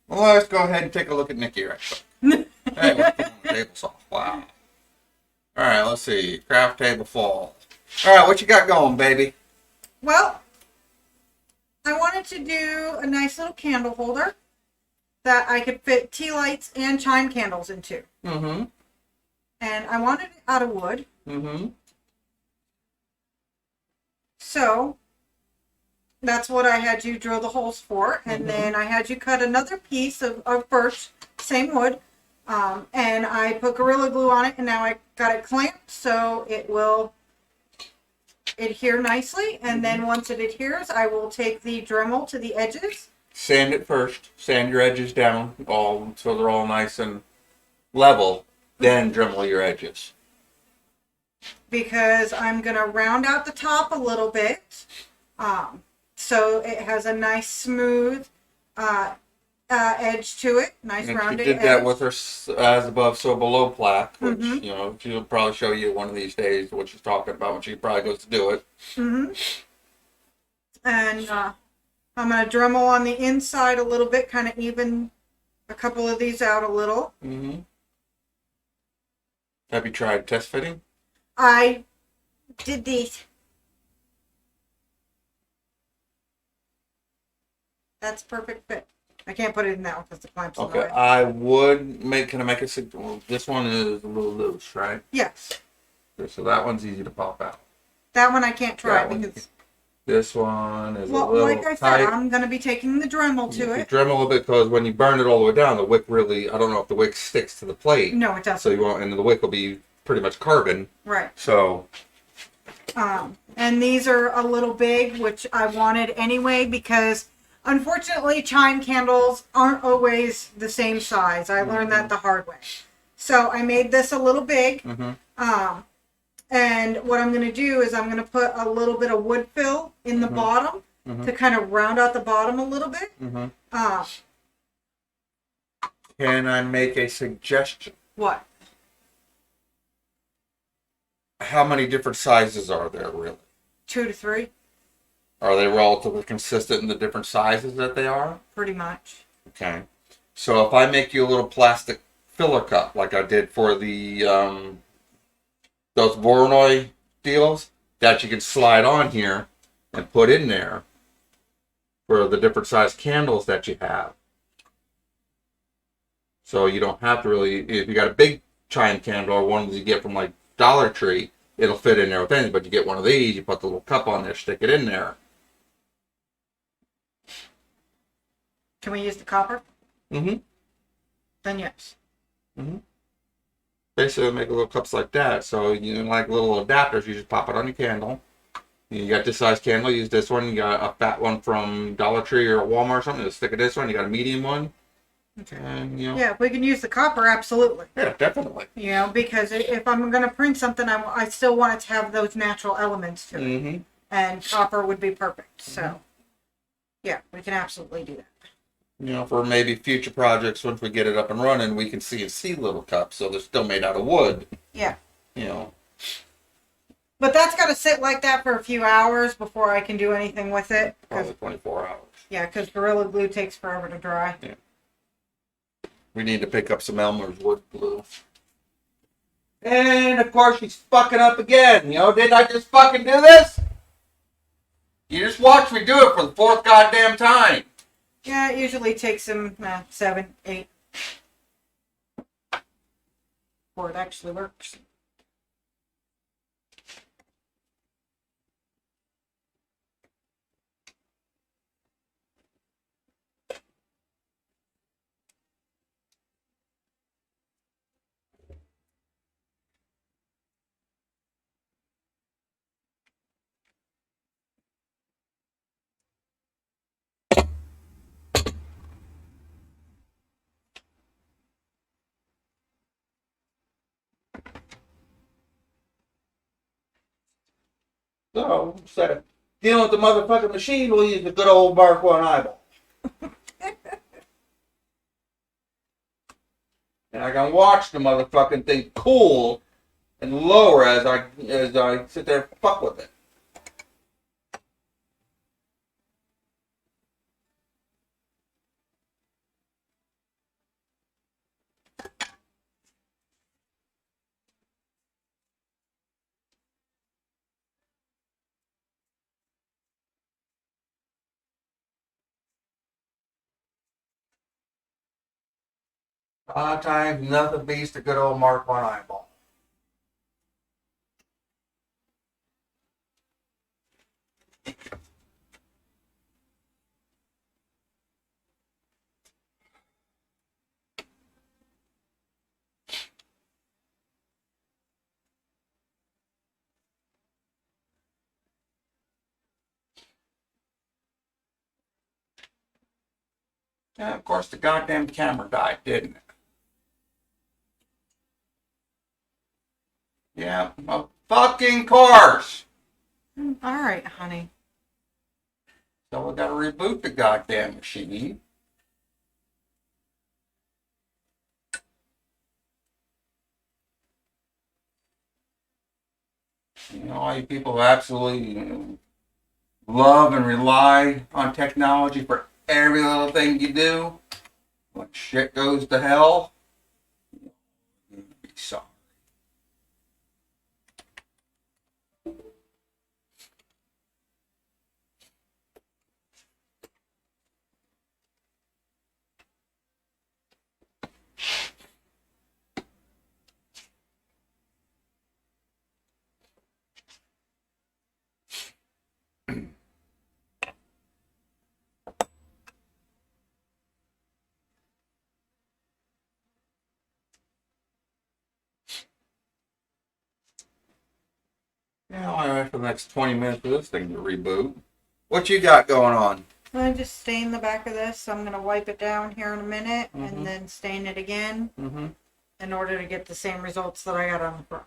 Well, let's go ahead and take a look at Nikki right quick. Hey, we're putting the table saw. Wow. Alright, let's see. Craft table fall. Alright, what you got going, baby? Well, I wanted to do a nice little candle holder that I could fit tea lights and chime candles into. Mm-hmm. And I wanted it out of wood. Mm-hmm. So that's what I had you drill the holes for. And then I had you cut another piece of birch, same wood. And I put Gorilla Glue on it, and now I got it clamped so it will adhere nicely. And then once it adheres, I will take the Dremel to the edges. Sand it first. Sand your edges down all so they're all nice and level. Then Dremel your edges. Because I'm going to round out the top a little bit. So it has a nice smooth edge to it. Nice And rounded she did edge. that with her as above, so below plaque, which, you know, she'll probably show you one of these days what she's talking about when she probably goes to do it. And I'm going to Dremel on the inside a little bit, kind of even a couple of these out a little. Have you tried test fitting? I did these. That's perfect fit. I can't put it in that one because the clamps in the Okay, way. I would make. Can I make a well, this one is a little loose, right? Yes. Okay, so that one's easy to pop out. That one I can't try That one because, This one is a well, little like I said, tight. I'm going to be taking the Dremel to You it. trim a little bit because when you burn it all the way down, the wick really, I don't know if the wick sticks to the plate. No, it doesn't. So you won't, and the wick will be pretty much carbon. Right. So, And these are a little big, which I wanted anyway because unfortunately chime candles aren't always the same size. I learned that the hard way. So I made this a little big. And what I'm going to do is I'm going to put a little bit of wood fill in the bottom to kind of round out the bottom a little bit. can I make a suggestion? What? How many different sizes are there really? 2 to 3, Are they relatively consistent in the different sizes that they are? pretty much. Okay. So if I make you a little plastic filler cup like I did for the those Voronoi deals that you can slide on here and put in there for the different size candles that you have. So you don't have to really, if you got a big chime candle or one that you get from like Dollar Tree, it'll fit in there with anything. But you get one of these, you put the little cup on there, stick it in there. Can we use the copper? Mm-hmm. Then yes. Mm-hmm. Basically, make little cups like that. So you like little adapters. You just pop it on your candle. You got this size candle. Use this one. You got a fat one from Dollar Tree or Walmart or something. Just stick it this one. You got a medium one. Okay. And you know. Yeah, if we can use the copper, absolutely. Yeah, definitely. You know, because if I'm going to print something, I still want it to have those natural elements to it. Mm-hmm. And copper would be perfect. So, yeah, we can absolutely do that. You know, for maybe future projects, once we get it up and running, we can see little cups. So they're still made out of wood. Yeah. You know. But that's got to sit like that for a few hours before I can do anything with it. Probably 24 hours. Yeah, because Gorilla Glue takes forever to dry. Yeah. We need to pick up some Elmer's wood glue. And of course she's fucking up again. You know, didn't I just fucking do this? You just watch me do it for the fourth goddamn time. Yeah, it usually takes them 7, 8. Before it actually works. So instead of dealing with the motherfucking machine, we'll use the good old Mark 1 eyeball. And I can watch the motherfucking thing cool and lower as I sit there and fuck with it. A lot of times, nothing beats the good old Mark 1 eyeball. Yeah, of course, the goddamn camera died, didn't it? Yeah, of fucking course. All right, honey. So we gotta reboot the goddamn machine. You know, all you people who absolutely love and rely on technology for every little thing you do, when shit goes to hell, you'll be sorry. Yeah, I'll wait for the next 20 minutes for this thing to reboot. What you got going on? I just stain the back of this. So I'm going to wipe it down here in a minute Mhm. and then stain it again Mm-hmm. in order to get the same results that I got on the front.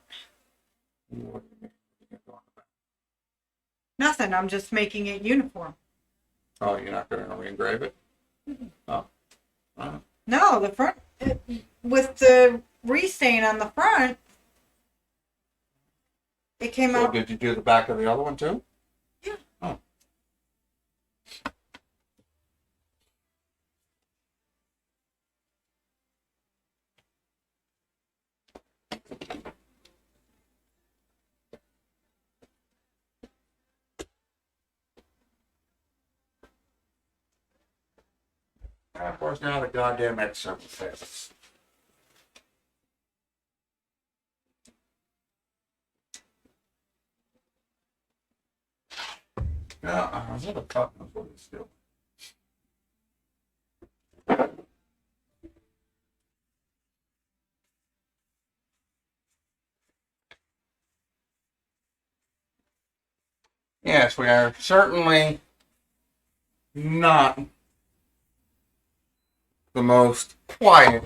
Nothing. I'm just making it uniform. Oh, you're not going to re-engrave it? Oh. No, the front, with the restain on the front, it came So out. did you do the back of the other one too? Yeah. Oh. And of course, now the goddamn X circle fails. Now, I have a cut before this still. Yes, we are certainly not the most quiet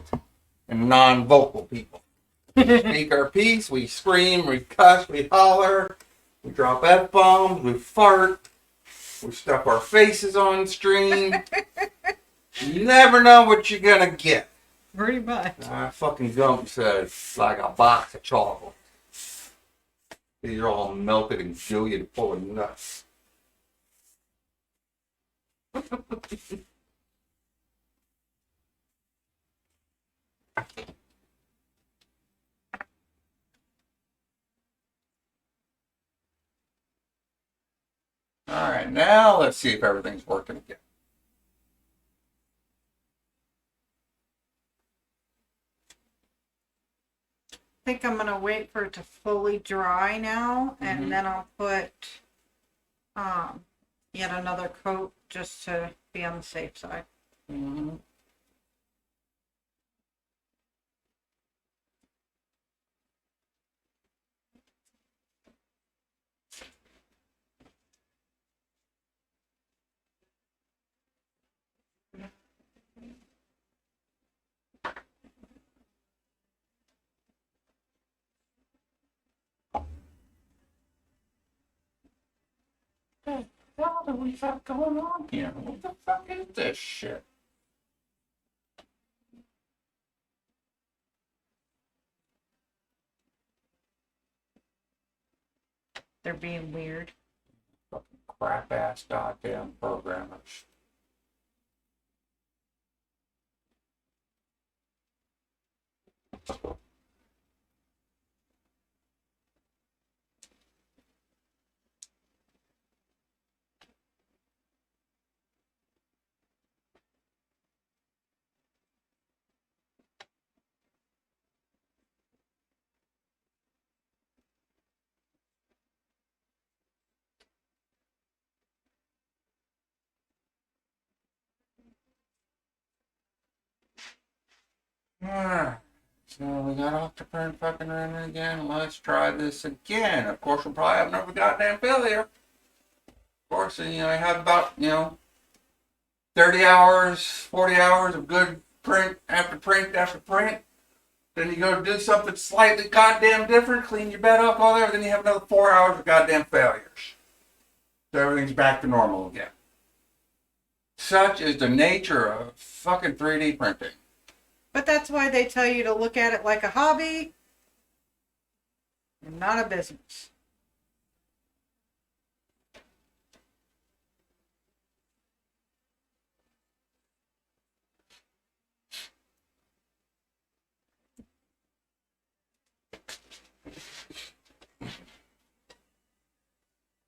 and non-vocal people. We speak our piece, we scream, we cuss, we holler, we drop F-bombs, we fart, we stuff our faces on screen. You never know what you're gonna get. Pretty much. Fucking Gump said, like a box of chocolate. These are all melted and gooey and full of nuts. Alright, now let's see if everything's working again. I think I'm going to wait for it to fully dry now, and then I'll put yet another coat just to be on the safe side. Mm-hmm. What do we have going on here? What the fuck is this shit? They're being weird. Fucking crap ass goddamn programmers. Alright, so we got off to print fucking render again. Let's try this again. Of course, we'll probably have another goddamn failure. Of course, I have about, 30 hours, 40 hours of good print after print after print. Then you go do something slightly goddamn different, clean your bed up, all there, then you have another 4 hours of goddamn failures. So everything's back to normal again. Such is the nature of fucking 3D printing. But that's why they tell you to look at it like a hobby and not a business.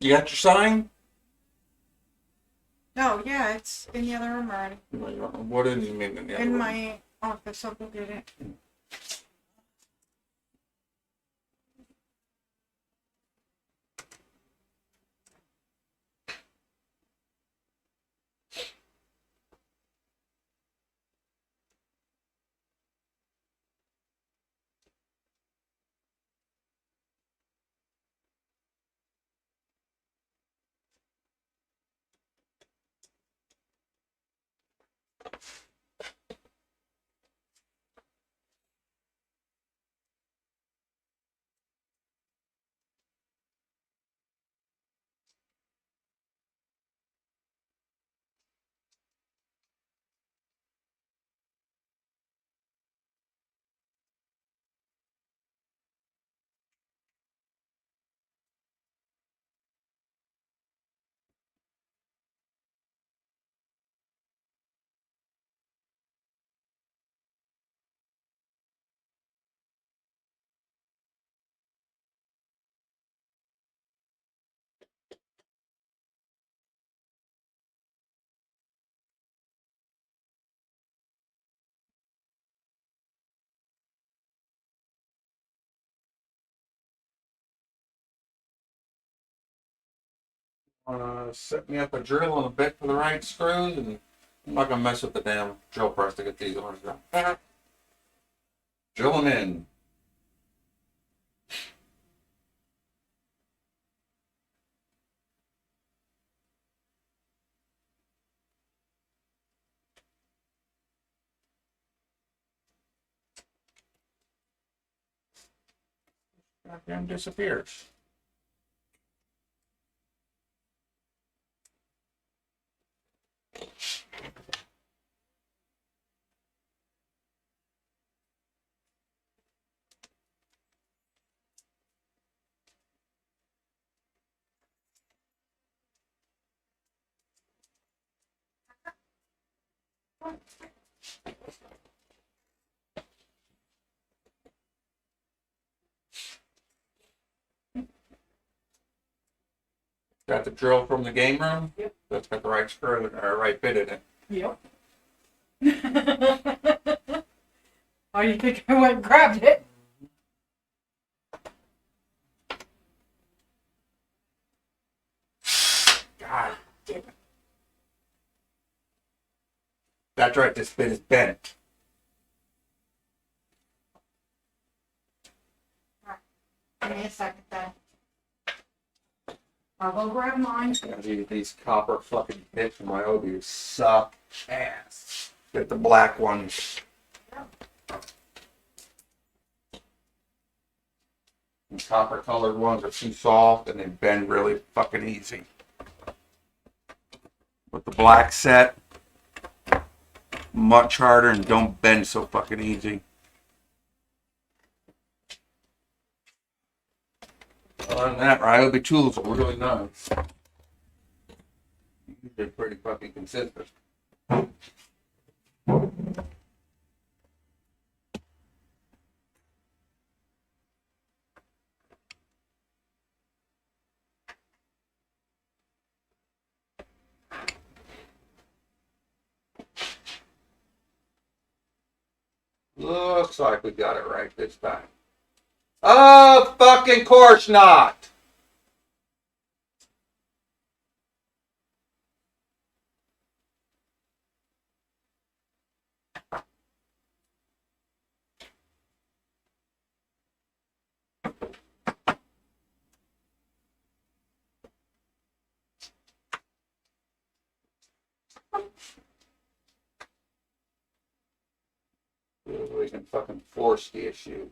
You got your sign? No, yeah, it's in the other room already. What did you mean in the other In room? my office, I'll go get it. set me up a drill and a bit for the right screws, and I'm not gonna mess with the damn drill press to get these ones done. Drilling in. Goddamn disappears. Got the drill from the game room? Yep. That's got the right screw or right bit in it. Yep. Oh, you think I went and grabbed it? God damn it. That's right, this bit is bent. Give me a second then. I'll go grab mine. Yeah, these copper fucking bits from my Obi suck ass. Get the black ones. The copper colored ones are too soft and they bend really fucking easy. With the black set, much harder and don't bend so fucking easy. Other than that, Ryobi tools are really nice. They're pretty fucking consistent. Looks like we got it right this time. Oh, fucking course not! We can fucking force the issue.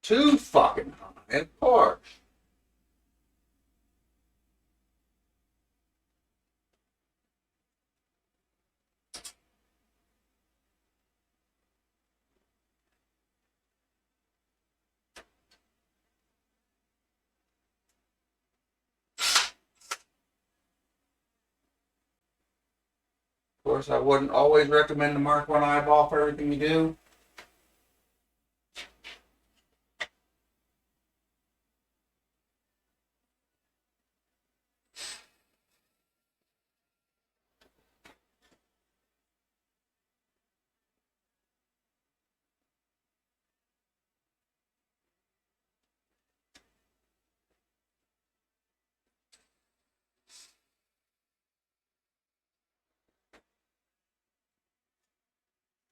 Too fucking high, of course. Of course, I wouldn't always recommend to mark one eyeball for everything you do.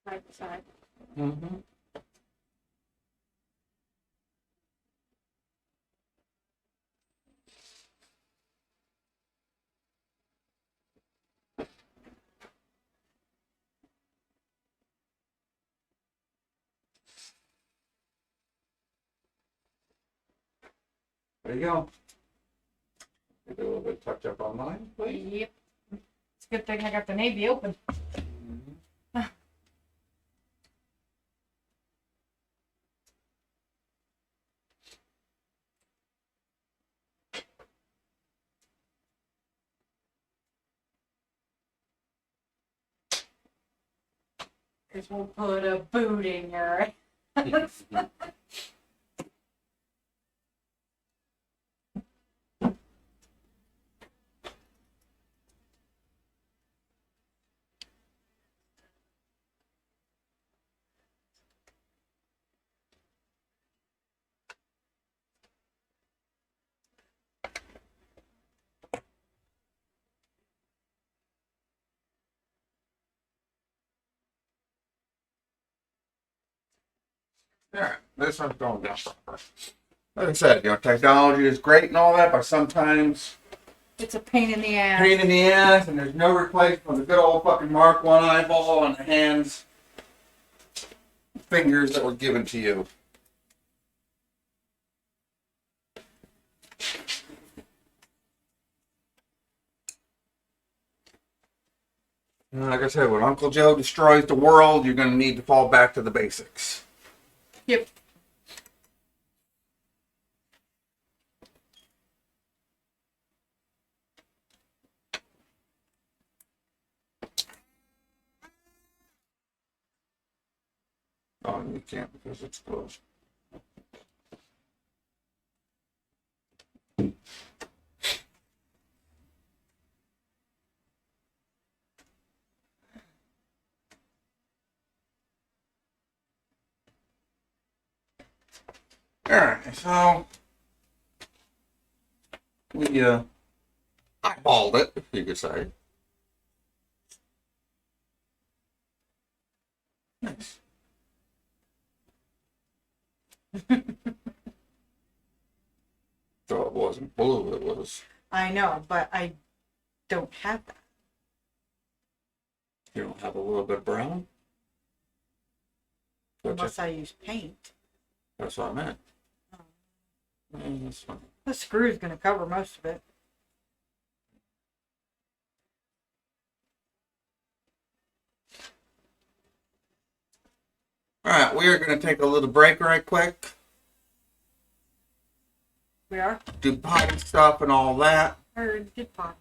Right side. Mm-hmm. There you go. Do a little bit of touch up on mine, please. Yep. It's a good thing I got the Navy open. Because we'll put a boot in your. Alright, this one's going down proper. Like I said, technology is great and all that, but sometimes It's a pain in the ass. pain in the ass, and there's no replacement for the good old fucking Mark 1 eyeball and the hands, fingers that were given to you. And like I said, when Uncle Joe destroys the world, you're going to need to fall back to the basics. Yep. Oh, you can't because it's closed. Alright, so we eyeballed it, you could say. Nice. So it wasn't blue, it was. I know, but I don't have that. You don't have a little bit brown? Unless I use paint. That's what I meant. That's fine. The screw's going to cover most of it. Alright, we are going to take a little break right quick. We are? Do potting stuff and all that. Or did pot.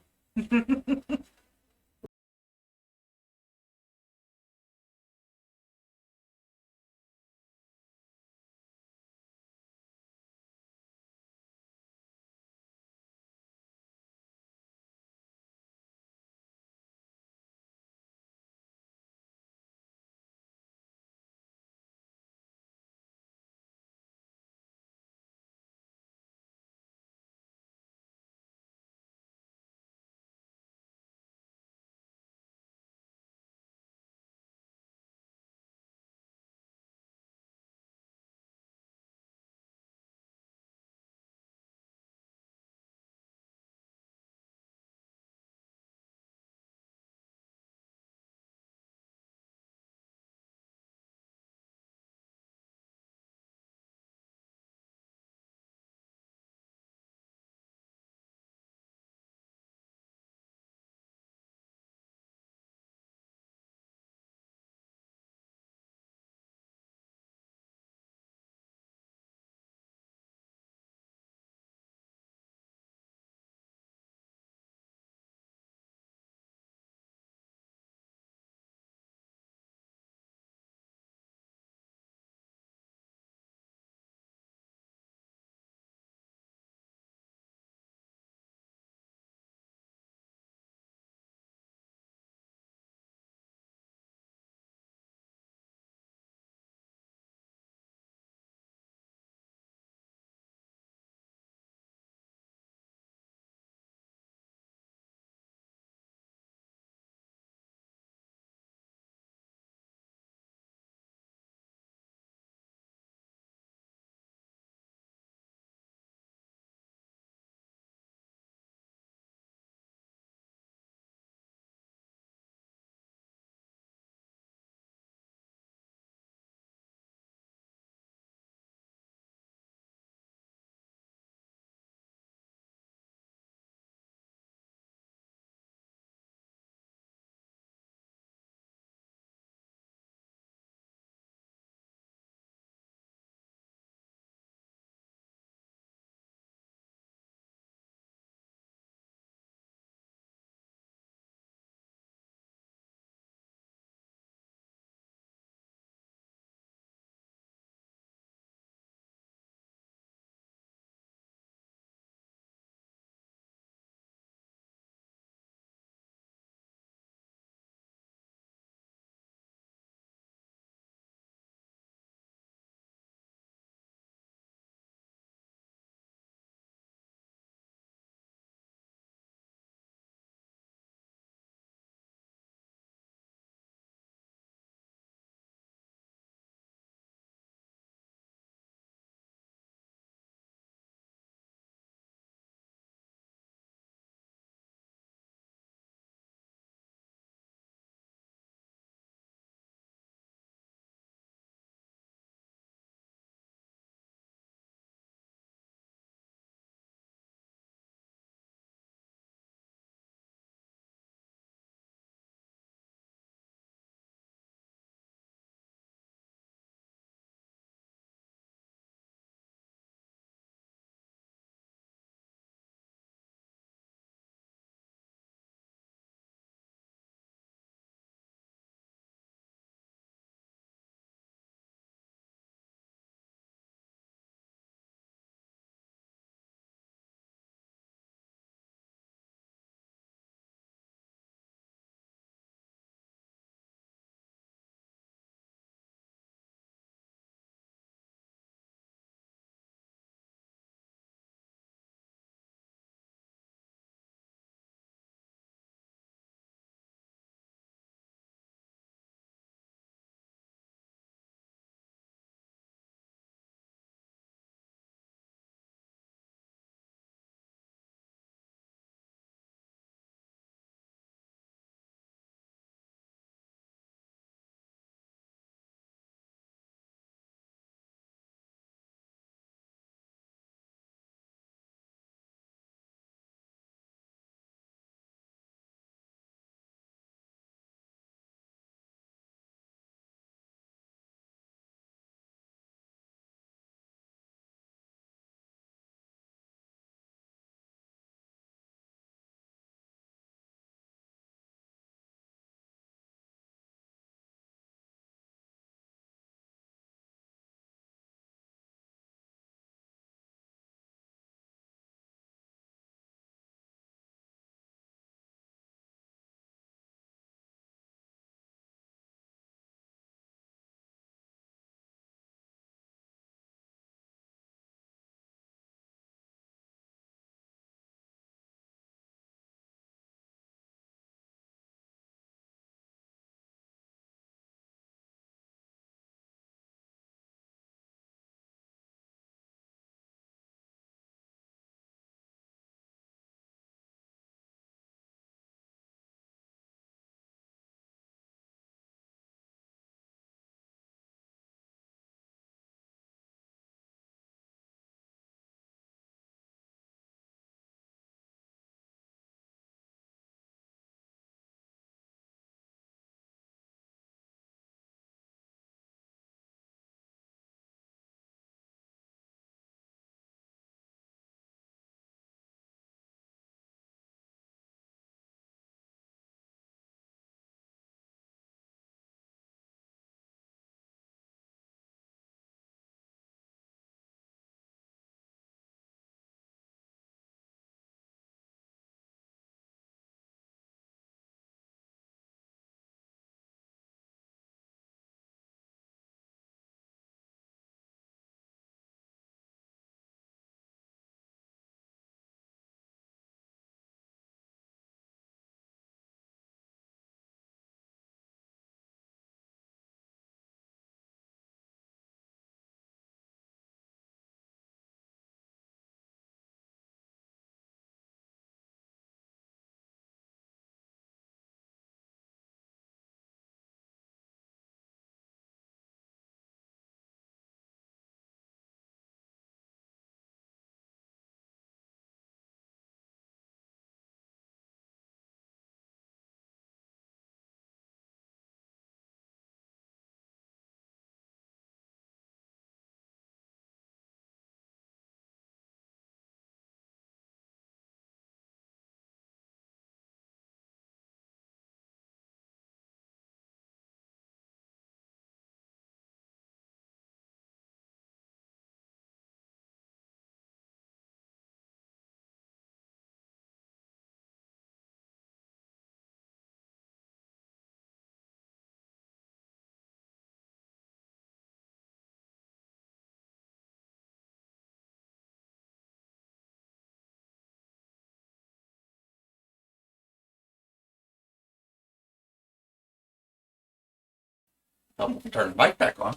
Help turn the mic back on.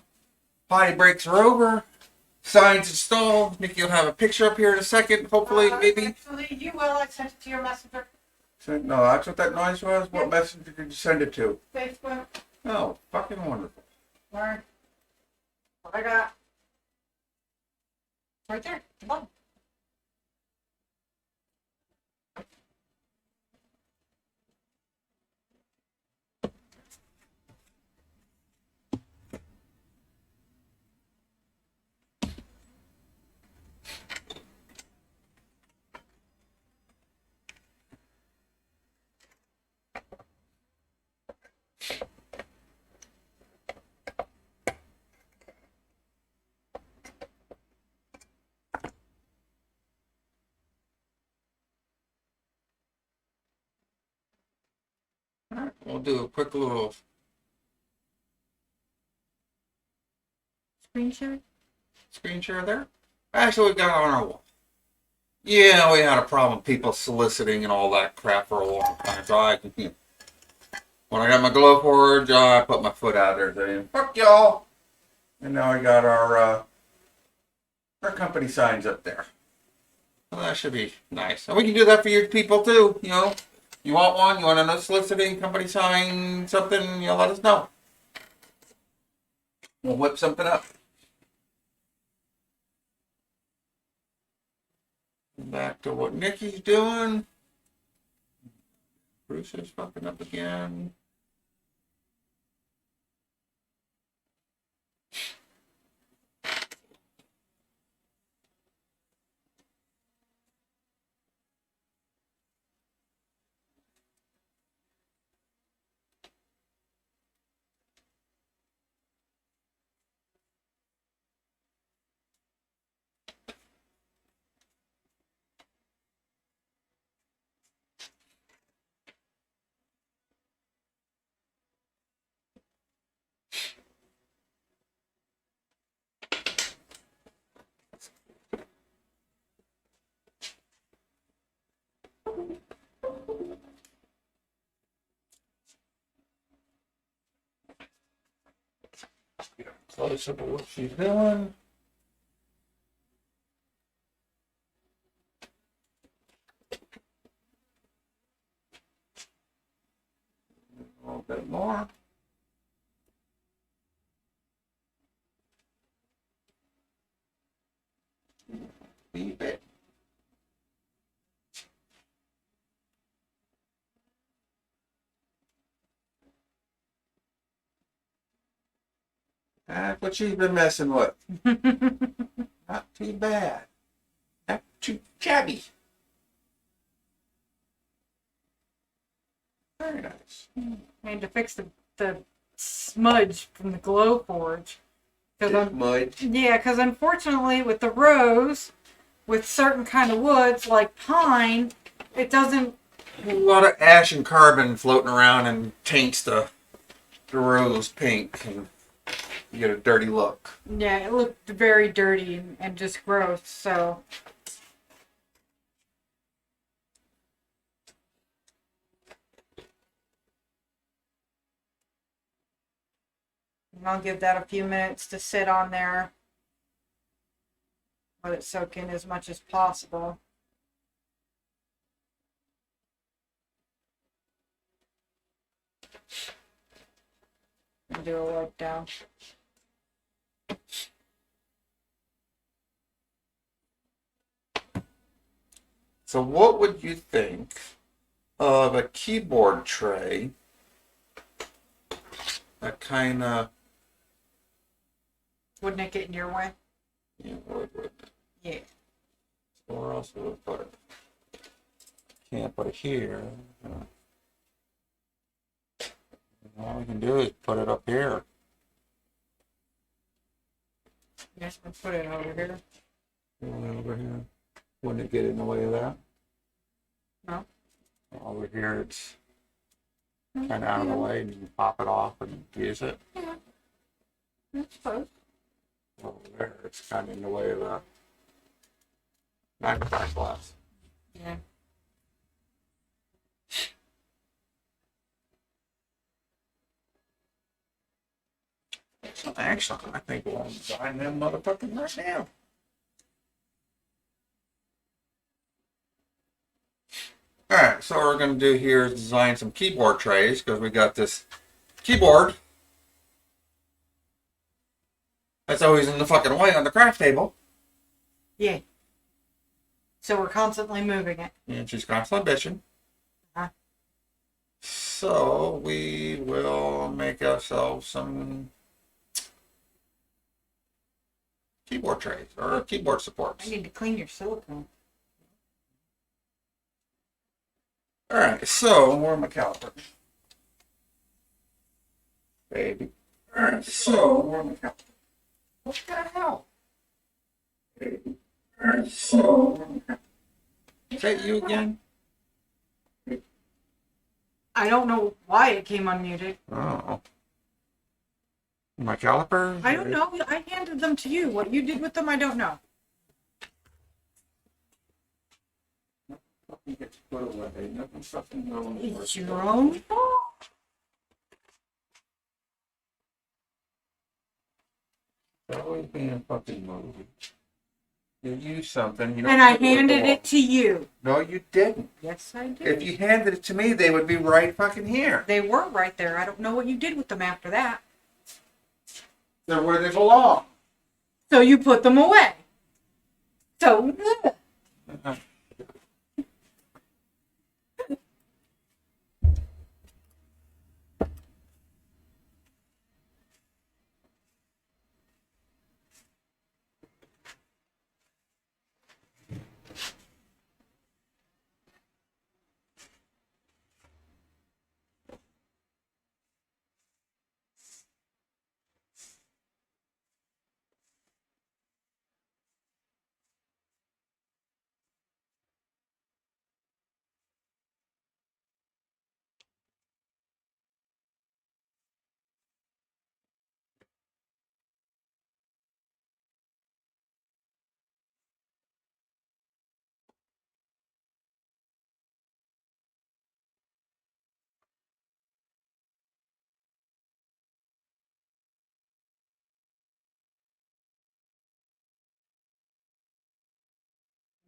Potty breaks are over. Signs installed. Nikki will have a picture up here in a second. Hopefully, maybe. Actually, you will. I sent it to your messenger. No, that's what that noise was. What messenger did you send it to? Facebook. Oh, fucking wonderful. Where? What I got? Right there. Come on. Alright, we'll do a quick little Screen share. screen share there. Actually, we got it on our wall. Yeah, we had a problem with people soliciting and all that crap for a long time. So when I got my GlowForge, I put my foot out there saying, fuck y'all. And now we got our company signs up there. Well, that should be nice. And we can do that for your people too, you know. You want one? You want to know soliciting, company sign, something, you know, let us know. We'll whip something up. Back to what Nikki's doing. Bruce is fucking up again. Get a close up of what she's doing. A little bit more. Beep it. That's what she's been messing with. Not too bad. Not too shabby. Very nice. I need to fix the smudge from the GlowForge. Because unfortunately with the rose, with certain kind of woods like pine, it doesn't. A lot of ash and carbon floating around and taints the rose pink, and you get a dirty look. Yeah, it looked very dirty and just gross. So. And I'll give that a few minutes to sit on there. Let it soak in as much as possible. And do a wipe down. So what would you think of a keyboard tray that kind of... Wouldn't it get in your way? Yeah, would. Yeah. Where else would we put it? Can't put it here. All we can do is put it up here. Yes, we'll put it over here. Over here. Wouldn't it get in the way of that? No. Over here it's kind of out of the way and you can pop it off and use it. Yeah. That's close. Over there it's kind of in the way of the magnifying glass. Yeah. Actually, I think we'll design them motherfucking right now. Alright, so what we're going to do here is design some keyboard trays because we got this keyboard that's always in the fucking way on the craft table. Yeah. So we're constantly moving it. And she's constantly bitching. Uh-huh. So we will make ourselves some keyboard trays or keyboard supports. I need to clean your silicone. Alright, so where are my calipers? Baby. Alright, so where are my calipers? What the hell? Baby. Alright, so where are my calipers? Is that you again? I don't know why it came unmuted. Oh. My calipers? I don't know. I handed them to you. What you did with them, I don't know. Nothing gets put away. Nothing fucking goes. It's your own fault. It's always being a fucking movie. You use something, you don't And I put it with the handed wall. it to you. No, you didn't. Yes, I did. If you handed it to me, they would be right fucking here. They were right there. I don't know what you did with them after that. They're where they belong. So you put them away. So,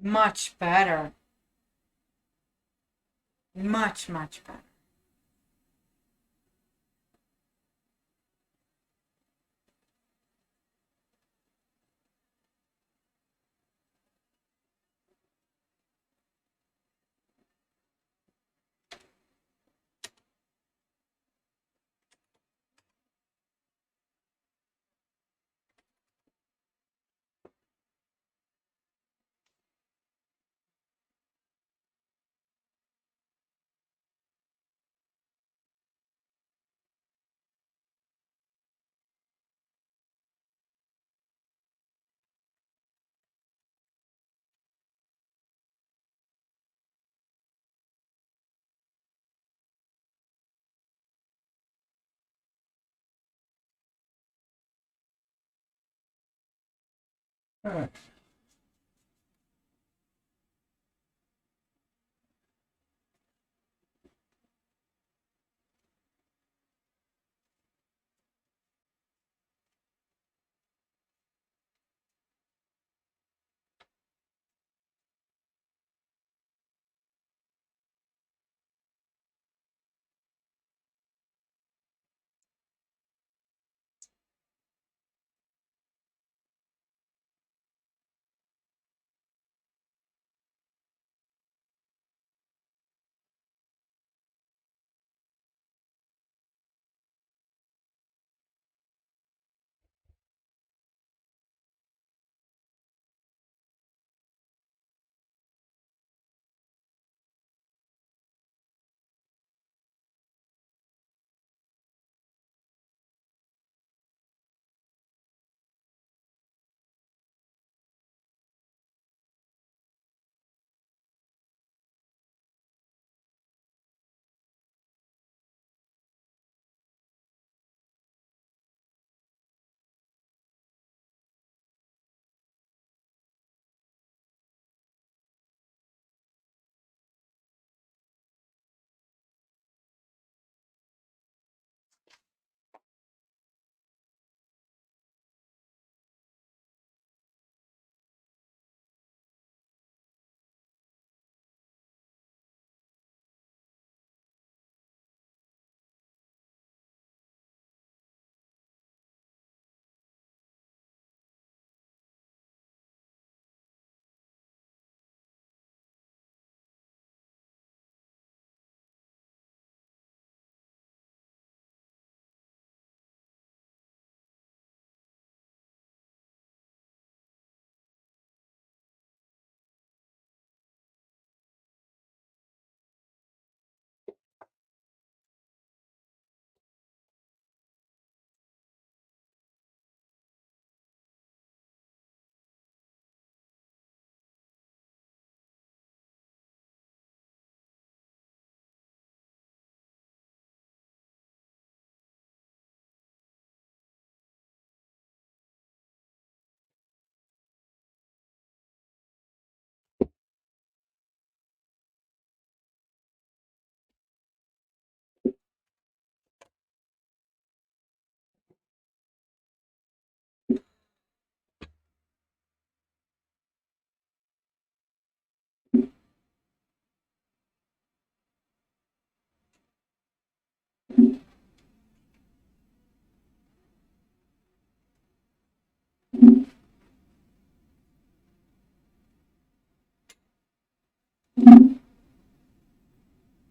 much better. Much, much better. Alright.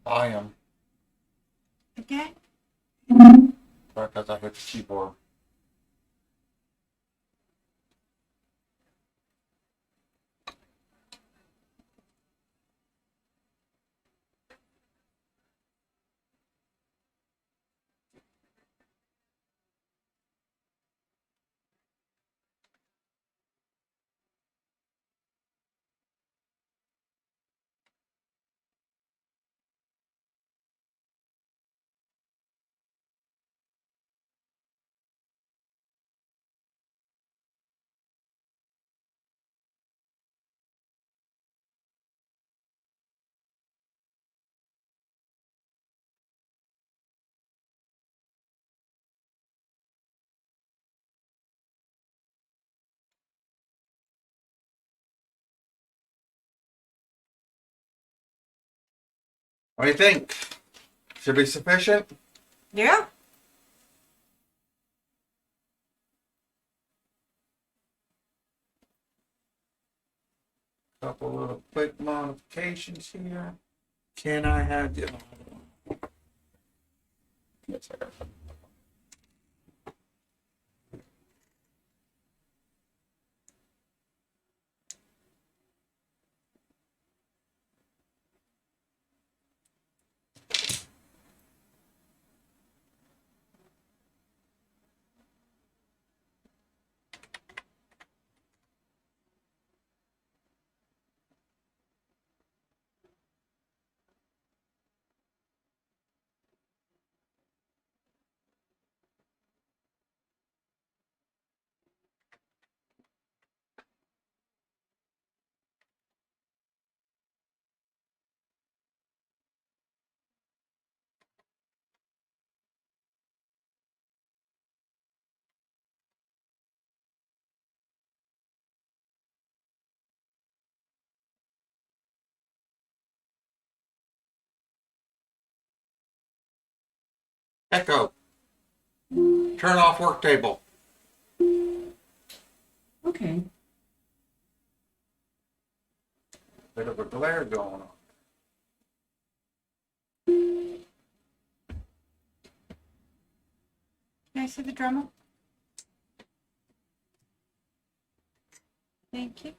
I am. Again? Because I hit the keyboard. What do you think? Should be sufficient? Yeah. Couple little quick modifications here. Can I have you? Yes, I got it. Echo. Turn off work table. Okay. Bit of a glare going on. Can I see the Dremel? Thank you.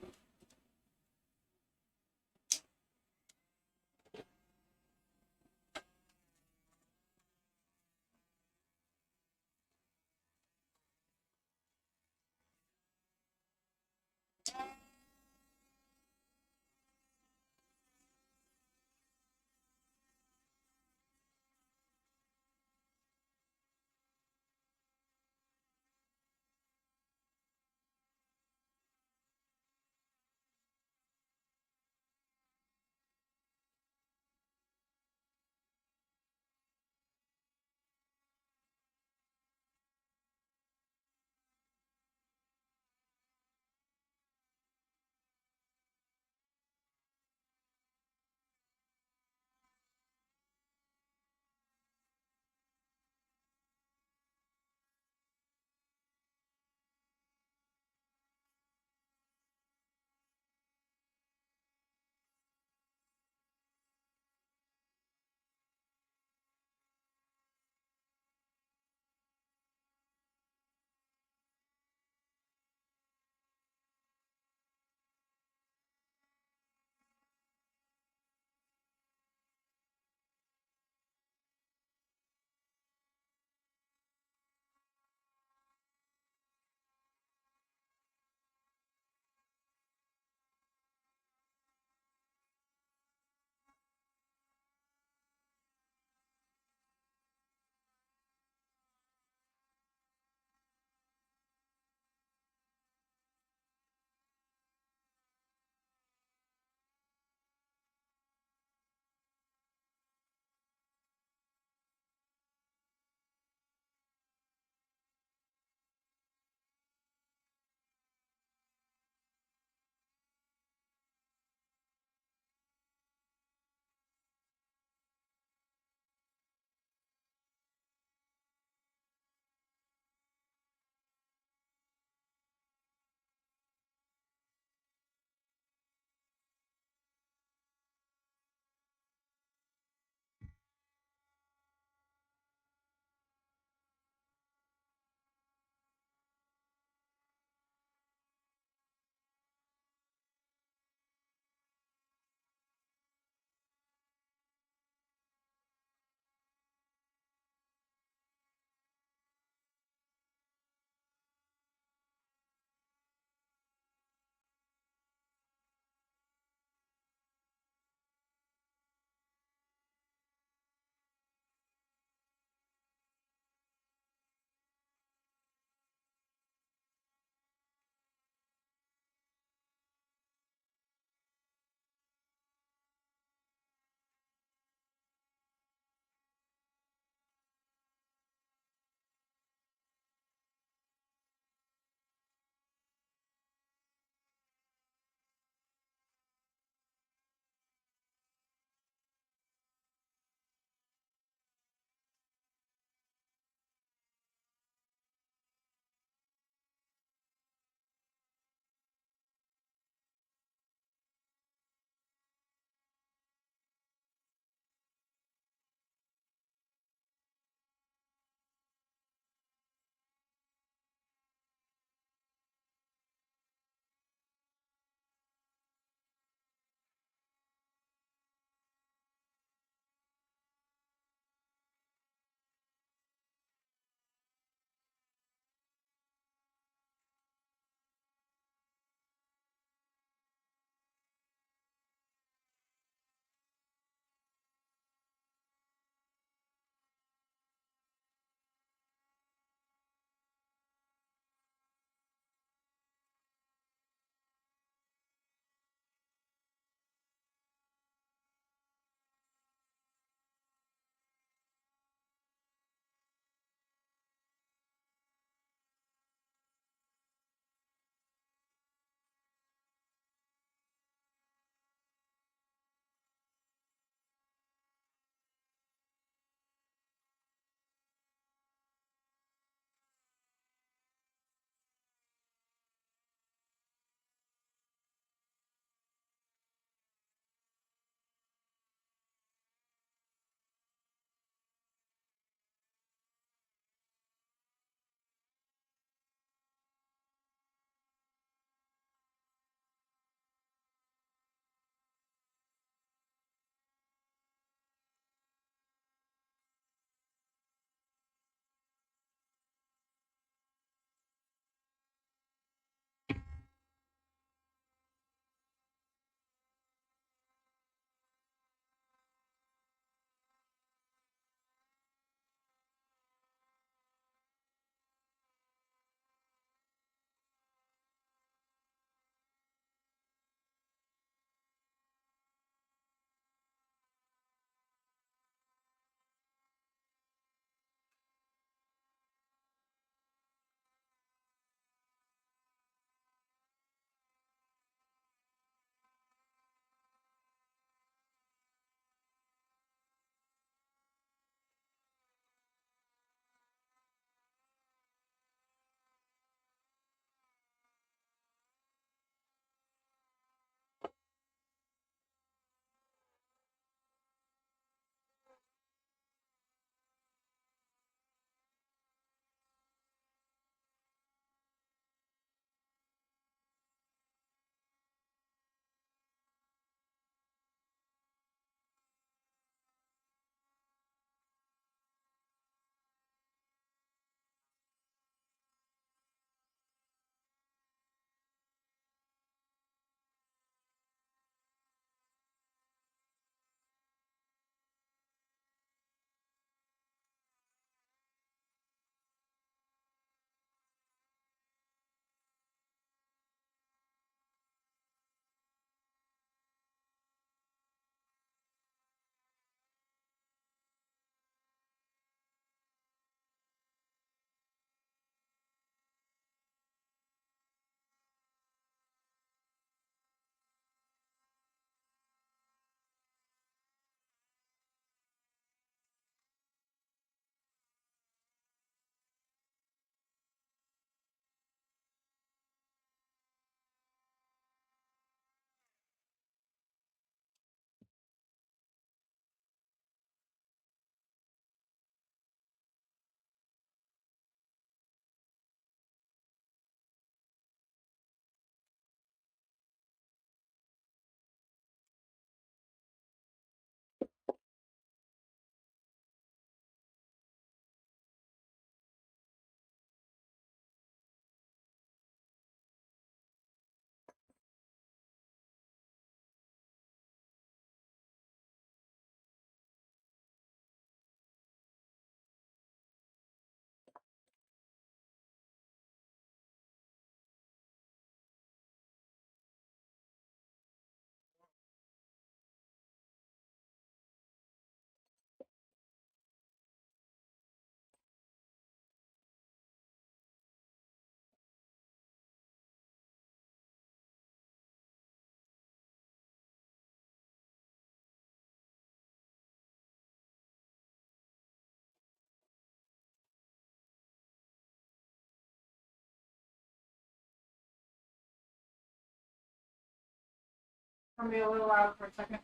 Turn me a little loud for a second.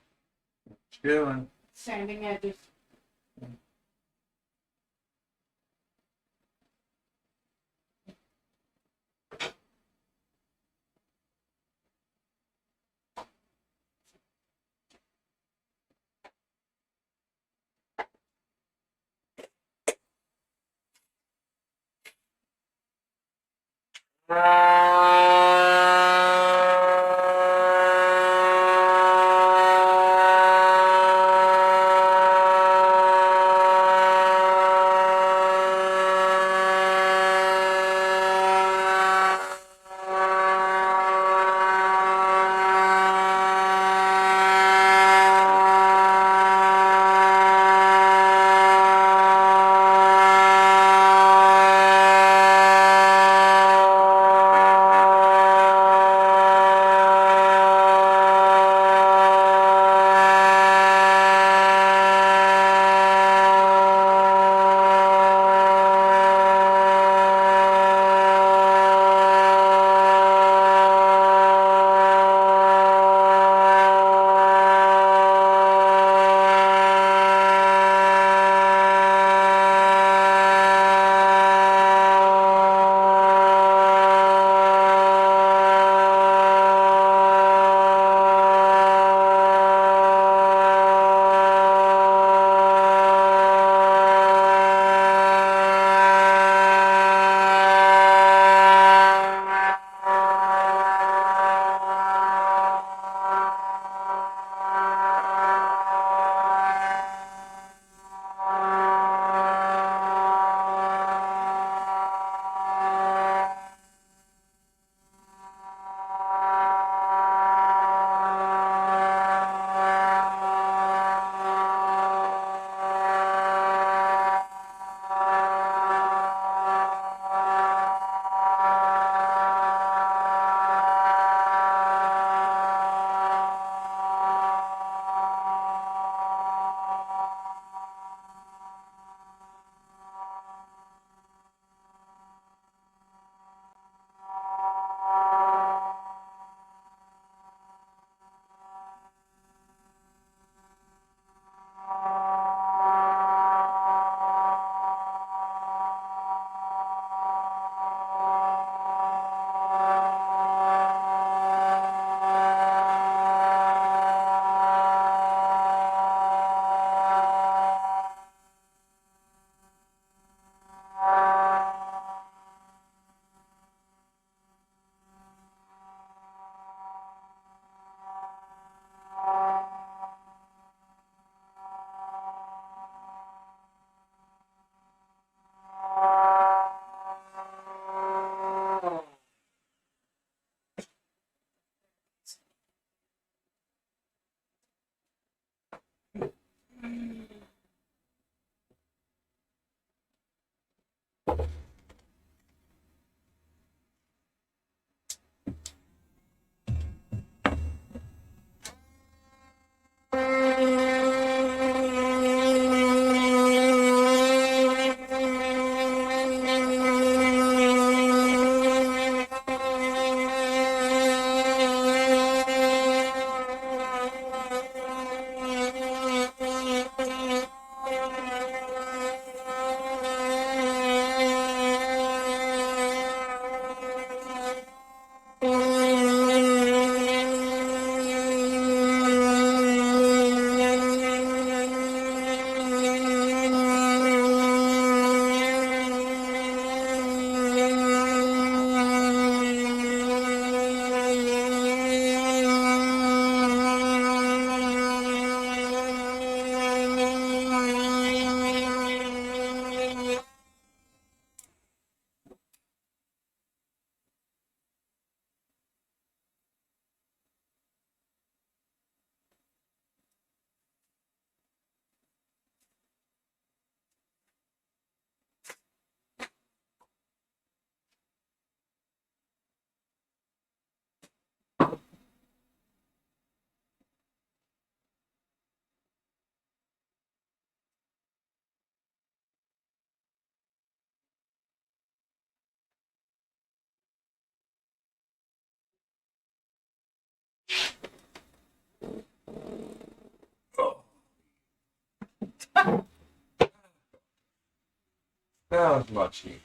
Doing. Sanding edges. Now it's much needed.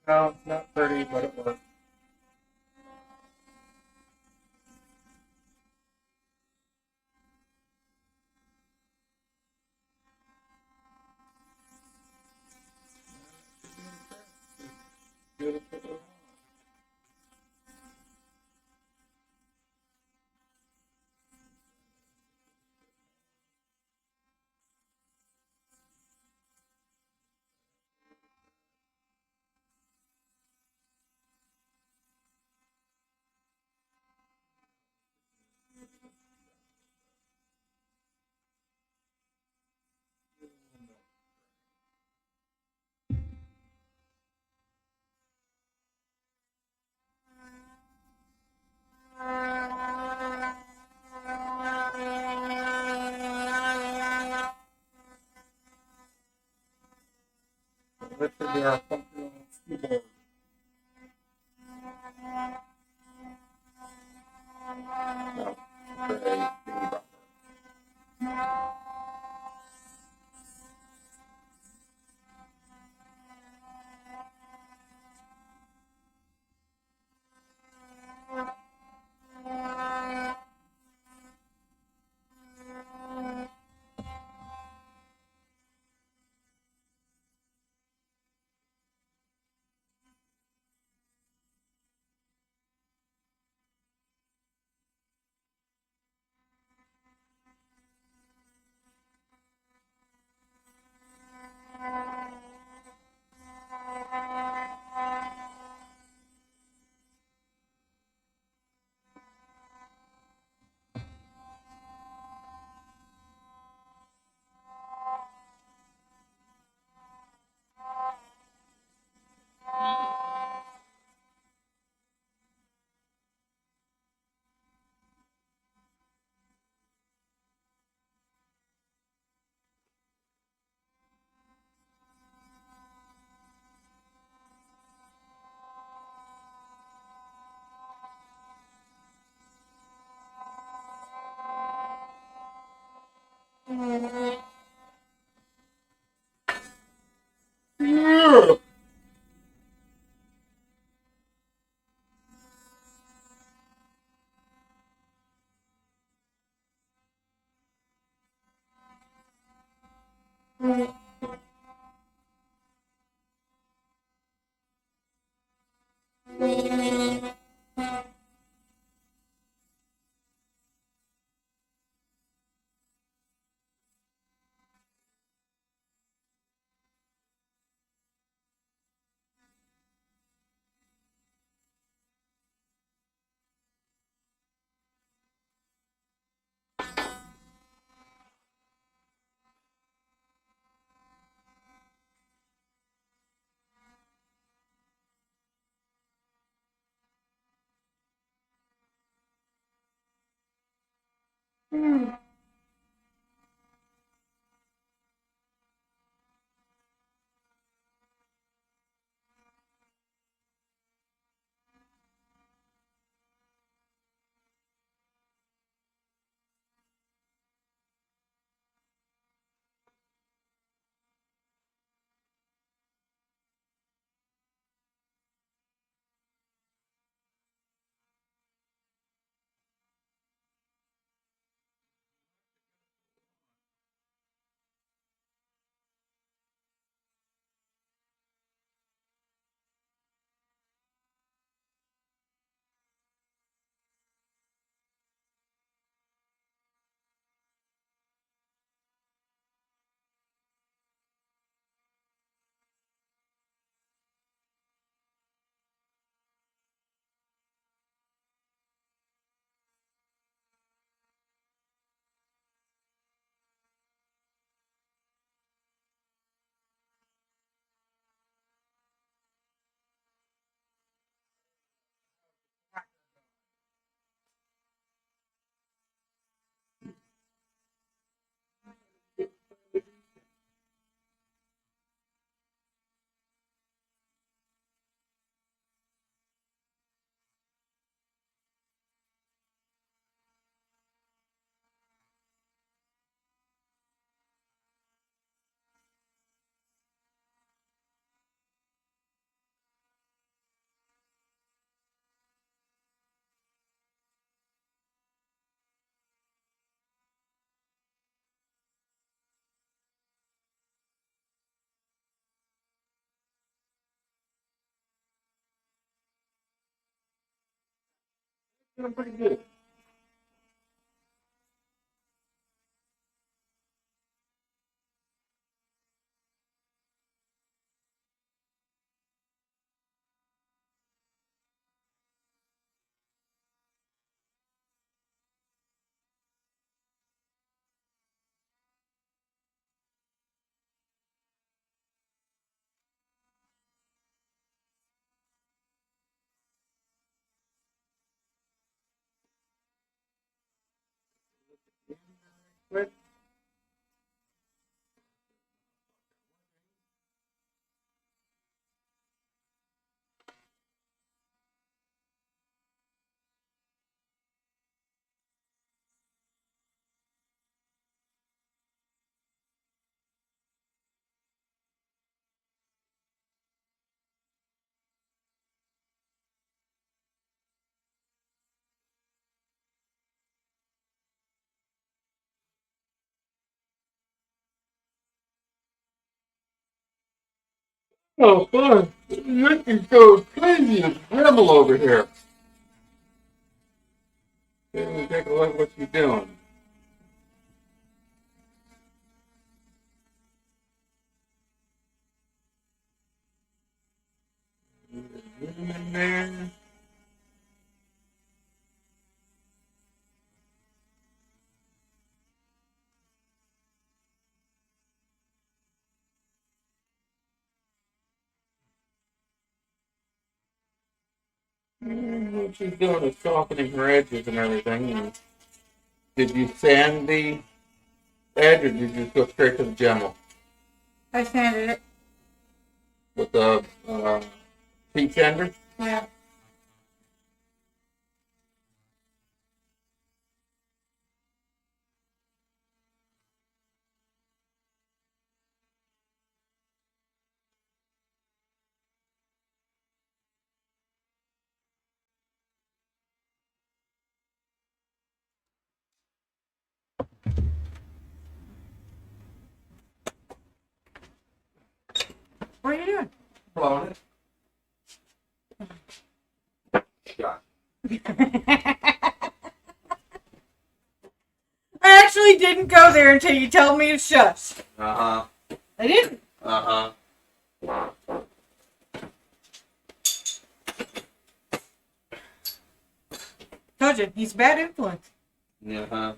No, not pretty, but it works. Beautiful. This should be our functional keyboard. No, tray, thingy bopper. Doing pretty good. Quick. Oh, fun. Nikki goes crazy as Dremel over here. Let me take a look at what she's doing. Zoom in there. What she's doing is softening her edges and everything. And did you sand the edge or did you just go straight to the Dremel I sanded it. with the heat sander? Yeah. What are you doing? Blowing it. Shot. I actually didn't go there until you told me to shush. Uh-huh. I didn't. Uh-huh. Told you, he's a bad influence. Uh-huh.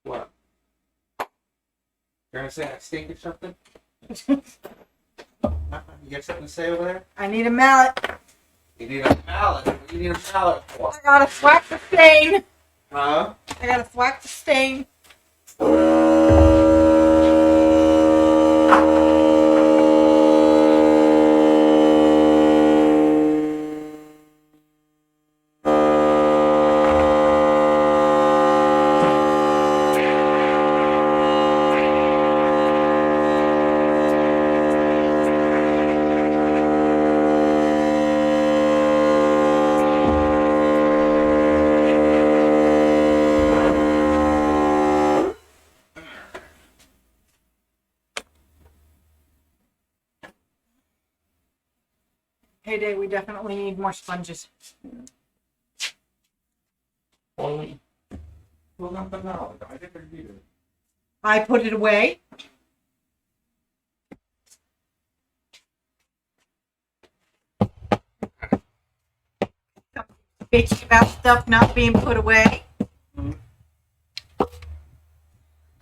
What? You're gonna say I stink or something? You You got something to say over there? I need a mallet. You need a mallet. What do you need a mallet for? I gotta thwack the stain. Huh? I gotta thwack the stain. Heyday, we definitely need more sponges. Well, not the mallet. I think I need it. I put it away. Bitchy about stuff not being put away.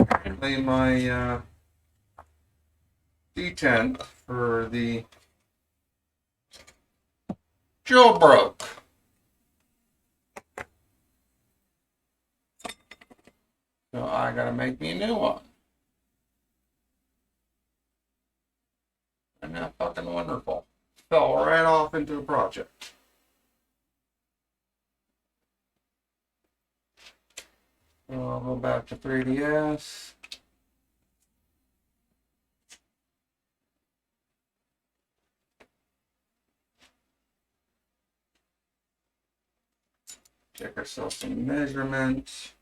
Apparently my detent for the drill broke. So I gotta make me a new one. And that's fucking wonderful. Fell right off into the project. So I'll go back to 3DS. Check ourselves some measurements.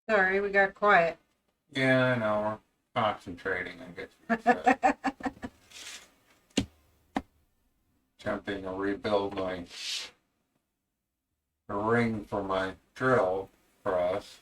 Sorry, we got quiet. Yeah, I know. We're concentrating. I guess. Attempting to rebuild my ring for my drill press.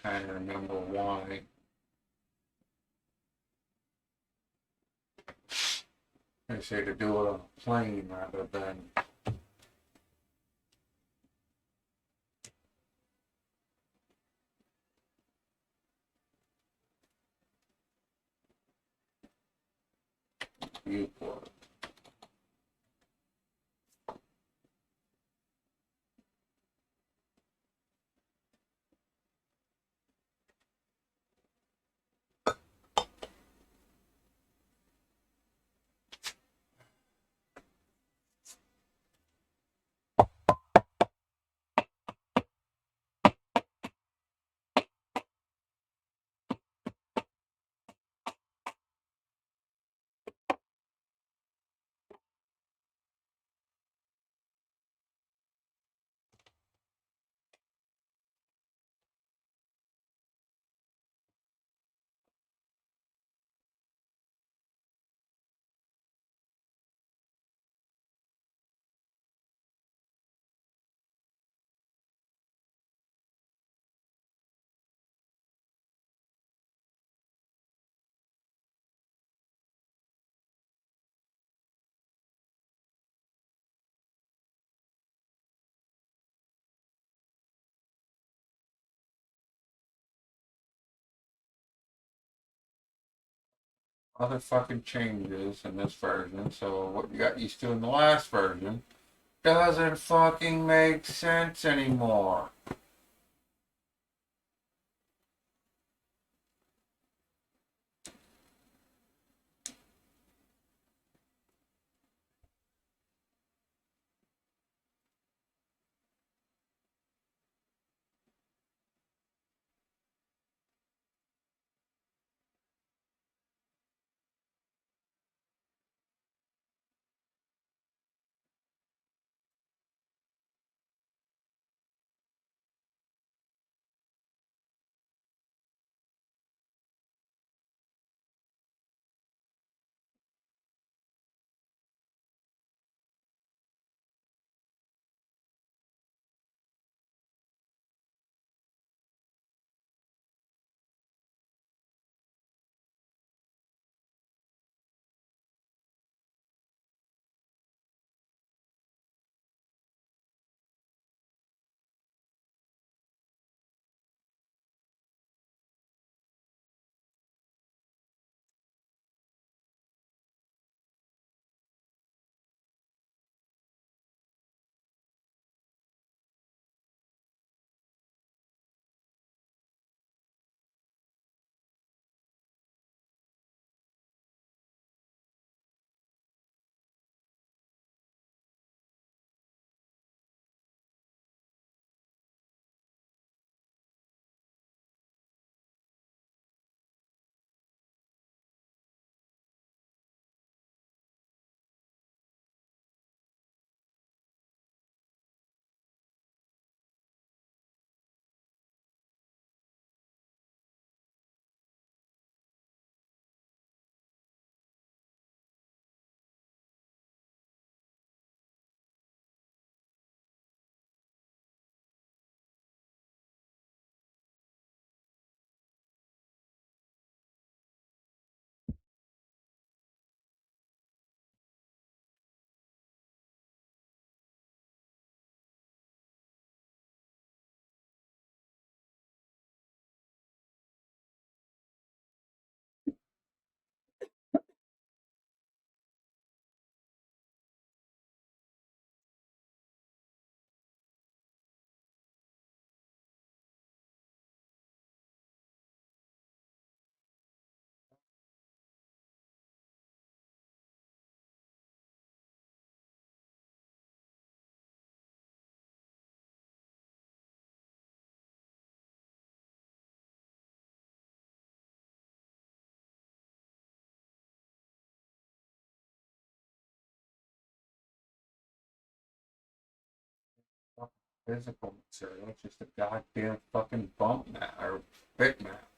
Trying to remember why. I say to do it on a plane rather than viewport. Other fucking changes in this version, so what you got used to in the last version doesn't fucking make sense anymore. Physical material, it's just a goddamn fucking bump mat or bit mat.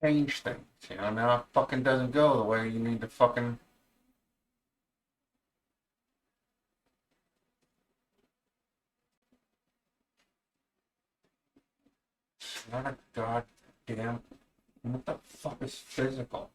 change things. You know, now it fucking doesn't go the way you need to fucking. It's not a goddamn. What the fuck is physical?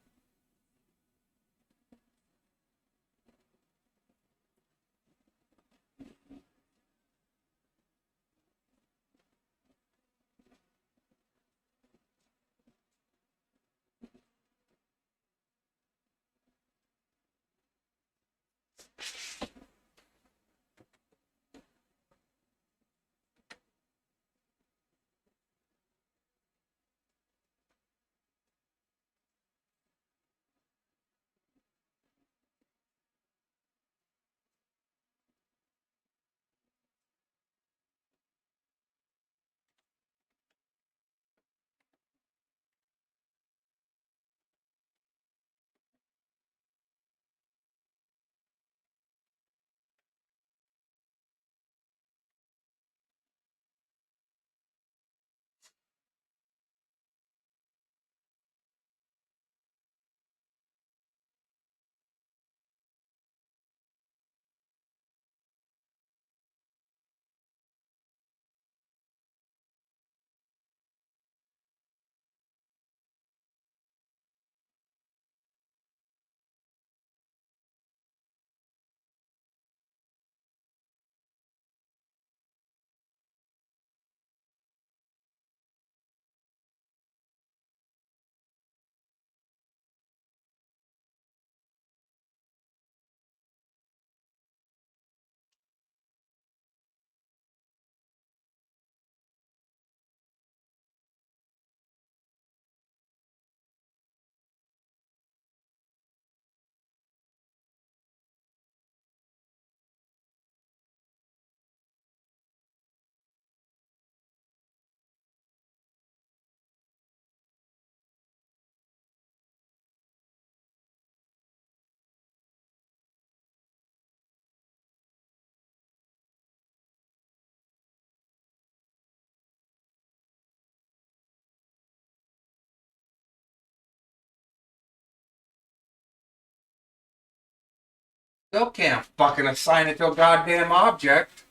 Still can't fucking assign it to a goddamn object.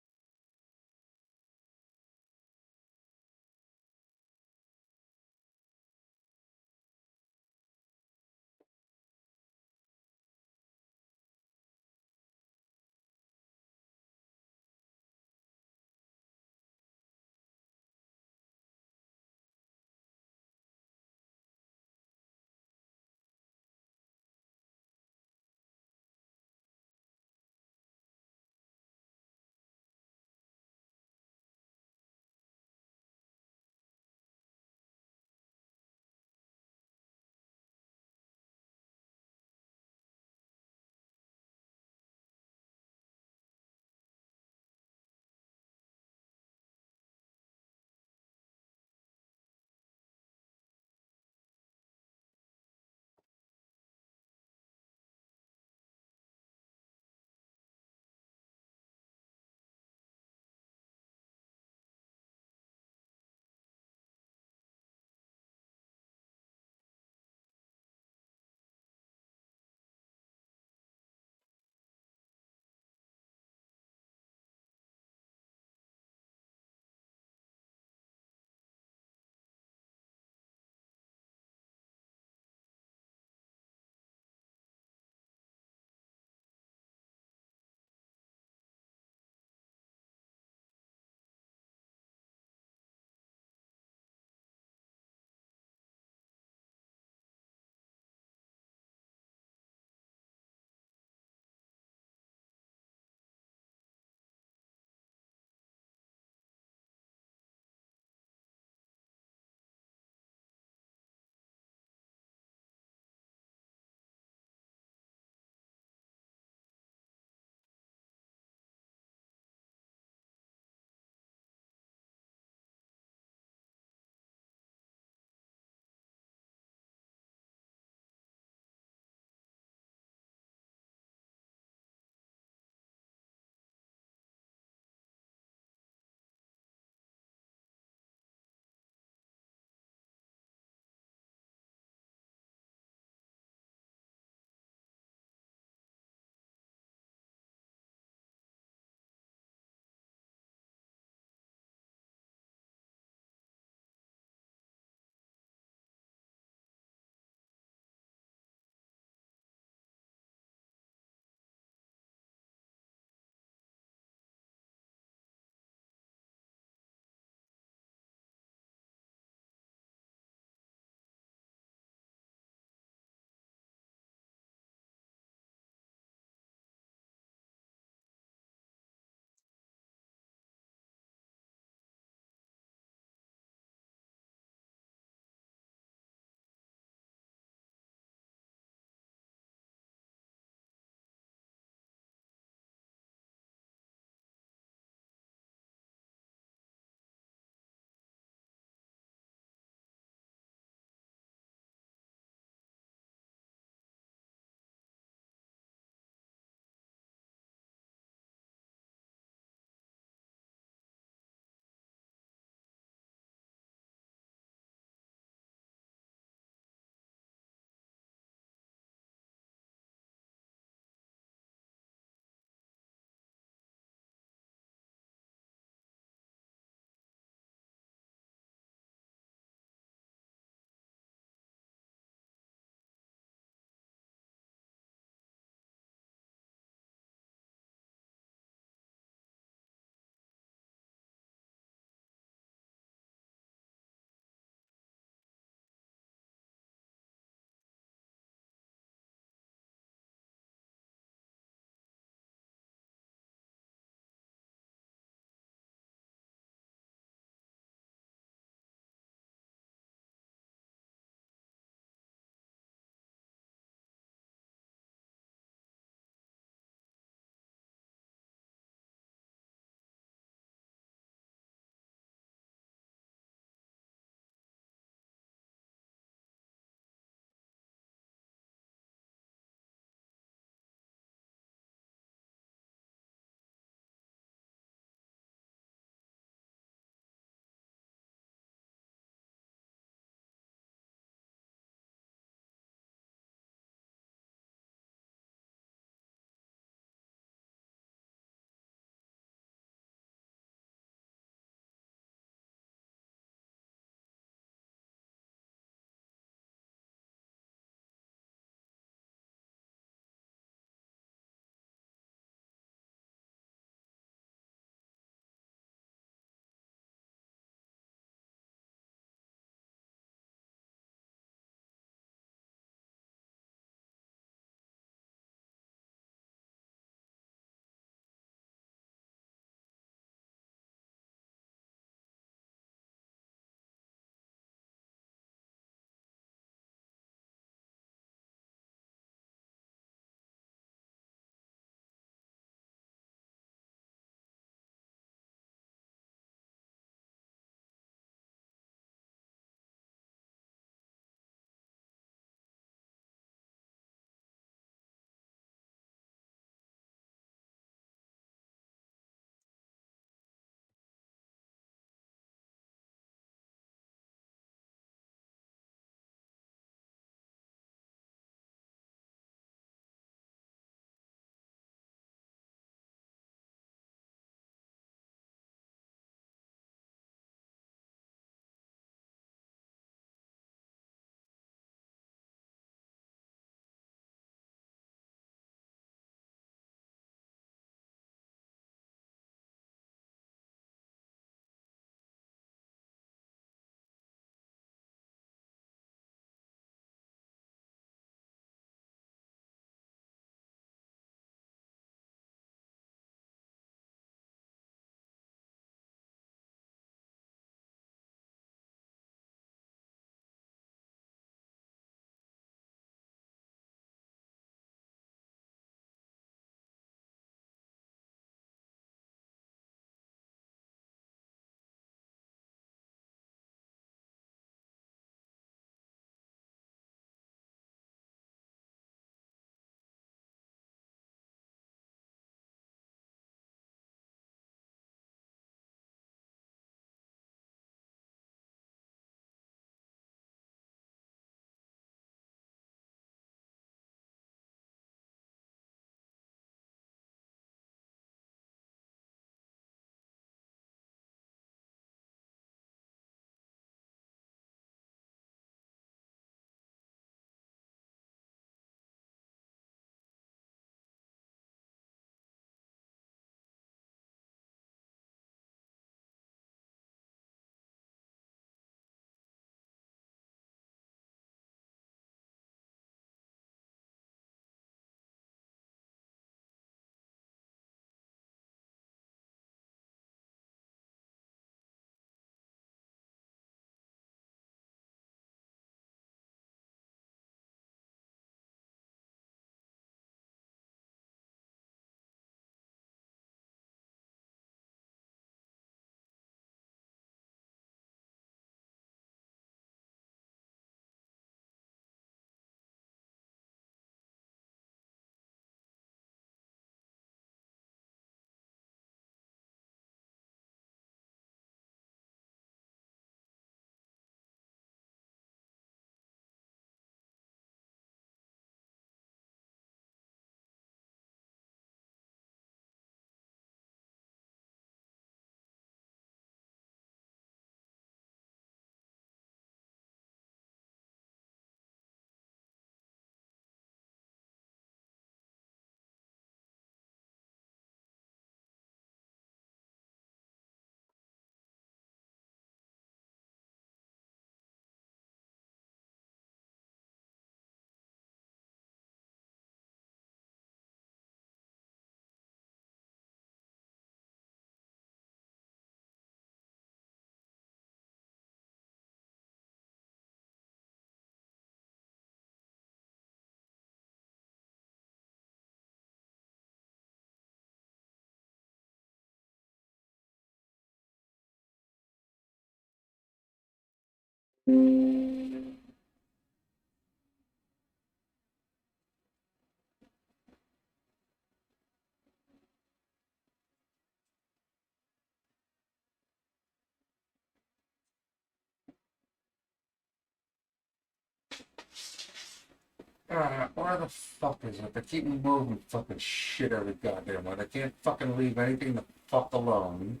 Where the fuck is it? They keep moving fucking shit every goddamn way. They can't fucking leave anything the fuck alone.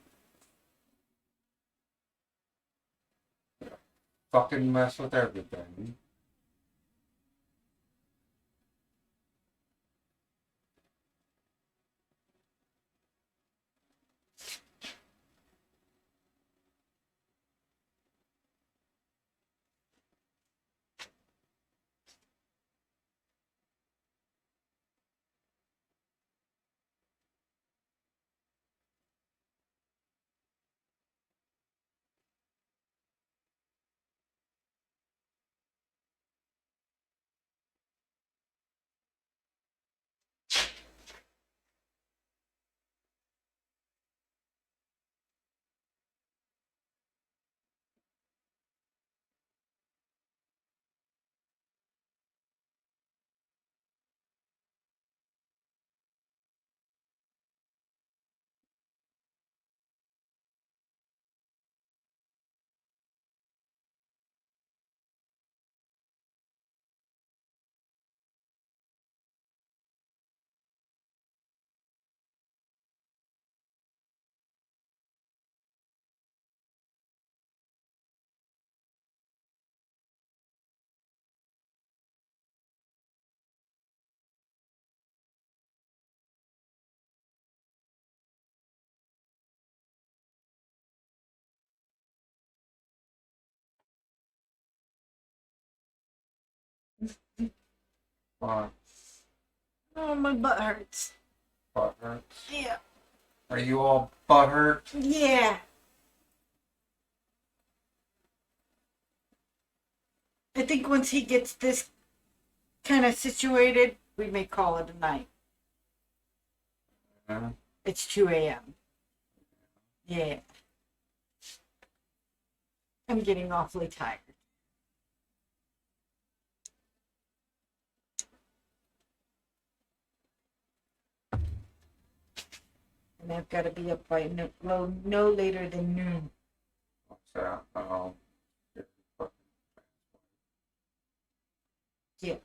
Fucking mess with everything. What? Oh, my butt hurts. Butt hurts? Yeah. Are you all butt hurt? Yeah. I think once he gets this kind of situated, we may call it a night. Yeah. It's 2 a.m. Yeah. I'm getting awfully tired. And I've got to be up by no later than noon. What's that? Oh. Yeah.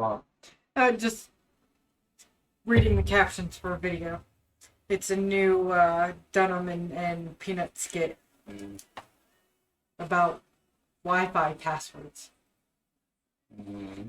Wow. Just reading the captions for a video. It's a new Dunham and Peanut skit about Wi-Fi passwords. Mm-hmm.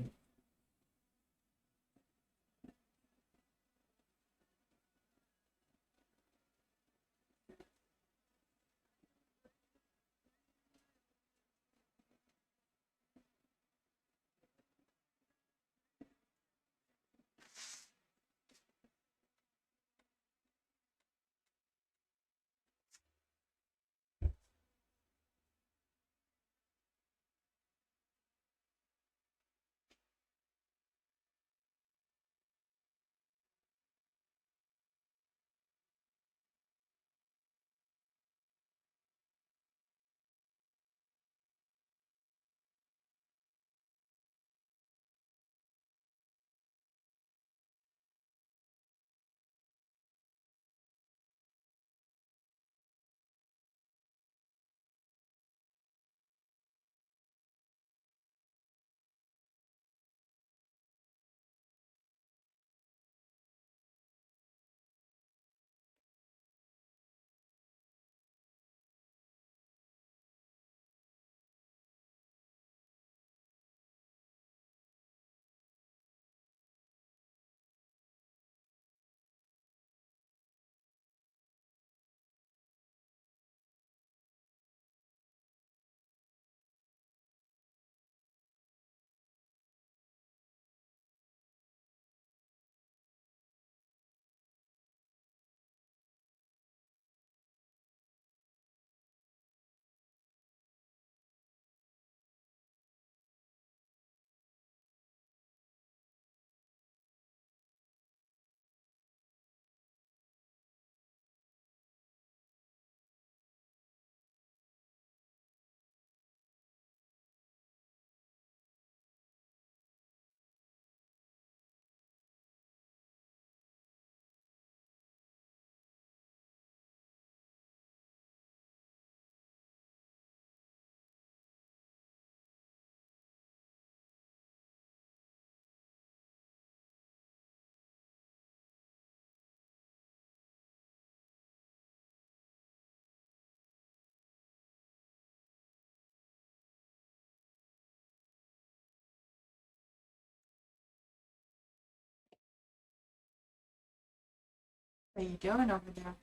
What are you doing over there?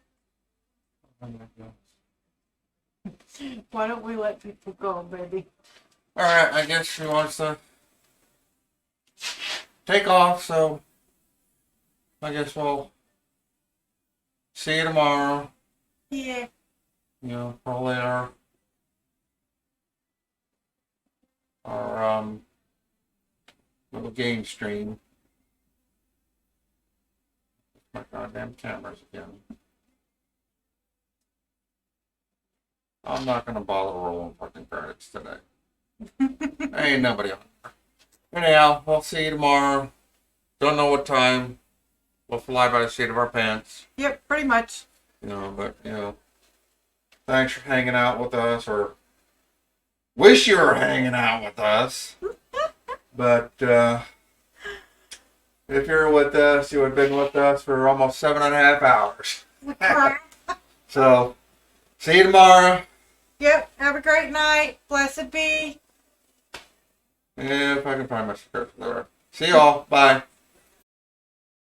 Why don't we let people go, baby? Alright, I guess she wants to take off, so I guess we'll see you tomorrow. Yeah. You know, probably our little game stream. My goddamn cameras again. I'm not gonna bother rolling fucking credits today. Ain't nobody on there. Anyhow, we'll see you tomorrow. Don't know what time. We'll fly by the seat of our pants. Yep, pretty much. You know, but you know, thanks for hanging out with us, or wish you were hanging out with us. But if you're with us, you would have been with us for almost 7.5 hours. So, see you tomorrow. Yep, have a great night. Blessed be. If I can find my script there. See y'all. Bye.